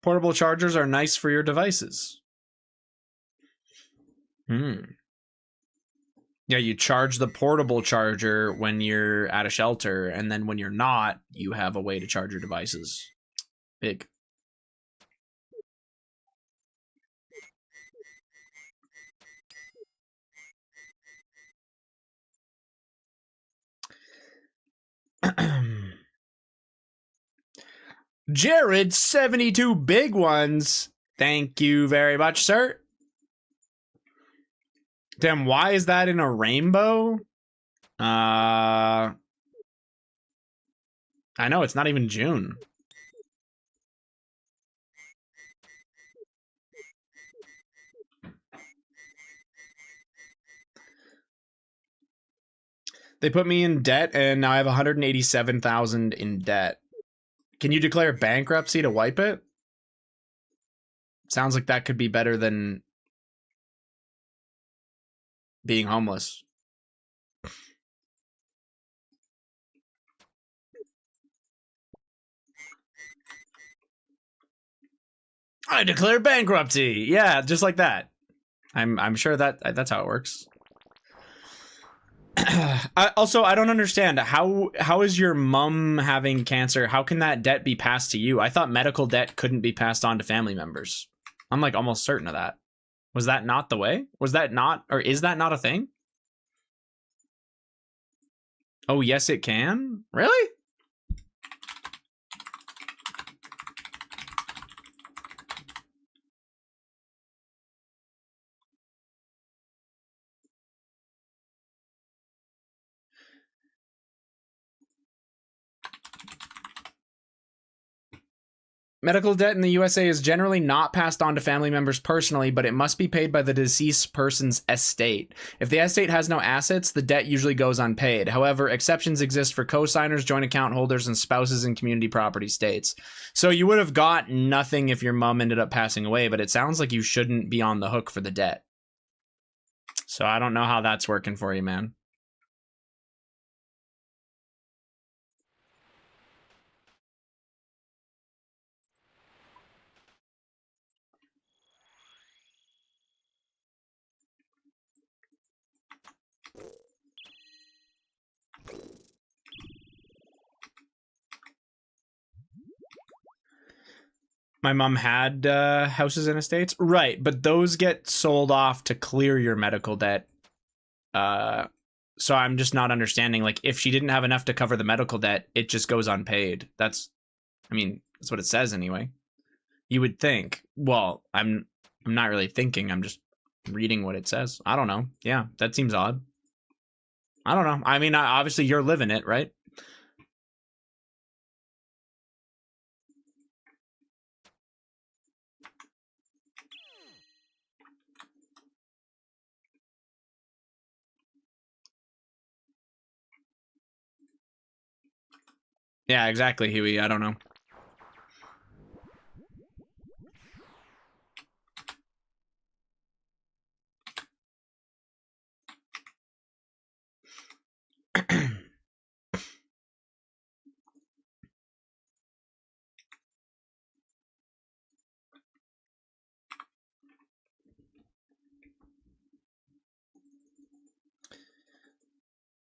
Speaker 1: Portable chargers are nice for your devices. Yeah, you charge the portable charger when you're at a shelter, and then when you're not, you have a way to charge your devices. Big. Jared, 72 big ones. Thank you very much, sir. Damn, why is that in a rainbow? I know, it's not even June. They put me in debt, and now I have 187,000 in debt. Can you declare bankruptcy to wipe it? Sounds like that could be better than being homeless. I declare bankruptcy. Yeah, just like that. I'm sure that's how it works. I don't understand how is your mom having cancer? How can that debt be passed to you? I thought medical debt couldn't be passed on to family members. I'm like almost certain of that. Was that not the way? Was that not, or is that not a thing? Oh, yes, it can? Really? Medical debt in the USA is generally not passed on to family members personally, but it must be paid by the deceased person's estate. If the estate has no assets, the debt usually goes unpaid. However, exceptions exist for co-signers, joint account holders, and spouses in community property states. So you would have got nothing if your mom ended up passing away, but it sounds like you shouldn't be on the hook for the debt. So I don't know how that's working for you, man. My mom had houses and estates. Right, but those get sold off to clear your medical debt. So I'm just not understanding. Like, if she didn't have enough to cover the medical debt, it just goes unpaid. That's what it says anyway. You would think. Well, I'm not really thinking. I'm just reading what it says. I don't know. Yeah, that seems odd. I don't know. I mean, obviously you're living it, right? Yeah, exactly, Huey. I don't know.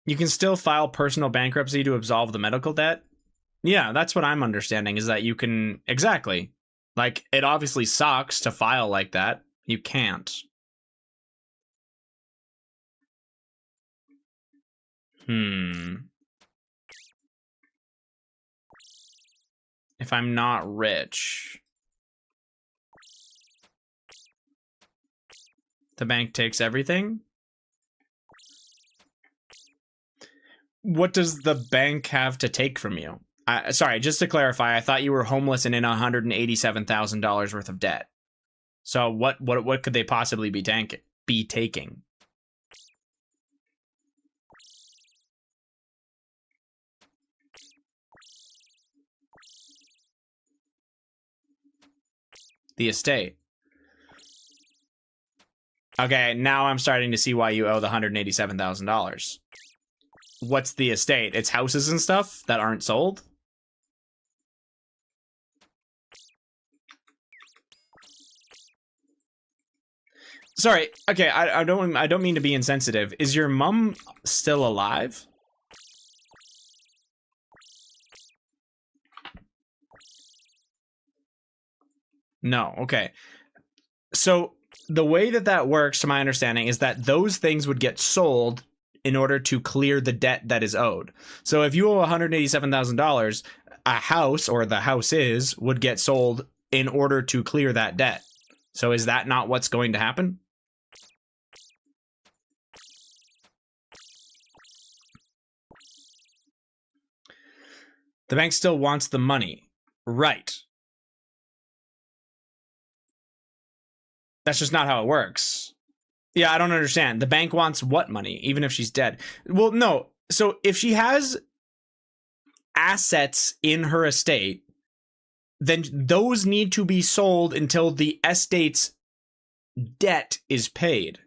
Speaker 1: You can still file personal bankruptcy to absolve the medical debt. Yeah, that's what I'm understanding, is that you can... Exactly. Like, it obviously sucks to file like that. You can't. If I'm not rich, the bank takes everything? What does the bank have to take from you? Sorry, just to clarify, I thought you were homeless and in $187,000 worth of debt. So what could they possibly be taking? The estate. Okay, now I'm starting to see why you owe the $187,000. What's the estate? It's houses and stuff that aren't sold? Sorry, okay, I don't mean to be insensitive. Is your mom still alive? No, okay. So the way that works, to my understanding, is that those things would get sold in order to clear the debt that is owed. So if you owe $187,000, a house, or the houses, would get sold in order to clear that debt. So is that not what's going to happen? The bank still wants the money. Right. That's just not how it works. Yeah, I don't understand. The bank wants what money, even if she's dead? Well, no. So if she has assets in her estate, then those need to be sold until the estate's debt is paid.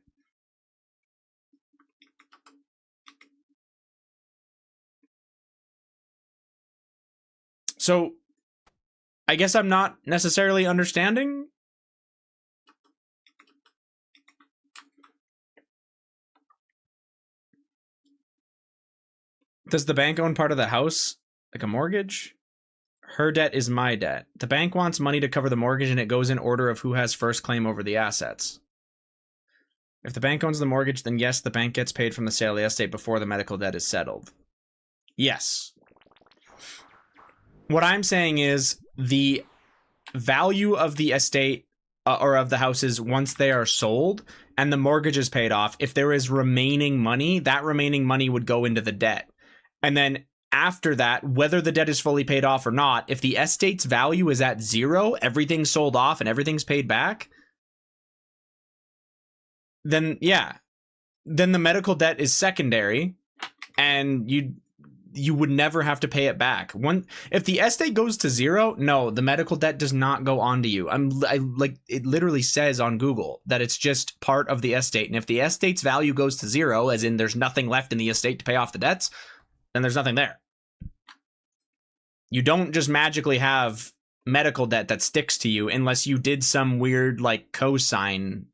Speaker 1: So I guess I'm not necessarily understanding. Does the bank own part of the house, like a mortgage? Her debt is my debt. The bank wants money to cover the mortgage, and it goes in order of who has first claim over the assets. If the bank owns the mortgage, then yes, the bank gets paid from the sale of the estate before the medical debt is settled. Yes. What I'm saying is the value of the estate or of the houses once they are sold and the mortgage is paid off, if there is remaining money, that remaining money would go into the debt. And then after that, whether the debt is fully paid off or not, if the estate's value is at zero, everything's sold off and everything's paid back, then yeah, then the medical debt is secondary and you would never have to pay it back. If the estate goes to zero, no, the medical debt does not go onto you. Like it literally says on Google that it's just part of the estate. And if the estate's value goes to zero, as in there's nothing left in the estate to pay off the debts, then there's nothing there. You don't just magically have medical debt that sticks to you unless you did some weird like cosign.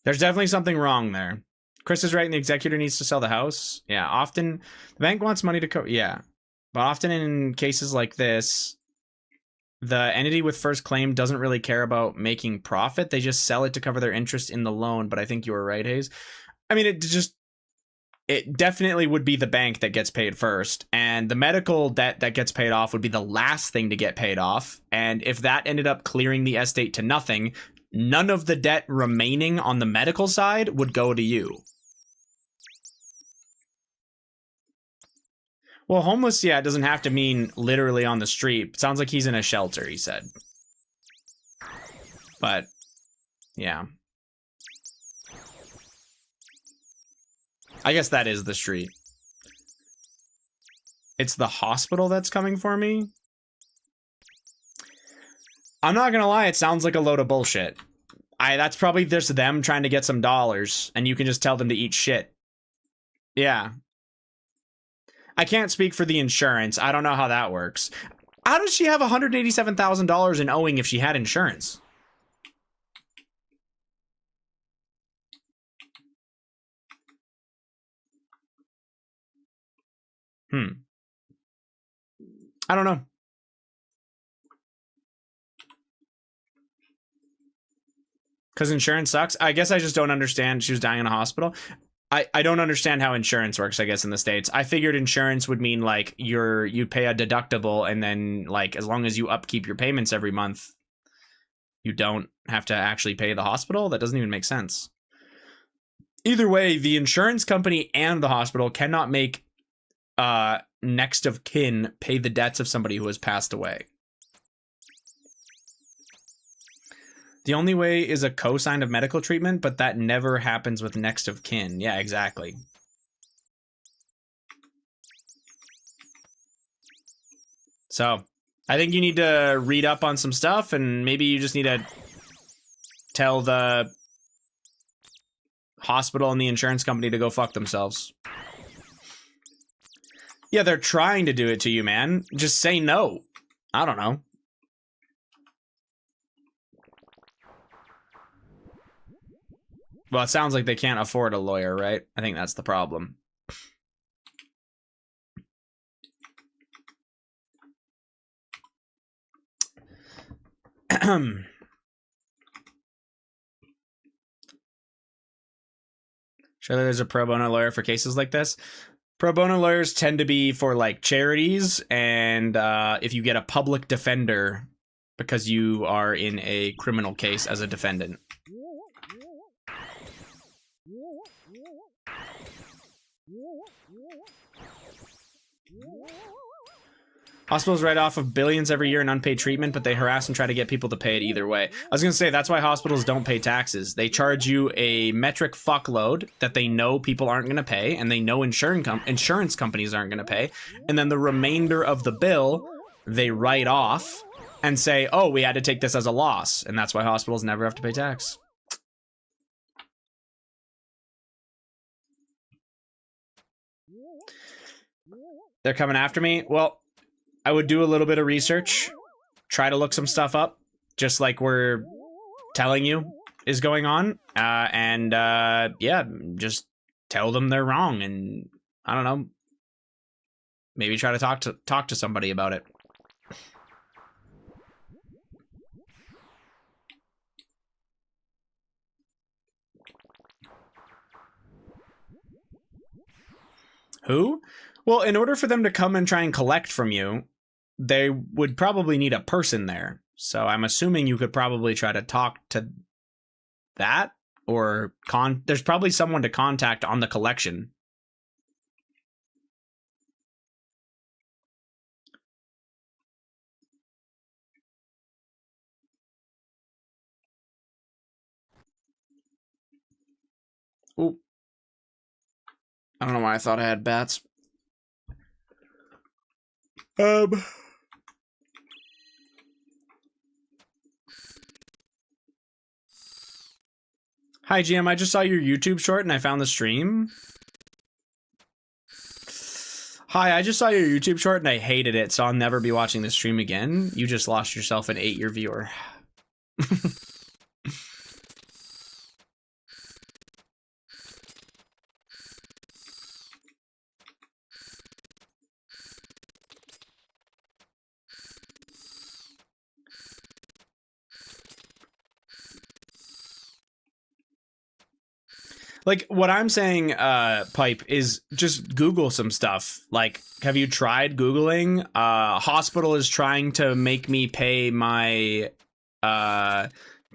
Speaker 1: There's definitely something wrong there. Chris is right, and the executor needs to sell the house. Yeah, often the bank wants money to yeah. But often in cases like this, the entity with first claim doesn't really care about making profit. They just sell it to cover their interest in the loan. But I think you were right, Hayes. I mean, it definitely would be the bank that gets paid first, and the medical debt that gets paid off would be the last thing to get paid off. And if that ended up clearing the estate to nothing, none of the debt remaining on the medical side would go to you. Well, homeless, yeah, it doesn't have to mean literally on the street. It sounds like he's in a shelter, he said. But yeah, I guess that is the street. It's the hospital that's coming for me. I'm not gonna lie, it sounds like a load of bullshit. That's probably just them trying to get some dollars, and you can just tell them to eat shit. Yeah. I can't speak for the insurance. I don't know how that works. How does she have $187,000 in owing if she had insurance? I don't know. Because insurance sucks? I guess I just don't understand. She was dying in a hospital. I don't understand how insurance works, I guess, in the States. I figured insurance would mean, like, you pay a deductible, and then, like, as long as you upkeep your payments every month, you don't have to actually pay the hospital? That doesn't even make sense. Either way, the insurance company and the hospital cannot make next of kin pay the debts of somebody who has passed away. The only way is a cosign of medical treatment, but that never happens with next of kin. Yeah, exactly. So, I think you need to read up on some stuff, and maybe you just need to tell the hospital and the insurance company to go fuck themselves. Yeah, they're trying to do it to you, man. Just say no. I don't know. Well, it sounds like they can't afford a lawyer, right? I think that's the problem. Sure, there's a pro bono lawyer for cases like this. Pro bono lawyers tend to be for, like, charities, and if you get a public defender because you are in a criminal case as a defendant. Hospitals write off of billions every year in unpaid treatment, but they harass and try to get people to pay it either way. I was going to say, that's why hospitals don't pay taxes. They charge you a metric fuckload that they know people aren't going to pay, and they know insurance companies aren't going to pay. And then the remainder of the bill, they write off and say, oh, we had to take this as a loss. And that's why hospitals never have to pay tax. They're coming after me? Well, I would do a little bit of research, try to look some stuff up, just like we're telling you is going on, and yeah, just tell them they're wrong, and I don't know, maybe try to talk to somebody about it. Who? Well, in order for them to come and try and collect from you, they would probably need a person there. So I'm assuming you could probably try to talk to that, or there's probably someone to contact on the collection. Ooh. I don't know why I thought I had bats. Hi, GM. I just saw your YouTube short and I found the stream. Hi, I just saw your YouTube short and I hated it, so I'll never be watching this stream again. You just lost yourself an 8-year viewer. Like, what I'm saying, Pipe, is just Google some stuff. Like, have you tried Googling? Hospital is trying to make me pay my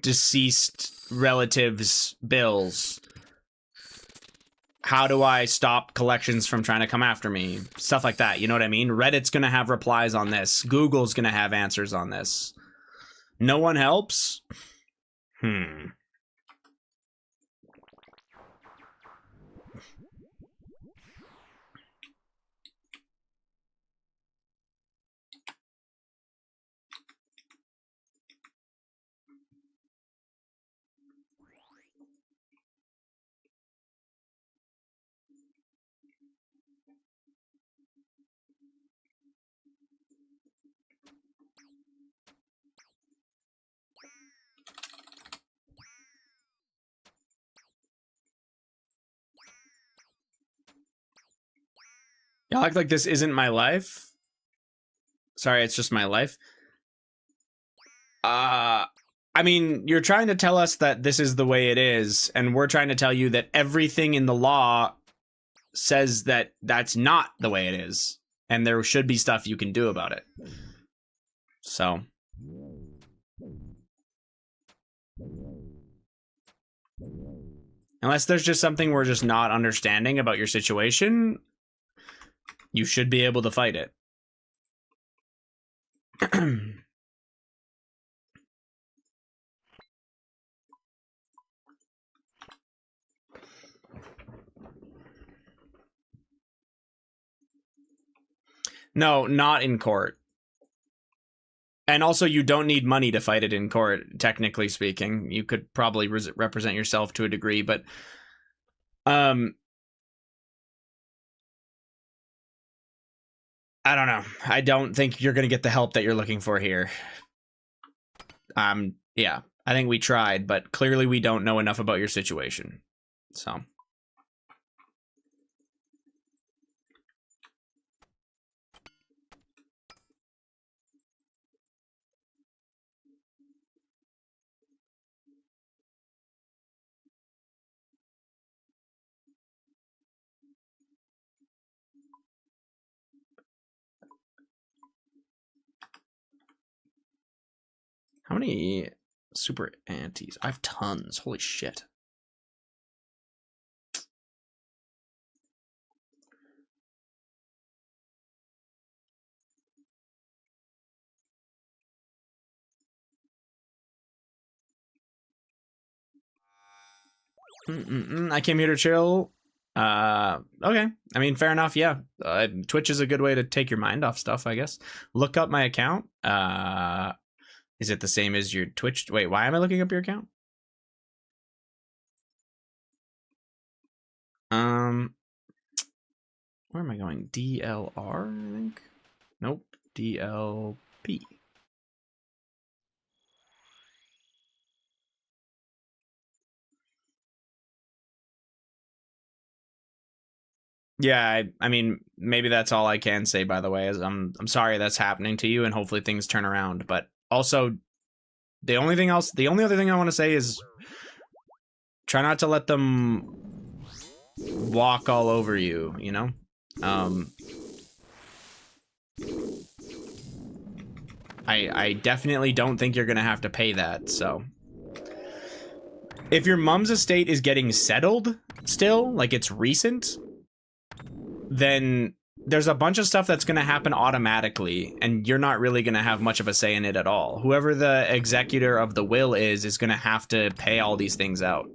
Speaker 1: deceased relatives' bills. How do I stop collections from trying to come after me? Stuff like that, you know what I mean? Reddit's gonna have replies on this. Google's gonna have answers on this. No one helps? Hmm. Y'all act like this isn't my life. Sorry, it's just my life. I mean, you're trying to tell us that this is the way it is, and we're trying to tell you that everything in the law says that that's not the way it is, and there should be stuff you can do about it. So, unless there's just something we're just not understanding about your situation, you should be able to fight it. No, not in court. And also, you don't need money to fight it in court, technically speaking. You could probably represent yourself to a degree, but I don't know. I don't think you're going to get the help that you're looking for here. Yeah, I think we tried, but clearly we don't know enough about your situation. So. How many super antis? I have tons. Holy shit. I came here to chill. Okay. I mean, fair enough. Yeah. Twitch is a good way to take your mind off stuff, I guess. Look up my account. Is it the same as your Twitch? Wait, why am I looking up your account? Where am I going? DLR, I think? Nope. DLP. Yeah, I mean, maybe that's all I can say, by the way, is I'm sorry that's happening to you, and hopefully things turn around. But also, the only other thing I want to say is try not to let them walk all over you, you know? I definitely don't think you're gonna have to pay that, so. If your mom's estate is getting settled still, like it's recent, then there's a bunch of stuff that's going to happen automatically, and you're not really going to have much of a say in it at all. Whoever the executor of the will is going to have to pay all these things out.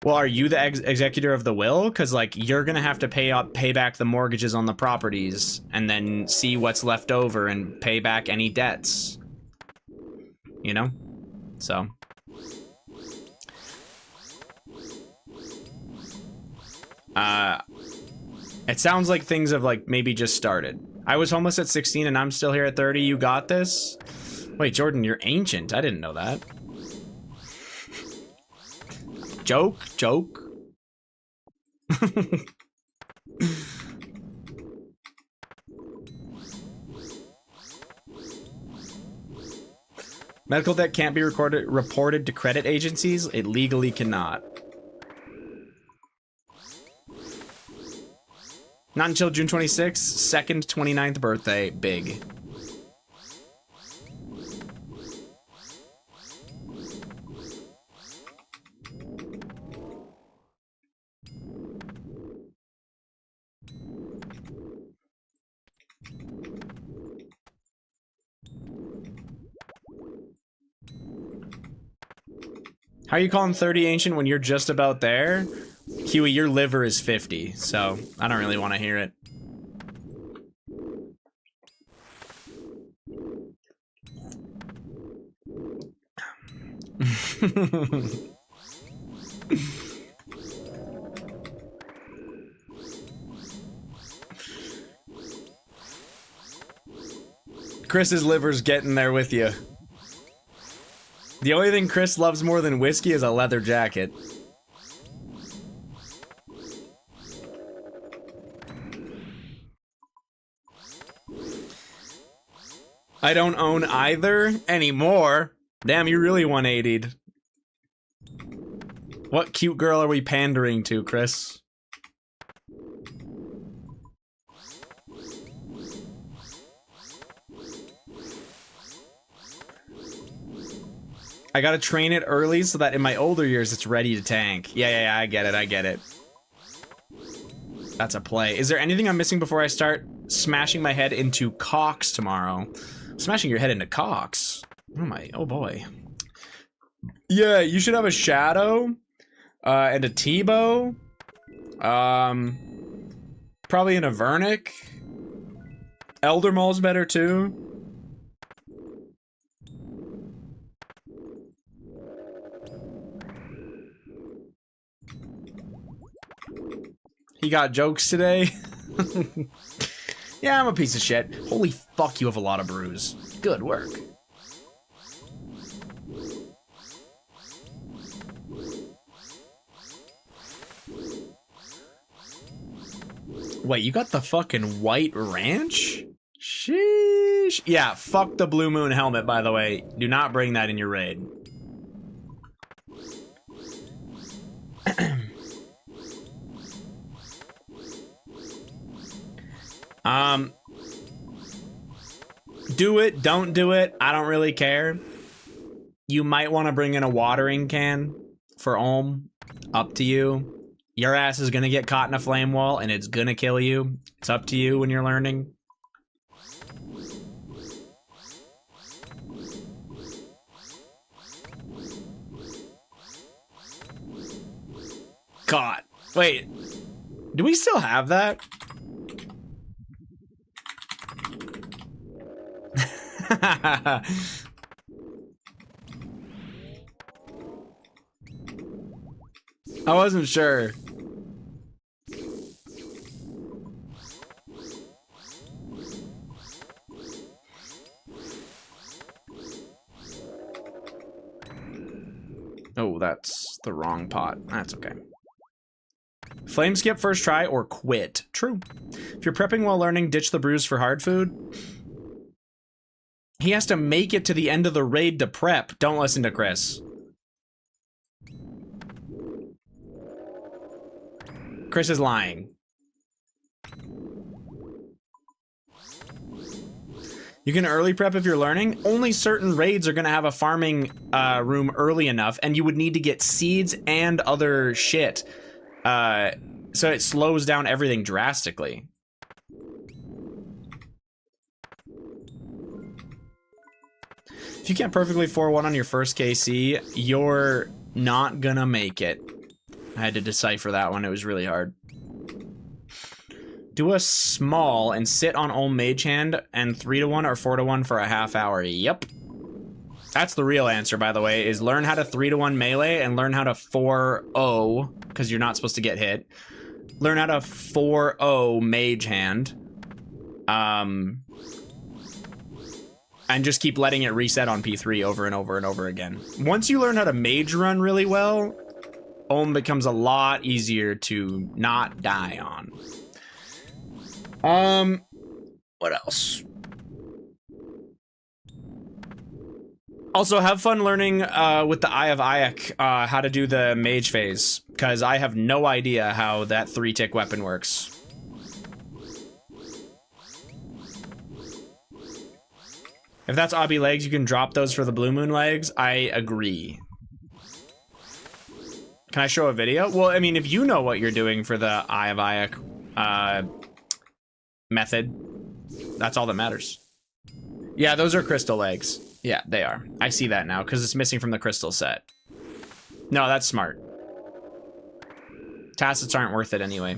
Speaker 1: Well, are you the executor of the will? Because, like, you're going to have to pay back the mortgages on the properties, and then see what's left over and pay back any debts. You know? So... it sounds like things have, like, maybe just started. I was homeless at 16 and I'm still here at 30. You got this? Wait, Jordan, you're ancient. I didn't know that. Joke? Joke? Medical debt can't be reported to credit agencies. It legally cannot. Not until June 26th, second 29th birthday, big. How are you calling 30 ancient when you're just about there? Huey, your liver is 50, so I don't really want to hear it. Chris's liver's getting there with you. The only thing Chris loves more than whiskey is a leather jacket. I don't own either anymore. Damn, you really 180'd. What cute girl are we pandering to, Chris? I gotta train it early so that in my older years it's ready to tank. Yeah, I get it. That's a play. Is there anything I'm missing before I start smashing my head into cocks tomorrow? Smashing your head into cocks? Oh boy. Yeah, you should have a shadow, and a T-bow. Probably an Avernic. Elder Maul's better too. He got jokes today. Yeah, I'm a piece of shit. Holy fuck, you have a lot of brews. Good work. Wait, you got the fucking White Ranch? Sheesh. Yeah, fuck the Blue Moon helmet, by the way. Do not bring that in your raid. Do it, don't do it, I don't really care. You might want to bring in a watering can for Olm. Up to you. Your ass is gonna get caught in a flame wall and it's gonna kill you. It's up to you when you're learning. God. Wait. Do we still have that? I wasn't sure. Oh, that's the wrong pot. That's okay. Flame skip first try or quit. True. If you're prepping while learning, ditch the brews for hard food. He has to make it to the end of the raid to prep. Don't listen to Chris. Chris is lying. You can early prep if you're learning. Only certain raids are going to have a farming room early enough, and you would need to get seeds and other shit. So it slows down everything drastically. If you can't perfectly 4-1 on your first KC, you're not gonna make it. I had to decipher that one. It was really hard. Do a small and sit on Olm Mage Hand and 3-1 or 4-1 for a half hour. Yep. That's the real answer, by the way, is learn how to 3-1 melee and learn how to 4-0, because you're not supposed to get hit. Learn how to 4-0 Mage Hand. And just keep letting it reset on P3 over and over and over again. Once you learn how to Mage Run really well, Olm becomes a lot easier to not die on. What else? Also, have fun learning with the Eye of Ayak how to do the mage phase, because I have no idea how that 3-tick weapon works. If that's Obby legs, you can drop those for the Blue Moon legs. I agree. Can I show a video? Well, I mean, if you know what you're doing for the Eye of Ayak method, that's all that matters. Yeah, those are crystal legs. Yeah, they are. I see that now, because it's missing from the crystal set. No, that's smart. Tacits aren't worth it anyway.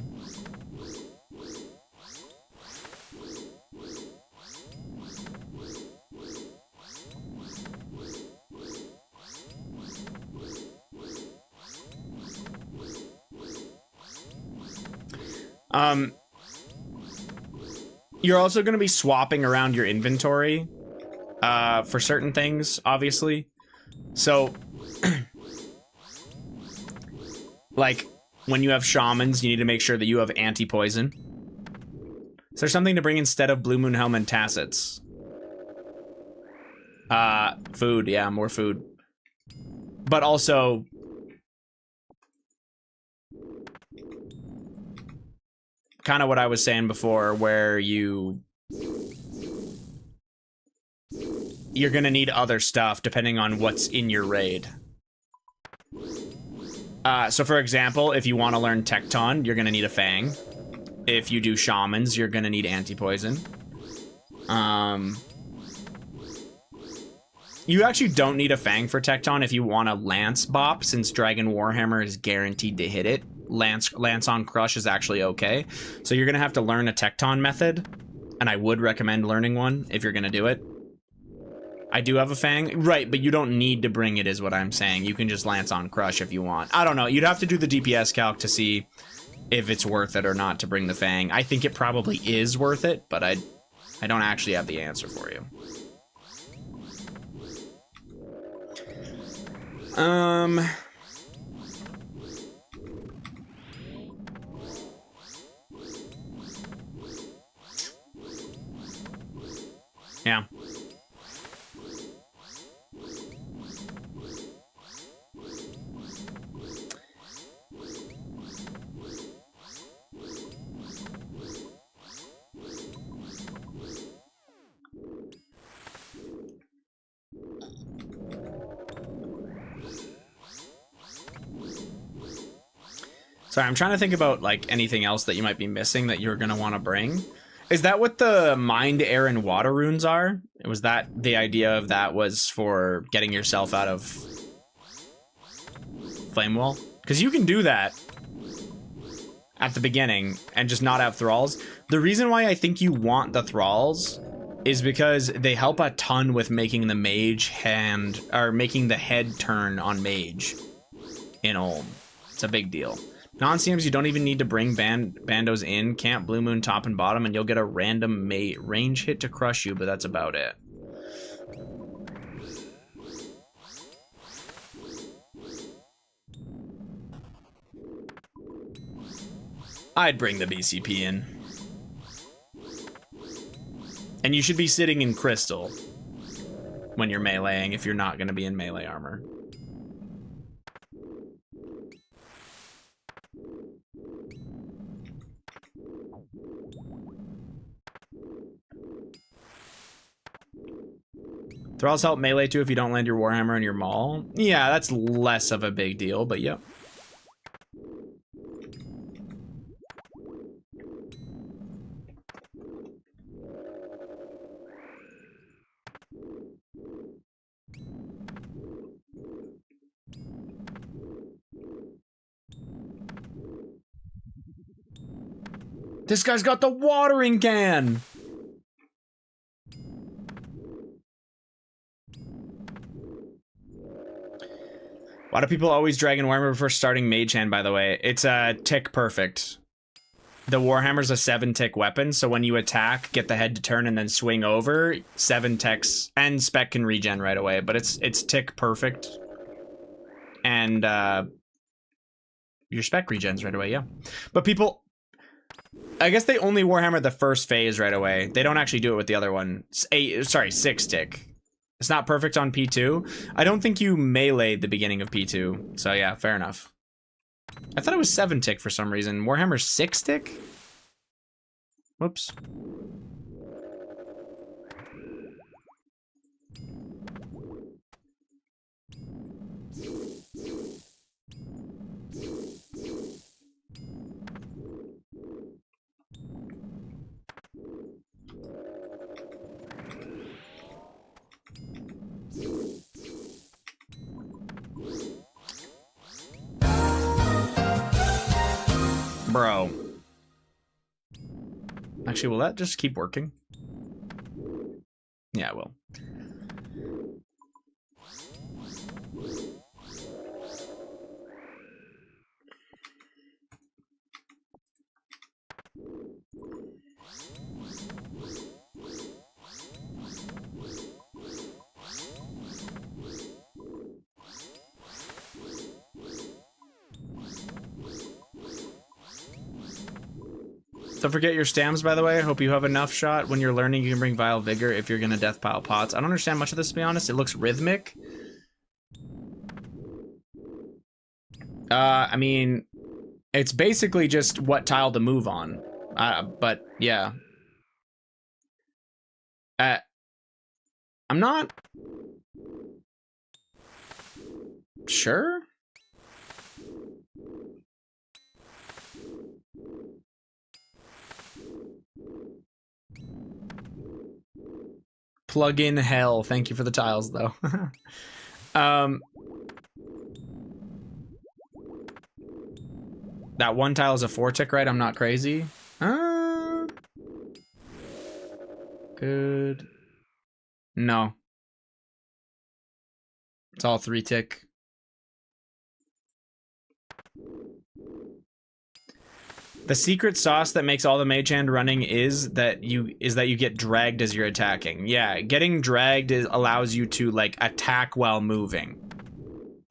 Speaker 1: You're also going to be swapping around your inventory for certain things, obviously. So, like, when you have shamans, you need to make sure that you have anti-poison. Is there something to bring instead of Blue Moon Helm and Tacits? Food, yeah, more food. But also... kind of what I was saying before, where you're gonna need other stuff depending on what's in your raid. So for example, if you want to learn Tecton, you're gonna need a Fang. If you do Shamans, you're gonna need anti-poison. You actually don't need a Fang for Tecton if you want a Lance Bop, since Dragon Warhammer is guaranteed to hit it. Lance on Crush is actually okay. So you're gonna have to learn a Tecton method, and I would recommend learning one if you're gonna do it. I do have a Fang, right, but you don't need to bring it is what I'm saying. You can just Lance on Crush if you want. I don't know, you'd have to do the DPS calc to see if it's worth it or not to bring the Fang. I think it probably is worth it, but I don't actually have the answer for you. Yeah. Sorry, I'm trying to think about like anything else that you might be missing that you're gonna want to bring. Is that what the Mind, Air, and Water runes are? Was that the idea of that was for getting yourself out of Flame Wall? Because you can do that at the beginning and just not have thralls. The reason why I think you want the thralls is because they help a ton with making the mage hand, or making the head turn on mage in Ulm. It's a big deal. Non-CMs, you don't even need to bring bandos in. Camp Blue Moon top and bottom, and you'll get a random range hit to crush you, but that's about it. I'd bring the BCP in. And you should be sitting in crystal when you're meleeing if you're not going to be in melee armor. Thralls help melee too if you don't land your Warhammer in your Maul. Yeah, that's less of a big deal, but yep. This guy's got the watering can! Why do people always Dragon Warhammer before starting Mage Hand, by the way? It's a tick perfect. The Warhammer's a 7-tick weapon, so when you attack, get the head to turn and then swing over, 7 ticks, and spec can regen right away, but it's tick perfect. And your spec regens right away, yeah. But people, I guess they only Warhammer the first phase right away. They don't actually do it with the other one. 6-tick. It's not perfect on P2. I don't think you meleeed the beginning of P2. So yeah, fair enough. I thought it was 7-tick for some reason. Warhammer 6-tick? Whoops. Bro. Actually, will that just keep working? Yeah, it will. Don't forget your stams, by the way. I hope you have enough shot. When you're learning, you can bring Vile Vigor if you're gonna death pile pots. I don't understand much of this, to be honest. It looks rhythmic. I mean, it's basically just what tile to move on. But, yeah. I'm not sure. Plug in hell. Thank you for the tiles, though. That one tile is a 4-tick, right? I'm not crazy. Good. No. It's all 3-tick. The secret sauce that makes all the mage hand running is that you get dragged as you're attacking. Yeah, getting dragged allows you to like attack while moving.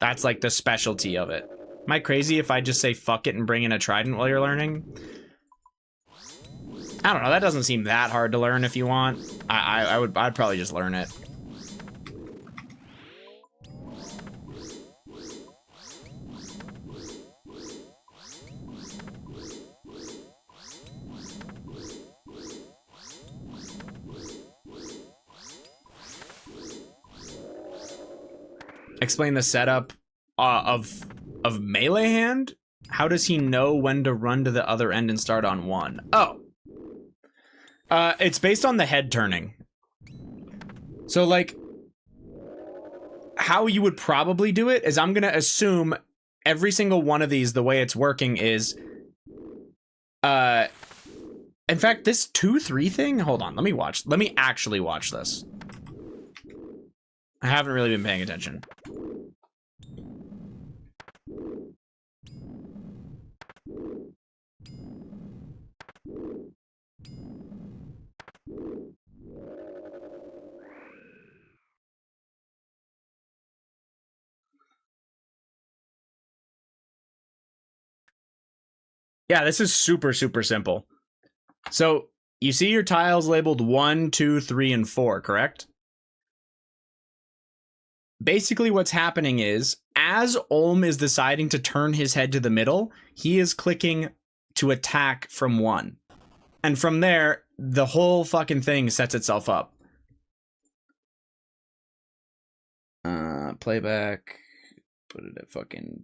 Speaker 1: That's like the specialty of it. Am I crazy if I just say fuck it and bring in a trident while you're learning? I don't know. That doesn't seem that hard to learn if you want. I'd probably just learn it. Explain the setup of melee hand? How does he know when to run to the other end and start on one? Oh. It's based on the head turning. So, like, how you would probably do it is I'm gonna assume every single one of these, the way it's working is... in fact, this 2-3 thing? Hold on, let me actually watch this. I haven't really been paying attention. Yeah, this is super, super simple. So, you see your tiles labeled 1, 2, 3, and 4, correct? Basically what's happening is, as Olm is deciding to turn his head to the middle, he is clicking to attack from 1. And from there, the whole fucking thing sets itself up. Playback. Put it at fucking...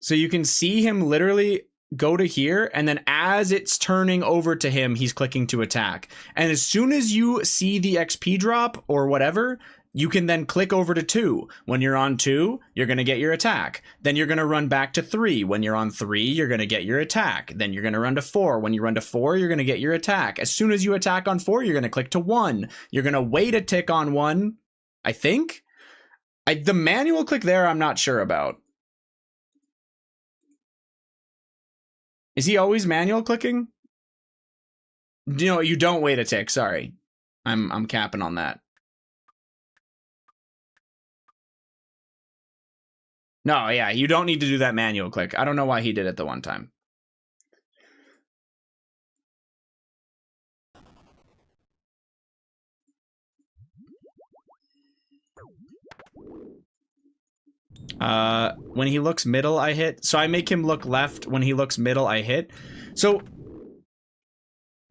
Speaker 1: So you can see him literally go to here, and then as it's turning over to him, he's clicking to attack. And as soon as you see the XP drop or whatever, you can then click over to 2. When you're on 2, you're going to get your attack. Then you're going to run back to 3. When you're on 3, you're going to get your attack. Then you're going to run to 4. When you run to 4, you're going to get your attack. As soon as you attack on 4, you're going to click to 1. You're going to wait a tick on 1, I think. The manual click there, I'm not sure about. Is he always manual clicking? No, you don't wait a tick, sorry. I'm capping on that. No, yeah, you don't need to do that manual click. I don't know why he did it the one time. When he looks middle, I hit. So I make him look left. When he looks middle, I hit. So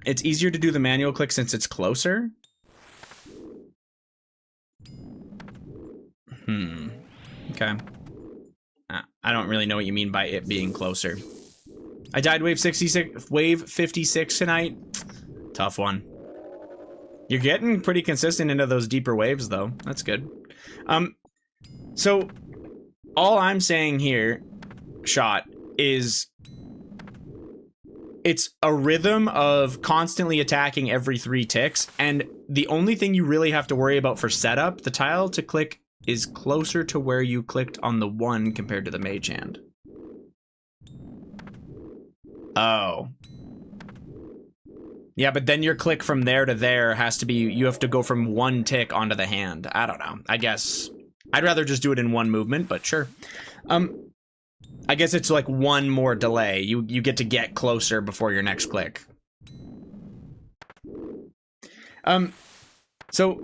Speaker 1: it's easier to do the manual click since it's closer. Okay. I don't really know what you mean by it being closer. I died wave 56 tonight. Tough one. You're getting pretty consistent into those deeper waves, though. That's good. So all I'm saying here, Shot, is it's a rhythm of constantly attacking every 3 ticks, and the only thing you really have to worry about for setup, the tile to click is closer to where you clicked on the 1 compared to the mage hand. Oh. Yeah, but then your click from there to there has to be, you have to go from 1 tick onto the hand. I don't know. I guess I'd rather just do it in 1 movement, but sure. I guess it's like 1 more delay. You get to get closer before your next click. So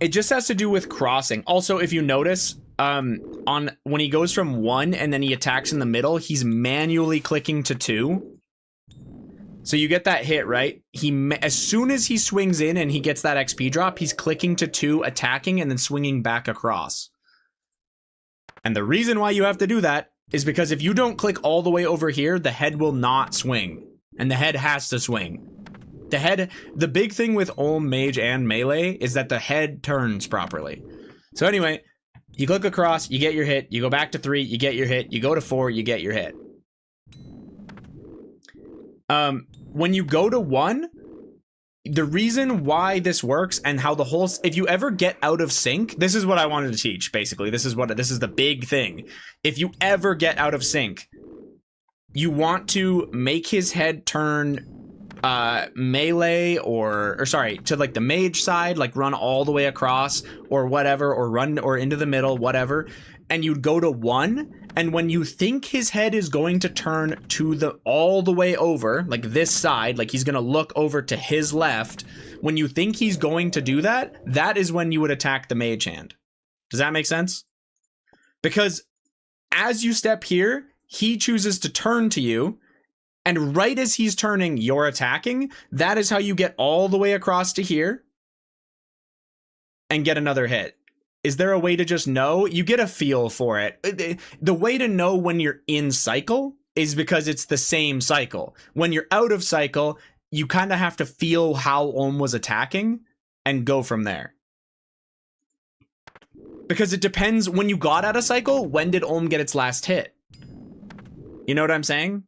Speaker 1: it just has to do with crossing. Also, if you notice, on when he goes from 1 and then he attacks in the middle, he's manually clicking to 2. So you get that hit, right? As soon as he swings in and he gets that XP drop, he's clicking to 2, attacking, and then swinging back across. And the reason why you have to do that is because if you don't click all the way over here, the head will not swing. And the head has to swing. The big thing with Olm, Mage, and Melee is that the head turns properly. So anyway, you click across, you get your hit, you go back to 3, you get your hit, you go to 4, you get your hit. When you go to 1, the reason why this works and how the whole, if you ever get out of sync, this is what I wanted to teach, basically. This is the big thing. If you ever get out of sync, you want to make his head turn melee or sorry, to like the mage side, like run all the way across or whatever, or run or into the middle, whatever. And you'd go to 1, and when you think his head is going to turn to all the way over, like this side, like he's gonna look over to his left, when you think he's going to do that, that is when you would attack the mage hand. Does that make sense? Because as you step here, he chooses to turn to you, and right as he's turning, you're attacking. That is how you get all the way across to here and get another hit. Is there a way to just know? You get a feel for it. The way to know when you're in cycle is because it's the same cycle. When you're out of cycle, you kind of have to feel how Olm was attacking and go from there. Because it depends, when you got out of cycle, when did Olm get its last hit? You know what I'm saying?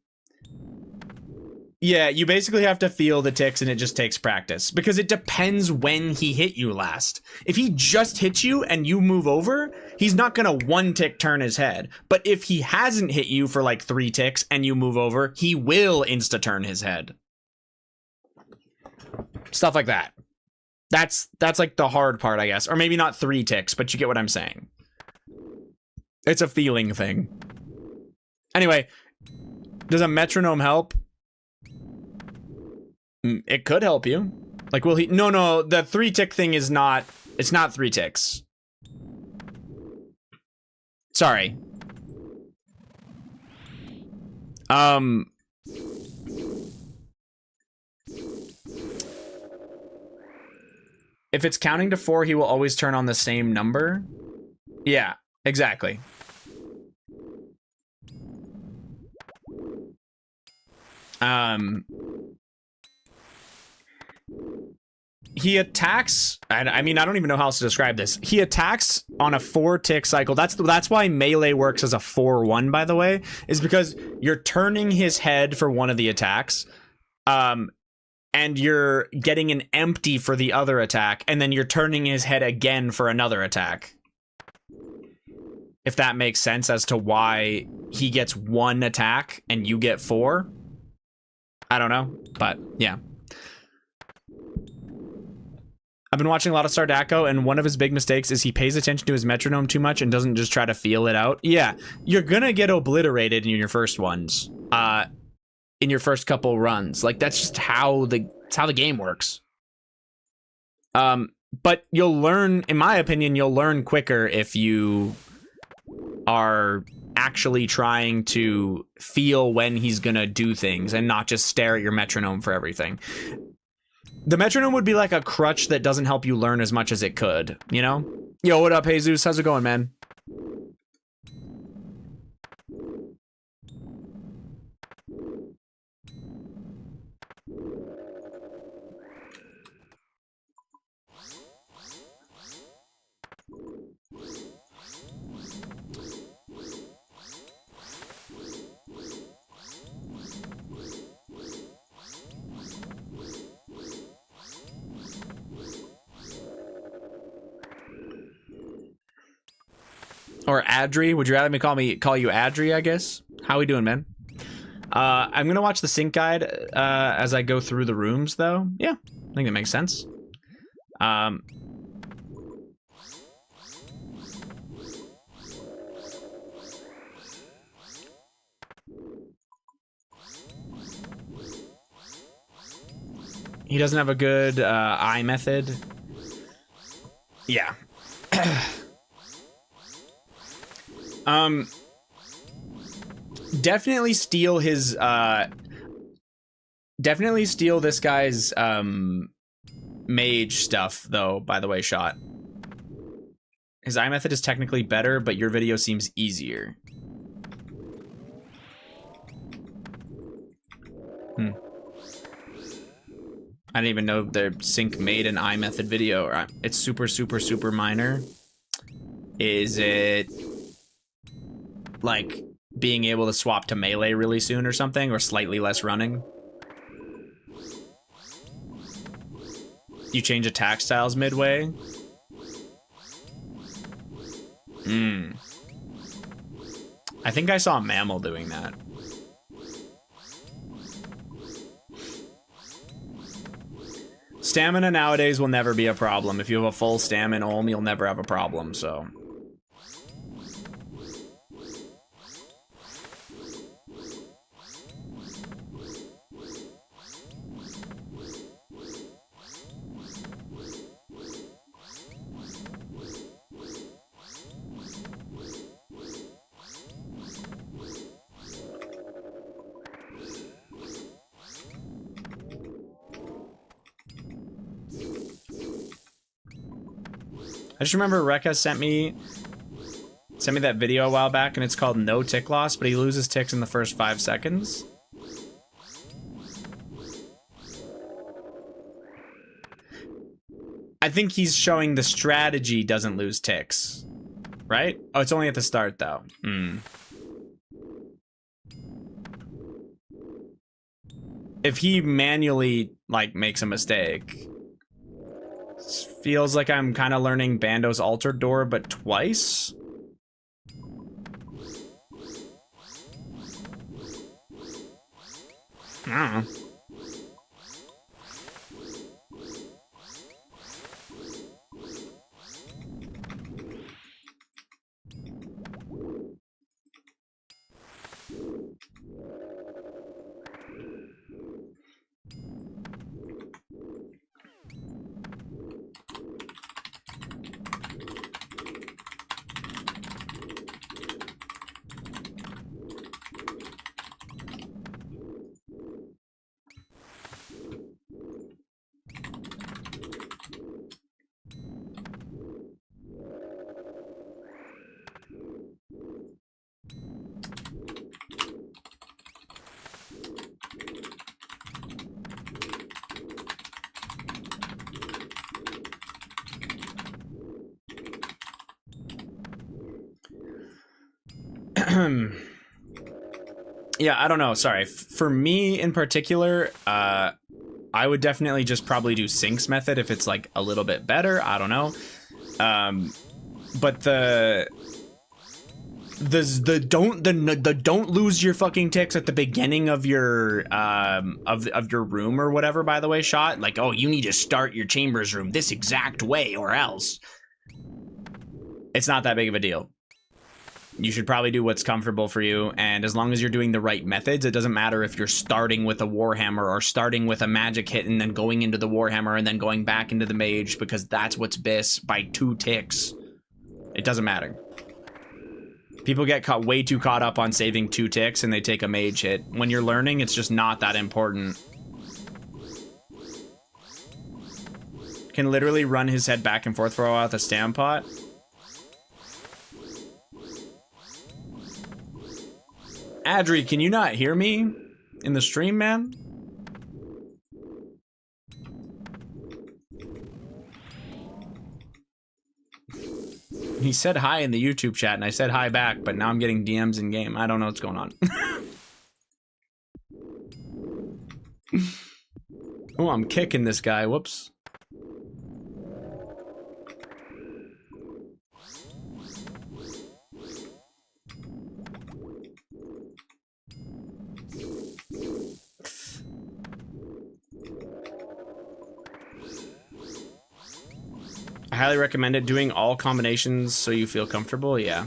Speaker 1: Yeah, you basically have to feel the ticks, and it just takes practice. Because it depends when he hit you last. If he just hits you and you move over, he's not gonna 1 tick turn his head. But if he hasn't hit you for like 3 ticks and you move over, he will insta-turn his head. Stuff like that. That's like the hard part, I guess. Or maybe not 3 ticks, but you get what I'm saying. It's a feeling thing. Anyway, does a metronome help? It could help you. Like, will he? No, the 3 tick thing is not, it's not 3 ticks. Sorry. If it's counting to 4, he will always turn on the same number. Yeah, exactly. He attacks, I mean, I don't even know how else to describe this. He attacks on a 4 tick cycle. That's why melee works as a 4-1, by the way, is because you're turning his head for one of the attacks, and you're getting an empty for the other attack, and then you're turning his head again for another attack. If that makes sense as to why he gets 1 attack and you get 4. I don't know, but yeah. I've been watching a lot of Sardacco, and one of his big mistakes is he pays attention to his metronome too much and doesn't just try to feel it out. Yeah, you're gonna get obliterated in your first ones, in your first couple runs. Like, that's just how the game works. But you'll learn, in my opinion, you'll learn quicker if you are actually trying to feel when he's gonna do things and not just stare at your metronome for everything. The metronome would be like a crutch that doesn't help you learn as much as it could, you know? Yo, what up, Jesus? How's it going, man? Or Adri. Would you rather me call you Adri, I guess? How we doing, man? I'm gonna watch the sync guide as I go through the rooms, though. Yeah, I think that makes sense. He doesn't have a good eye method. Yeah. Definitely steal his definitely steal this guy's mage stuff though, by the way, Shot. His eye method is technically better, but your video seems easier. I didn't even know their sync made an eye method video. It's super, super, super minor. Is it like being able to swap to melee really soon or something, or slightly less running? You change attack styles midway? I think I saw Mammal doing that. Stamina nowadays will never be a problem. If you have a full stamina Olm, you'll never have a problem, so. I just remember Rekka sent me that video a while back, and it's called No Tick Loss, but he loses ticks in the first 5 seconds. I think he's showing the strategy doesn't lose ticks, right? Oh, it's only at the start though. If he manually like makes a mistake, feels like I'm kind of learning Bando's Altered Door, but twice. I don't know. Yeah, I don't know. Sorry. For me in particular, I would definitely just probably do Sync's method if it's like a little bit better. I don't know. But the don't lose your fucking ticks at the beginning of your of your room or whatever, by the way, Shot. Like, oh, you need to start your chambers room this exact way or else. It's not that big of a deal. You should probably do what's comfortable for you, and as long as you're doing the right methods, it doesn't matter if you're starting with a Warhammer or starting with a magic hit and then going into the Warhammer and then going back into the mage, because that's what's bis by 2 ticks. It doesn't matter. People get way too caught up on saving 2 ticks and they take a mage hit. When you're learning, it's just not that important. Can literally run his head back and forth for a while with a stam pot. Adri, can you not hear me in the stream, man? He said hi in the YouTube chat, and I said hi back, but now I'm getting DMs in game. I don't know what's going on. Oh, I'm kicking this guy. Whoops. I highly recommend it. Doing all combinations so you feel comfortable, yeah.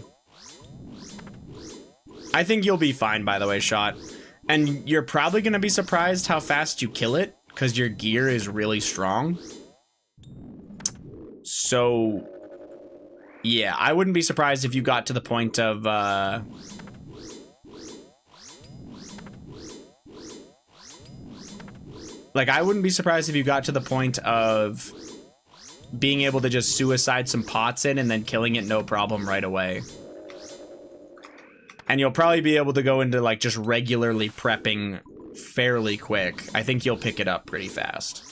Speaker 1: I think you'll be fine, by the way, Shot. And you're probably going to be surprised how fast you kill it, because your gear is really strong. So, yeah, I wouldn't be surprised if you got to the point of... Like, I wouldn't be surprised if you got to the point of being able to just suicide some pots in and then killing it no problem right away. And you'll probably be able to go into, like, just regularly prepping fairly quick. I think you'll pick it up pretty fast.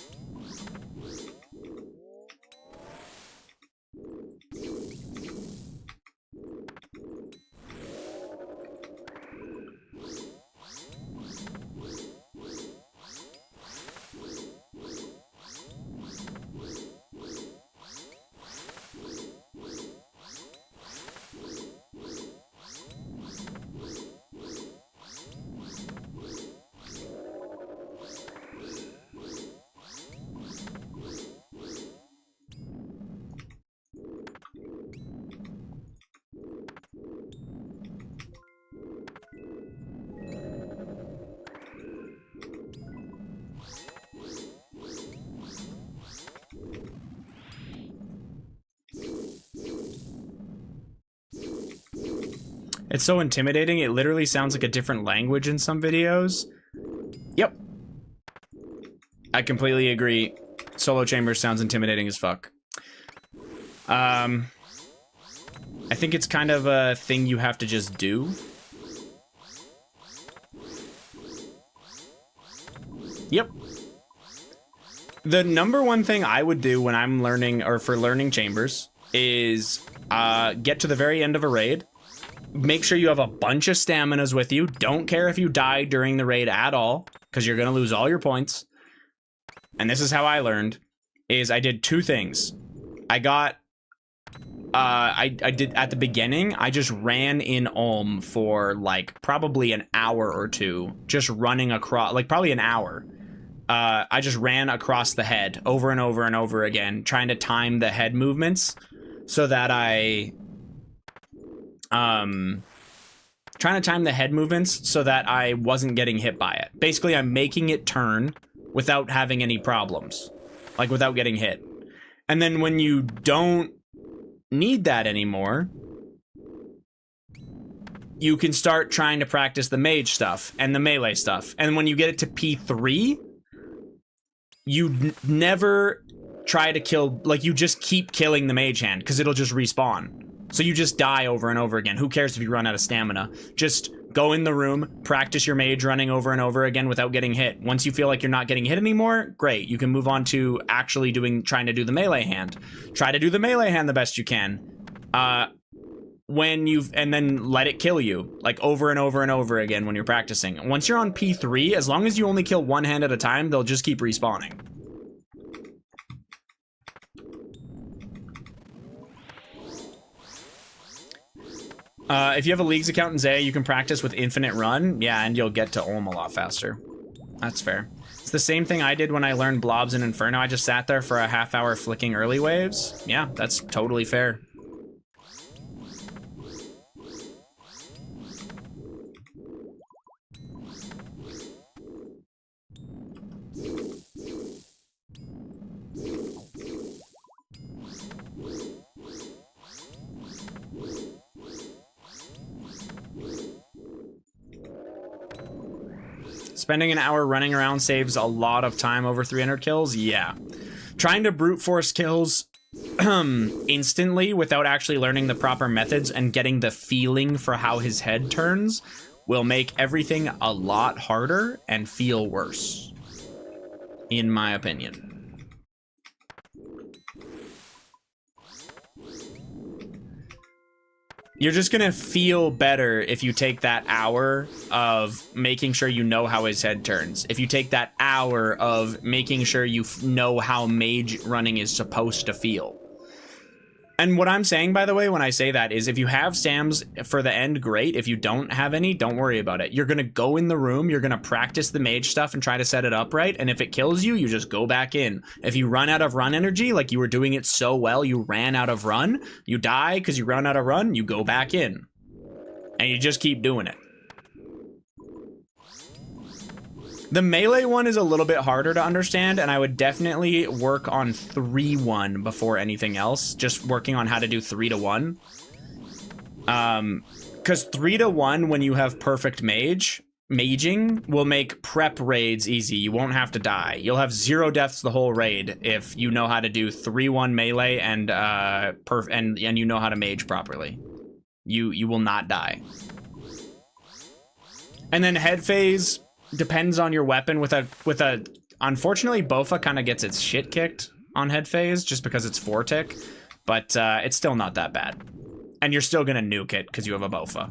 Speaker 1: It's so intimidating, it literally sounds like a different language in some videos. Yep. I completely agree. Solo Chambers sounds intimidating as fuck. I think it's kind of a thing you have to just do. Yep. The number one thing I would do when I'm learning, or for learning Chambers, is get to the very end of a raid. Make sure you have a bunch of staminas with you. Don't care if you die during the raid at all, because you're going to lose all your points. And this is how I learned, is I did two things. I got, I did, at the beginning, I just ran in Ulm for, like, probably an hour or two, just running across, like, probably an hour. I just ran across the head over and over and over again, trying to time the head movements so that trying to time the head movements so that I wasn't getting hit by it. Basically, I'm making it turn without having any problems, like without getting hit. And then when you don't need that anymore, you can start trying to practice the mage stuff and the melee stuff. And when you get it to P3, you never try to kill, like, you just keep killing the mage hand because it'll just respawn. So you just die over and over again. Who cares if you run out of stamina? Just go in the room, practice your mage running over and over again without getting hit. Once you feel like you're not getting hit anymore, great. You can move on to actually trying to do the melee hand. Try to do the melee hand the best you can. And then let it kill you, like, over and over and over again when you're practicing. Once you're on P3, as long as you only kill one hand at a time, they'll just keep respawning. If you have a Leagues account in Zaya, you can practice with infinite run. Yeah, and you'll get to Ulm a lot faster. That's fair. It's the same thing I did when I learned Blobs in Inferno. I just sat there for a half hour flicking early waves. Yeah, that's totally fair. Spending an hour running around saves a lot of time over 300 kills? Yeah. Trying to brute force kills instantly without actually learning the proper methods and getting the feeling for how his head turns will make everything a lot harder and feel worse, in my opinion. You're just gonna feel better if you take that hour of making sure you know how his head turns. If you take that hour of making sure you know how mage running is supposed to feel. And what I'm saying, by the way, when I say that is if you have Stams for the end, great. If you don't have any, don't worry about it. You're going to go in the room, you're going to practice the mage stuff and try to set it up right. And if it kills you, you just go back in. If you run out of run energy, like you were doing it so well, you ran out of run, you die because you run out of run, you go back in. And you just keep doing it. The melee one is a little bit harder to understand, and I would definitely work on 3-1 before anything else. Just working on how to do 3-1. Because 3-1, when you have perfect maging will make prep raids easy. You won't have to die. You'll have 0 deaths the whole raid if you know how to do 3-1 melee and you know how to mage properly. You will not die. And then head phase depends on your weapon. With a unfortunately Bofa kind of gets its shit kicked on head phase just because it's 4-tick, but it's still not that bad. And you're still gonna nuke it because you have a Bofa.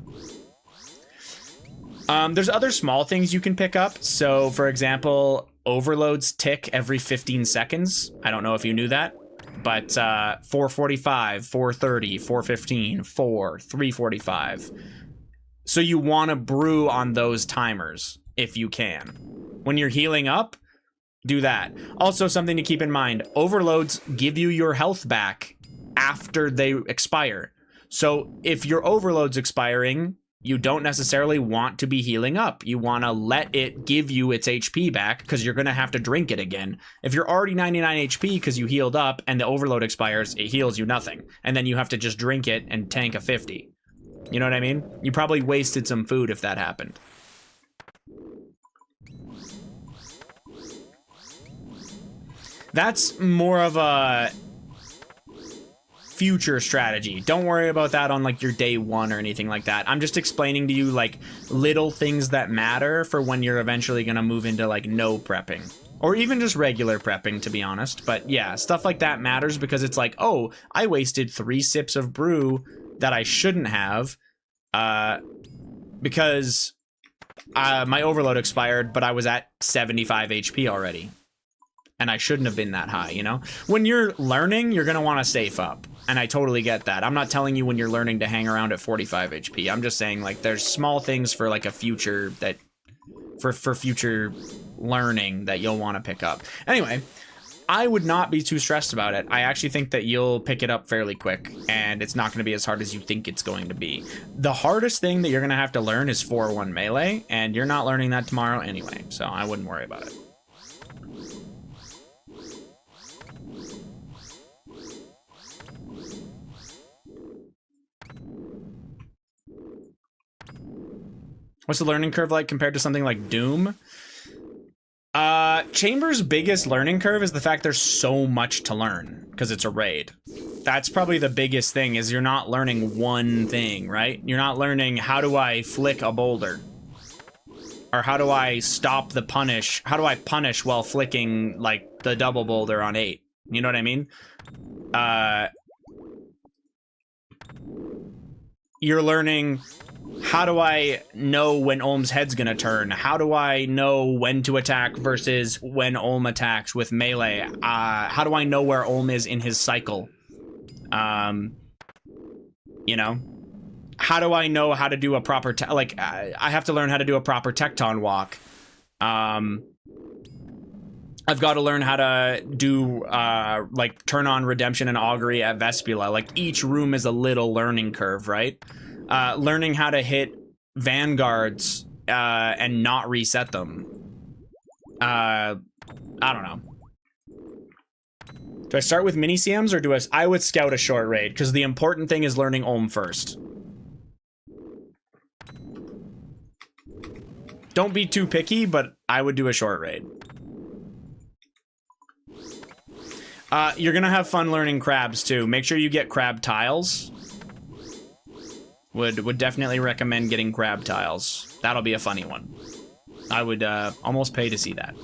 Speaker 1: There's other small things you can pick up. So for example, overloads tick every 15 seconds. I don't know if you knew that, but 445, 430, 415, 4, 345. So you want to brew on those timers if you can. When you're healing up, do that. Also, something to keep in mind, overloads give you your health back after they expire. So if your overload's expiring, you don't necessarily want to be healing up. You want to let it give you its HP back because you're going to have to drink it again. If you're already 99 HP because you healed up and the overload expires, it heals you nothing. And then you have to just drink it and tank a 50. You know what I mean? You probably wasted some food if that happened. That's more of a future strategy. Don't worry about that on like your day 1 or anything like that. I'm just explaining to you like little things that matter for when you're eventually gonna move into like no prepping. Or even just regular prepping, to be honest. But yeah, stuff like that matters because it's like, oh, I wasted 3 sips of brew that I shouldn't have because my overload expired, but I was at 75 HP already. And I shouldn't have been that high, you know? When you're learning, you're going to want to safe up. And I totally get that. I'm not telling you when you're learning to hang around at 45 HP. I'm just saying, like, there's small things for, like, a future that... For future learning that you'll want to pick up. Anyway, I would not be too stressed about it. I actually think that you'll pick it up fairly quick. And it's not going to be as hard as you think it's going to be. The hardest thing that you're going to have to learn is 4-1 melee. And you're not learning that tomorrow anyway. So I wouldn't worry about it. What's the learning curve like compared to something like Doom? Chamber's biggest learning curve is the fact there's so much to learn because it's a raid. That's probably the biggest thing, is you're not learning one thing, right? You're not learning how do I flick a boulder? Or how do I stop the punish? How do I punish while flicking like the double boulder on 8? You know what I mean? You're learning, how do I know when Olm's head's gonna turn? How do I know when to attack versus when Olm attacks with melee? How do I know where Olm is in his cycle? You know? How do I know how to do a proper... I have to learn how to do a proper Tecton walk. I've got to learn how to do, like, turn on Redemption and Augury at Vespula. Like, each room is a little learning curve, right? Learning how to hit Vanguards and not reset them. I don't know. Do I start with mini CMs or do I would scout a short raid, because the important thing is learning Olm first. Don't be too picky, but I would do a short raid. You're gonna have fun learning crabs too. Make sure you get crab tiles. Would definitely recommend getting crab tiles. That'll be a funny one. I would almost pay to see that.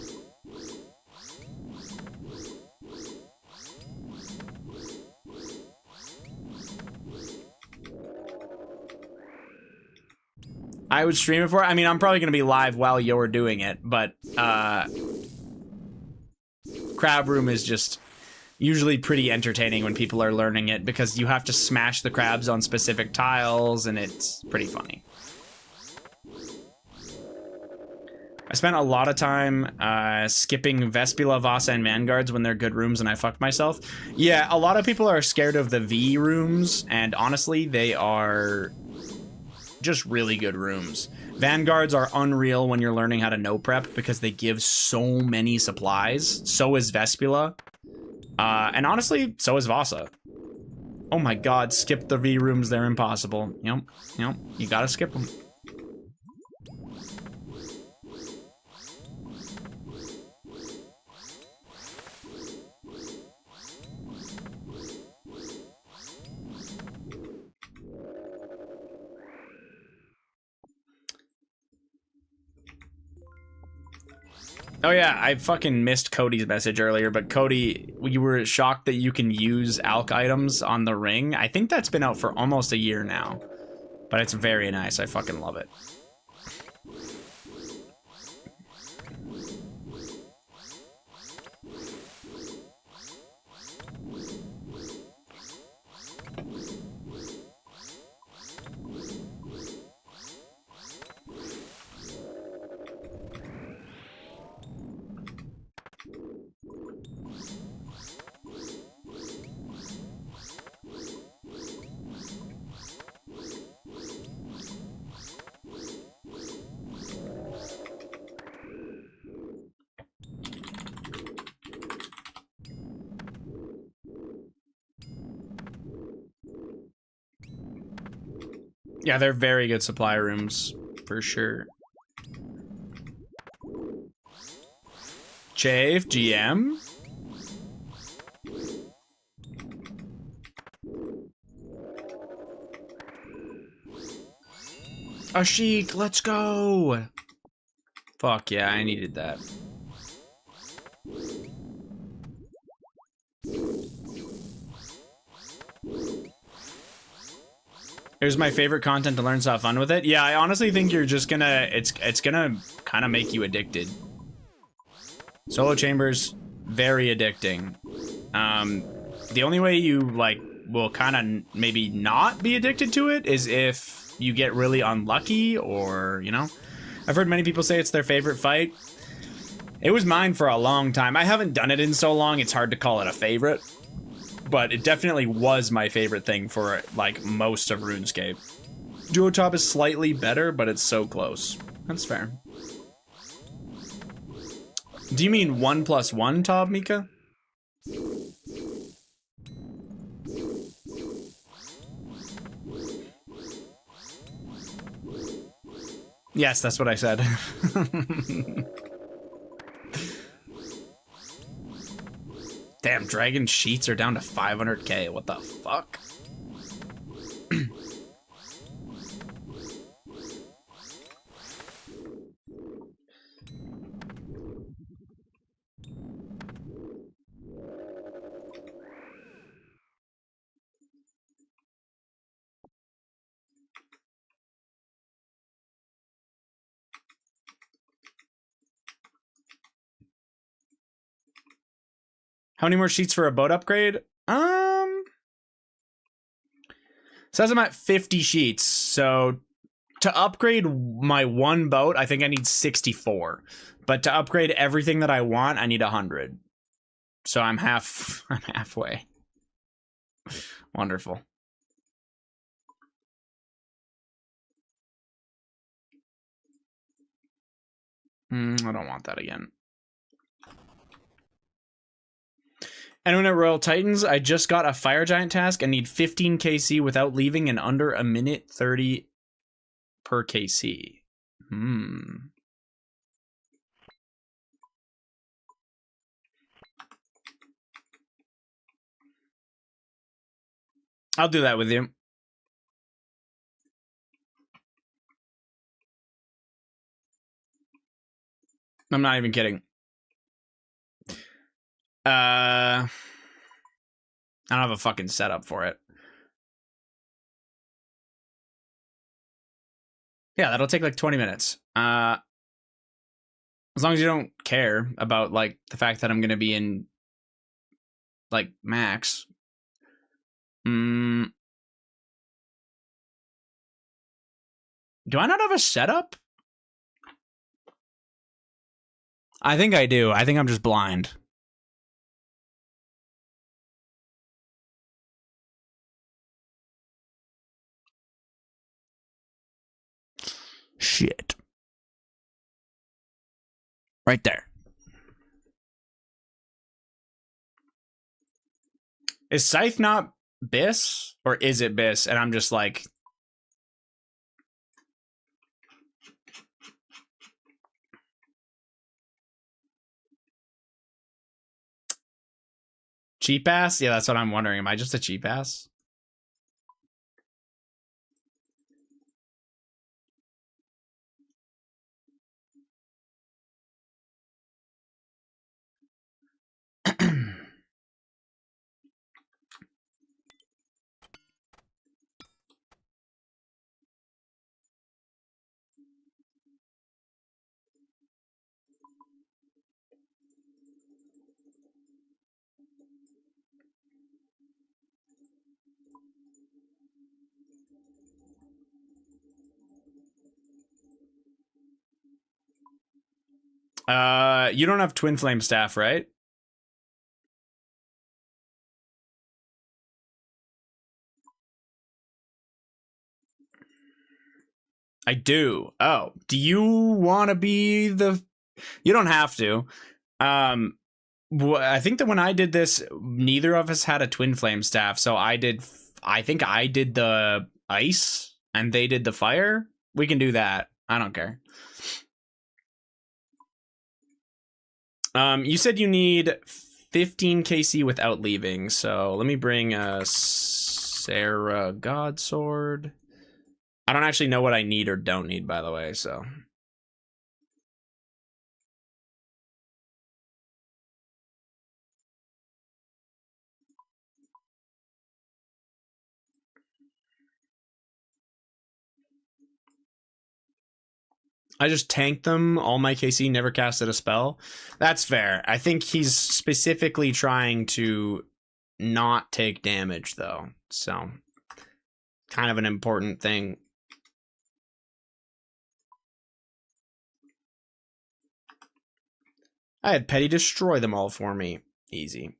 Speaker 1: I would stream it for... I mean, I'm probably going to be live while you're doing it, but... Crab Room is just... usually pretty entertaining when people are learning it because you have to smash the crabs on specific tiles and it's pretty funny. I spent a lot of time skipping Vespula, Vasa, and Vanguards when they're good rooms and I fucked myself. Yeah, a lot of people are scared of the V rooms, and honestly, they are just really good rooms. Vanguards are unreal when you're learning how to no prep because they give so many supplies. So is Vespula. And honestly, so is Vasa. Oh my god, skip the V rooms, they're impossible. Yep, you gotta skip them. Oh yeah, I fucking missed Cody's message earlier, but Cody, you were shocked that you can use alch items on the ring. I think that's been out for almost a year now, but it's very nice. I fucking love it. Yeah, they're very good supply rooms, for sure. Chave, GM? Ashik, let's go! Fuck yeah, I needed that. Here's my favorite content to learn, so have fun with it. Yeah, I honestly think you're just gonna, it's gonna kind of make you addicted. Solo chambers, very addicting. The only way you, like, will kind of maybe not be addicted to it is if you get really unlucky or, you know. I've heard many people say it's their favorite fight. It was mine for a long time. I haven't done it in so long, it's hard to call it a favorite. But it definitely was my favorite thing for, like, most of RuneScape. Duotop is slightly better, but it's so close. That's fair. Do you mean 1+1, Tob, Mika? Yes, that's what I said. Damn, Dragon Sheets are down to 500k. What the fuck? How many more sheets for a boat upgrade? Says I'm at 50 sheets, so to upgrade my one boat, I think I need 64. But to upgrade everything that I want, I need 100. So I'm halfway. Wonderful. I don't want that again. Anyone at Royal Titans, I just got a Fire Giant task and need 15 KC without leaving in under a minute 30 per KC. I'll do that with you. I'm not even kidding. I don't have a fucking setup for it. Yeah, that'll take like 20 minutes. As long as you don't care about like the fact that I'm gonna be in like max. Do I not have a setup? I think I do. I think I'm just blind. Shit. Right there. Is Scythe not Biss? Or is it Biss? And I'm just like... Cheap ass? Yeah, that's what I'm wondering. Am I just a cheap ass? You don't have Twin Flame Staff, right? I do. Oh, do you want to be the... You don't have to. I think that when I did this, neither of us had a Twin Flame Staff, so I think I did the ice, and they did the fire. We can do that. I don't care. You said you need 15 KC without leaving, so let me bring a Sarah Godsword. I don't actually know what I need or don't need, by the way, so... I just tanked them, all my KC, never casted a spell. That's fair. I think he's specifically trying to not take damage, though. So, kind of an important thing. I had Petty destroy them all for me. Easy.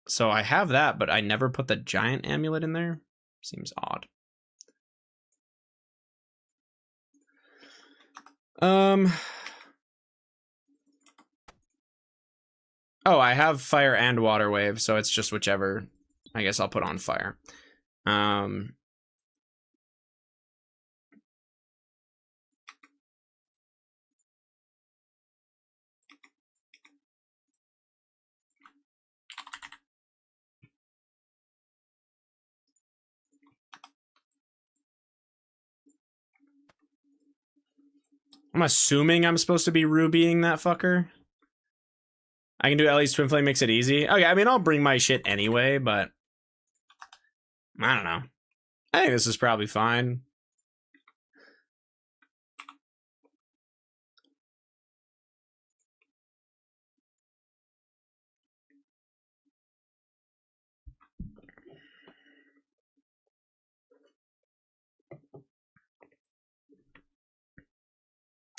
Speaker 1: So I have that, but I never put the giant amulet in there. Seems odd. Oh, I have fire and water wave, so it's just whichever. I guess I'll put on fire. I'm assuming I'm supposed to be rubying that fucker. I can do Ellie's Twin Flame, makes it easy. Okay, I mean, I'll bring my shit anyway, but... I don't know. I think this is probably fine.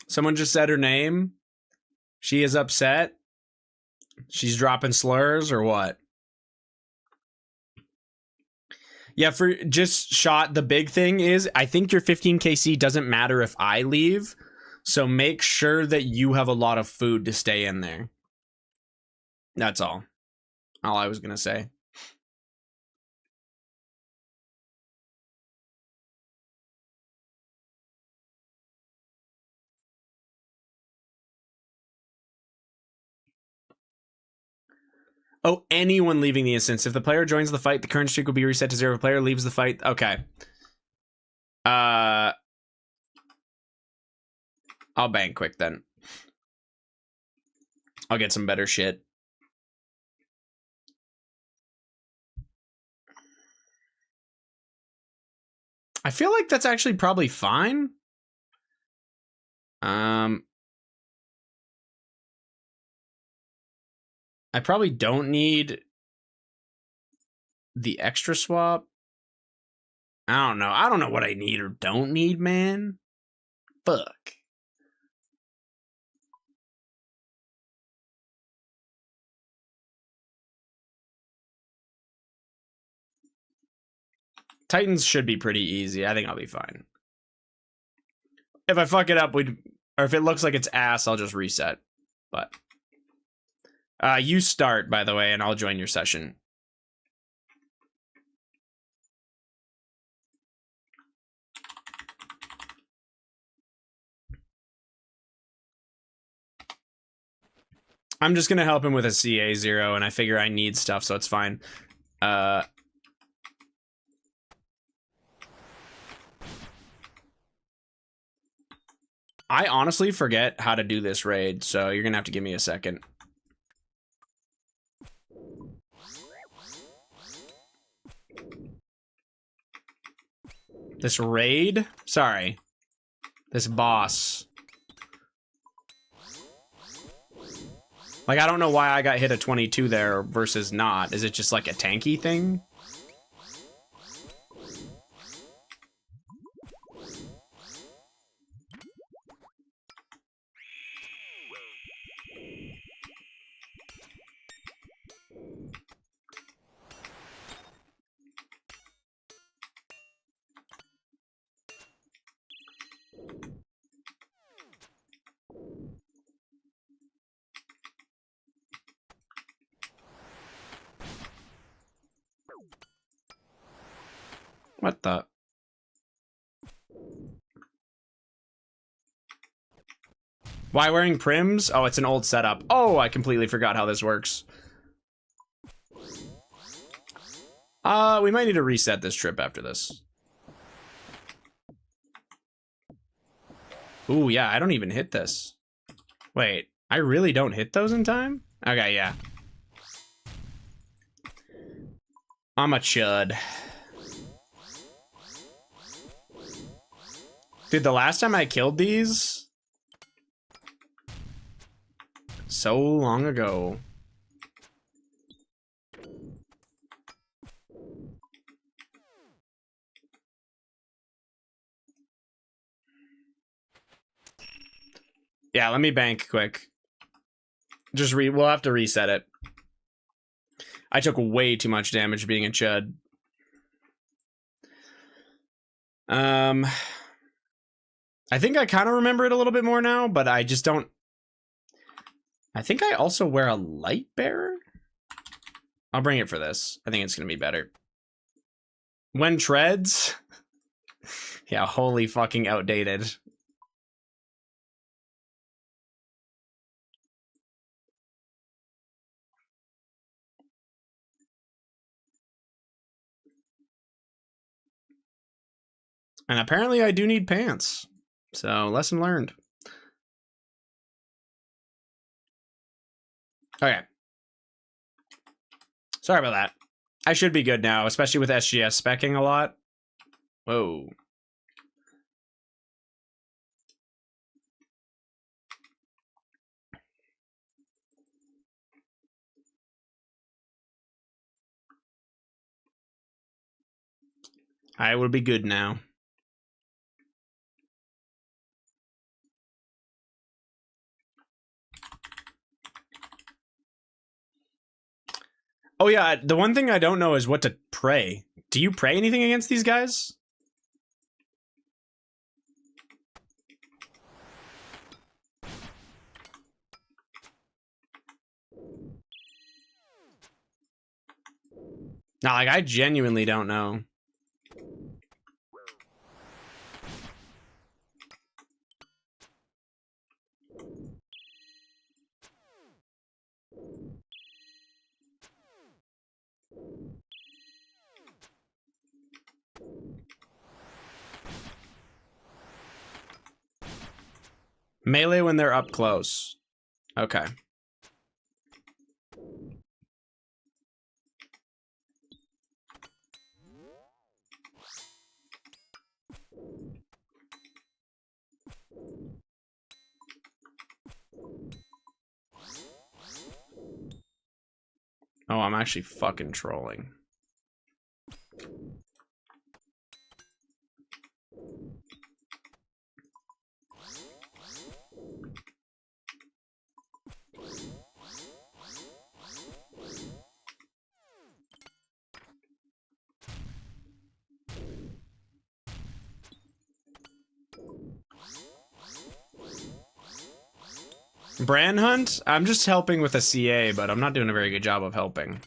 Speaker 1: Someone just said her name. She is upset. She's dropping slurs or what? Yeah, for just shot, the big thing is I think your 15 KC doesn't matter if I leave. So make sure that you have a lot of food to stay in there. That's all. All I was going to say. Oh, anyone leaving the instance. If the player joins the fight, the current streak will be reset to 0. If the player leaves the fight, okay. I'll bang quick then. I'll get some better shit. I feel like that's actually probably fine. I probably don't need the extra swap. I don't know. I don't know what I need or don't need, man. Fuck. Titans should be pretty easy. I think I'll be fine. If I fuck it up, or if it looks like it's ass, I'll just reset. But you start, by the way, and I'll join your session. I'm just gonna help him with a CA0, and I figure I need stuff, so it's fine. I honestly forget how to do this raid, so you're gonna have to give me a second. This raid? Sorry. This boss. Like, I don't know why I got hit a 22 there versus not. Is it just like a tanky thing? What the? Why wearing prims? Oh, it's an old setup. Oh, I completely forgot how this works. We might need to reset this trip after this. Ooh, yeah, I don't even hit this. Wait, I really don't hit those in time? Okay, yeah. I'm a chud. Dude, the last time I killed these... so long ago. Yeah, let me bank quick. We'll have to reset it. I took way too much damage being a chud. I think I kind of remember it a little bit more now, but I just don't... I think I also wear a light bearer? I'll bring it for this. I think it's going to be better. When treads? Yeah, holy fucking outdated. And apparently I do need pants. So, lesson learned. Okay. Sorry about that. I should be good now, especially with SGS speccing a lot. Whoa. I will be good now. Oh yeah, the one thing I don't know is what to pray. Do you pray anything against these guys? No, like I genuinely don't know. Melee when they're up close. Okay. Oh, I'm actually fucking trolling. Brand hunt? I'm just helping with a CA, but I'm not doing a very good job of helping.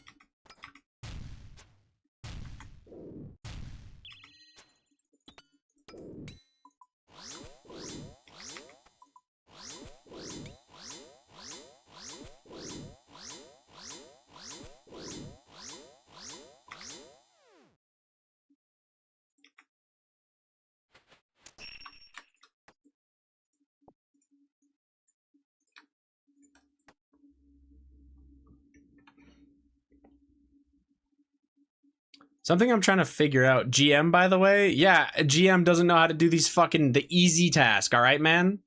Speaker 1: Something I'm trying to figure out. GM, by the way? Yeah, GM doesn't know how to do these fucking, the easy task, alright, man?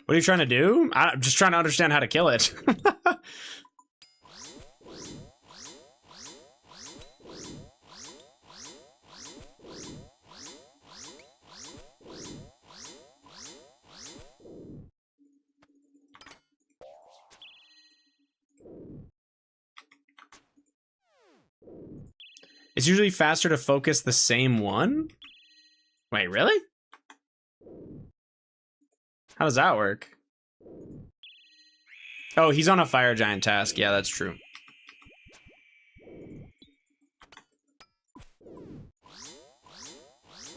Speaker 1: What are you trying to do? I'm just trying to understand how to kill it. It's usually faster to focus the same one? Wait, really? How does that work? Oh, he's on a fire giant task. Yeah, that's true.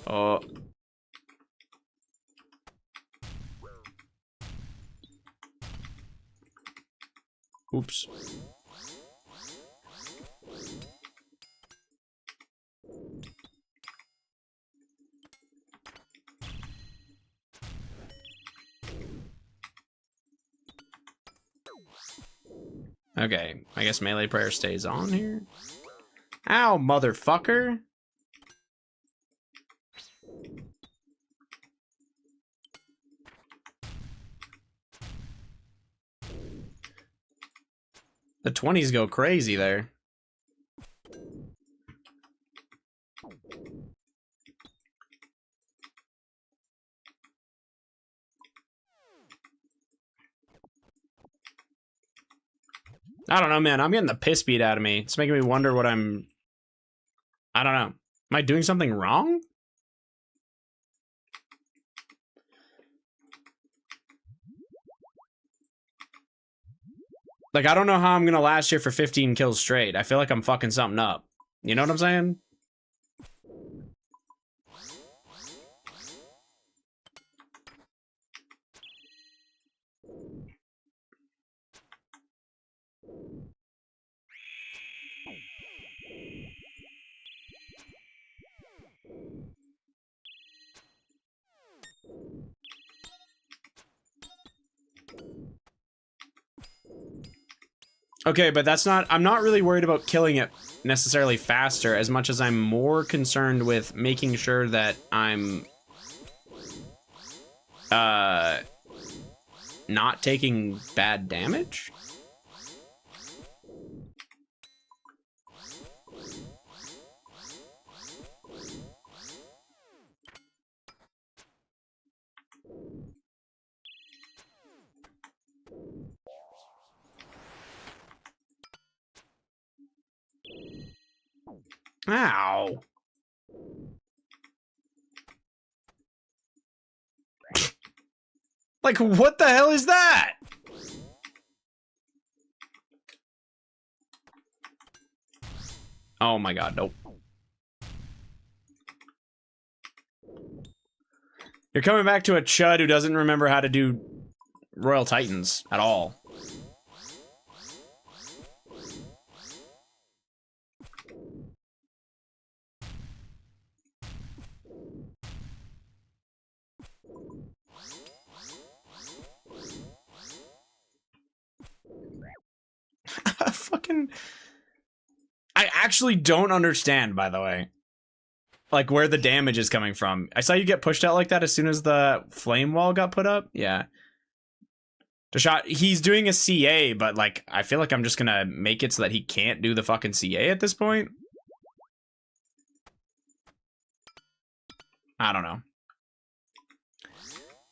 Speaker 1: Oh. Oops. Okay, I guess melee prayer stays on here. Ow, motherfucker. The 20s go crazy there. I don't know, man. I'm getting the piss beat out of me. It's making me wonder what I'm... I don't know. Am I doing something wrong? Like, I don't know how I'm gonna last here for 15 kills straight. I feel like I'm fucking something up. You know what I'm saying? Okay, but that's not... I'm not really worried about killing it necessarily faster as much as I'm more concerned with making sure that I'm... not taking bad damage? Ow. Like, what the hell is that? Oh my god, nope. You're coming back to a chud who doesn't remember how to do Royal Titans at all. Fucking... I actually don't understand, by the way. Like, where the damage is coming from. I saw you get pushed out like that as soon as the flame wall got put up. Yeah. Deshot, he's doing a CA, but like I feel like I'm just gonna make it so that he can't do the fucking CA at this point. I don't know.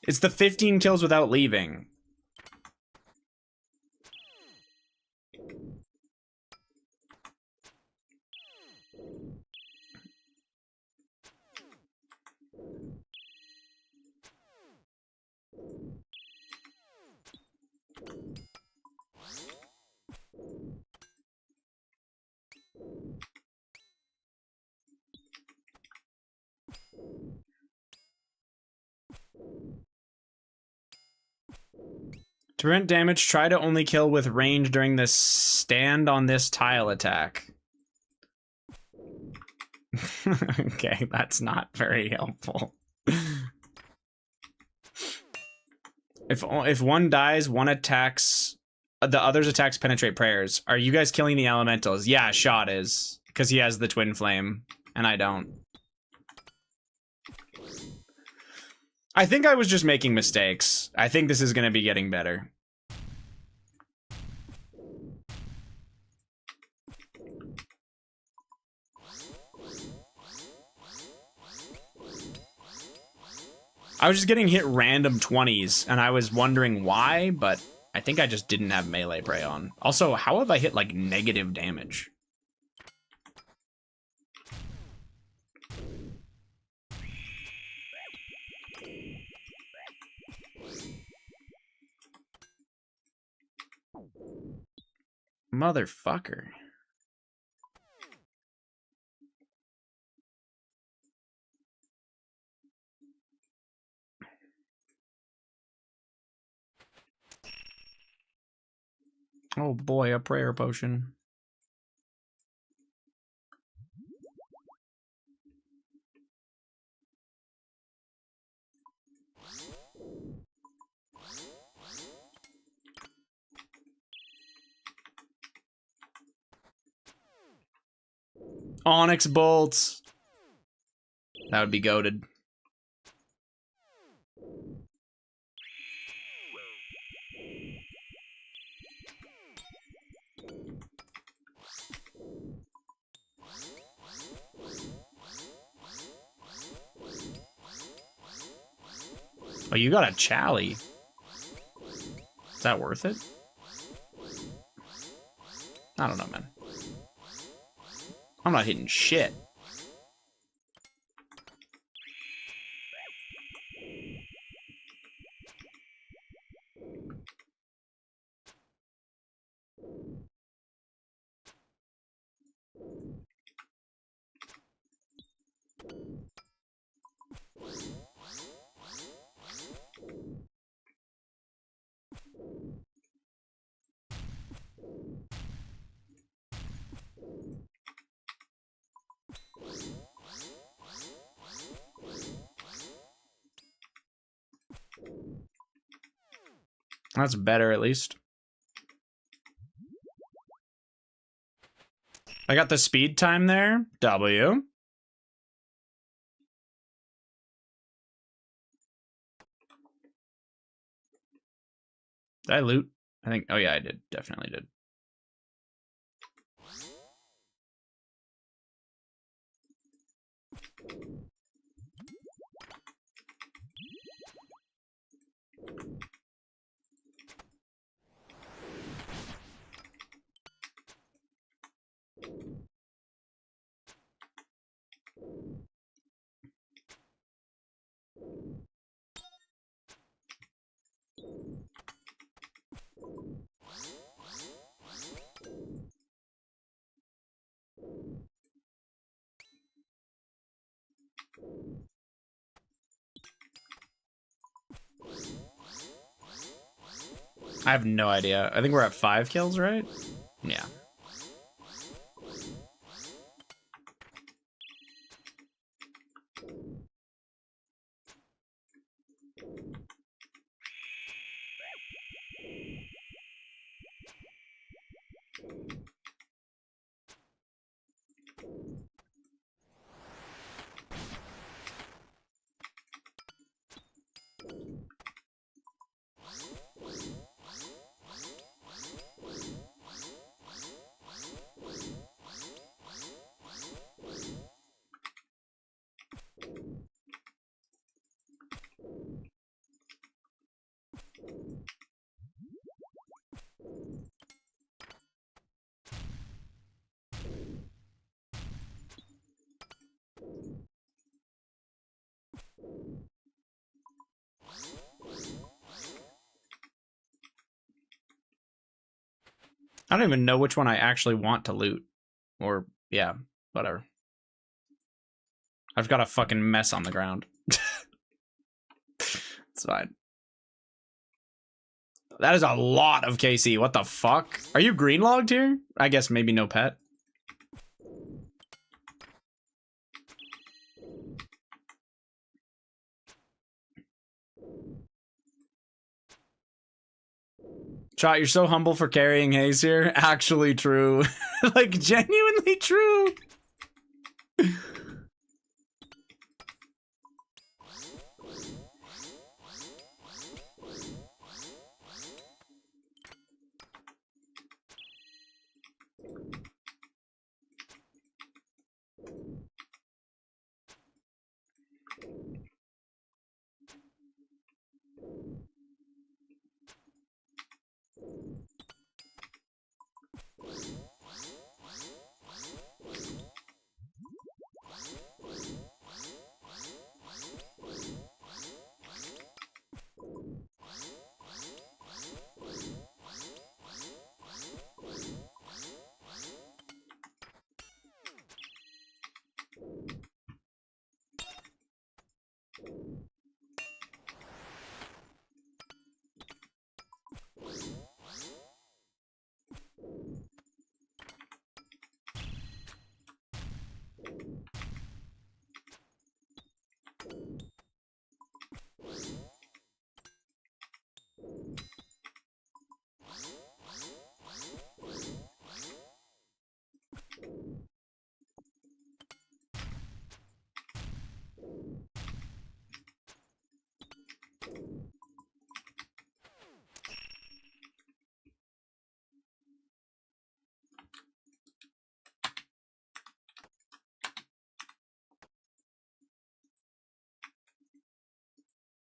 Speaker 1: It's the 15 kills without leaving. To prevent damage, try to only kill with range during the stand on this tile attack. Okay, that's not very helpful. If one dies, one attacks, the other's attacks penetrate prayers. Are you guys killing the elementals? Yeah, Shot is, because he has the twin flame, and I don't. I think I was just making mistakes. I think this is going to be getting better. I was just getting hit random 20s, and I was wondering why, but I think I just didn't have melee prey on. Also, how have I hit, like, negative damage? Motherfucker. Oh boy, a prayer potion. Onyx bolts. That would be goated. Oh, you got a Chally. Is that worth it? I don't know, man. I'm not hitting shit. That's better, at least. I got the speed time there. W. Did I loot? I think, oh yeah, I did. Definitely did. I have no idea. I think we're at 5 kills, right? Yeah. I don't even know which one I actually want to loot. Or, yeah, whatever. I've got a fucking mess on the ground. It's fine. That is a lot of KC. What the fuck? Are you green logged here? I guess maybe no pet. Shot, you're so humble for carrying Haze here. Actually true. Like, genuinely true.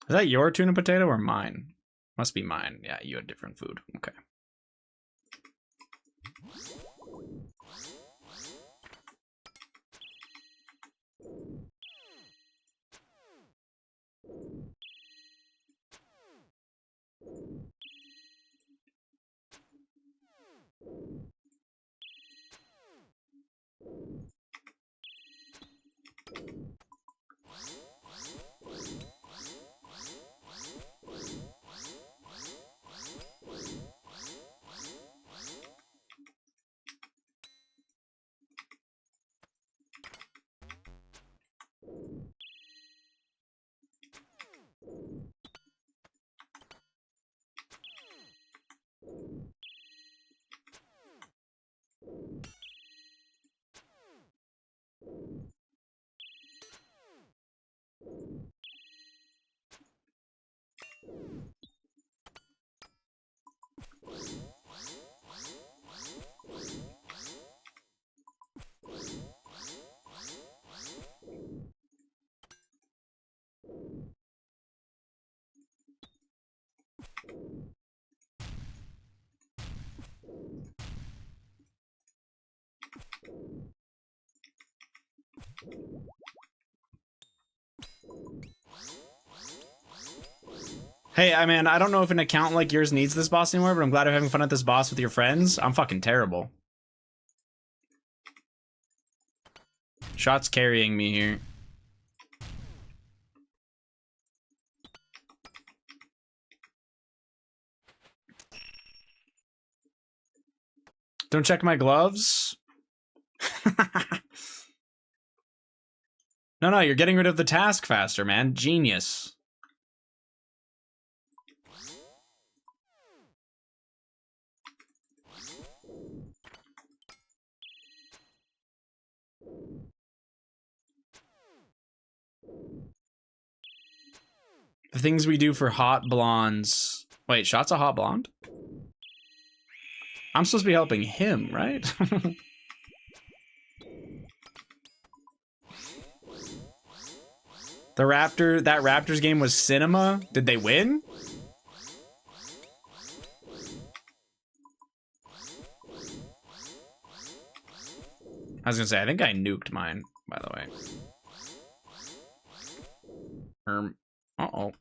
Speaker 1: Is that your tuna potato or mine? Must be mine. Yeah, you had different food. Okay. Hey, man, I don't know if an account like yours needs this boss anymore, but I'm glad you're having fun at this boss with your friends. I'm fucking terrible. Shot's carrying me here. Don't check my gloves? No, you're getting rid of the task faster, man. Genius. The things we do for hot blondes. Wait, Shot's a hot blonde? I'm supposed to be helping him, right? That Raptors game was cinema? Did they win? I was gonna say, I think I nuked mine, by the way. Uh-oh.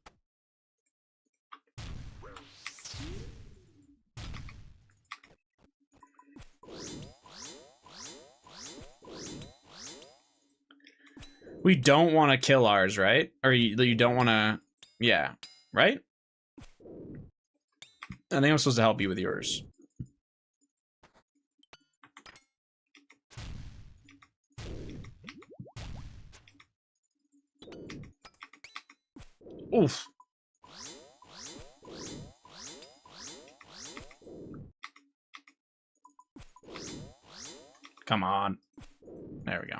Speaker 1: We don't want to kill ours, right? Or you don't want to... Yeah, right? I think I'm supposed to help you with yours. Oof. Come on. There we go.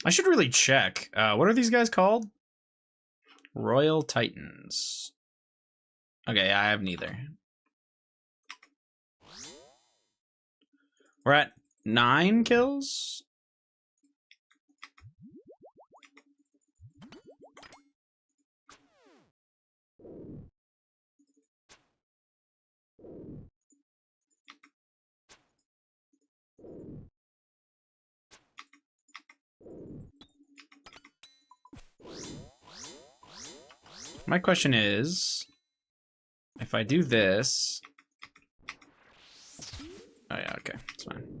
Speaker 1: I should really check. What are these guys called? Royal Titans. Okay, I have neither. We're at 9 kills? My question is, if I do this... Oh yeah, okay, it's fine.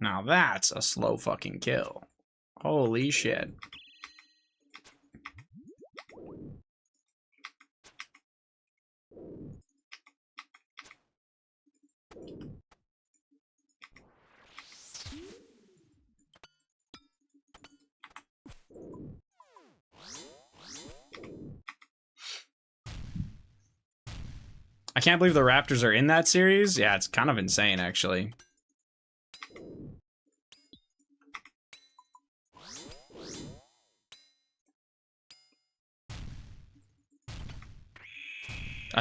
Speaker 1: Now that's a slow fucking kill. Holy shit. I can't believe the Raptors are in that series. Yeah, it's kind of insane, actually.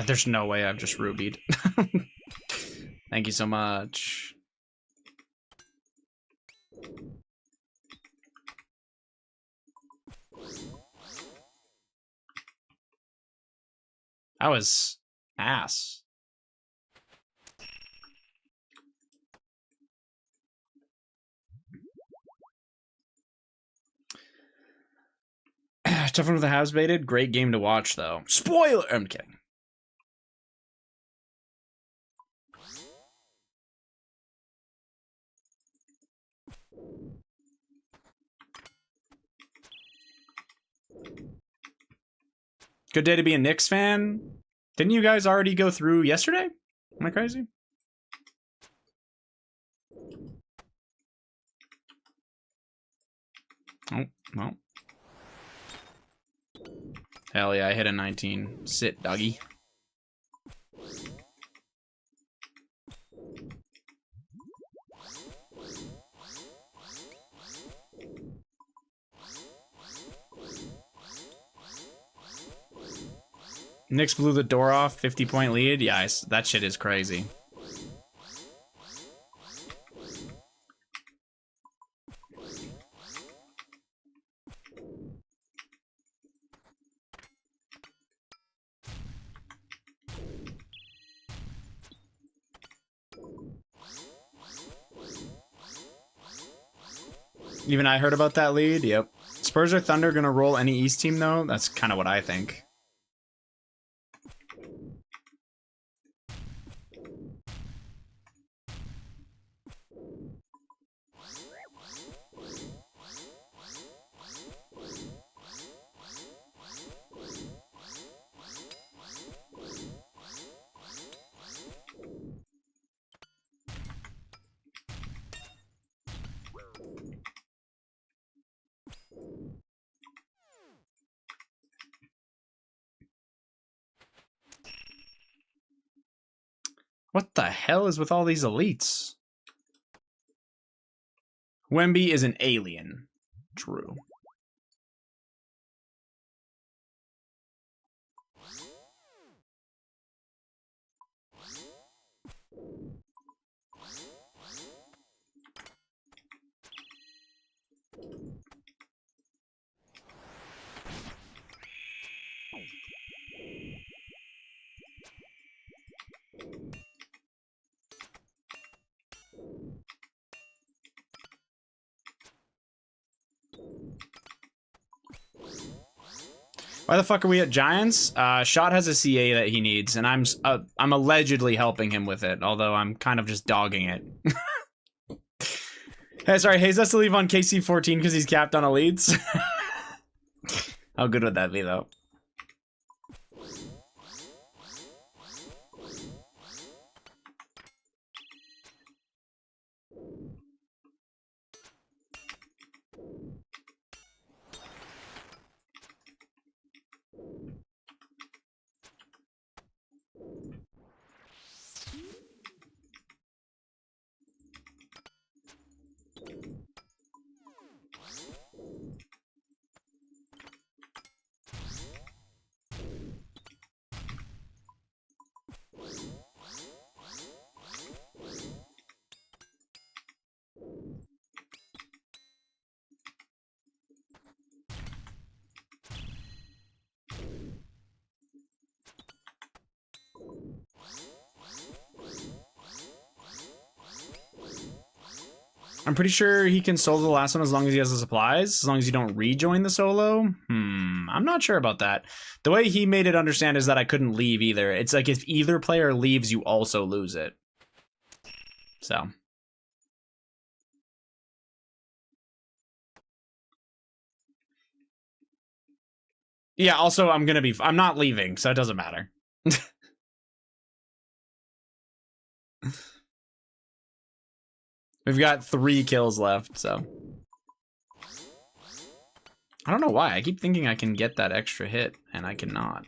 Speaker 1: There's no way I've just rubied. Thank you so much. That was ass. Tough one with the house baited. Great game to watch, though. Spoiler! I'm kidding. Good day to be a Knicks fan. Didn't you guys already go through yesterday? Am I crazy? Oh, well. Hell yeah, I hit a 19. Sit, doggy. Knicks blew the door off, 50-point lead. Yeah, that shit is crazy. Even I heard about that lead. Yep. Spurs or Thunder gonna roll any East team though? That's kind of what I think. What the hell is with all these elites? Wemby is an alien. True. Why the fuck are we at Giants? Shot has a CA that he needs, and I'm allegedly helping him with it, although I'm kind of just dogging it. Hey, sorry, Hayes has to leave on KC14 because he's capped on elites. How good would that be, though? I'm pretty sure he can solo the last one as long as he has the supplies, as long as you don't rejoin the solo. I'm not sure about that. The way he made it understand is that I couldn't leave either. It's like if either player leaves, you also lose it. So. Yeah, also I'm not leaving, so it doesn't matter. We've got 3 kills left, so. I don't know why. I keep thinking I can get that extra hit, and I cannot.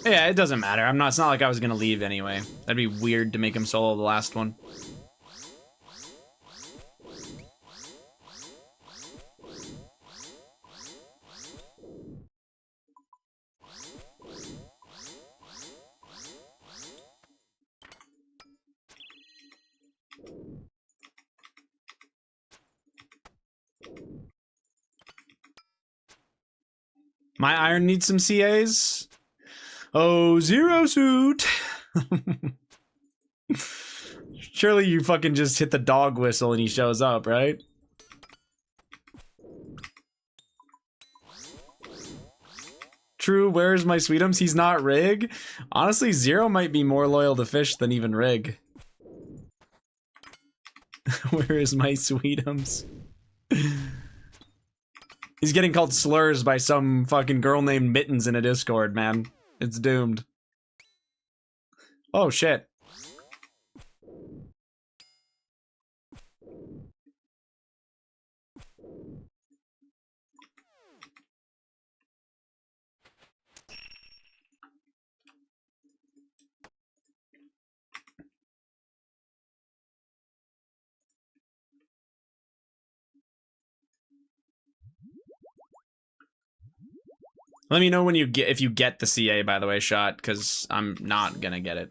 Speaker 1: Yeah, it doesn't matter. It's not like I was gonna leave anyway. That'd be weird to make him solo the last one. My iron needs some CAs. Oh, Zero Suit. Surely you fucking just hit the dog whistle and he shows up, right? True, where's my Sweetums? He's not Rig. Honestly, Zero might be more loyal to Fish than even Rig. Where is my Sweetums? He's getting called slurs by some fucking girl named Mittens in a Discord, man. It's doomed. Oh, shit. Let me know when if you get the CA, by the way, Shot, because I'm not gonna get it.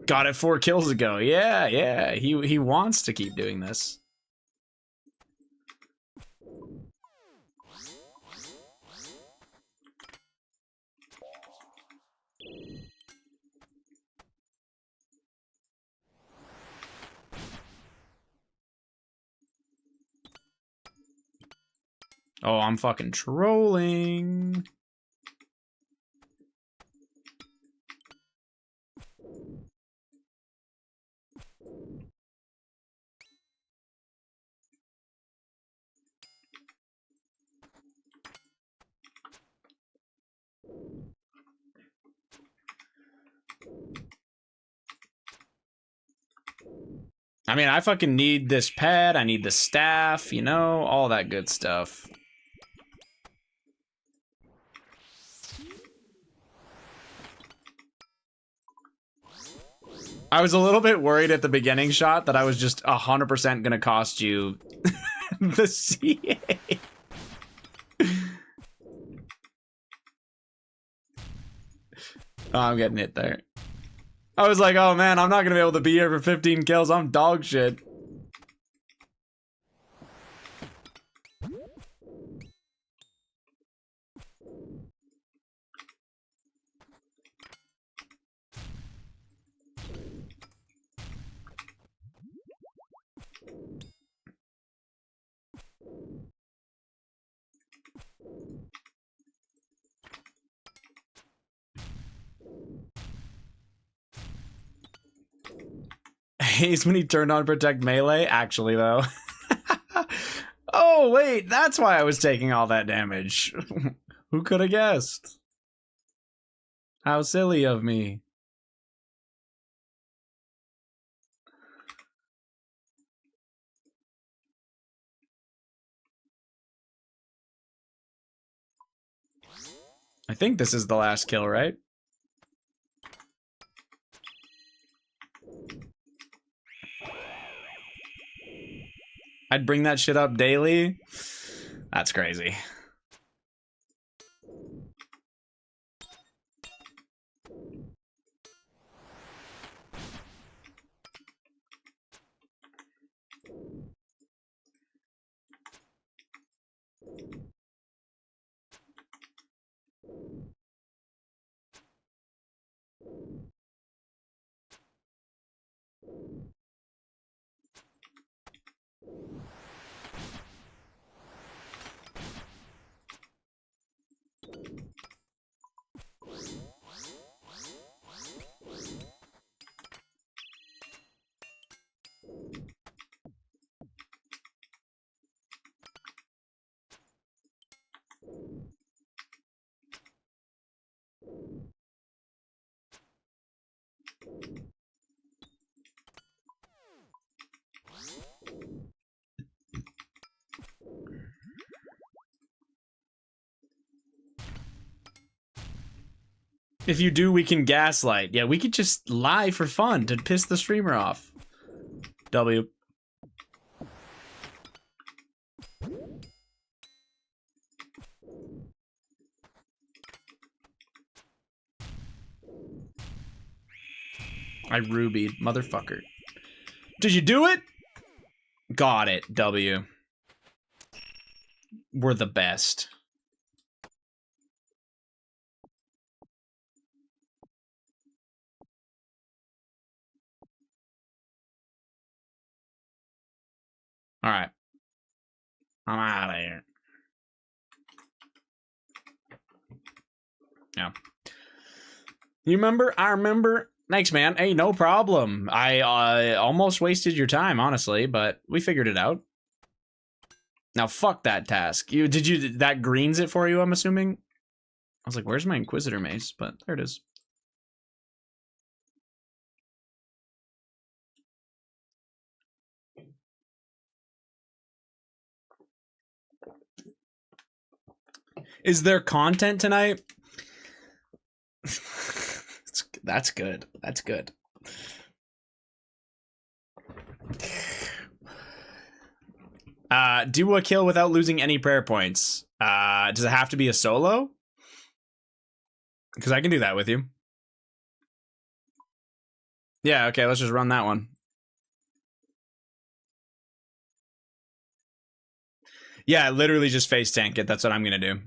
Speaker 1: Got it 4 kills ago. Yeah. He wants to keep doing this. Oh, I'm fucking trolling. I mean, I fucking need this pet, I need the staff, you know, all that good stuff. I was a little bit worried at the beginning shot that I was just 100% gonna cost you the CA. Oh, I'm getting hit there. I was like, oh man, I'm not gonna be able to be here for 15 kills. I'm dog shit. Haze when he turned on protect melee, actually though. Oh wait, that's why I was taking all that damage. Who could have guessed? How silly of me. I think this is the last kill, right? I'd bring that shit up daily. That's crazy. If you do, we can gaslight. Yeah, we could just lie for fun to piss the streamer off. W. I rubied, motherfucker. Did you do it? Got it, W. We're the best. All right. I'm out of here. Yeah. You remember? I remember. Thanks, man. Hey, no problem. I almost wasted your time, honestly, but we figured it out. Now, fuck that task. That greens it for you, I'm assuming? I was like, where's my Inquisitor mace? But there it is. Is there content tonight? That's good. That's good. Do a kill without losing any prayer points. Does it have to be a solo? Because I can do that with you. Yeah, okay, let's just run that one. Yeah, literally just face tank it. That's what I'm gonna do.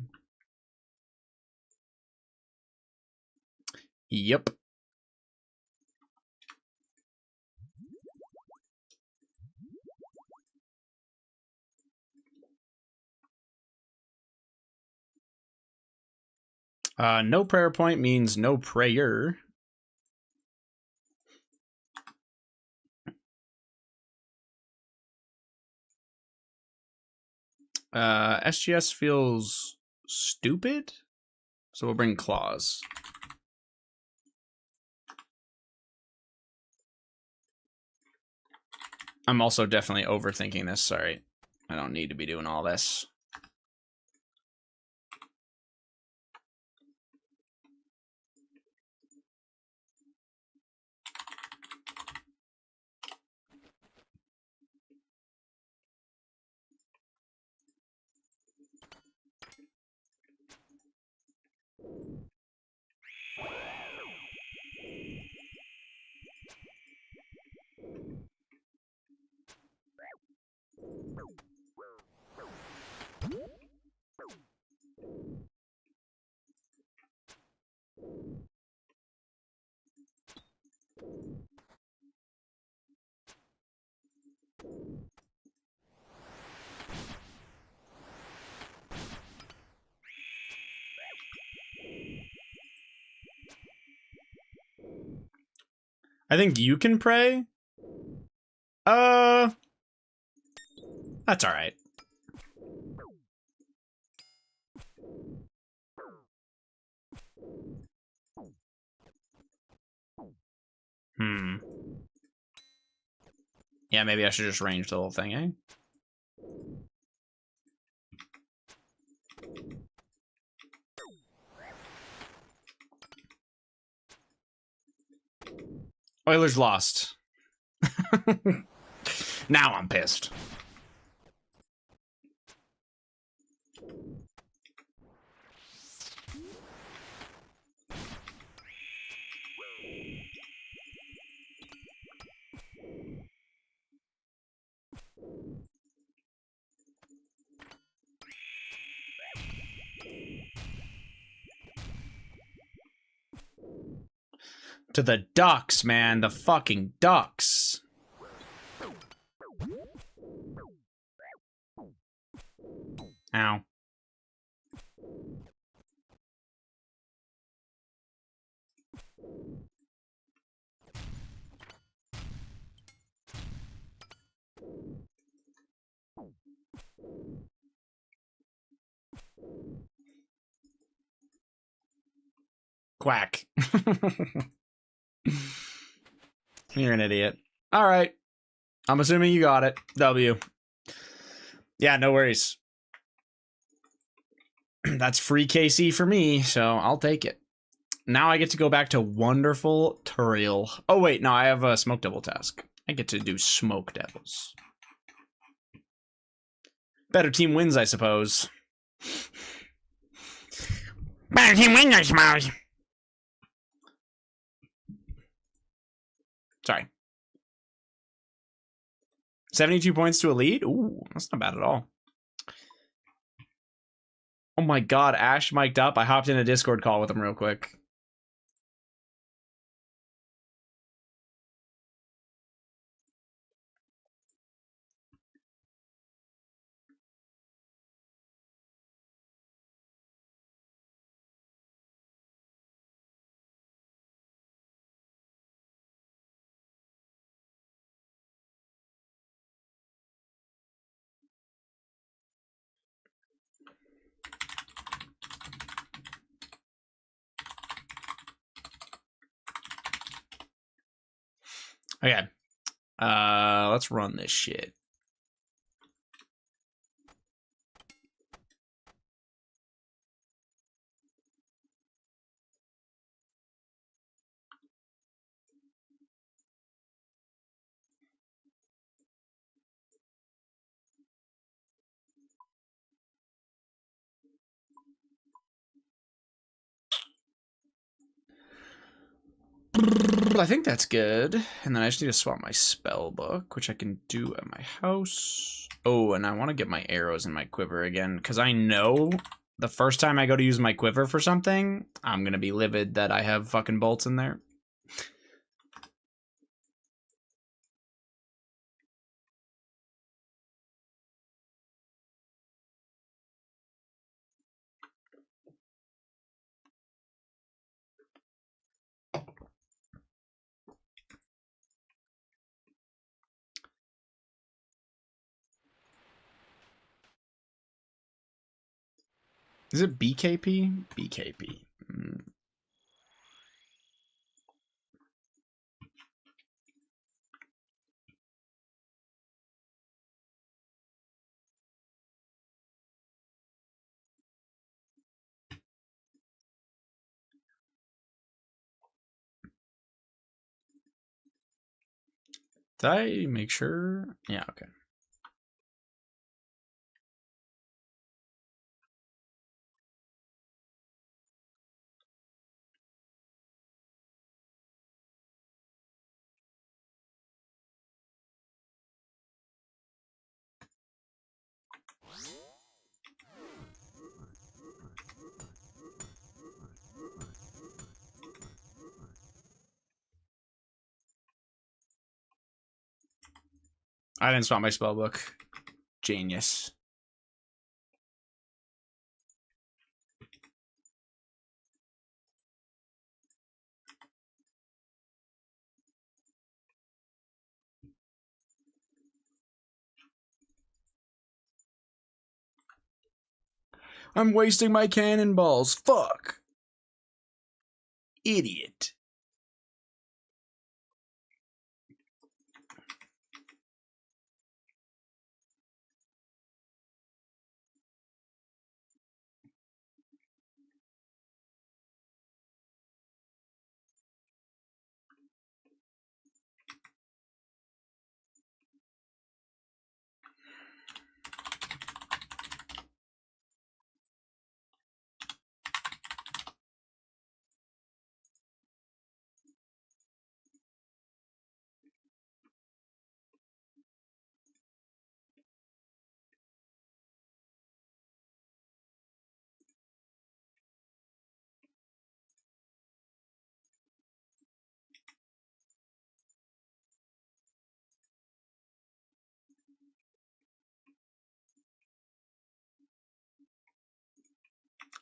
Speaker 1: Yep. No prayer point means no prayer. SGS feels stupid, so we'll bring claws. I'm also definitely overthinking this. Sorry. I don't need to be doing all this. I think you can pray. That's all right. Yeah, maybe I should just range the whole thing, eh? Oilers lost. Now I'm pissed. To the Ducks, man. The fucking Ducks. Ow. Quack. You're an idiot. All right. I'm assuming you got it. W. Yeah, no worries. That's free KC for me, so I'll take it. Now I get to go back to Wonderful Turiel. Oh, wait, no, I have a Smoke Devil task. I get to do Smoke Devils. Better team wins, I suppose. Better team wins, I suppose. Sorry. 72 points to a lead? Ooh, that's not bad at all. Oh my god, Ash mic'd up. I hopped in a Discord call with him real quick. Okay. Let's run this shit. I think that's good. And then I just need to swap my spell book, which I can do at my house. Oh, and I want to get my arrows in my quiver again, because I know the first time I go to use my quiver for something, I'm going to be livid that I have fucking bolts in there. Is it BKP? BKP. Did I make sure? Yeah, okay. I didn't swap my spell book. Genius. I'm wasting my cannonballs. Fuck. Idiot.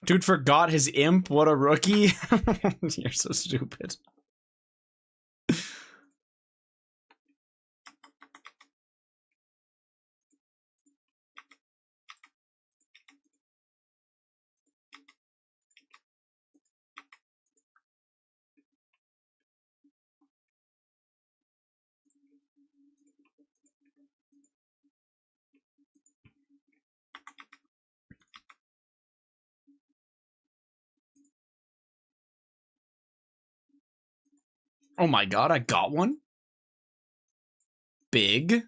Speaker 1: Dude forgot his imp. What a rookie. You're so stupid. Oh my god, I got one? Big?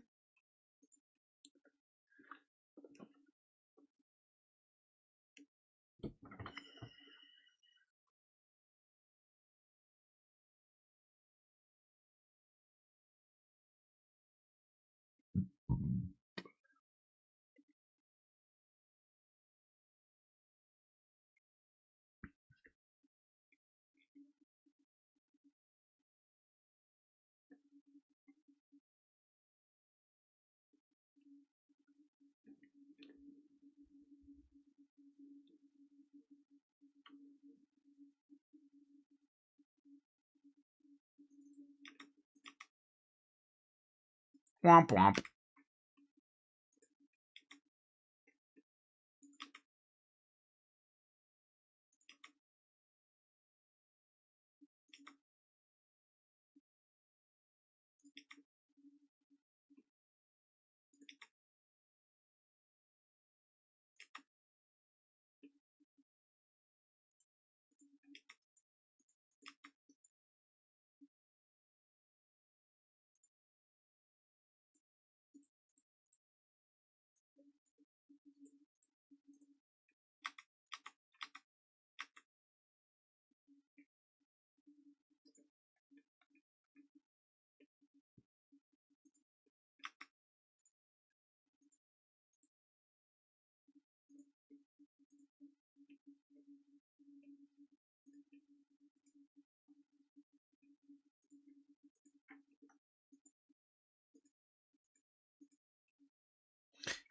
Speaker 1: Womp womp.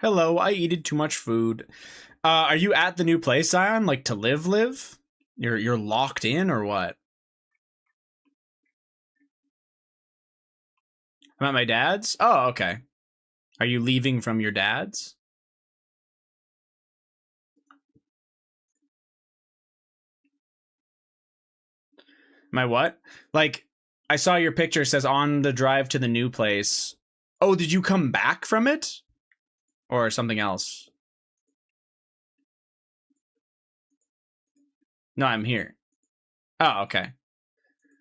Speaker 1: Hello, I eated too much food. Are you at the new place, Zion? Like to live? You're locked in or what? I'm at my dad's? Oh, okay. Are you leaving from your dad's? My what? Like, I saw your picture, says on the drive to the new place. Oh, did you come back from it? Or something else? No, I'm here. Oh, okay.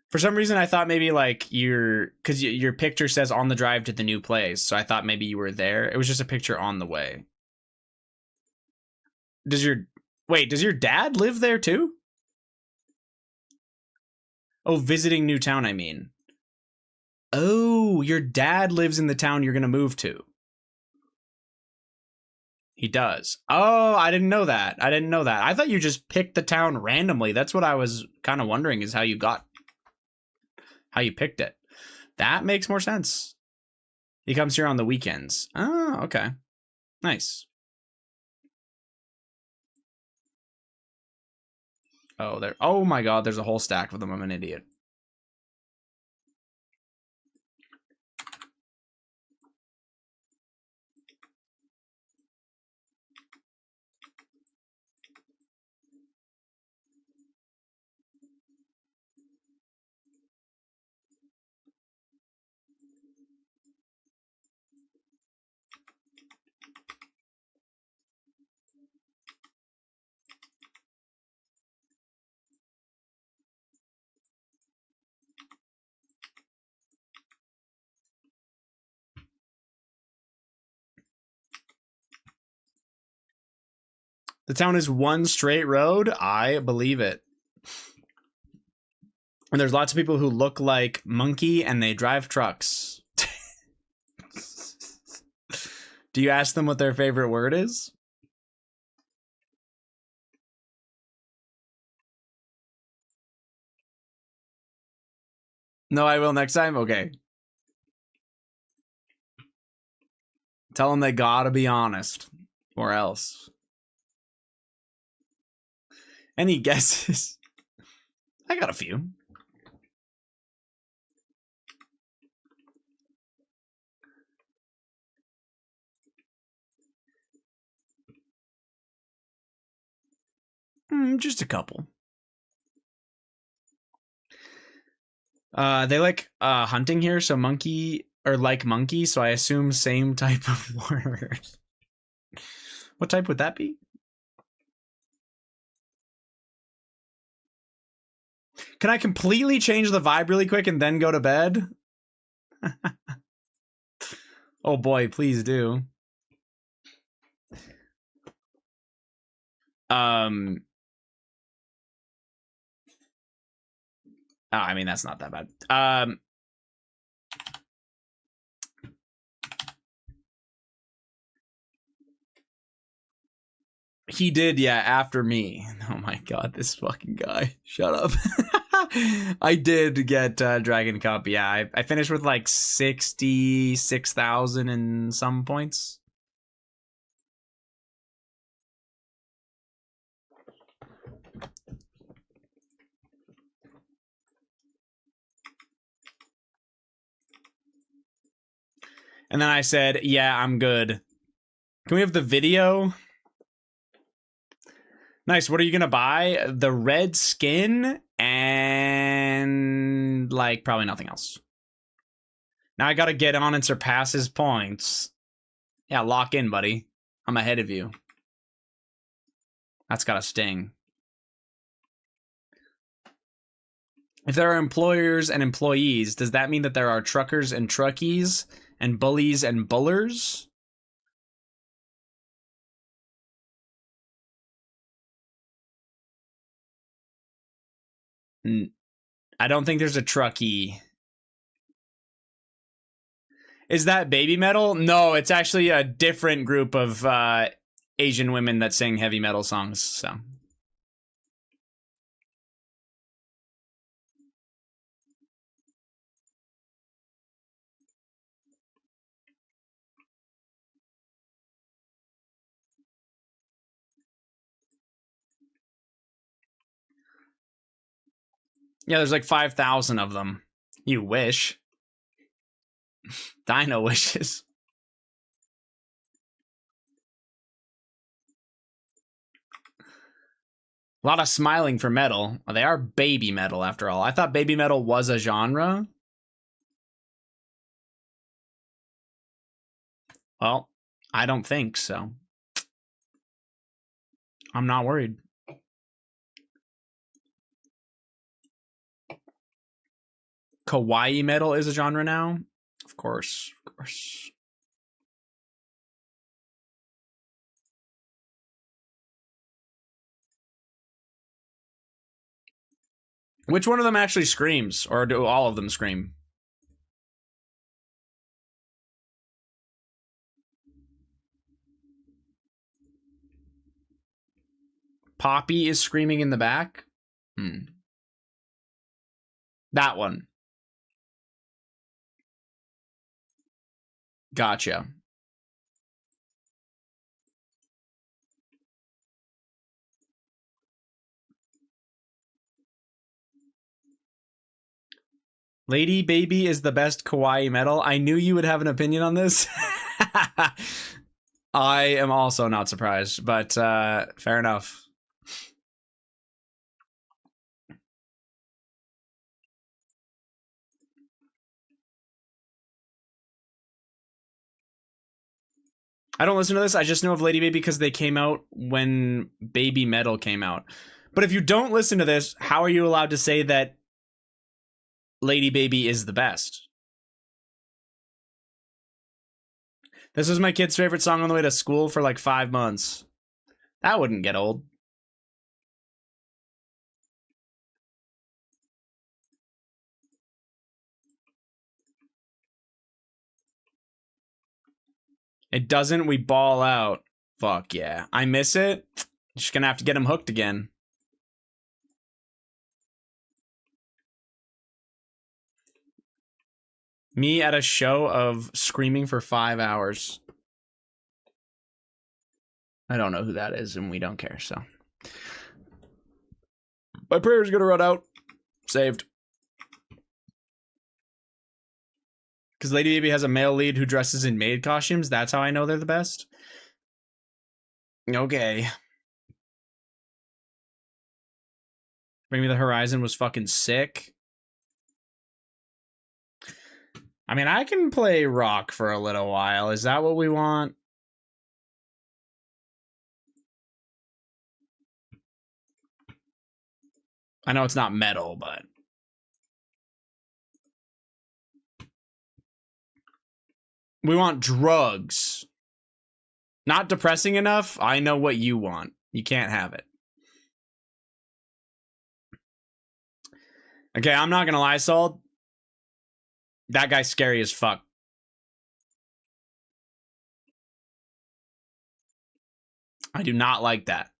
Speaker 1: For some reason, I thought maybe like because your picture says on the drive to the new place, so I thought maybe you were there. It was just a picture on the way. Does your dad live there too? Oh, visiting new town, I mean. Oh, your dad lives in the town you're gonna move to. He does. Oh, I didn't know that. I thought you just picked the town randomly. That's what I was kind of wondering, is how you picked it. That makes more sense. He comes here on the weekends. Oh, okay. Nice. Oh my god, there's a whole stack of them. I'm an idiot. The town is one straight road. I believe it. And there's lots of people who look like Monkey and they drive trucks. Do you ask them what their favorite word is? No, I will next time? Okay. Tell them they gotta be honest, or else. Any guesses? I got a few. Just a couple. They like hunting here, so monkey, or like monkey, so I assume same type of word. What type would that be? Can I completely change the vibe really quick and then go to bed? Oh boy, please do. Oh, I mean, that's not that bad. He did, yeah, after me. Oh my god, this fucking guy. Shut up. I did get Dragon Cup, yeah. I finished with like 66,000 and some points. And then I said, yeah, I'm good. Can we have the video? Nice. What are you going to buy? The red skin and like probably nothing else. Now I got to get on and surpass his points. Yeah, lock in, buddy. I'm ahead of you. That's got to sting. If there are employers and employees, does that mean that there are truckers and truckies and bullies and bullers? I don't think there's a truckie. Is that baby metal? No, it's actually a different group of Asian women that sing heavy metal songs. So. Yeah, there's like 5,000 of them. You wish. Dino wishes. A lot of smiling for metal. Well, they are baby metal after all. I thought baby metal was a genre. Well, I don't think so. I'm not worried. Kawaii metal is a genre now? Of course, of course. Which one of them actually screams, or do all of them scream? Poppy is screaming in the back? That one. Gotcha. Lady Baby is the best kawaii metal. I knew you would have an opinion on this. I am also not surprised, but fair enough. I don't listen to this. I just know of Lady Baby because they came out when Baby Metal came out. But if you don't listen to this, how are you allowed to say that Lady Baby is the best? This was my kid's favorite song on the way to school for like 5 months. That wouldn't get old. It doesn't, we ball out. Fuck yeah. I miss it. Just gonna have to get him hooked again. Me at a show of screaming for 5 hours. I don't know who that is, and we don't care, so. My prayer's gonna run out. Saved. Because Lady Baby has a male lead who dresses in maid costumes. That's how I know they're the best. Okay. Bring Me the Horizon was fucking sick. I mean, I can play rock for a little while. Is that what we want? I know it's not metal, but... We want drugs. Not depressing enough? I know what you want. You can't have it. Okay, I'm not gonna lie, Salt. That guy's scary as fuck. I do not like that.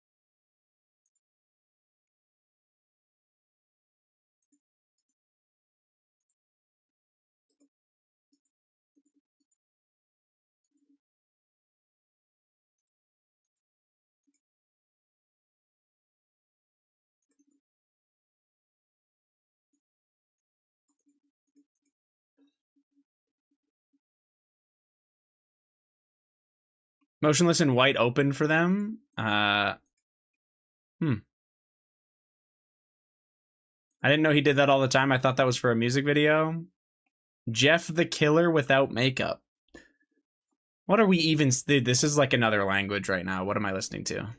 Speaker 1: Motionless in White open for them. I didn't know he did that all the time. I thought that was for a music video. Jeff the Killer without makeup. What are we even... Dude, this is like another language right now. What am I listening to?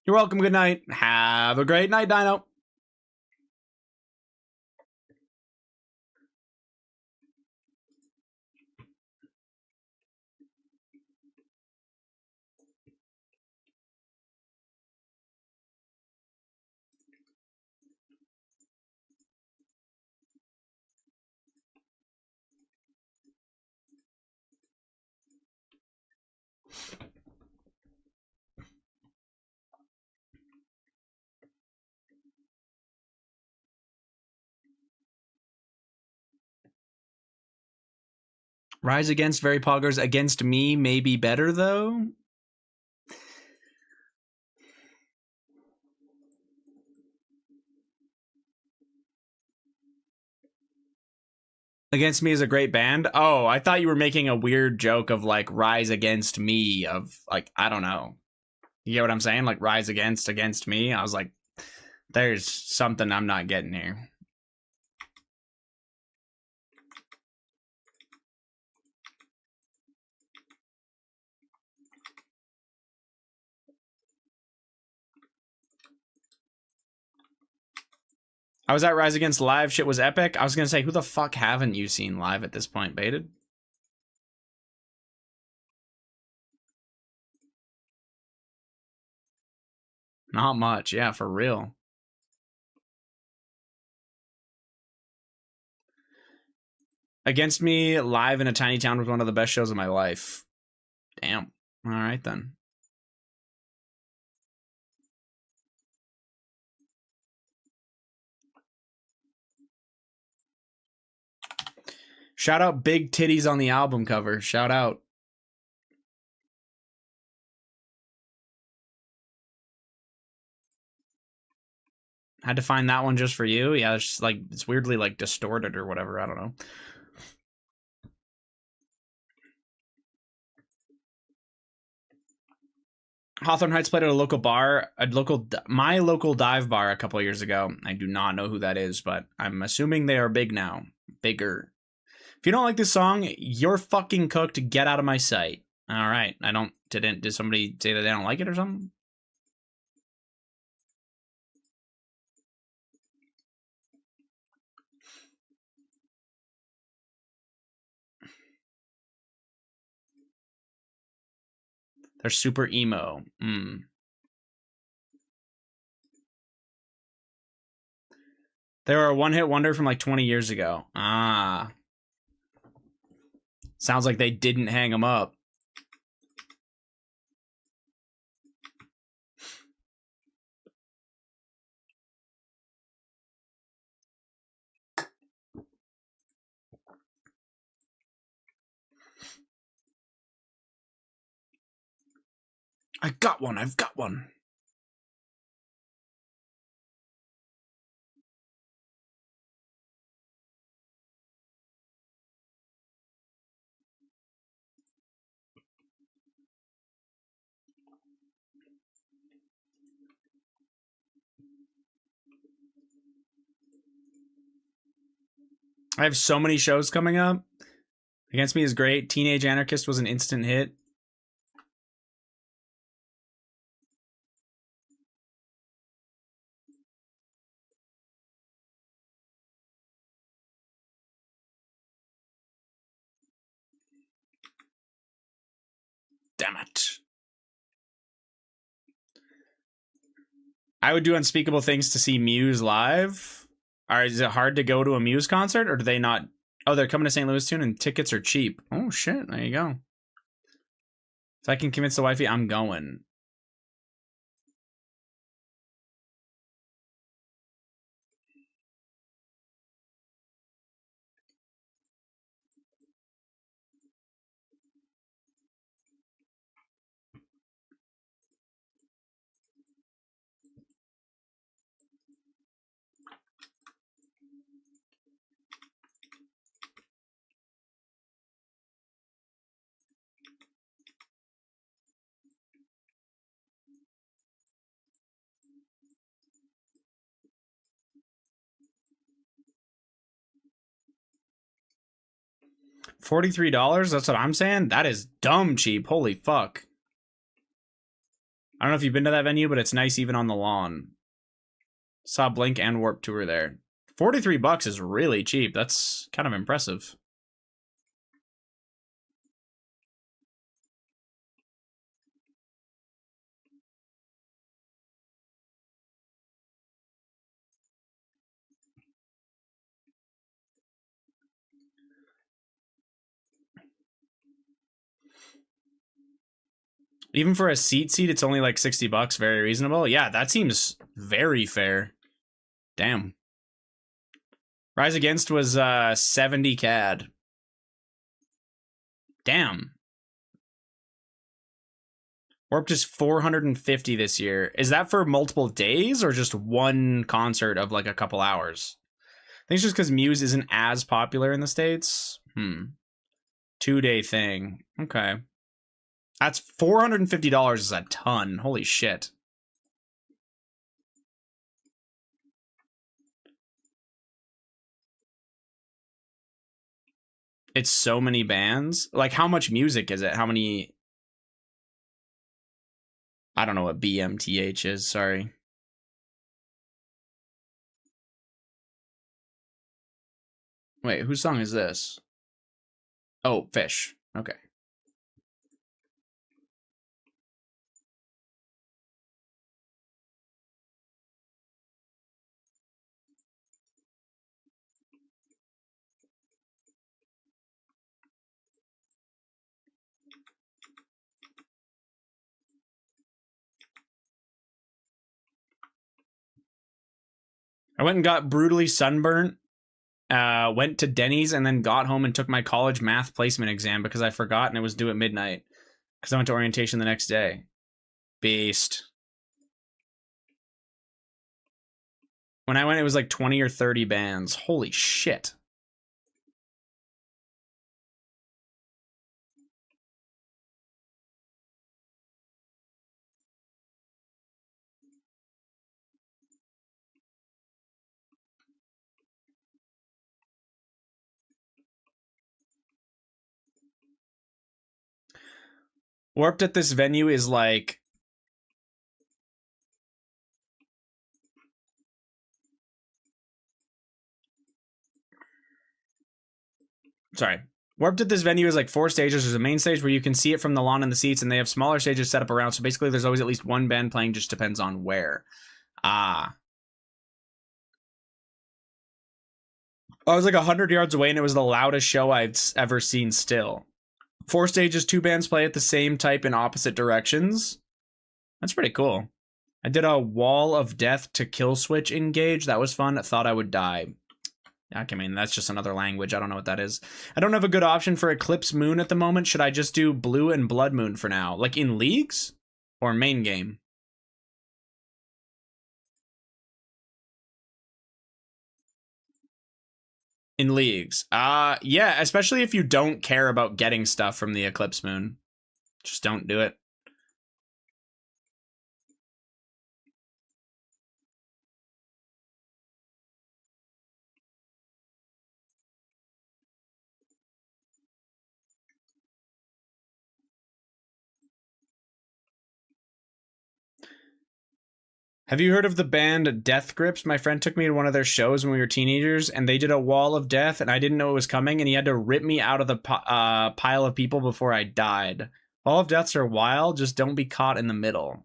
Speaker 1: You're welcome. Good night. Have a great night, Dino. Rise Against Very Poggers. Against Me may be better, though. Against Me is a great band. Oh, I thought you were making a weird joke of like Rise Against Me of like, I don't know. You get what I'm saying? Like Rise Against Me. I was like, there's something I'm not getting here. I was at Rise Against live. Shit was epic. I was gonna say, who the fuck haven't you seen live at this point, Baited? Not much. Yeah, for real. Against Me live in a tiny town was one of the best shows of my life. Damn. All right, then. Shout out Big Titties on the album cover. Shout out. Had to find that one just for you. Yeah, it's just like it's weirdly like distorted or whatever. I don't know. Hawthorne Heights played at a local bar, my local dive bar a couple of years ago. I do not know who that is, but I'm assuming they are big now. Bigger. If you don't like this song, you're fucking cooked. Get out of my sight. All right. Did somebody say that they don't like it or something? They're super emo. They were a one-hit wonder from like 20 years ago. Ah. Sounds like they didn't hang them up. I've got one. I have so many shows coming up. Against Me is great. Teenage Anarchist was an instant hit. Damn it. I would do unspeakable things to see Muse live. Or is it hard to go to a Muse concert, or do they not? Oh, they're coming to St. Louis soon, and tickets are cheap. Oh shit! There you go. If I can convince the wifey, I'm going. $43? That's what I'm saying? That is dumb cheap. Holy fuck. I don't know if you've been to that venue, but it's nice even on the lawn. Saw Blink and Warped Tour there. $43 is really cheap. That's kind of impressive. Even for a seat, it's only like $60. Very reasonable. Yeah, that seems very fair. Damn. Rise Against was 70 CAD. Damn. Warped is 450 this year. Is that for multiple days or just one concert of like a couple hours? I think it's just because Muse isn't as popular in the States. 2-day thing. Okay. That's $450 is a ton. Holy shit. It's so many bands. Like, how much music is it? How many? I don't know what BMTH is. Sorry. Wait, whose song is this? Oh, Fish. Okay. I went and got brutally sunburnt, went to Denny's, and then got home and took my college math placement exam because I forgot and it was due at midnight because I went to orientation the next day. Beast. When I went, it was like 20 or 30 bands. Holy shit. Warped at this venue is like... Sorry. Warped at this venue is like 4 stages. There's a main stage where you can see it from the lawn and the seats, and they have smaller stages set up around. So basically, there's always at least one band playing, just depends on where. I was like 100 yards away, and it was the loudest show I've ever seen still. 4 stages, 2 bands play at the same type in opposite directions. That's pretty cool. I did a wall of death to kill switch engage. That was fun. I thought I would die. I mean, that's just another language. I don't know what that is. I don't have a good option for Eclipse Moon at the moment. Should I just do Blue and Blood Moon for now? Like in leagues? Or main game? In leagues. Yeah, especially if you don't care about getting stuff from the Eclipse Moon. Just don't do it. Have you heard of the band Death Grips? My friend took me to one of their shows when we were teenagers, and they did a wall of death, and I didn't know it was coming, and he had to rip me out of the pile of people before I died. Wall of deaths are wild, just don't be caught in the middle.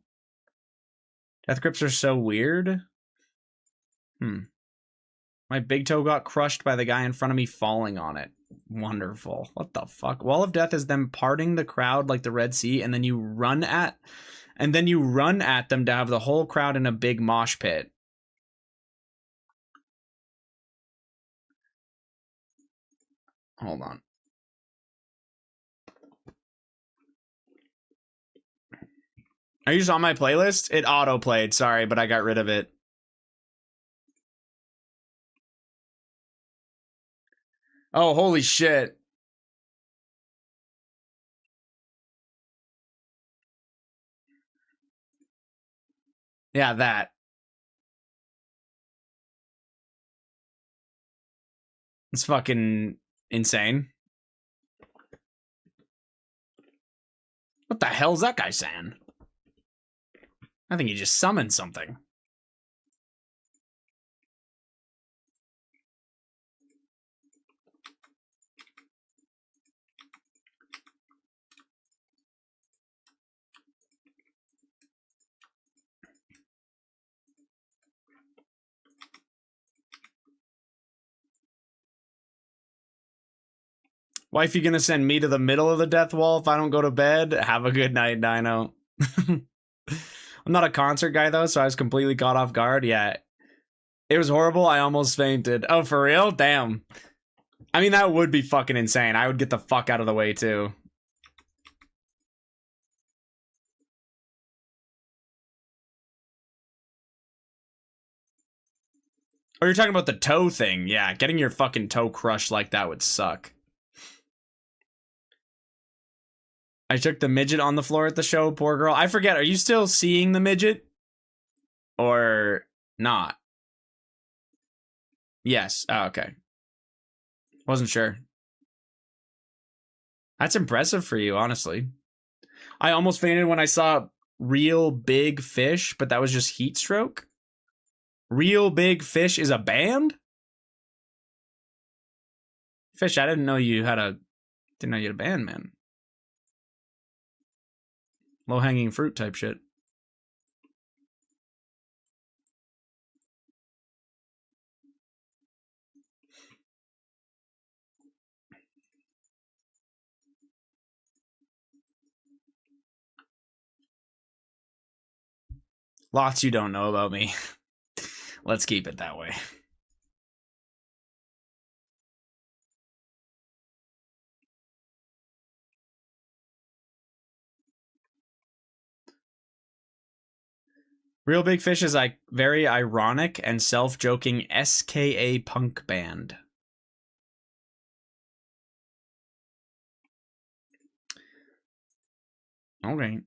Speaker 1: Death Grips are so weird. My big toe got crushed by the guy in front of me falling on it. Wonderful. What the fuck? Wall of Death is them parting the crowd like the Red Sea, and then you run at them to have the whole crowd in a big mosh pit. Hold on. Are you just on my playlist? It auto-played, sorry, but I got rid of it. Oh, holy shit. Yeah, that. It's fucking insane. What the hell's that guy saying? I think he just summoned something. Wife, you gonna send me to the middle of the death wall if I don't go to bed? Have a good night, Dino. I'm not a concert guy, though, so I was completely caught off guard. Yeah, it was horrible. I almost fainted. Oh, for real? Damn. I mean, that would be fucking insane. I would get the fuck out of the way, too. Or you're talking about the toe thing. Yeah, getting your fucking toe crushed like that would suck. I took the midget on the floor at the show, poor girl. I forget, are you still seeing the midget? Or not? Yes. Oh, okay. Wasn't sure. That's impressive for you, honestly. I almost fainted when I saw Real Big Fish, but that was just heat stroke. Real Big Fish is a band? Fish, I didn't know you had a band, man. Low hanging fruit type shit. Lots you don't know about me. Let's keep it that way. Real Big Fish is like very ironic and self-joking SKA punk band. Okay.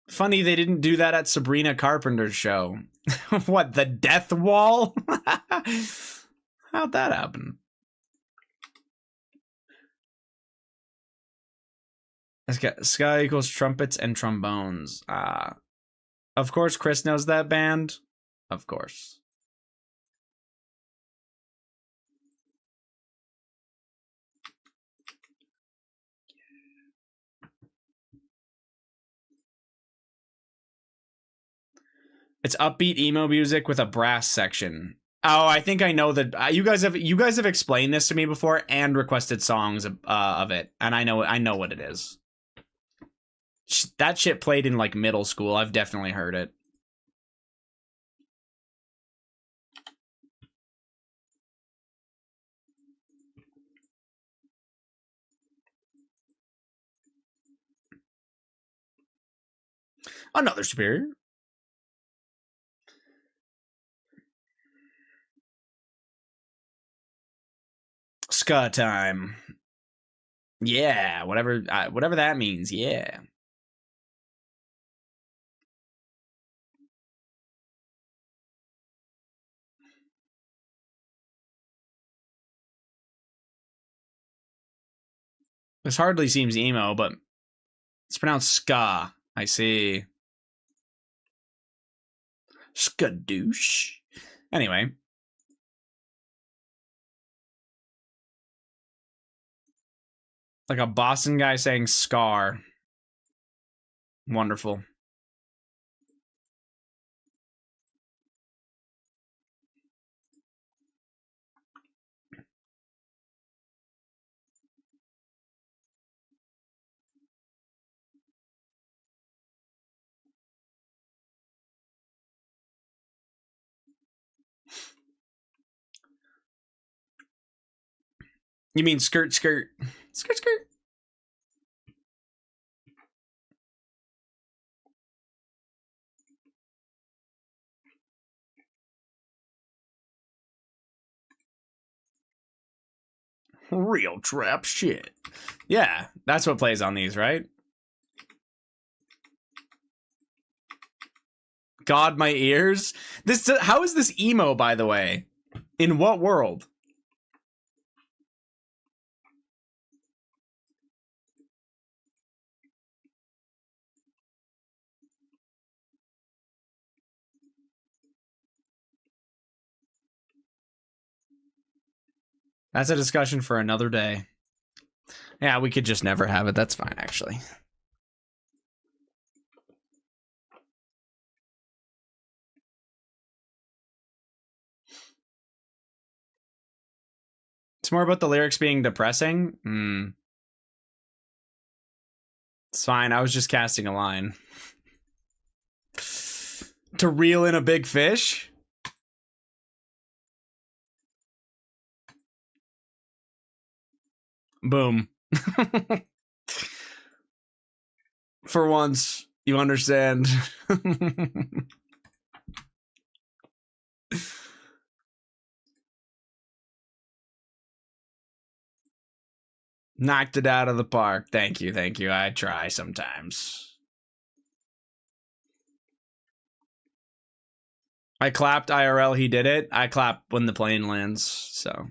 Speaker 1: Funny they didn't do that at Sabrina Carpenter's show. What, the death wall? How'd that happen? Ska equals trumpets and trombones. Of course Chris knows that band. Of course. It's upbeat emo music with a brass section. Oh, I think I know that you guys have explained this to me before and requested songs of it, and I know what it is. That shit played in like middle school. I've definitely heard it. Another Superior. Ska time. Yeah, whatever that means. Yeah. This hardly seems emo, but it's pronounced ska. I see. Skadoosh. Anyway. Like a Boston guy saying scar. Wonderful. You mean skirt, skirt. Skirt, skirt. Real trap shit. Yeah, that's what plays on these, right? God, my ears. How is this emo, by the way? In what world? That's a discussion for another day. Yeah, we could just never have it. That's fine, actually. It's more about the lyrics being depressing. It's fine. I was just casting a line. To reel in a big fish? Boom. For once, you understand. Knocked it out of the park. Thank you, thank you. I try sometimes. I clapped IRL, he did it. I clap when the plane lands, so.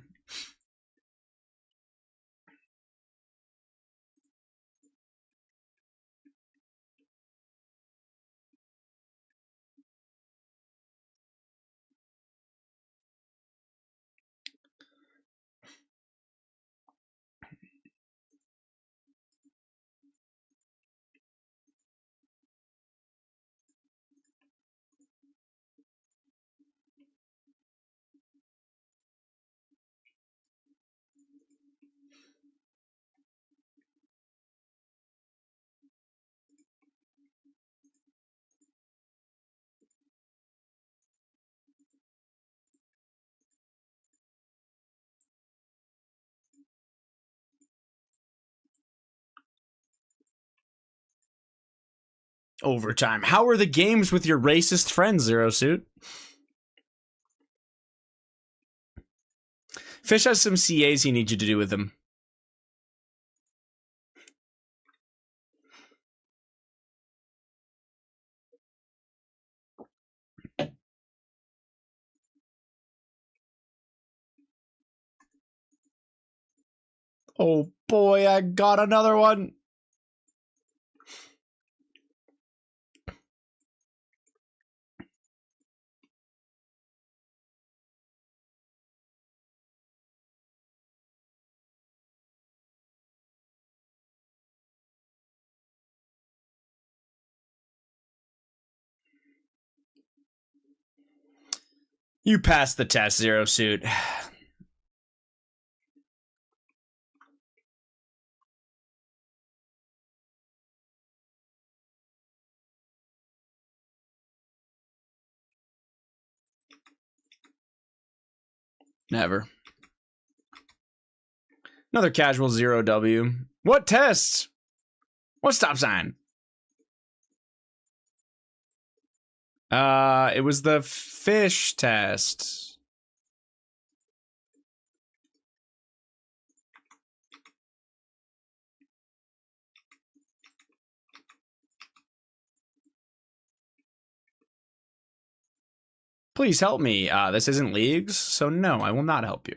Speaker 1: Overtime. How are the games with your racist friends, Zero Suit? Fish has some CAs he needs you to do with him. Oh boy, I got another one. You passed the test, Zero Suit. Never. Another casual 0W. What tests? What stop sign? It was the fish test. Please help me. This isn't leagues, so no, I will not help you.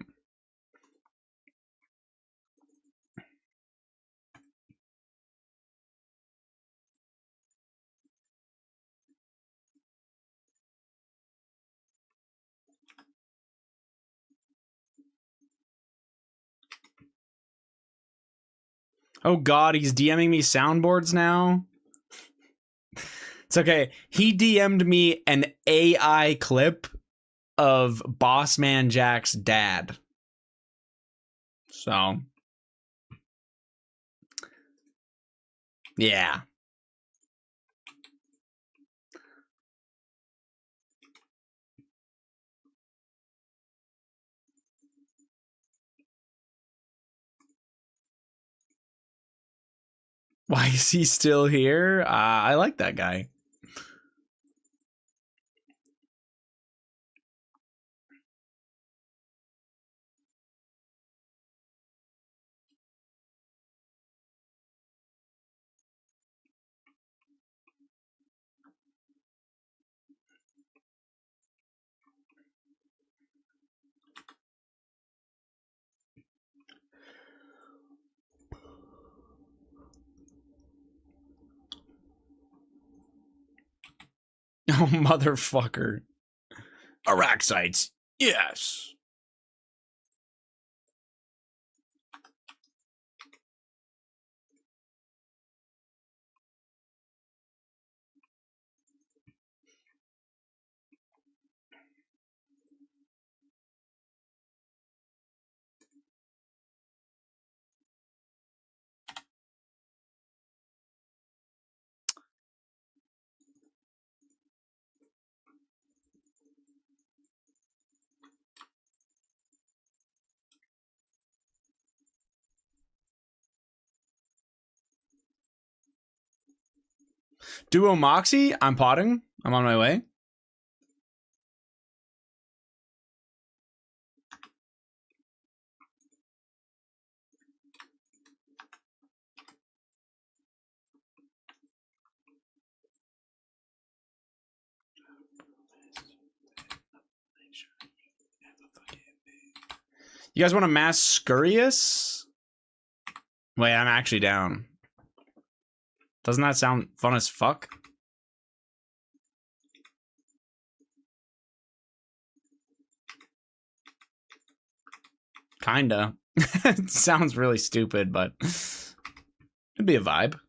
Speaker 1: Oh god, he's DMing me soundboards now? It's okay. He DM'd me an AI clip of Bossman Jack's dad. So, yeah. Why is he still here? I like that guy. Oh, motherfucker. Araxites. Yes. Duo Moxie, I'm potting. I'm on my way. You guys want a mass Scurious? Wait, I'm actually down. Doesn't that sound fun as fuck? Kinda. It sounds really stupid, but it'd be a vibe.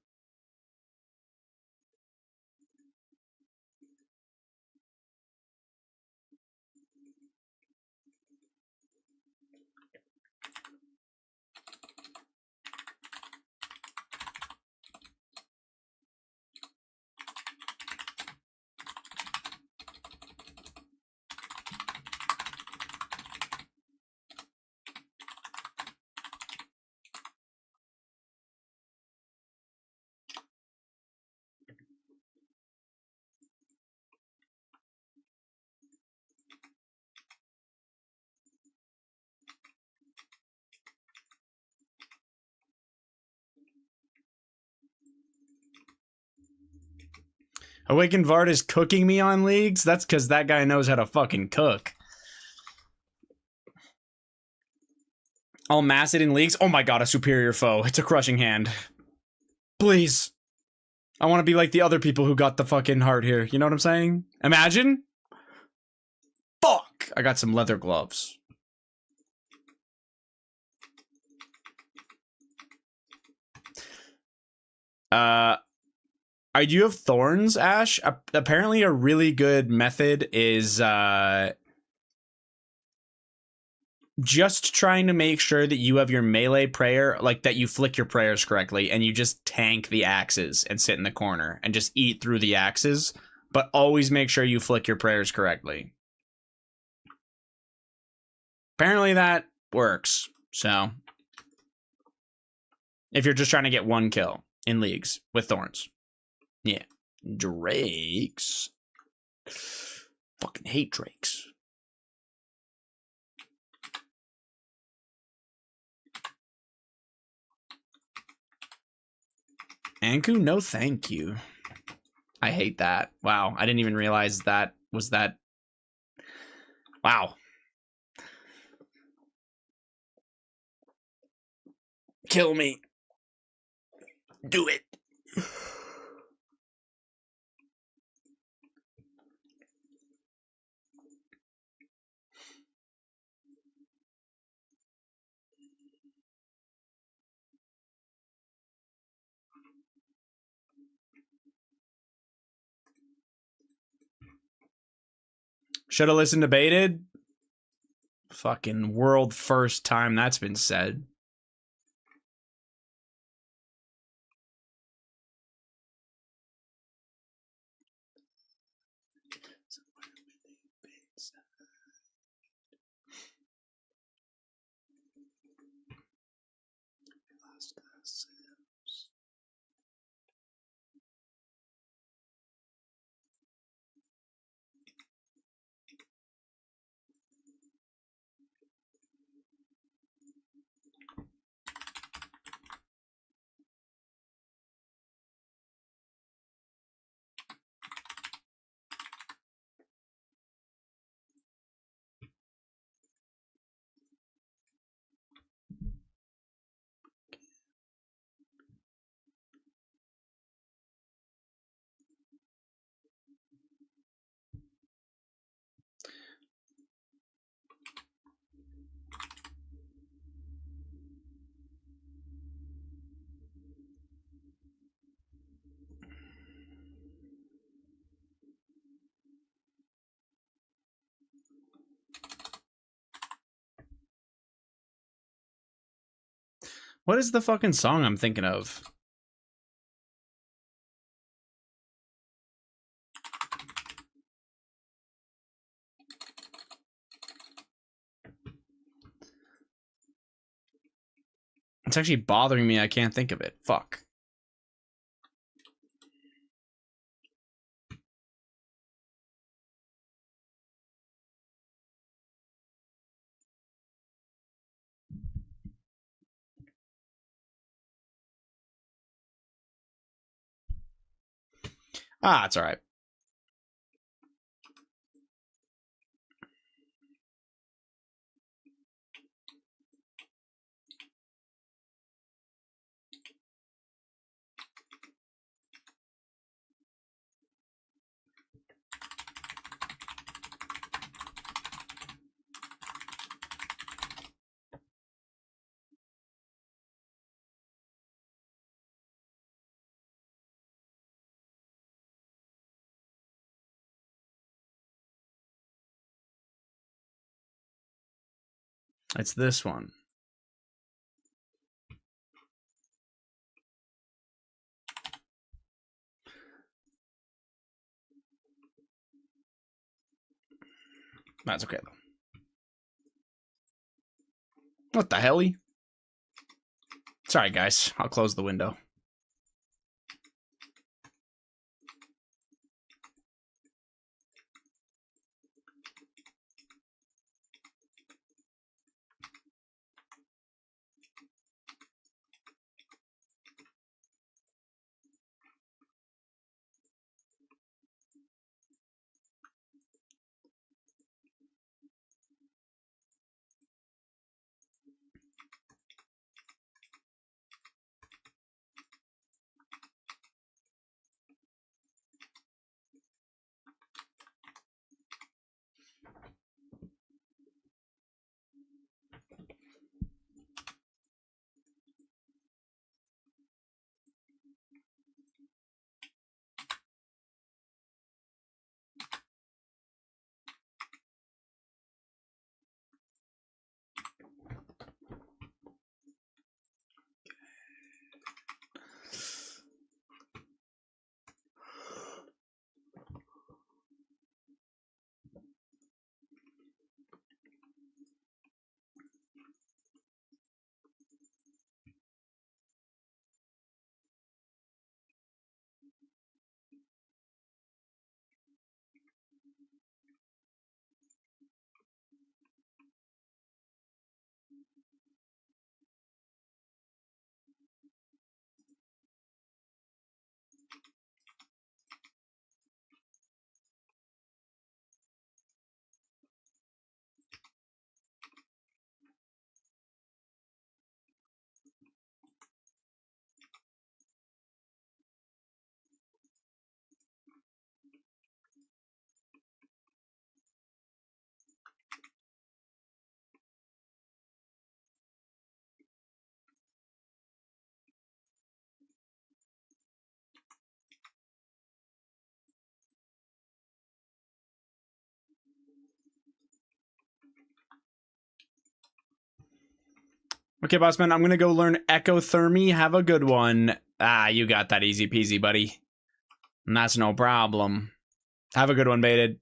Speaker 1: Awakened Vard is cooking me on leagues? That's because that guy knows how to fucking cook. I'll mass it in leagues? Oh my god, a superior foe. It's a crushing hand. Please. I want to be like the other people who got the fucking heart here. You know what I'm saying? Imagine? Fuck! I got some leather gloves. I do have thorns, Ash. Apparently a really good method is just trying to make sure that you have your melee prayer, like that you flick your prayers correctly, and you just tank the axes and sit in the corner and just eat through the axes, but always make sure you flick your prayers correctly. Apparently that works, so if you're just trying to get one kill in leagues with thorns. Yeah. Drakes. Fucking hate drakes. Anku, no thank you. I hate that. Wow, I didn't even realize that was that. Wow. Kill me. Do it. Should have listened to Baited. Fucking world first time that's been said. What is the fucking song I'm thinking of? It's actually bothering me. I can't think of it. Fuck. Ah, it's all right. It's this one. That's okay though. What the hell? Sorry guys, I'll close the window. Okay, Bossman, I'm gonna go learn ecothermy. Have a good one. Ah, you got that easy peasy, buddy. And that's no problem. Have a good one, Baited.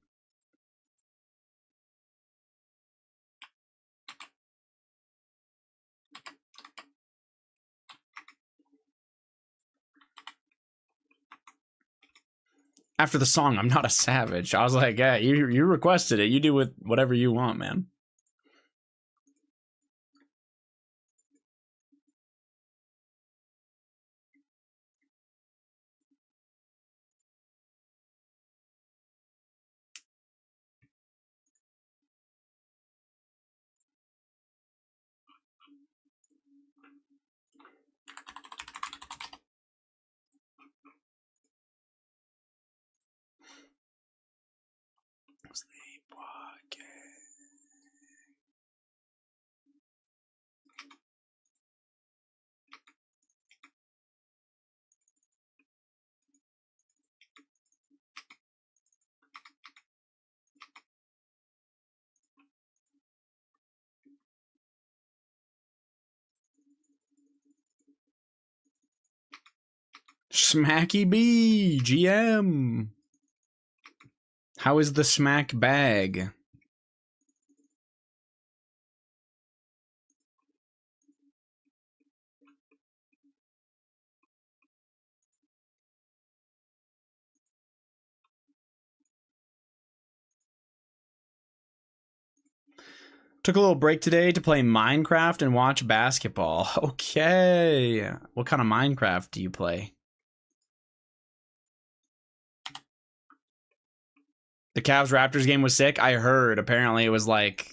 Speaker 1: After the song, I'm not a savage. I was like, yeah, you requested it. You do with whatever you want, man. Smacky B, GM. How is the smack bag? Took a little break today to play Minecraft and watch basketball. Okay. What kind of Minecraft do you play? The Cavs Raptors game was sick. I heard. Apparently it was like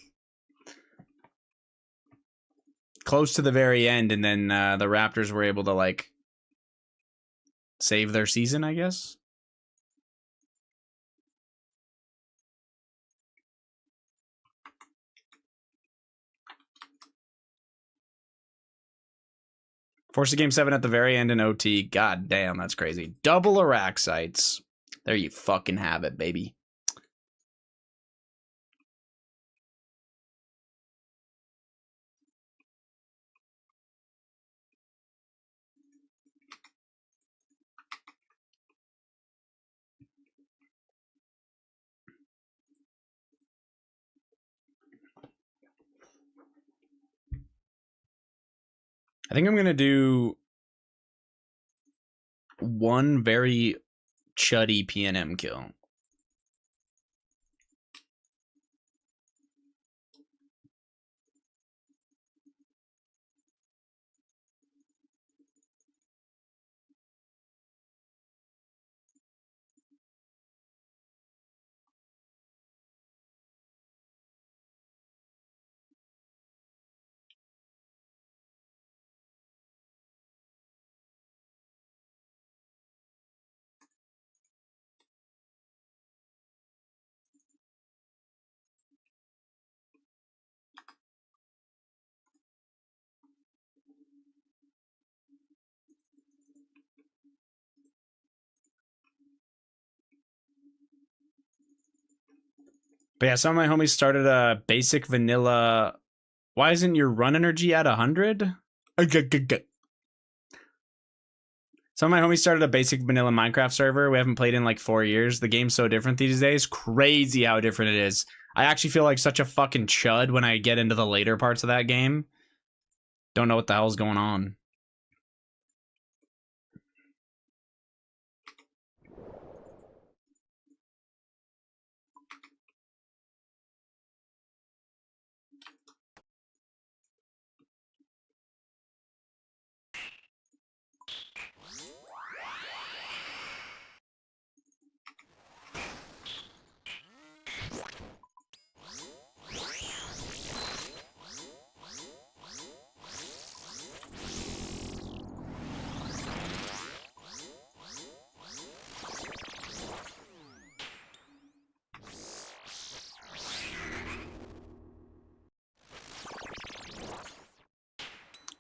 Speaker 1: close to the very end, and then the Raptors were able to like save their season, I guess. Forced a game 7 at the very end in OT. God damn, that's crazy. Double Araxites. There you fucking have it, baby. I think I'm going to do one very chuddy PNM kill. But yeah, some of my homies started a basic vanilla. Why isn't your run energy at 100? Some of my homies started a basic vanilla Minecraft server. We haven't played in like 4 years. The game's so different these days. Crazy how different it is. I actually feel like such a fucking chud when I get into the later parts of that game. Don't know what the hell's going on.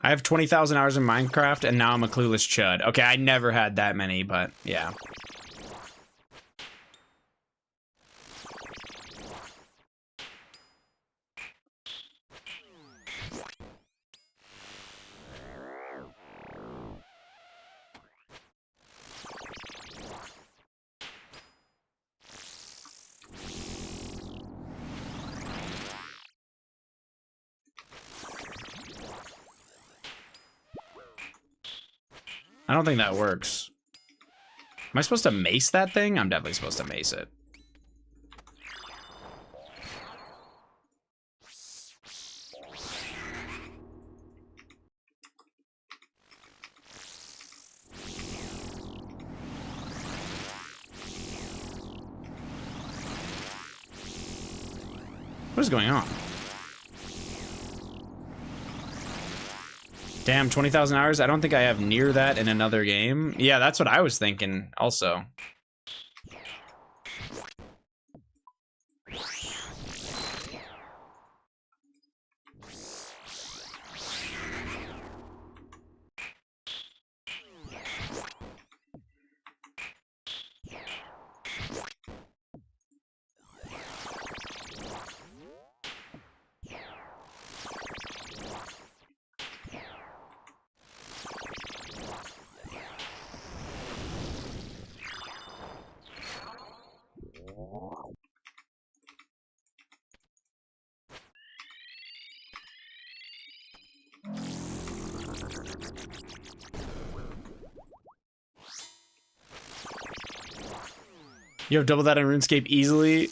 Speaker 1: I have 20,000 hours in Minecraft, and now I'm a clueless chud. Okay, I never had that many, but yeah. I don't think that works. Am I supposed to mace that thing? I'm definitely supposed to mace it. What is going on? Damn, 20,000 hours? I don't think I have near that in another game. Yeah, that's what I was thinking also. You have double that in RuneScape easily?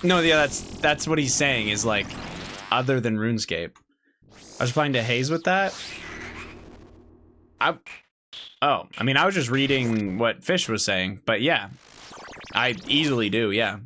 Speaker 1: No, yeah, that's what he's saying is like, other than RuneScape. I was replying to Hayes with that. I mean, I was just reading what Fish was saying, but yeah, I easily do, yeah.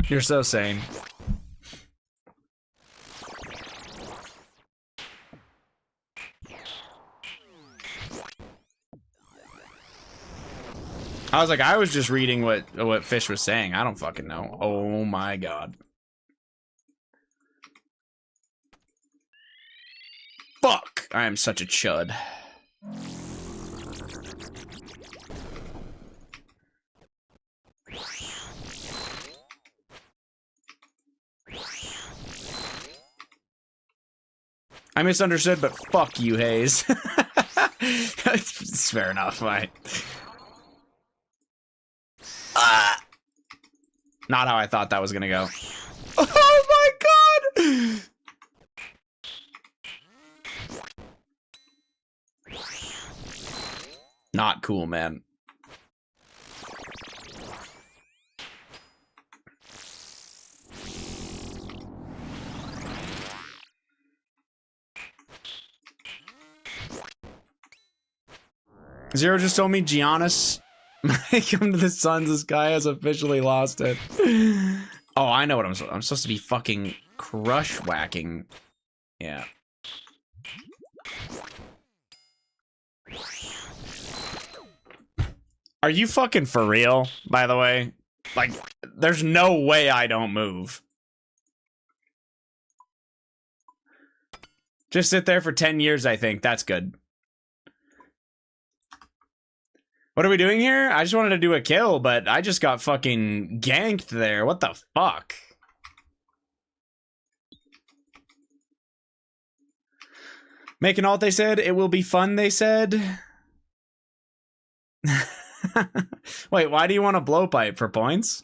Speaker 1: You're so sane. I was like, I was just reading what Fish was saying. I don't fucking know. Oh my god. Fuck! I am such a chud. I misunderstood, but fuck you, Hayes. It's fair enough, right? Not how I thought that was gonna go. Oh my god! Not cool, man. Zero just told me Giannis, come to the Suns, this guy has officially lost it. Oh, I know what I'm supposed to be fucking crush whacking. Yeah. Are you fucking for real, by the way? Like, there's no way I don't move. Just sit there for 10 years, I think. That's good. What are we doing here? I just wanted to do a kill, but I just got fucking ganked there. What the fuck? Make an alt, they said. It will be fun, they said. Wait, why do you want a blowpipe? For points?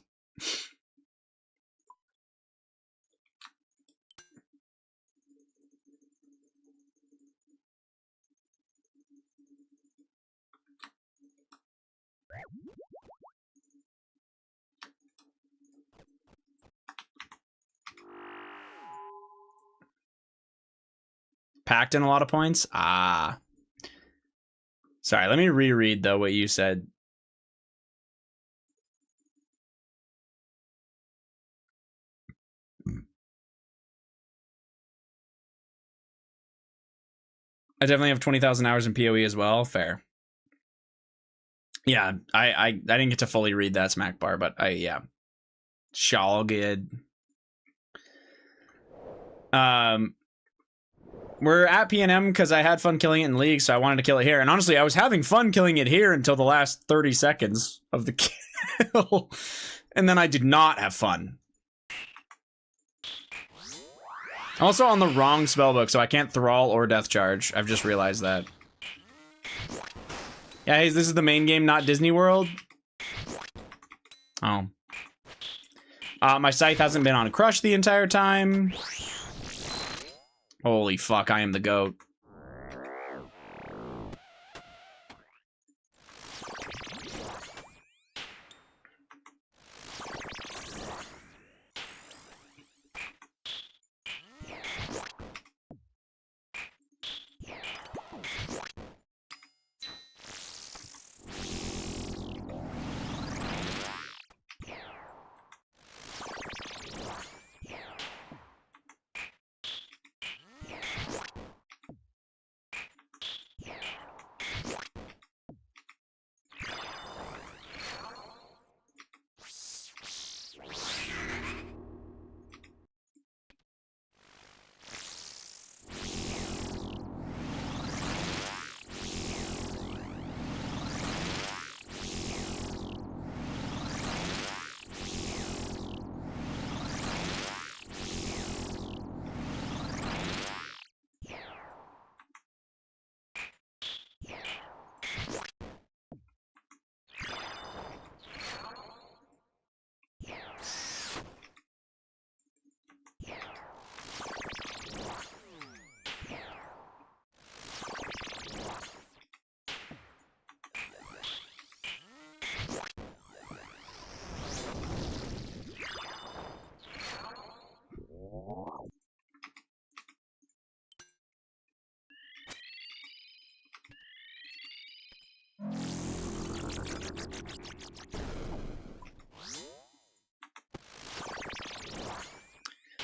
Speaker 1: packed in a lot of points. Ah. Sorry, let me reread though what you said. I definitely have 20,000 hours in PoE as well. Fair. Yeah, I didn't get to fully read that smack bar, but yeah. Shall good. We're at PNM because I had fun killing it in League, so I wanted to kill it here. And honestly, I was having fun killing it here until the last 30 seconds of the kill. And then I did not have fun. I'm also on the wrong spellbook, so I can't Thrall or Death Charge. I've just realized that. Yeah, hey, this is the main game, not Disney World. Oh. My scythe hasn't been on Crush the entire time. Holy fuck, I am the GOAT.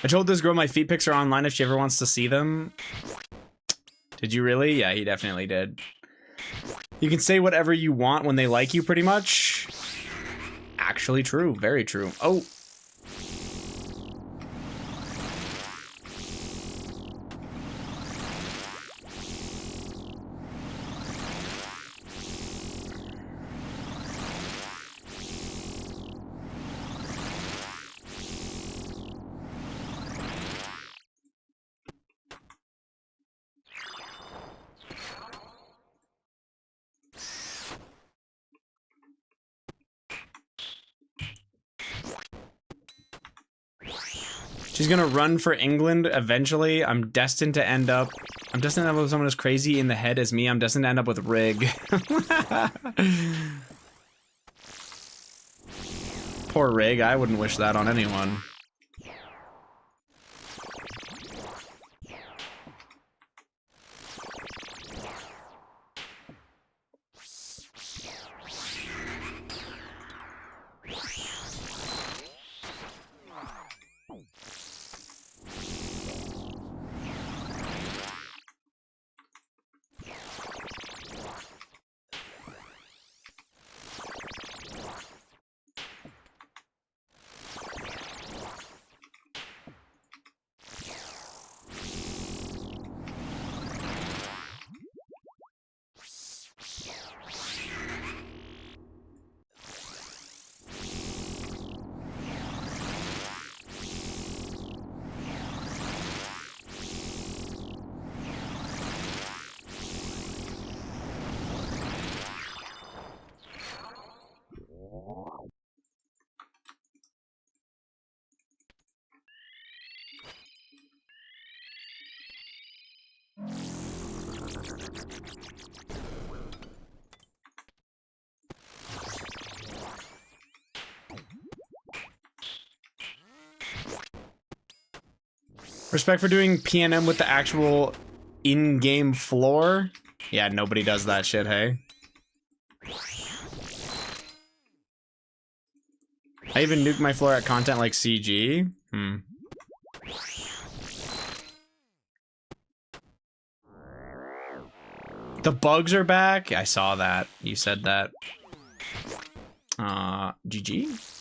Speaker 1: I told this girl my feet pics are online if she ever wants to see them. Did you really? Yeah, he definitely did. You can say whatever you want when they like you, pretty much. Actually true. Very true. Oh. She's gonna run for England eventually. I'm destined to end up with someone as crazy in the head as me. I'm destined to end up with Rig. Poor Rig, I wouldn't wish that on anyone. Respect for doing PNM with the actual in-game floor? Yeah, nobody does that shit, hey? I even nuke my floor at content like CG? The bugs are back? I saw that. You said that. GG?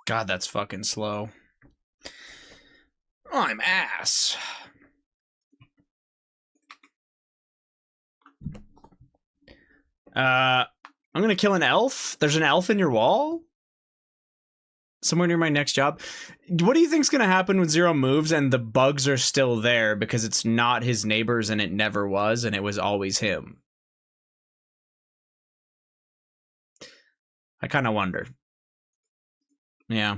Speaker 1: God, that's fucking slow. Oh, I'm ass. I'm gonna kill an elf? There's an elf in your wall? Somewhere near my next job? What do you think's gonna happen when Zero moves and the bugs are still there because it's not his neighbors and it never was and it was always him? I kind of wonder. Yeah.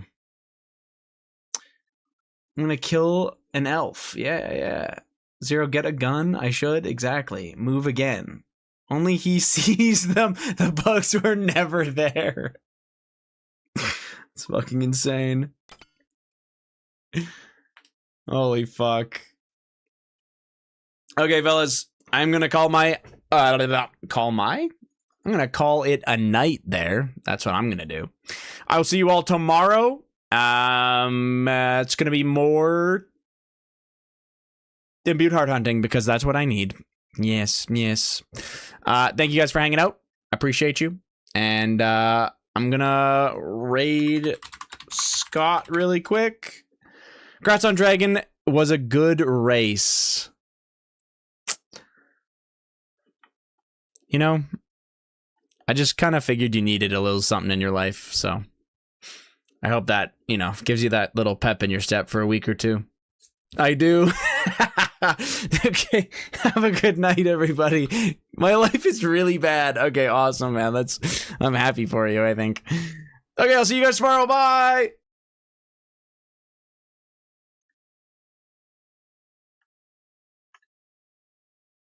Speaker 1: I'm gonna kill an elf. Yeah. Zero, get a gun? I should? Exactly. Move again. Only he sees them. The bugs were never there. It's fucking insane. Holy fuck. Okay, fellas. I'm gonna call my... I'm gonna call it a night there. That's what I'm gonna do. I'll see you all tomorrow. It's gonna be more Imbued Heart Hunting because that's what I need. Yes. Thank you guys for hanging out. I appreciate you. And I'm gonna raid Scott really quick. Congrats on Dragon. Was a good race. You know, I just kind of figured you needed a little something in your life, so I hope that, you know, gives you that little pep in your step for a week or two. I do. Okay, have a good night, everybody. My life is really bad. Okay, awesome, man. I'm happy for you, I think. Okay, I'll see you guys tomorrow. Bye!